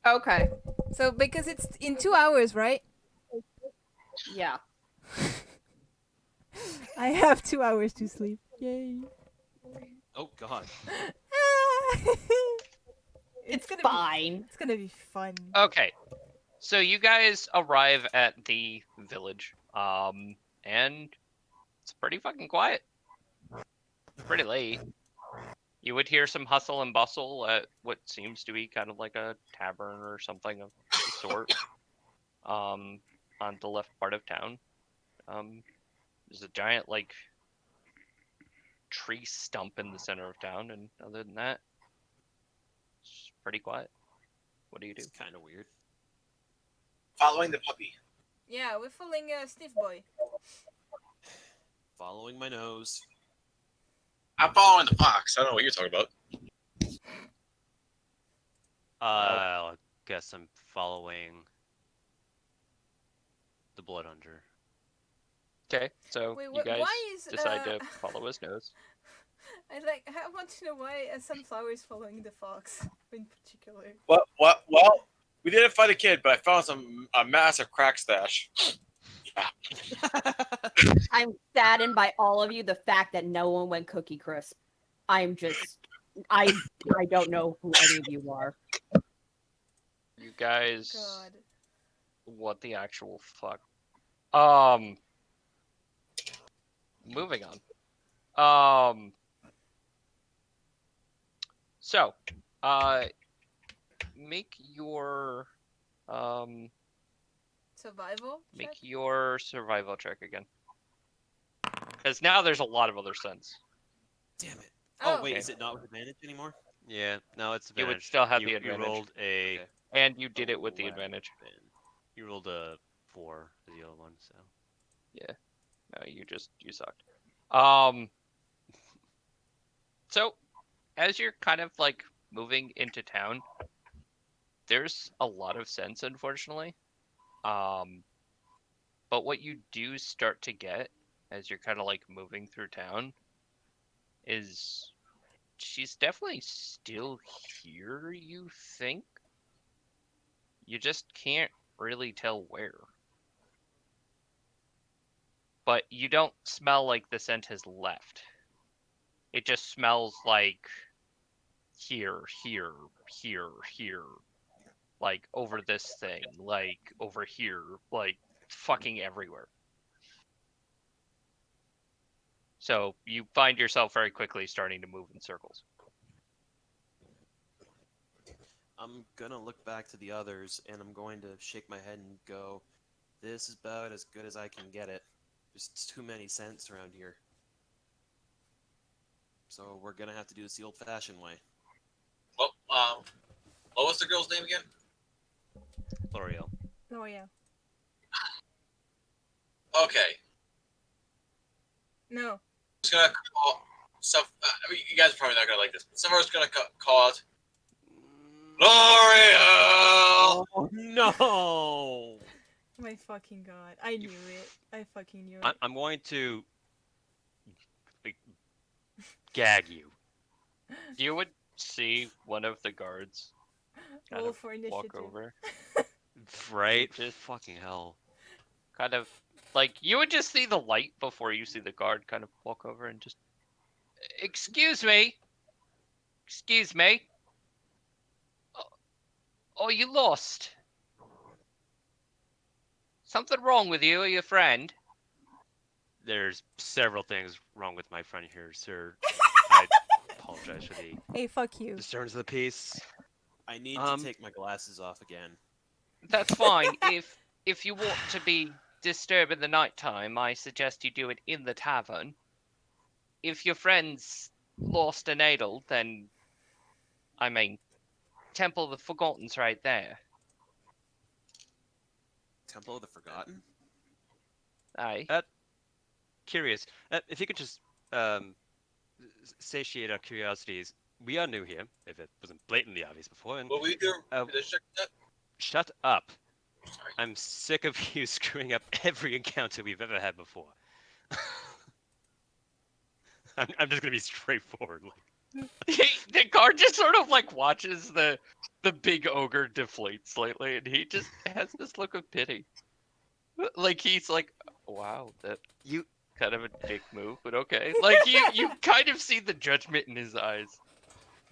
Okay. So because it's in 2 hours, right? Yeah. I have 2 hours to sleep. Yay. Oh God. It's gonna fine. It's gonna be fun. Okay, so you guys arrive at the village, and it's pretty fucking quiet. It's pretty late. You would hear some hustle and bustle at what seems to be kind of like a tavern or something of the sort, on the left part of town. There's a giant, like, tree stump in the center of town, and other than that, it's pretty quiet. What do you do? It's kind of weird. Following the puppy. Yeah, we're following Sniff Boy. Following my nose. I'm following the fox. I don't know what you're talking about. I guess I'm following the Blood Hunter. Okay, so Wait, you guys why is decide to follow his nose. I want to know why a sunflower is following the fox in particular. Well, we didn't find a kid, but I found a massive crack stash. I'm saddened by all of you. The fact that no one went Cookie Crisp. I'm just, I don't know who any of you are. You guys, God. what the actual fuck? Moving on. So, make your Survival check? make your survival check again. Because now there's a lot of other sense. Damn it. Oh. Oh, wait, Okay. is it not with advantage anymore? Yeah, no, it's You would advantage. still have you, the You advantage. rolled a. Okay. And you did it with the 11. advantage. You rolled a 4 for the other one, so. Yeah. No, you sucked. So as you're kind of like moving into town, there's a lot of sense, unfortunately. But what you do start to get as you're kind of like moving through town is she's definitely still here, you think. You just can't really tell where. But you don't smell like the scent has left. It just smells like here, here, here, here. Like over this thing, like over here, like fucking everywhere. So you find yourself very quickly starting to move in circles. I'm gonna look back to the others, and I'm going to shake my head and go, this is about as good as I can get it. There's too many scents around here. So we're gonna have to do this the old-fashioned way. Well, what was the girl's name again? Loriel. Oh yeah. Okay. No. Just gonna call some. I mean, you guys are probably not gonna like this, but someone's gonna call out Loriel. Oh no! My fucking god. I knew it. I fucking knew it. I'm going to like, gag you. You would see one of the guards kind Roll of for walk initiative. over. Right? Just- Fucking hell. Kind of like you would just see the light before you see the guard kind of walk over and just excuse me. Excuse me. Oh, you lost. Something wrong with you or your friend? There's several things wrong with my friend here, sir. I apologize for the Hey, fuck you. disturbance of the peace. I need to take my glasses off again. That's fine. If you want to be disturbed in the nighttime, I suggest you do it in the tavern. If your friend's lost an idol, then I mean, Temple of the Forgotten's right there. Temple of the Forgotten? Aye. Curious. If you could just satiate our curiosities. We are new here, if it wasn't blatantly obvious before. And What we do? Just check that. shut up. Sorry. I'm sick of you screwing up every encounter we've ever had before. I'm just gonna be straightforward. The guard just sort of like watches the big ogre deflate slightly, and he just has this look of pity. Like he's like, wow, that You kind of a dick move, but okay. Like you kind of see the judgment in his eyes.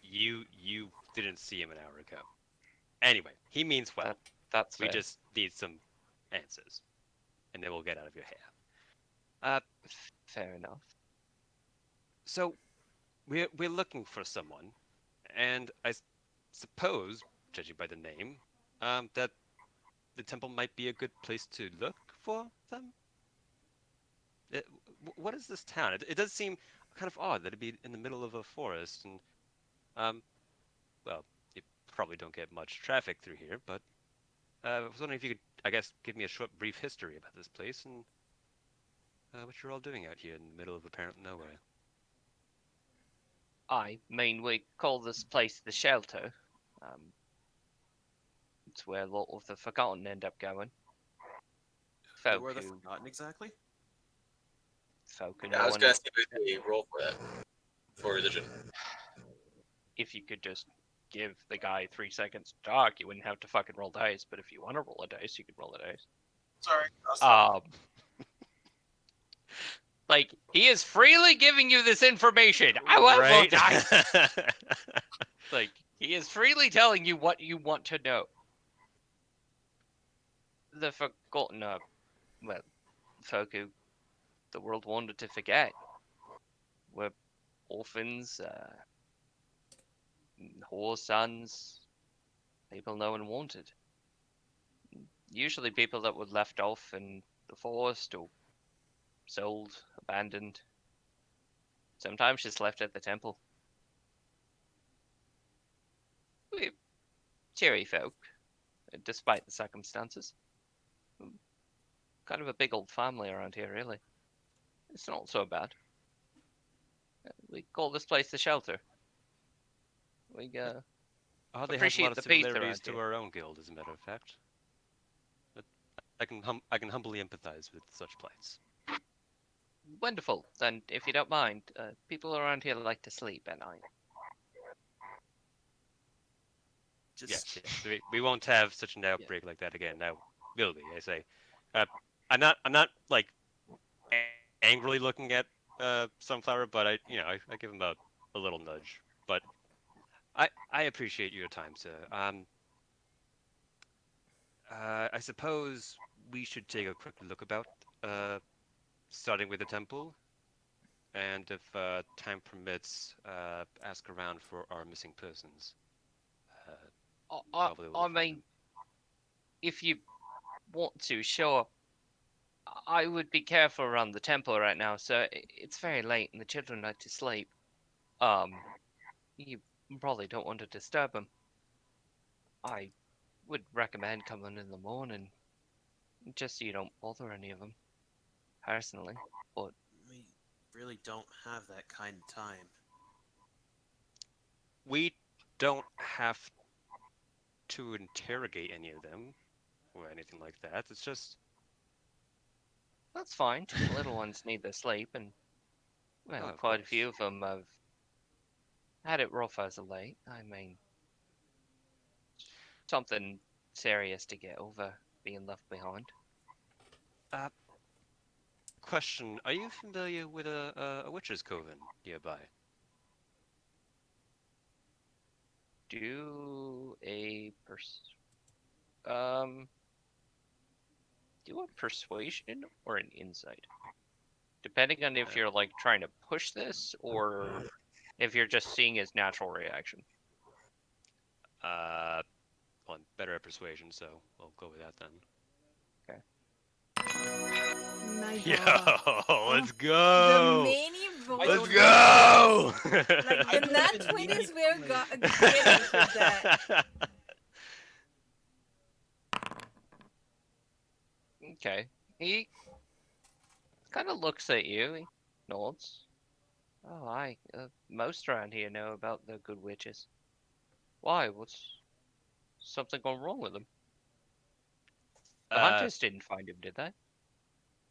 you didn't see him an hour ago. Anyway, he means well. That's We fair. just need some answers, and then we'll get out of your hair. Fair enough. So we're looking for someone, and I suppose, judging by the name, that the temple might be a good place to look for them. What is this town? It does seem kind of odd that it'd be in the middle of a forest, and well, you probably don't get much traffic through here, but I was wondering if you could, I guess, give me a short, brief history about this place and what you're all doing out here in the middle of apparent nowhere. I mean, we call this place the shelter. It's where a lot of the Forgotten end up going. Who Folk are the who Forgotten exactly? Falcon, Yeah, I was gonna see if they roll for that for religion. if you could just give the guy 3 seconds to talk, you wouldn't have to fucking roll dice. But if you want to roll a dice, you can roll a dice. Sorry, I was talking. Like, he is freely giving you this information. I will roll Right? dice. Like, he is freely telling you what you want to know. The forgotten, well, folk who the world wanted to forget were orphans, whore sons, people no one wanted. Usually people that were left off in the forest or sold, abandoned. Sometimes just left at the temple. We're cheery folk, despite the circumstances. Kind of a big old family around here, really. It's not so bad. We call this place the shelter. We Oddly has a lot appreciate of the peace similarities around to here. our own guild, as a matter of fact. But I can humbly empathize with such plights. Wonderful. And if you don't mind, people around here like to sleep at night. Just Yes. We won't have such an outbreak like that again. Now, will we? I say. I'm not like angrily looking at Sunflower, but I give him a little nudge. But I appreciate your time, sir. I suppose we should take a quick look about, starting with the temple, and if time permits, ask around for our missing persons. Probably will I find them. mean, if you want to, sure. I would be careful around the temple right now, sir. It's very late and the children like to sleep. You probably don't want to disturb them. I would recommend coming in the morning, just so you don't bother any of them, personally. But we really don't have that kind of time. We don't have to interrogate any of them or anything like that. It's just that's fine. Just the little ones need their sleep, and well, of quite a course. few of them have had it rough as of late. I mean, something serious to get over being left behind. Question: are you familiar with a witch's coven nearby? Do a um do a persuasion or an insight, depending on if you're like trying to push this or if you're just seeing his natural reaction. Well, I'm better at persuasion, so we'll go with that then. My Yo, God. let's The go! many I Let's votes. don't go! Like I the don't nat even need 20s to we're play. getting for that. Okay. He kind of looks at you. He nods. Oh, most around here know about the good witches. Why? What's something gone wrong with them? The uh, hunters didn't find him, did they?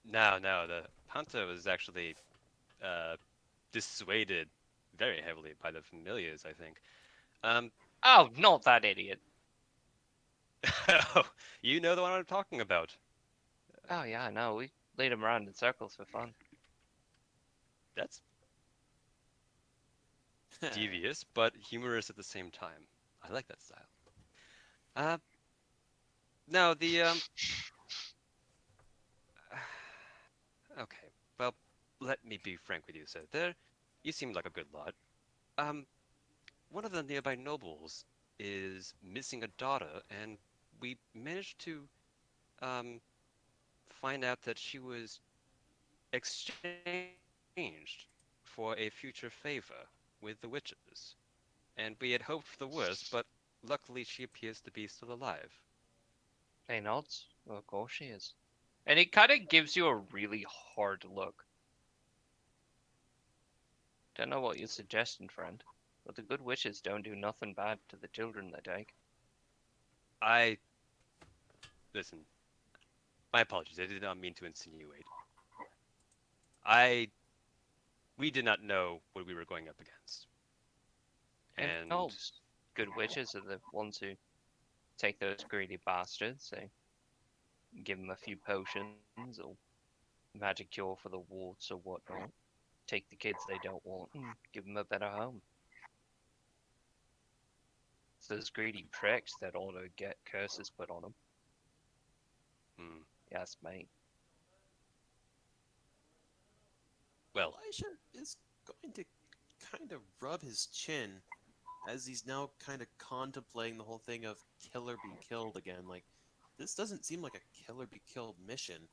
no, the hunter was actually uh, dissuaded very heavily by the familiars, I think. Um, Oh, not that idiot. you know the one I'm talking about. Oh yeah, I know. We lead him around in circles for fun. That's devious, but humorous at the same time. I like that style. Uh, no, the okay. Well, let me be frank with you, sir. You seem like a good lot. Um, one of the nearby nobles is missing a daughter, and we managed to um find out that she was exchanged for a future favor with the witches. And we had hoped for the worst, but luckily she appears to be still alive. He nods. Well, of course she is. And he kind of gives you a really hard look. Don't know what you're suggesting, friend, but the good witches don't do nothing bad to the children they take. I listen. My apologies. I did not mean to insinuate. we did not know what we were going up against. And And elves, good witches are the ones who take those greedy bastards. They give them a few potions or magic cure for the warts or whatnot. Take the kids they don't want and give them a better home. It's those greedy pricks that ought to get curses put on them. hmm, Yes, mate. well, Elisha is going to kind of rub his chin as he's now kind of contemplating the whole thing of kill or be killed again. Like, this doesn't seem like a kill or be killed mission.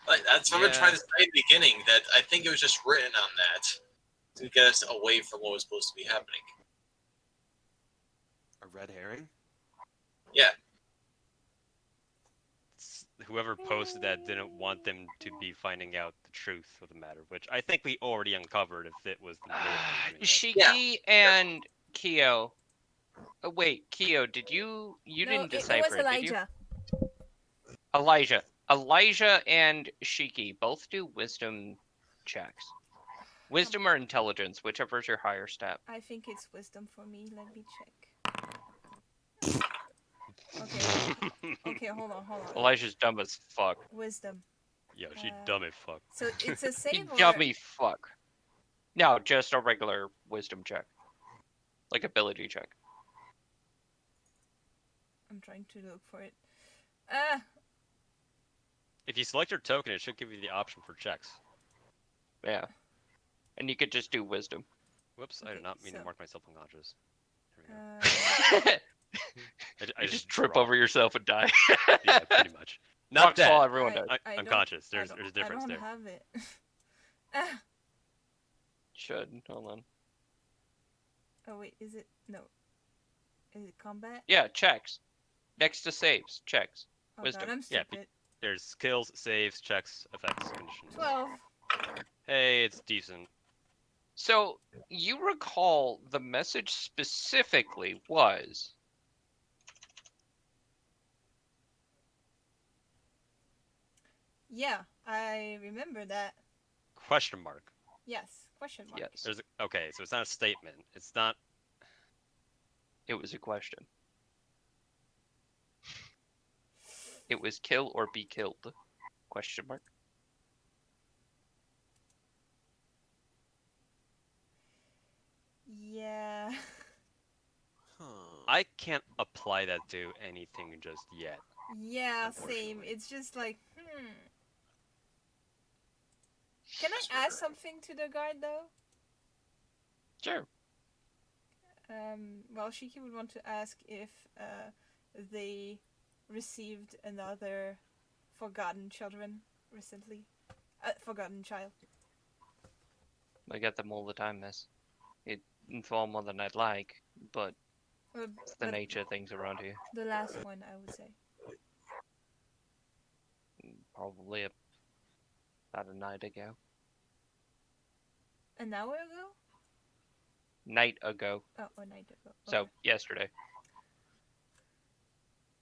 Like, that's what I've been Yeah. trying to say at the beginning, that I think it was just written on that to get us away from what was supposed to be happening. A red herring? Yeah. whoever posted that didn't want them to be finding out the truth of the matter, which I think we already uncovered if it was the mayor doing that. Shiki and Kyo. Oh, wait, Kyo, did you No, didn't it was decipher it, did you? Elijah. Elijah and Shiki both do wisdom checks. Wisdom or intelligence, whichever is your higher stat. I think it's wisdom for me. Let me check. Okay. Okay, hold on. Elijah's dumb as fuck. Wisdom. Yo, she dumb as fuck. So it's a save or Dummy fuck. No, just a regular wisdom check. Like ability check. I'm trying to look for it. If you select your token, it should give you the option for checks. Yeah. And you could just do wisdom. Whoops, I Okay, did not mean so- to mark myself unconscious. There we go. I You just trip dropped. over yourself and die. Yeah, pretty much. Not Rock's Fall, dead. everyone does. I don't- Unconscious. I There's don't- a difference I there. don't have it. Should. Hold on. Oh wait, is it no? Is it combat? Yeah, checks. Next to saves, checks. Oh Wisdom. god, I'm Yeah, stupid. There's skills, saves, checks, effects, conditions. 12. Hey, it's decent. So, you recall the message specifically was Yeah, I remember that. Question mark. Yes. Question mark. yes, There's a, okay, so it's not a statement. It's not. it was a question. It was kill or be killed? Question mark. Yeah. Huh. I can't apply that to anything just yet. Yeah, same. Unfortunately. It's just like, Can I ask something to the guard though? Sure. Well, Shiki would want to ask if they received another forgotten children recently. Forgotten child. I get them all the time, miss. It inform more than I'd like, but it's the But nature of things around here. the last one, I would say. Probably about a night ago. An hour ago? Night ago. Oh, a night ago. So, Okay. yesterday.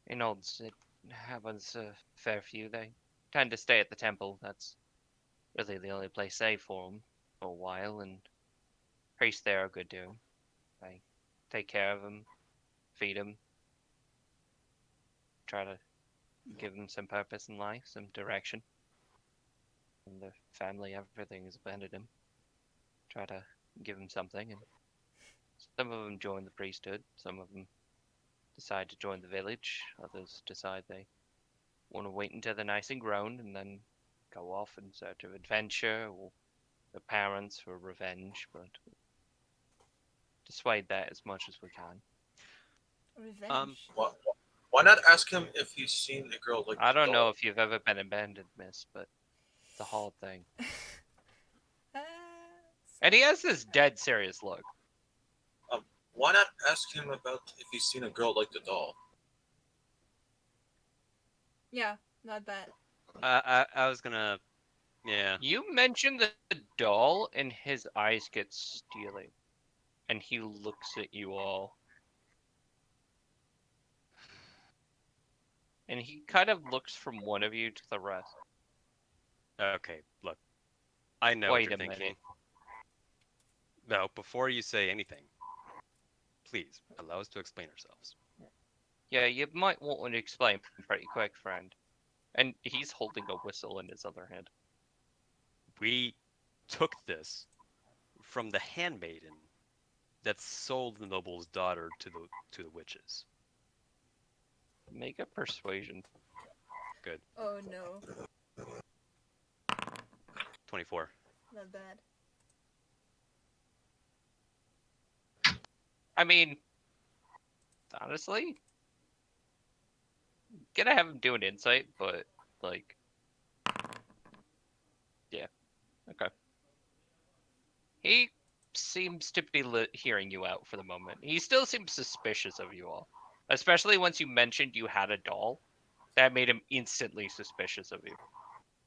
In Olds, it happens a fair few. They tend to stay at the temple. That's really the only place safe for them for a while, and priests there are good to 'em. They take care of them, feed them, try to give them some purpose in life, some direction. And the family, everything has abandoned them. Try to give them something, and some of them join the priesthood, some of them decide to join the village, others decide they want to wait until they're nice and grown and then go off in search of adventure or their parents for revenge, but dissuade that as much as we can. Revenge. Why not ask him if he's seen a girl like I don't know doll? if you've ever been abandoned, miss, but it's a hard thing. Uh, And he has this dead serious look. Why not ask him about if he's seen a girl like the doll? yeah, not bad. I was gonna. Yeah. You mention the doll, and his eyes get steely. And he looks at you all. And he kind of looks from one of you to the rest. Okay, look. I know what Wait you're a thinking. minute. No, before you say anything, please allow us to explain ourselves. Yeah, you might want to explain pretty quick, friend. And he's holding a whistle in his other hand. We took this from the handmaiden that sold the noble's daughter to the witches. Make a persuasion. Good. Oh no, 24. not bad. I mean, honestly, gonna have him do an insight, but like, yeah, okay. He seems to be hearing you out for the moment. He still seems suspicious of you all, especially once you mentioned you had a doll. That made him instantly suspicious of you.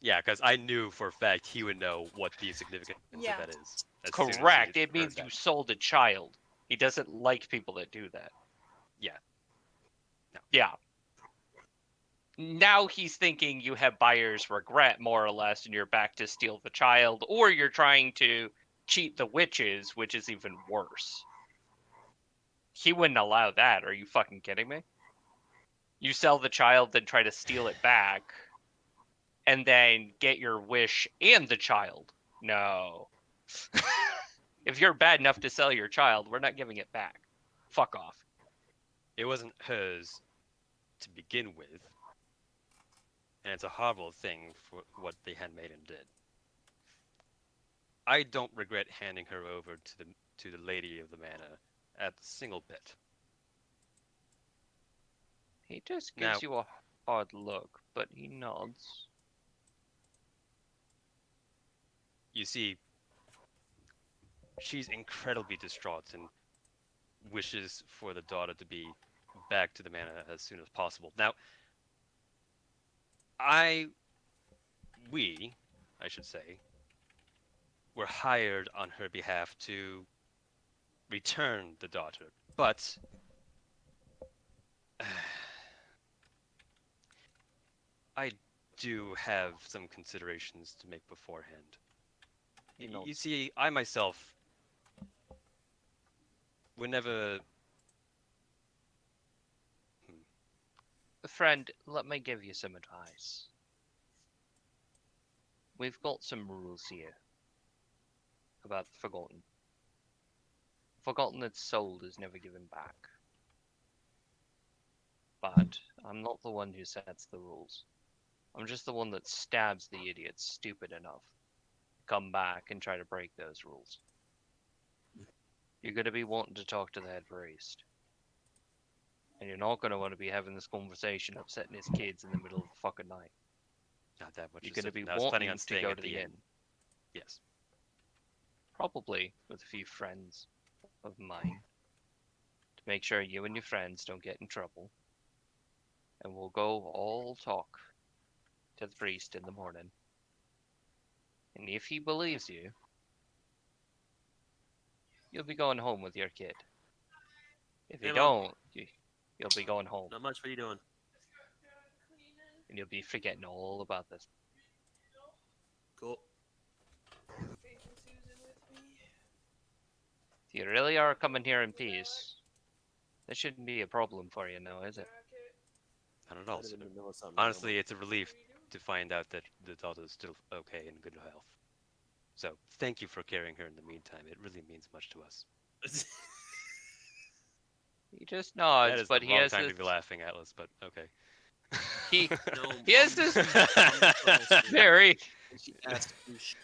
Yeah, because I knew for a fact he would know what the significance Yeah. of that is. As soon as he Correct. It heard means that. you sold a child. He doesn't like people that do that. Yeah. No. Yeah. Now he's thinking you have buyer's regret, more or less, and you're back to steal the child, or you're trying to cheat the witches, which is even worse. He wouldn't allow that. Are you fucking kidding me? You sell the child, then try to steal it back, and then get your wish and the child. No. If you're bad enough to sell your child, we're not giving it back. Fuck off. It wasn't hers to begin with, and it's a horrible thing for what the handmaiden did. I don't regret handing her over to the lady of the manor at a single bit. He just Now, gives you a hard look, but he nods. you see, she's incredibly distraught and wishes for the daughter to be back to the manor as soon as possible. Now, we, I should say, were hired on her behalf to return the daughter, but I do have some considerations to make beforehand. You see, I myself would never. Friend, let me give you some advice. We've got some rules here about the Forgotten. Forgotten that's sold is never given back. But I'm not the one who sets the rules. I'm just the one that stabs the idiots stupid enough to come back and try to break those rules. You're going to be wanting to talk to the head priest. And you're not going to want to be having this conversation upsetting his kids in the middle of the fucking night. Not that much. You're going to be I was planning wanting on to staying go at to the inn. Yes. Probably with a few friends of mine. To make sure you and your friends don't get in trouble. And we'll go all talk to the priest in the morning. And if he believes you, you'll be going home with your kid. If you Hey, Mom. don't, you'll be going home. Not much. What are you doing? And you'll be forgetting all about this. Cool. If you really are coming here in peace, that shouldn't be a problem for you now, is it? Not at all. Might have Sir. been in the middle of something. Honestly, it's a relief to find out that the daughter is still okay and in good health. So, thank you for carrying her in the meantime. It really means much to us. He just That nods, is but the he wrong has time this. to be laughing, Atlas, but okay. He No, he has Mom- this Mom controls me. very She asked to Shrek.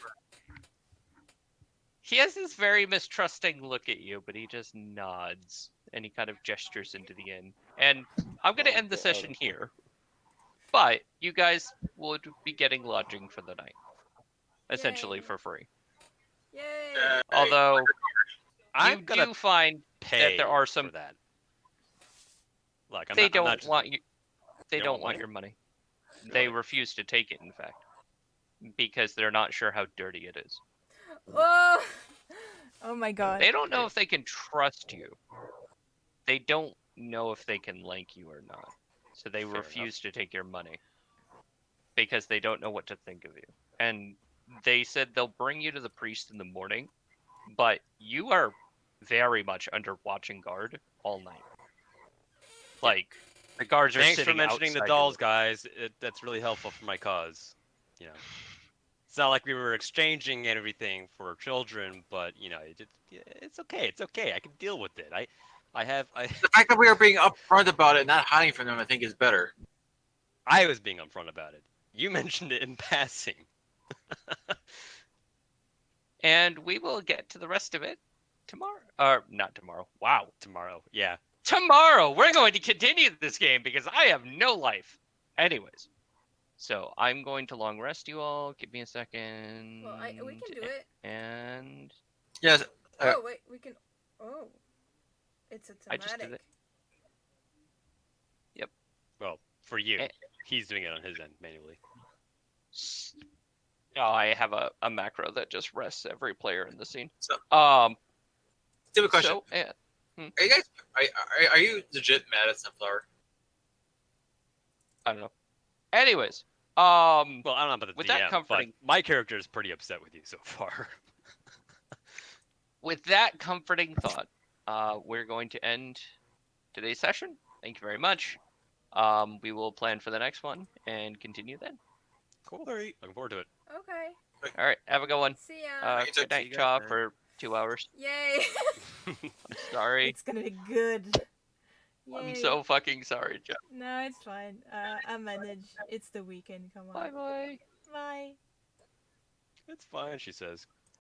he has this very mistrusting look at you, but he just nods and he kind of gestures into the inn. And I'm gonna end the session here. But you guys would be getting lodging for the night, essentially Yay. for free. Yay! Although you I'm gonna do find pay there are some for that. Like, I'm they not, I'm don't not just, want you. They They don't don't want want your money. They Really? refuse to take it, in fact, because they're not sure how dirty it is. Oh, oh my god. They don't know if they can trust you. They don't know if they can like you or not. So they Fair refuse to take your money because they don't know what to think of you. And they said they'll bring you to the priest in the morning, but you are very much under watching guard all night. Like the guards are Thanks for sitting mentioning the outside dolls, your guys. That's really helpful for my cause. You know, it's not like we were exchanging everything for children, but you know, it's okay. It's okay. I can deal with it. I The fact that we are being upfront about it and not hiding from them, I think, is better. I was being upfront about it. You mentioned it in passing. And we will get to the rest of it tomorrow. Or not tomorrow. Wow. Tomorrow, yeah. Tomorrow we're going to continue this game because I have no life. Anyways. So I'm going to long rest you all. Give me a second. Well, we can do it. And Yes. Oh wait, we can. Oh, it's a I just did thematic. it. Well, for you, Eh. he's doing it on his end manually. Oh, I have a macro that just rests every player in the scene. So- Um. Stupid question. So, Are you guys? Are you legit mad at Sunflower? I don't know. Anyways, Well, I don't know about the With DM, that comforting- but my character is pretty upset with you so far. with that comforting thought, we're going to end today's session. Thank you very much. We will plan for the next one and continue then. Cool. Looking forward to it. Okay. All right, have a good one. See ya. You too. Good night, See you guys, Chaw, man. for 2 hours. Yay. I'm sorry. It's gonna be good. Yay. I'm so fucking sorry, Chaw. No, it's fine. I manage. It's the weekend. Come on. Bye bye. Bye. It's fine, she says.